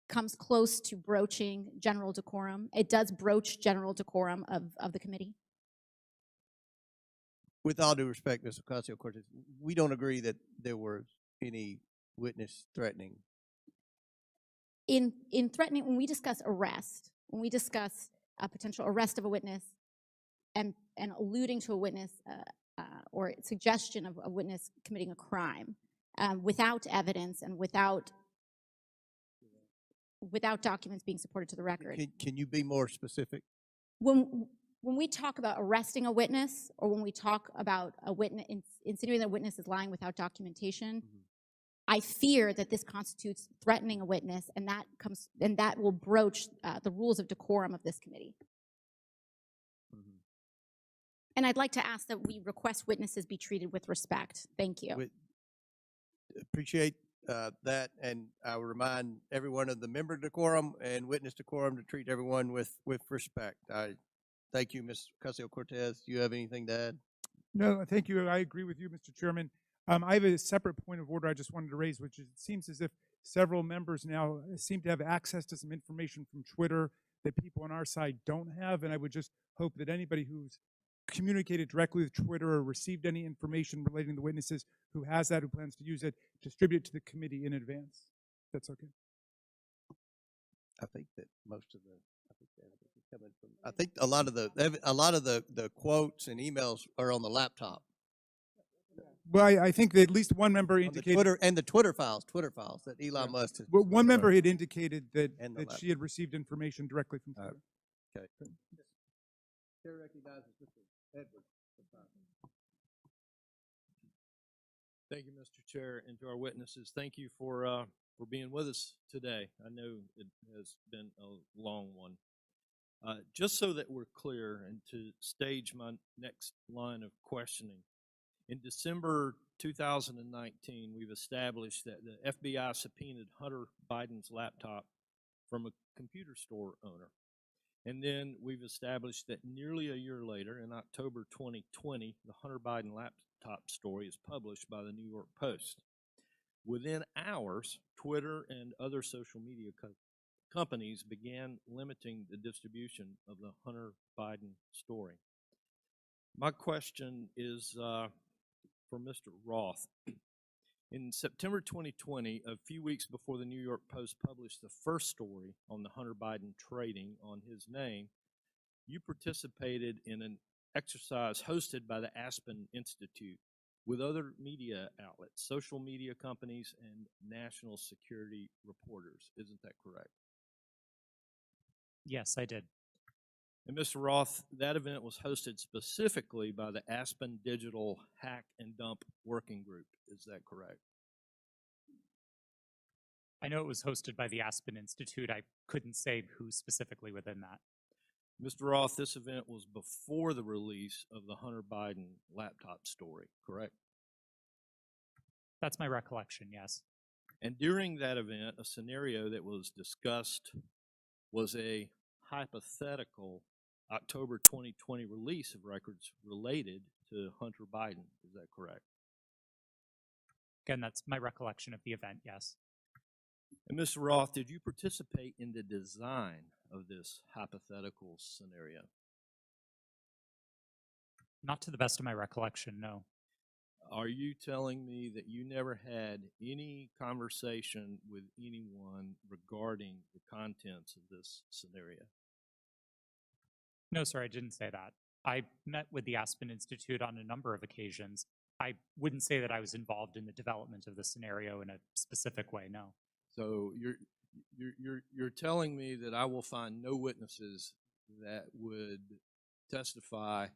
comes close to broaching general decorum? It does broach general decorum of the committee. With all due respect, Mr. Ocasio-Cortez, we don't agree that there was any witness threatening. In threatening, when we discuss arrest, when we discuss a potential arrest of a witness and alluding to a witness or suggestion of a witness committing a crime without evidence and without documents being supported to the record. Can you be more specific? When we talk about arresting a witness, or when we talk about a witness, insinuating that a witness is lying without documentation, I fear that this constitutes threatening a witness, and that will broach the rules of decorum of this committee. And I'd like to ask that we request witnesses be treated with respect. Thank you. Appreciate that, and I will remind everyone of the member decorum and witness decorum to treat everyone with respect. I thank you, Ms. Ocasio-Cortez. Do you have anything to add? No, thank you. I agree with you, Mr. Chairman. I have a separate point of order I just wanted to raise, which is it seems as if several members now seem to have access to some information from Twitter that people on our side don't have, and I would just hope that anybody who's communicated directly with Twitter or received any information relating to the witnesses who has that, who plans to use it, distribute it to the committee in advance. That's okay. I think that most of the evidence is coming from. I think a lot of the quotes and emails are on the laptop. Well, I think that at least one member indicated The Twitter files that Elon Musk has. Well, one member had indicated that laptop. she had received information directly from Twitter. Okay. Chair recognizes Mr. Edwards. Thank you, Mr. Chair, and to our witnesses, thank you for being with us today. I know it has been a long one. Just so that we're clear and to stage my next line of questioning, in December 2019, we've established that the FBI subpoenaed Hunter Biden's laptop from a computer store owner. And then we've established that nearly a year later, in October 2020, the Hunter Biden laptop story is published by the New York Post. Within hours, Twitter and other social media companies began limiting the distribution of the Hunter Biden story. My question is for Mr. Roth. In September 2020, a few weeks before the New York Post published the first story on the Hunter Biden trading on his name, you participated in an exercise hosted by the Aspen Institute with other media outlets, social media companies, and national security reporters. Isn't that correct? Yes, I did. And Mr. Roth, that event was hosted specifically by the Aspen Digital Hack and Dump Working Group. Is that correct? I know it was hosted by the Aspen Institute. I couldn't say who specifically within that. Mr. Roth, this event was before the release of the Hunter Biden laptop story, correct? That's my recollection, yes. And during that event, a scenario that was discussed was a hypothetical October 2020 release of records related to Hunter Biden. Is that correct? Again, that's my recollection of the event, yes. And Mr. Roth, did you participate in the design of this hypothetical scenario? Not to the best of my recollection, no. Are you telling me that you never had any conversation with anyone regarding the contents of this scenario? No, sir, I didn't say that. I met with the Aspen Institute on a number of occasions. I wouldn't say that I was involved in the development of the scenario in a specific way, no. So you're telling me that I will find no witnesses that would testify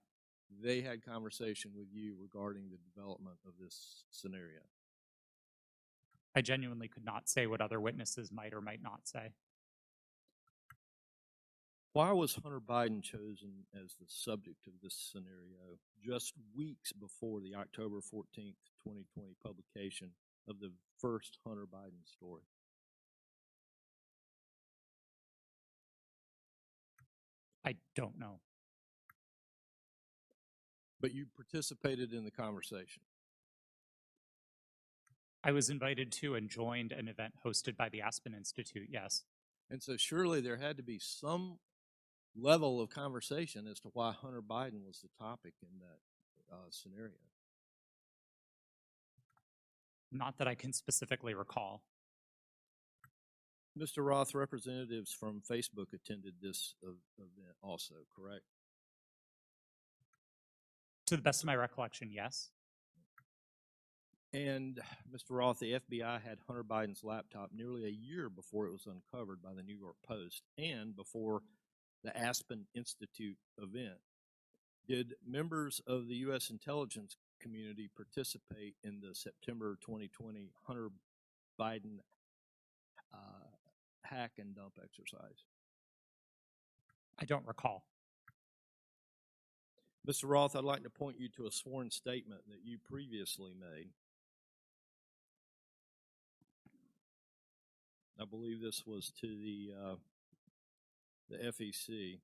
they had conversation with you regarding the development of this scenario? I genuinely could not say what other witnesses might or might not say. Why was Hunter Biden chosen as the subject of this scenario just weeks before the October 14th, 2020 publication of the first Hunter Biden story? I don't know. but you participated in the conversation. I was invited to and joined an event hosted by the Aspen Institute, yes. And so surely there had to be some level of conversation as to why Hunter Biden was the topic in that scenario. Not that I can specifically recall. Mr. Roth, representatives from Facebook attended this event also, correct? To the best of my recollection, yes. And Mr. Roth, the FBI had Hunter Biden's laptop nearly a year before it was uncovered by the New York Post and before the Aspen Institute event. Did members of the U.S. intelligence community participate in the September 2020 Hunter Biden hack and dump exercise? I don't recall. Mr. Roth, I'd like to point you to a sworn statement that you previously made. I believe this was to the FEC.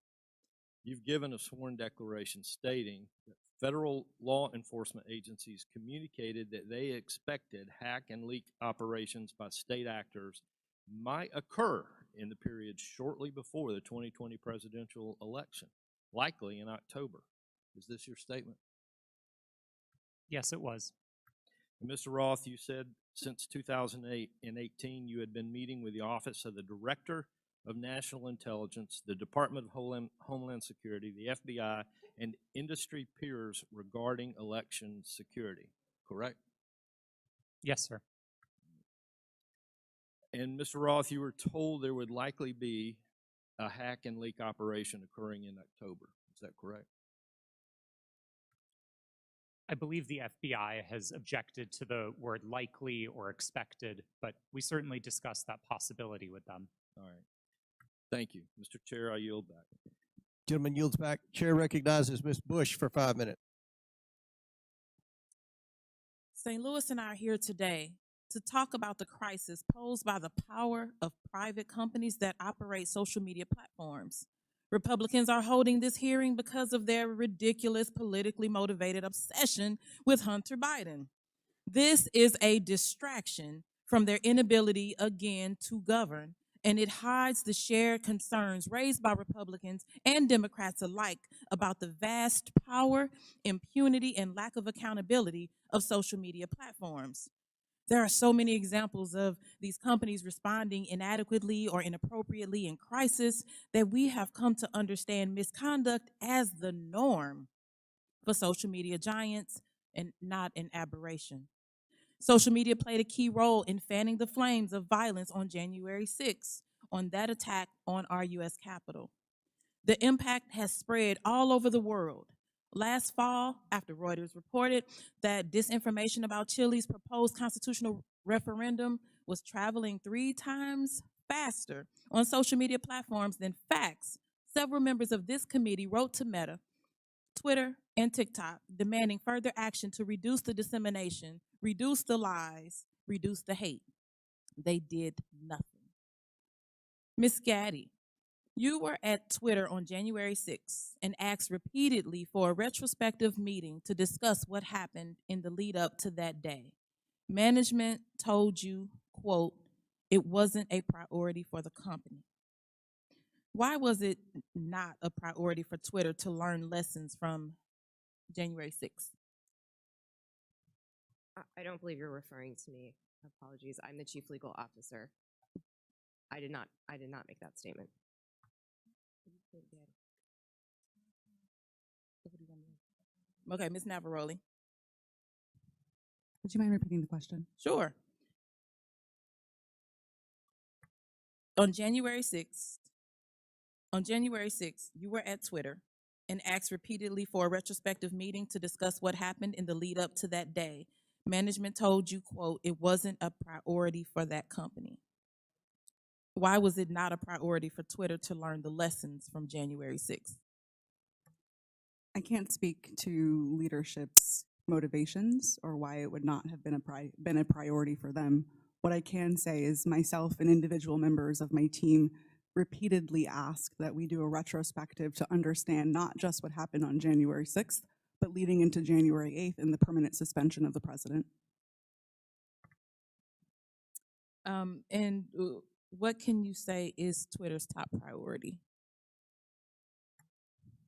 You've given a sworn declaration stating that federal law enforcement agencies communicated that they expected hack and leak operations by state actors might occur in the period shortly before the 2020 presidential election, likely in October. Is this your statement? Yes, it was. And Mr. Roth, you said since 2008 and 18 you had been meeting with the Office of the Director of National Intelligence, the Department of Homeland Security, the FBI, and industry peers regarding election security, correct? Yes, sir. And Mr. Roth, you were told there would likely be a hack and leak operation occurring in October. Is that correct? I believe the FBI has objected to the word likely or expected, but we certainly discussed that possibility with them. All right. Thank you. Mr. Chair, I yield back. Gentleman yields back. Chair recognizes Ms. Bush for 5 minutes. St. Louis and I are here today to talk about the crisis posed by the power of private companies that operate social media platforms. Republicans are holding this hearing because of their ridiculous, politically motivated obsession with Hunter Biden. This is a distraction from their inability, again, to govern, and it hides the shared concerns raised by Republicans and Democrats alike about the vast power, impunity, and lack of accountability of social media platforms. There are so many examples of these companies responding inadequately or inappropriately in crisis that we have come to understand misconduct as the norm for social media giants and not an aberration. Social media played a key role in fanning the flames of violence on January 6th, on that attack on our U.S. Capitol. The impact has spread all over the world. Last fall, after Reuters reported that disinformation about Chile's proposed constitutional referendum was traveling 3 times faster on social media platforms than facts, several members of this committee wrote to Meta, Twitter, and TikTok demanding further action to reduce the dissemination, reduce the lies, reduce the hate. They did nothing. Ms. Gaddy, you were at Twitter on January 6th and asked repeatedly for a retrospective meeting to discuss what happened in the lead up to that day. Management told you, quote, it wasn't a priority for the company. Why was it not a priority for Twitter to learn lessons from January 6th? I don't believe you're referring to me. Apologies. I'm the chief legal officer. I did not make that statement. Okay, Ms. Navaroli. Would you mind repeating the question? Sure. On January 6th, you were at Twitter and asked repeatedly for a retrospective meeting to discuss what happened in the lead up to that day. Management told you, quote, it wasn't a priority for that company. Why was it not a priority for Twitter to learn the lessons from January 6th? I can't speak to leadership's motivations or why it would not have been a priority for them. What I can say is myself and individual members of my team repeatedly asked that we do a retrospective to understand not just what happened on January 6th, but leading into January 8th and the permanent suspension of the president. What can you say is Twitter's top priority?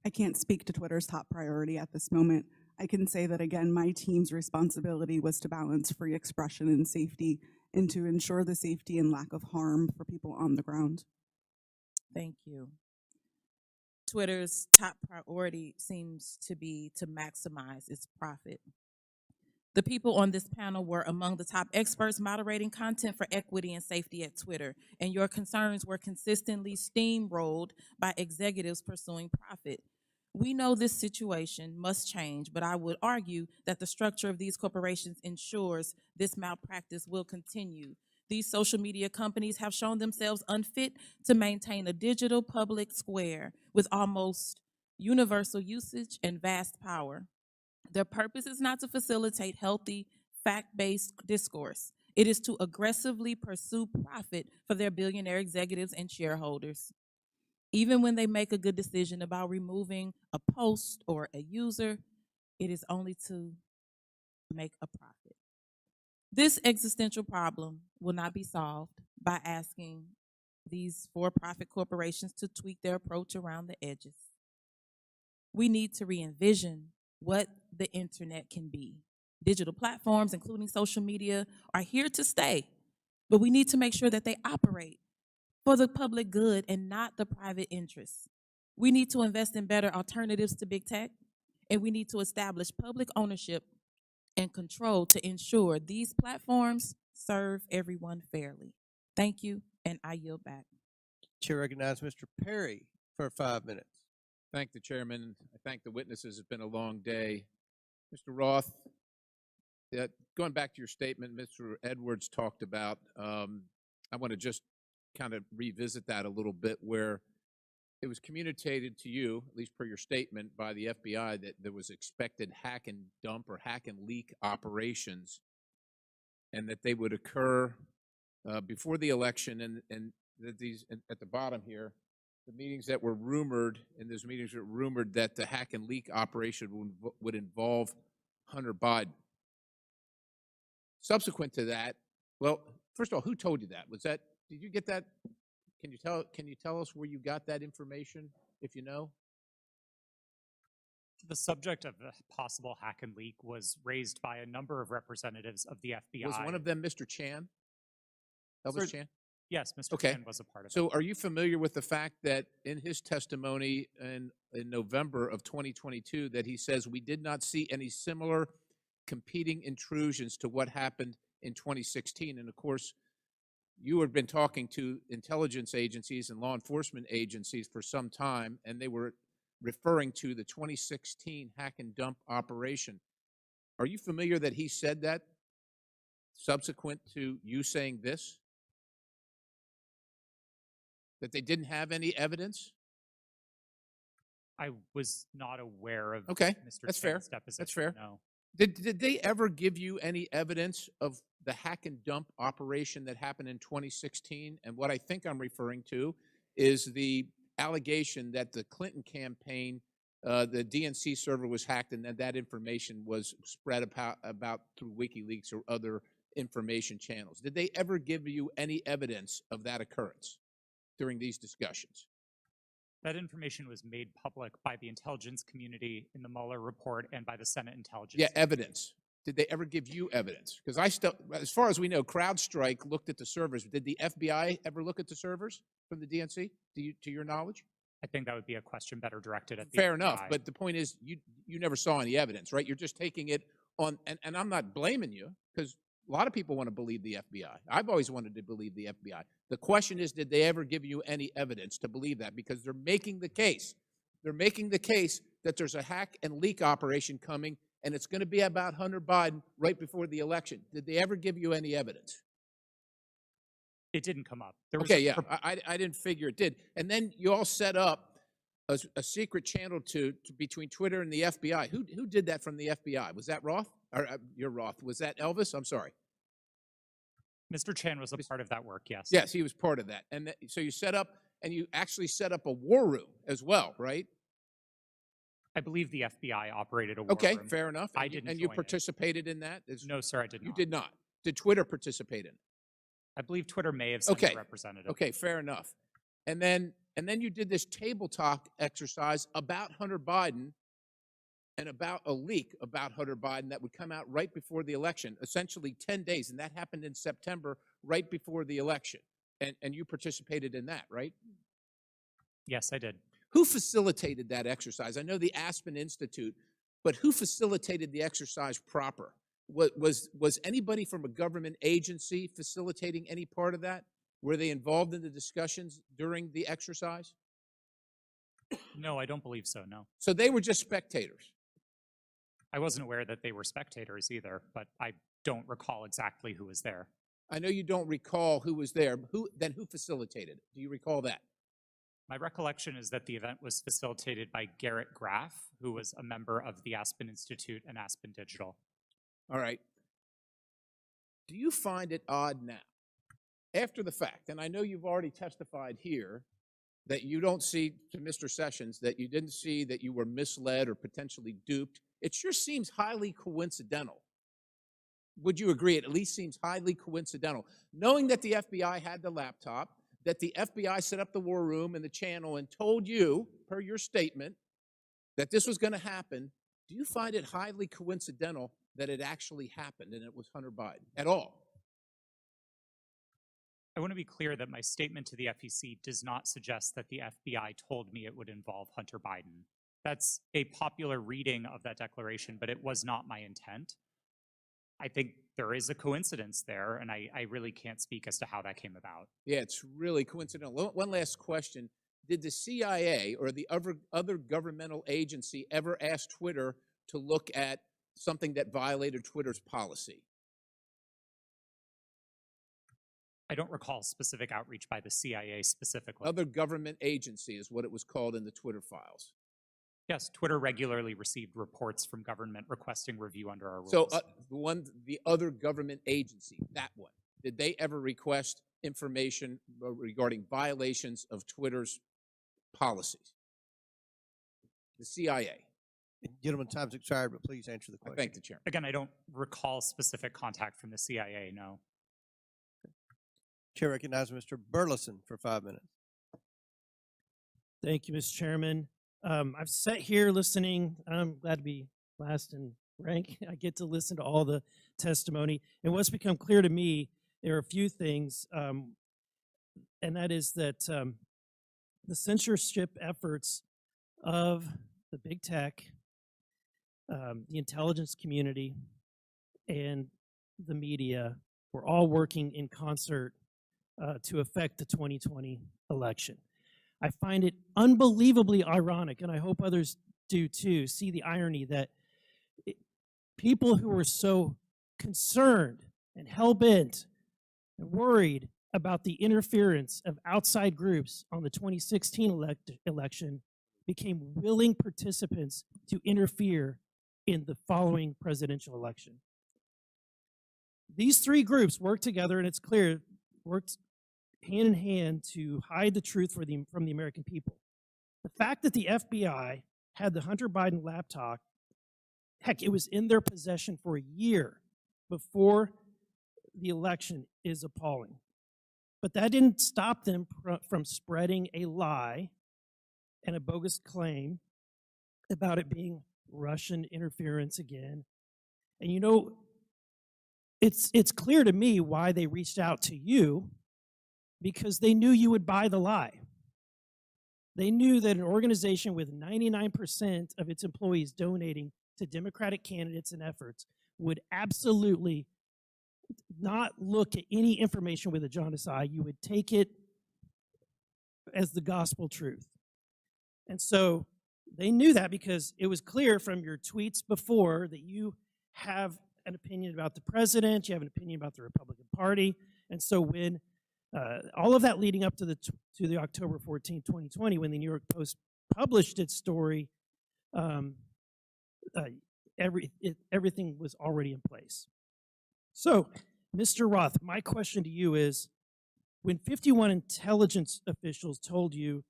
I can't speak to Twitter's top priority at this moment. I can say that, again, my team's responsibility was to balance free expression and safety and to ensure the safety and lack of harm for people on the ground. Thank you. Twitter's top priority seems to be to maximize its profit. The people on this panel were among the top experts moderating content for equity and safety at Twitter, and your concerns were consistently steamrolled by executives pursuing profit. We know this situation must change, but I would argue that the structure of these corporations ensures this malpractice will continue. These social media companies have shown themselves unfit to maintain a digital public square with almost universal usage and vast power. Their purpose is not to facilitate healthy, fact-based discourse. It is to aggressively pursue profit for their billionaire executives and shareholders. Even when they make a good decision about removing a post or a user, it is only to make a profit. This existential problem will not be solved by asking these for-profit corporations to tweak their approach around the edges. We need to re-envision what the internet can be. Digital platforms, including social media, are here to stay, but we need to make sure that they operate for the public good and not the private interests. We need to invest in better alternatives to big tech, and we need to establish public ownership and control to ensure these platforms serve everyone fairly. Thank you, and I yield back. Chair recognizes Mr. Perry for 5 minutes. Thank the chairman. I thank the witnesses. It's been a long day. Mr. Roth, going back to your statement Mr. Edwards talked about, I want to just kind of revisit that a little bit, where it was communicated to you, at least per your statement, by the FBI that there was expected hack and dump or hack and leak operations, and that they would occur before the election, and that these, at the bottom here, the meetings that were rumored, and those meetings were rumored that the hack and leak operation would involve Hunter Biden. Subsequent to that, well, first of all, who told you that? Did you get that? Can you tell us where you got that information, if you know? The subject of the possible hack and leak was raised by a number of representatives of the FBI. Was one of them Mr. Chan? Elvis Chan? Yes, Mr. Okay. Chan was a part of it. So are you familiar with the fact that in his testimony in November of 2022 that he says we did not see any similar competing intrusions to what happened in 2016? And of course, you had been talking to intelligence agencies and law enforcement agencies for some time, and they were referring to the 2016 hack and dump operation. Are you familiar that he said that subsequent to you saying this? That they didn't have any evidence? I was not aware of Okay, Mr. that's Chan's fair. deposition. That's fair. No. Did they ever give you any evidence of the hack and dump operation that happened in 2016? And what I think I'm referring to is the allegation that the Clinton campaign, the DNC server was hacked, and that information was spread about through WikiLeaks or other information channels. Did they ever give you any evidence of that occurrence during these discussions? That information was made public by the intelligence community in the Mueller report and by the Senate Intelligence. Yeah, evidence. Did they ever give you evidence? Because as far as we know, CrowdStrike looked at the servers. Did the FBI ever look at the servers from the DNC, to your knowledge? I think that would be a question better directed at the Fair FBI. enough, but the point is, you never saw any evidence, right? You're just taking it on, and I'm not blaming you, because a lot of people want to believe the FBI. I've always wanted to believe the FBI. The question is, did they ever give you any evidence to believe that? Because they're making the case. They're making the case that there's a hack and leak operation coming, and it's going to be about Hunter Biden right before the election. Did they ever give you any evidence? It didn't come up. There was Okay, yeah, I didn't figure it did. And then you all set up a secret channel between Twitter and the FBI. Who did that from the FBI? Was that Roth? Or you're Roth. Was that Elvis? I'm sorry. Mr. Chan was a part of that work, yes. Yes, he was part of that. And so you set up, and you actually set up a war room as well, right? I believe the FBI operated a war Okay, room. fair enough. I And you- didn't And you join it. participated in that? No, sir, I did You not. did not. Did Twitter participate in it? I believe Twitter may have sent Okay. a representative. Okay, fair enough. And then you did this table talk exercise about Hunter Biden and about a leak about Hunter Biden that would come out right before the election, essentially 10 days. And that happened in September, right before the election. And you participated in that, right? Yes, I did. Who facilitated that exercise? I know the Aspen Institute, but who facilitated the exercise proper? Was anybody from a government agency facilitating any part of that? Were they involved in the discussions during the exercise? No, I don't believe so, no. So they were just spectators. I wasn't aware that they were spectators either, but I don't recall exactly who was there. I know you don't recall who was there. Who facilitated it? Do you recall that? My recollection is that the event was facilitated by Garrett Graff, who was a member of the Aspen Institute and Aspen Digital. All right. Do you find it odd now, after the fact, and I know you've already testified here, that you don't see, to Mr. Sessions, that you didn't see that you were misled or potentially duped? It sure seems highly coincidental. Would you agree? It at least seems highly coincidental. Knowing that the FBI had the laptop, that the FBI set up the war room and the channel and told you, per your statement, that this was going to happen, do you find it highly coincidental that it actually happened and it was Hunter Biden at all? I want to be clear that my statement to the FEC does not suggest that the FBI told me it would involve Hunter Biden. That's a popular reading of that declaration, but it was not my intent. I think there is a coincidence there, and I really can't speak as to how that came about. Yeah, it's really coincidental. One last question. Did the CIA or the other governmental agency ever ask Twitter to look at something that violated Twitter's policy? I don't recall specific outreach by the CIA specifically. Other government agency is what it was called in the Twitter files. Yes, Twitter regularly received reports from government requesting review under our rules. So the other government agency, that one, did they ever request information regarding violations of Twitter's policies? The CIA. Gentlemen, time's expired, but please answer the I question. thank the chairman. Again, I don't recall specific contact from the CIA, no. Chair recognizes Mr. Burleson for 5 minutes. Thank you, Mr. Chairman. I've sat here listening. I'm glad to be last in rank. I get to listen to all the testimony. And what's become clear to me, there are a few things, and that is that the censorship efforts of the big tech, the intelligence community, and the media were all working in concert to affect the 2020 election. I find it unbelievably ironic, and I hope others do too, see the irony that people who were so concerned and hell-bent and worried about the interference of outside groups on the 2016 election became willing participants to interfere in the following presidential election. These three groups worked together, and it's clear, worked hand in hand to hide the truth from the American people. The fact that the FBI had the Hunter Biden laptop, heck, it was in their possession for a year before the election, is appalling. But that didn't stop them from spreading a lie and a bogus claim about it being Russian interference again. And you know, it's clear to me why they reached out to you, because they knew you would buy the lie. They knew that an organization with 99% of its employees donating to Democratic candidates and efforts would absolutely not look at any information with a jaundiced eye. You would take it as the gospel truth. And so they knew that, because it was clear from your tweets before that you have an opinion about the president, you have an opinion about the Republican Party. And so when all of that leading up to the October 14, 2020, when the New York Post published its story, everything was already in place. So, Mr. Roth, my question to you is, when 51 intelligence officials told you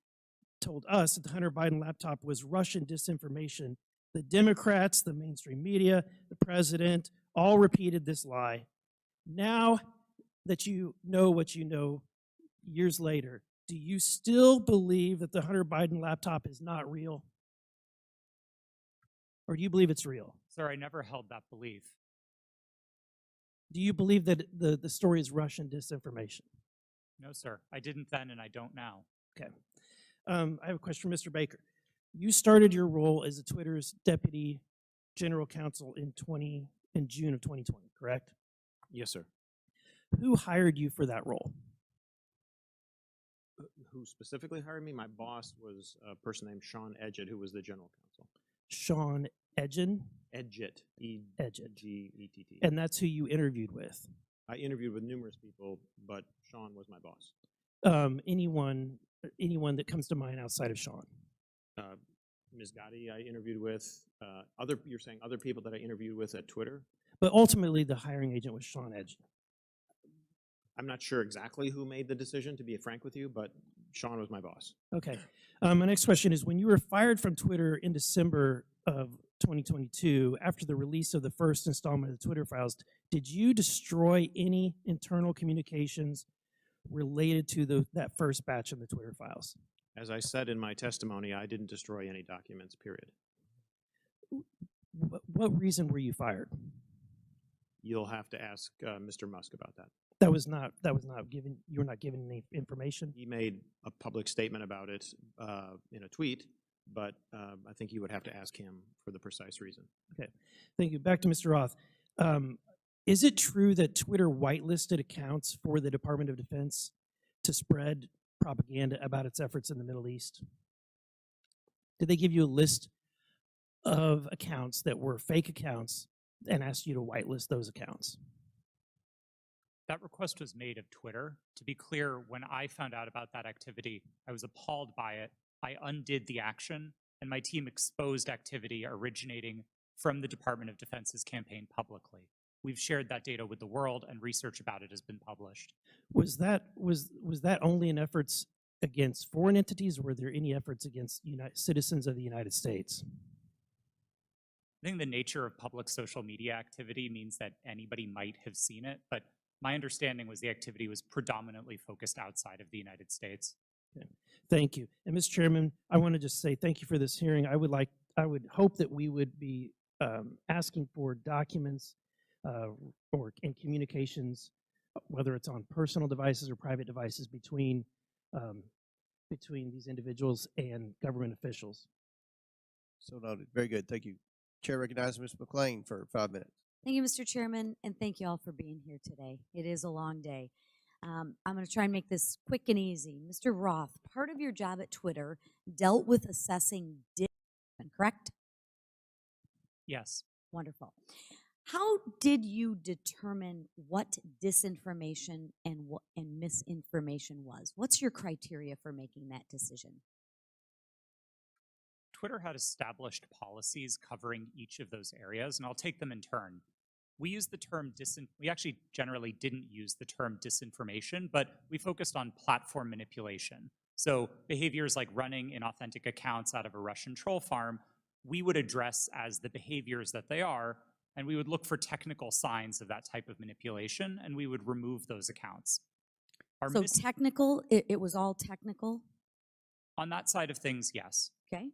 told us that the Hunter Biden laptop was Russian disinformation. The Democrats, the mainstream media, the president all repeated this lie. Now that you know what you know years later, do you still believe that the Hunter Biden laptop is not real? Or do you believe it's real? Sir, I never held that belief. Do you believe that the story is Russian disinformation? No, sir. I didn't then and I don't now. Okay. I have a question for Mr. Baker. You started your role as Twitter's deputy general counsel in June of 2020, correct? Yes, sir. Who hired you for that role? Who specifically hired me? My boss was a person named Sean Edgett, who was the general counsel. Sean Edgen? Edgett. Edgett. E-G-E-T-T. And that's who you interviewed with? I interviewed with numerous people, but Sean was my boss. Anyone that comes to mind outside of Sean? Ms. Gotti I interviewed with. You're saying other people that I interviewed with at Twitter? But ultimately, the hiring agent was Sean Edgen. I'm not sure exactly who made the decision, to be frank with you, but Sean was my boss. Okay. My next question is, when you were fired from Twitter in December of 2022, after the release of the first installment of the Twitter files, did you destroy any internal communications related to that first batch of the Twitter files? As I said in my testimony, I didn't destroy any documents, period. What reason were you fired? You'll have to ask Mr. Musk about that. That was not given. You were not given any information. He made a public statement about it in a tweet, but I think you would have to ask him for the precise reason. Okay, thank you. Back to Mr. Roth. Is it true that Twitter whitelisted accounts for the Department of Defense to spread propaganda about its efforts in the Middle East? Did they give you a list of accounts that were fake accounts and asked you to whitelist those accounts? That request was made of Twitter. To be clear, when I found out about that activity, I was appalled by it. I undid the action, and my team exposed activity originating from the Department of Defense's campaign publicly. We've shared that data with the world, and research about it has been published. Was that only in efforts against foreign entities, or were there any efforts against citizens of the United States? I think the nature of public social media activity means that anybody might have seen it, but my understanding was the activity was predominantly focused outside of the United States. Okay. Thank you. And Mr. Chairman, I want to just say thank you for this hearing. I would hope that we would be asking for documents or in communications, whether it's on personal devices or private devices, between these individuals and government officials. So noted. Very good. Thank you. Chair recognizes Ms. McLean for 5 minutes. Thank you, Mr. Chairman, and thank you all for being here today. It is a long day. I'm going to try and make this quick and easy. Mr. Roth, part of your job at Twitter dealt with assessing disinformation, correct? Yes. Wonderful. How did you determine what disinformation and misinformation was? What's your criteria for making that decision? Twitter had established policies covering each of those areas, and I'll take them in turn. We used the term we actually generally didn't use the term disinformation, but we focused on platform manipulation. So behaviors like running inauthentic accounts out of a Russian troll farm, we would address as the behaviors that they are, and we would look for technical signs of that type of manipulation, and we would remove those accounts. So technical, it was all technical? On that side of things, yes. Okay.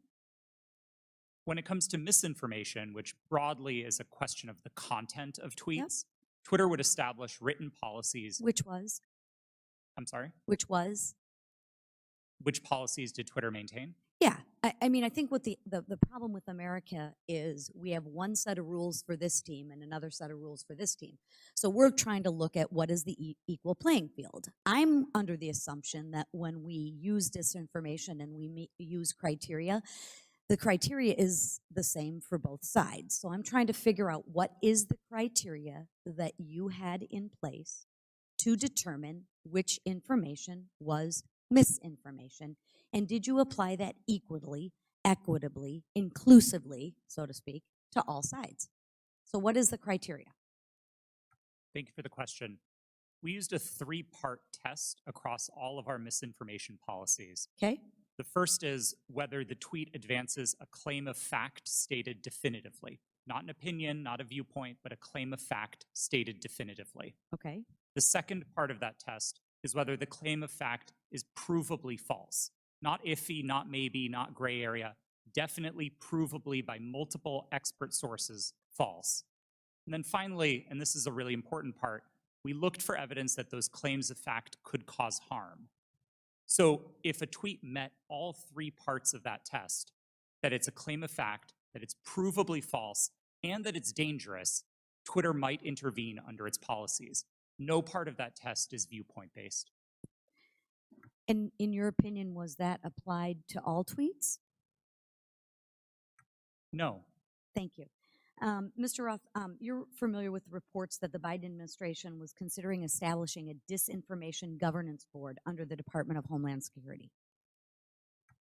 When it comes to misinformation, which broadly is a question of the content of tweets, Twitter would establish written policies. Which was? I'm sorry? Which was? Which policies did Twitter maintain? Yeah, I mean, I think what the problem with America is we have one set of rules for this team and another set of rules for this team. So we're trying to look at what is the equal playing field. I'm under the assumption that when we use disinformation and we use criteria, the criteria is the same for both sides. So I'm trying to figure out what is the criteria that you had in place to determine which information was misinformation, and did you apply that equally, equitably, inclusively, so to speak, to all sides? So what is the criteria? Thank you for the question. We used a 3-part test across all of our misinformation policies. Okay. The first is whether the tweet advances a claim of fact stated definitively. Not an opinion, not a viewpoint, but a claim of fact stated definitively. Okay. The second part of that test is whether the claim of fact is provably false. Not iffy, not maybe, not gray area, definitely provably by multiple expert sources false. And then finally, and this is a really important part, we looked for evidence that those claims of fact could cause harm. So if a tweet met all three parts of that test, that it's a claim of fact, that it's provably false, and that it's dangerous, Twitter might intervene under its policies. No part of that test is viewpoint-based. And in your opinion, was that applied to all tweets? No. Thank you. Mr. Roth, you're familiar with reports that the Biden administration was considering establishing a disinformation governance board under the Department of Homeland Security.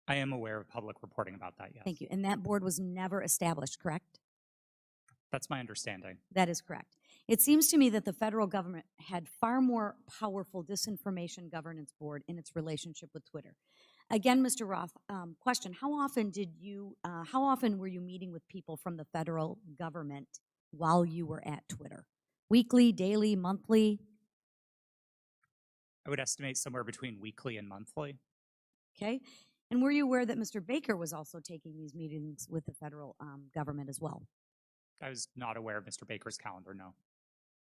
I am aware of public reporting about that, yes. Thank you. And that board was never established, correct? That's my understanding. That is correct. It seems to me that the federal government had far more powerful disinformation governance board in its relationship with Twitter. Again, Mr. Roth, question, how often were you meeting with people from the federal government while you were at Twitter? Weekly, daily, monthly? I would estimate somewhere between weekly and monthly. Okay. And were you aware that Mr. Baker was also taking these meetings with the federal government as well? I was not aware of Mr. Baker's calendar, no.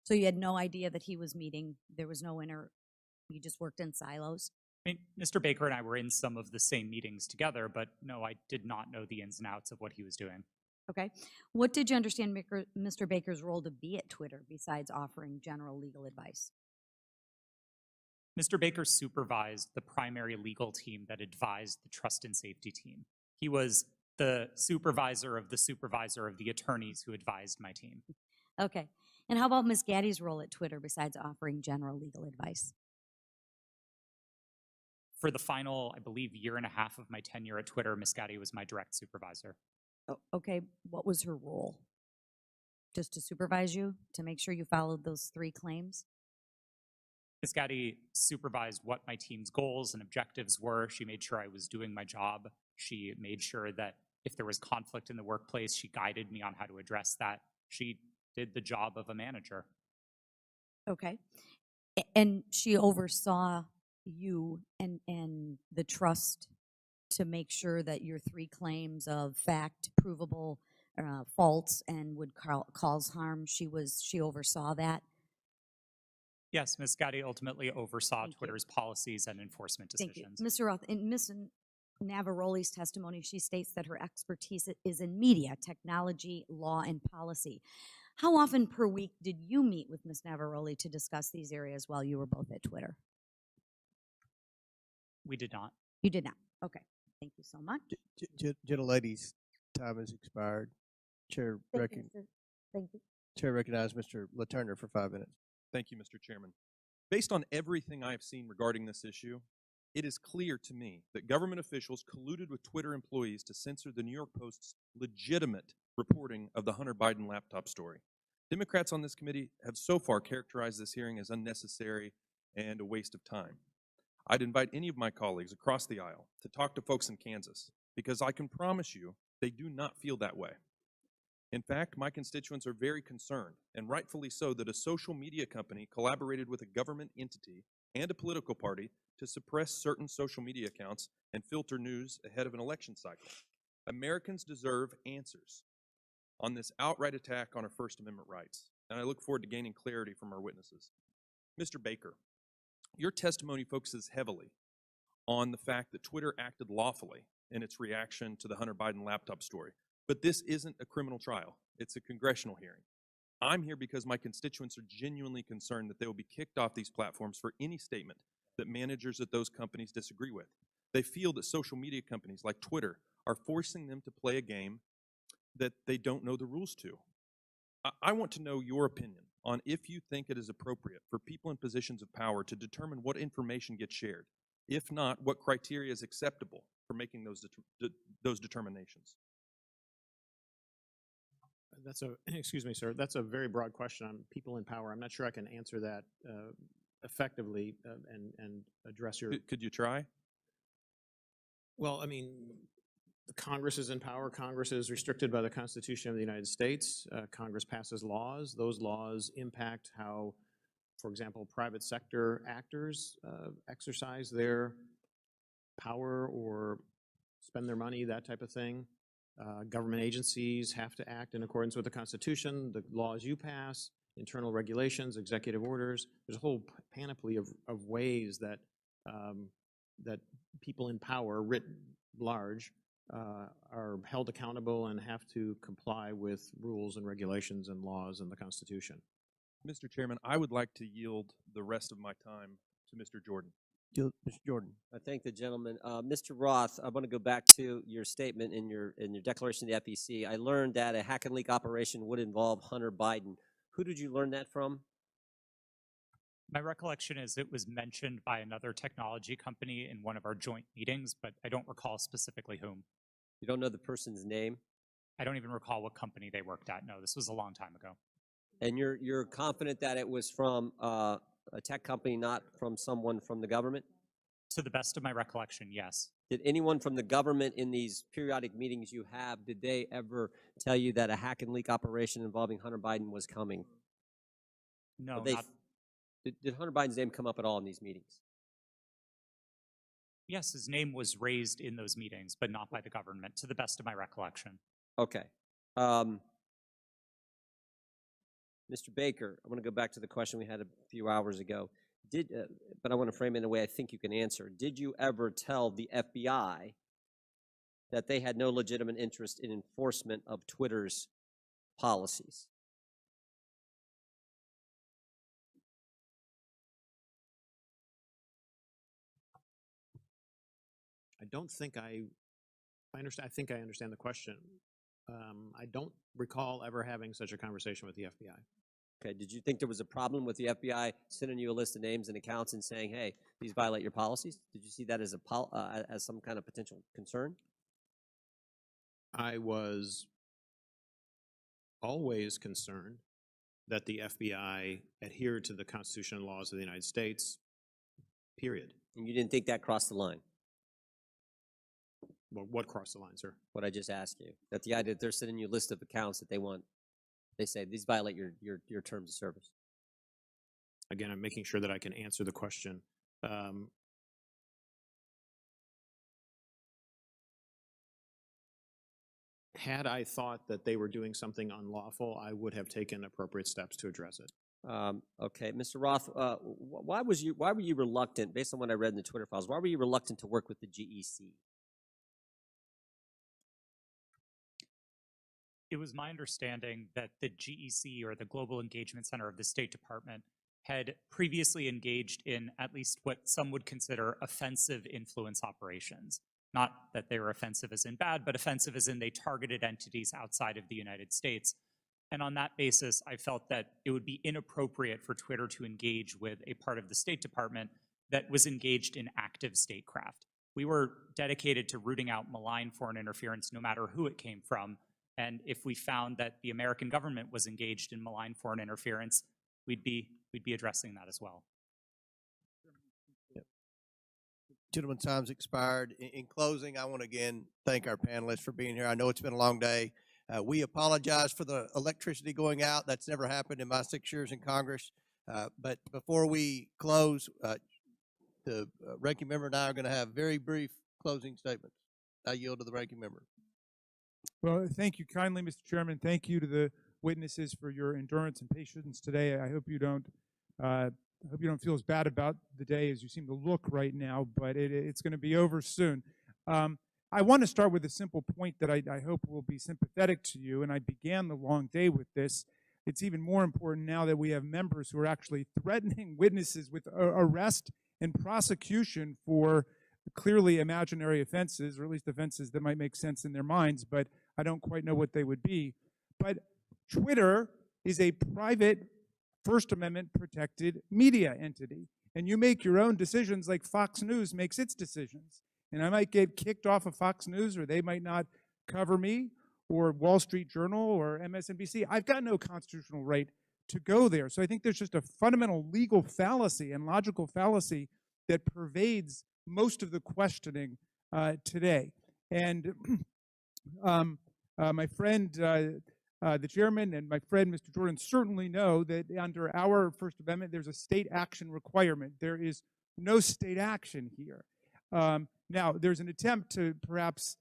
So you had no idea that he was meeting, there was no you just worked in silos? I mean, Mr. Baker and I were in some of the same meetings together, but no, I did not know the ins and outs of what he was doing. Okay. What did you understand Mr. Baker's role to be at Twitter besides offering general legal advice? Mr. Baker supervised the primary legal team that advised the trust and safety team. He was the supervisor of the attorneys who advised my team. Okay. And how about Ms. Gaddy's role at Twitter besides offering general legal advice? For the final, I believe, year and a half of my tenure at Twitter, Ms. Gaddy was my direct supervisor. Oh, okay. What was her role? Just to supervise you, to make sure you followed those three claims? Ms. Gaddy supervised what my team's goals and objectives were. She made sure I was doing my job. She made sure that if there was conflict in the workplace, she guided me on how to address that. She did the job of a manager. Okay. And she oversaw you and the trust to make sure that your three claims of fact, provable, false, and would cause harm, she oversaw that? Yes, Ms. Gaddy ultimately oversaw Twitter's policies and enforcement decisions. Mr. Roth, in Ms. Navaroli's testimony, she states that her expertise is in media, technology, law, and policy. How often per week did you meet with Ms. Navaroli to discuss these areas while you were both at Twitter? We did not. You did not. Okay. Thank you so much. Gentlelady's time has expired. Chair recognizes Mr. LaTurner for 5 minutes. Thank you, Mr. Chairman. Based on everything I have seen regarding this issue, it is clear to me that government officials colluded with Twitter employees to censor the New York Post's legitimate reporting of the Hunter Biden laptop story. Democrats on this committee have so far characterized this hearing as unnecessary and a waste of time. I'd invite any of my colleagues across the aisle to talk to folks in Kansas, because I can promise you they do not feel that way. In fact, my constituents are very concerned, and rightfully so, that a social media company collaborated with a government entity and a political party to suppress certain social media accounts and filter news ahead of an election cycle. Americans deserve answers on this outright attack on our First Amendment rights, and I look forward to gaining clarity from our witnesses. Mr. Baker, your testimony focuses heavily on the fact that Twitter acted lawfully in its reaction to the Hunter Biden laptop story. But this isn't a criminal trial. It's a congressional hearing. I'm here because my constituents are genuinely concerned that they will be kicked off these platforms for any statement that managers at those companies disagree with. They feel that social media companies like Twitter are forcing them to play a game that they don't know the rules to. I want to know your opinion on if you think it is appropriate for people in positions of power to determine what information gets shared. If not, what criteria is acceptable for making those determinations? Excuse me, sir, that's a very broad question on people in power. I'm not sure I can answer that effectively and address your... Could you try? Well, I mean, Congress is in power. Congress is restricted by the Constitution of the United States. Congress passes laws. Those laws impact how, for example, private sector actors exercise their power or spend their money, that type of thing. Government agencies have to act in accordance with the Constitution, the laws you pass, internal regulations, executive orders. There's a whole panoply of ways that that people in power, writ large, are held accountable and have to comply with rules and regulations and laws and the Constitution. Mr. Chairman, I would like to yield the rest of my time to Mr. Jordan. Mr. Jordan. I thank the gentleman. Mr. Roth, I want to go back to your statement in your declaration to the FEC. I learned that a hack and leak operation would involve Hunter Biden. Who did you learn that from? My recollection is it was mentioned by another technology company in one of our joint meetings, but I don't recall specifically whom. You don't know the person's name? I don't even recall what company they worked at. No, this was a long time ago. And you're confident that it was from a tech company, not from someone from the government? To the best of my recollection, yes. Did anyone from the government in these periodic meetings you have, did they ever tell you that a hack and leak operation involving Hunter Biden was coming? No, not. Did Hunter Biden's name come up at all in these meetings? Yes, his name was raised in those meetings, but not by the government, to the best of my recollection. Okay. Mr. Baker, I want to go back to the question we had a few hours ago. But I want to frame it in a way I think you can answer. Did you ever tell the FBI that they had no legitimate interest in enforcement of Twitter's policies? I don't think I understand. I think I understand the question. I don't recall ever having such a conversation with the FBI. Okay, did you think there was a problem with the FBI sending you a list of names and accounts and saying, hey, these violate your policies? Did you see that as as some kind of potential concern? I was always concerned that the FBI adhered to the Constitution and laws of the United States, period. And you didn't think that crossed the line? Well, what crossed the line, sir? What I just asked you. That the idea that they're sending you a list of accounts that they say these violate your terms of service. Again, I'm making sure that I can answer the question. Had I thought that they were doing something unlawful, I would have taken appropriate steps to address it. Okay, Mr. Roth, why were you reluctant, based on what I read in the Twitter files, why were you reluctant to work with the GEC? It was my understanding that the GEC, or the Global Engagement Center of the State Department, had previously engaged in at least what some would consider offensive influence operations. Not that they were offensive as in bad, but offensive as in they targeted entities outside of the United States. And on that basis, I felt that it would be inappropriate for Twitter to engage with a part of the State Department that was engaged in active statecraft. We were dedicated to rooting out malign foreign interference no matter who it came from. And if we found that the American government was engaged in malign foreign interference, we'd be addressing that as well. Gentlemen's time's expired. In closing, I want to again thank our panelists for being here. I know it's been a long day. We apologize for the electricity going out. That's never happened in my 6 years in Congress. But before we close, the ranking member and I are going to have very brief closing statements. I yield to the ranking member. Well, thank you kindly, Mr. Chairman. Thank you to the witnesses for your endurance and patience today. I hope you don't feel as bad about the day as you seem to look right now, but it's going to be over soon. I want to start with a simple point that I hope will be sympathetic to you, and I began the long day with this. It's even more important now that we have members who are actually threatening witnesses with arrest and prosecution for clearly imaginary offenses, or at least offenses that might make sense in their minds, but I don't quite know what they would be. But Twitter is a private First Amendment protected media entity, and you make your own decisions like Fox News makes its decisions. And I might get kicked off of Fox News, or they might not cover me, or Wall Street Journal, or MSNBC. I've got no constitutional right to go there. So I think there's just a fundamental legal fallacy and logical fallacy that pervades most of the questioning today. And my friend, the chairman, and my friend, Mr. Jordan, certainly know that under our First Amendment, there's a state action requirement. There is no state action here. Now, there's an attempt to perhaps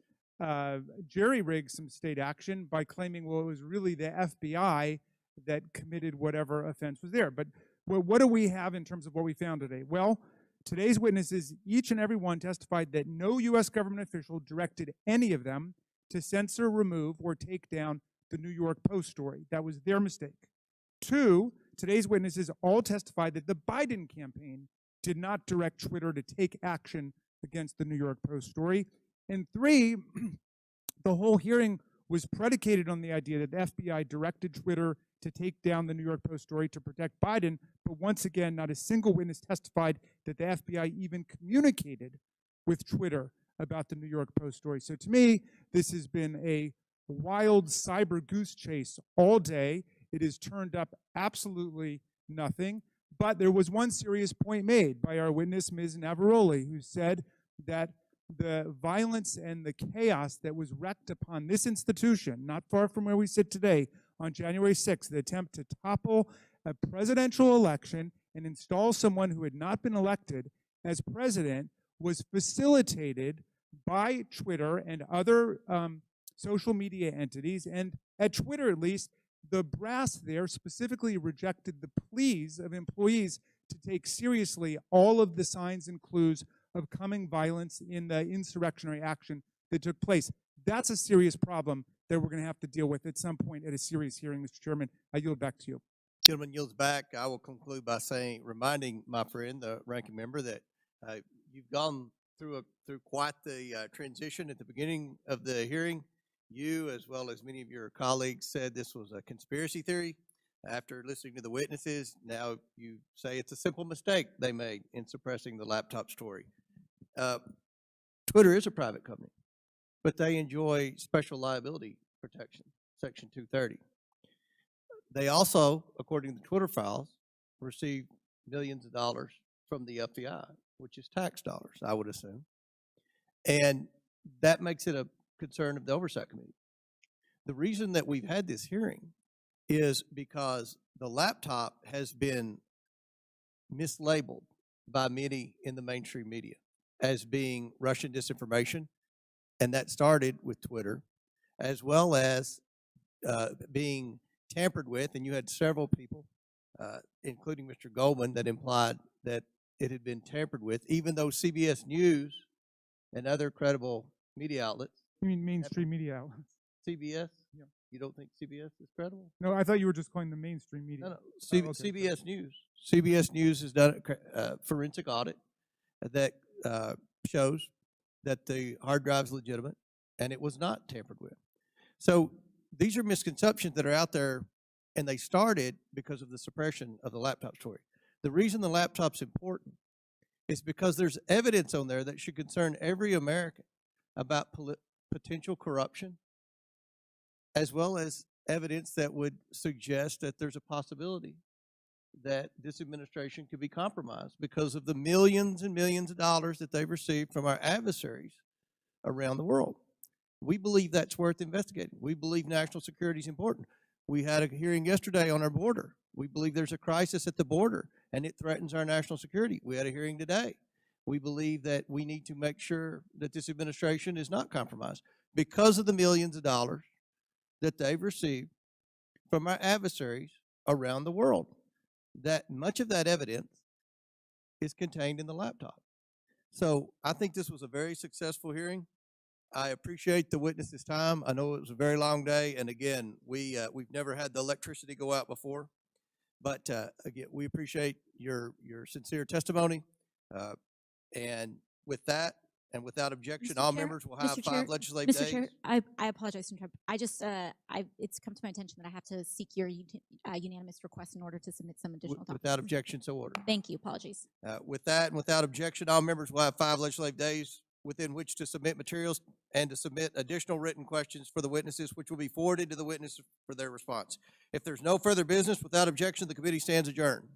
jerry-rig some state action by claiming, well, it was really the FBI that committed whatever offense was there. But what do we have in terms of what we found today? Well, today's witnesses, each and every one, testified that no U.S. government official directed any of them to censor, remove, or take down the New York Post story. That was their mistake. 2, today's witnesses all testified that the Biden campaign did not direct Twitter to take action against the New York Post story. And 3, the whole hearing was predicated on the idea that the FBI directed Twitter to take down the New York Post story to protect Biden, but once again, not a single witness testified that the FBI even communicated with Twitter about the New York Post story. So to me, this has been a wild cyber goose chase all day. It has turned up absolutely nothing, but there was one serious point made by our witness, Ms. Navaroli, who said that the violence and the chaos that was wreaked upon this institution, not far from where we sit today, on January 6th, the attempt to topple a presidential election and install someone who had not been elected as president, was facilitated by Twitter and other social media entities. And at Twitter, at least, the brass there specifically rejected the pleas of employees to take seriously all of the signs and clues of coming violence in the insurrectionary action that took place. That's a serious problem that we're going to have to deal with at some point at a serious hearing, Mr. Chairman. I yield back to you. Gentleman yields back. I will conclude by reminding my friend, the ranking member, that you've gone through quite the transition at the beginning of the hearing. You, as well as many of your colleagues, said this was a conspiracy theory. After listening to the witnesses, now you say it's a simple mistake they made in suppressing the laptop story. Twitter is a private company, but they enjoy special liability protection, Section 230. They also, according to the Twitter files, received millions of dollars from the FBI, which is tax dollars, I would assume. And that makes it a concern of the Oversight Committee. The reason that we've had this hearing is because the laptop has been mislabeled by many in the mainstream media as being Russian disinformation, and that started with Twitter, as well as being tampered with, and you had several people, including Mr. Goldman, that implied that it had been tampered with, even though CBS News and other credible media outlets. You mean mainstream media outlets? CBS? Yeah. You don't think CBS is credible? No, I thought you were just calling the mainstream media. No, no. Okay. CBS News. CBS News has done a forensic audit that shows that the hard drive is legitimate and it was not tampered with. So these are misconceptions that are out there, and they started because of the suppression of the laptop story. The reason the laptop's important is because there's evidence on there that should concern every American about potential corruption, as well as evidence that would suggest that there's a possibility that this administration could be compromised because of the millions and millions of dollars that they've received from our adversaries around the world. We believe that's worth investigating. We believe national security is important. We had a hearing yesterday on our border. We believe there's a crisis at the border, and it threatens our national security. We had a hearing today. We believe that we need to make sure that this administration is not compromised because of the millions of dollars that they've received from our adversaries around the world. That much of that evidence is contained in the laptop. So I think this was a very successful hearing. I appreciate the witnesses' time. I know it was a very long day, and again, we've never had the electricity go out before. But again, we appreciate your sincere testimony. And with that, and without objection, all members will have 5 legislative days. Mr. Chair, I apologize to interrupt. It's come to my attention that I have to seek your unanimous request in order to submit some additional documents. Without objection, so ordered. Thank you. Apologies. With that and without objection, all members will have 5 legislative days within which to submit materials and to submit additional written questions for the witnesses, which will be forwarded to the witnesses for their response. If there's no further business, without objection, the committee stands adjourned.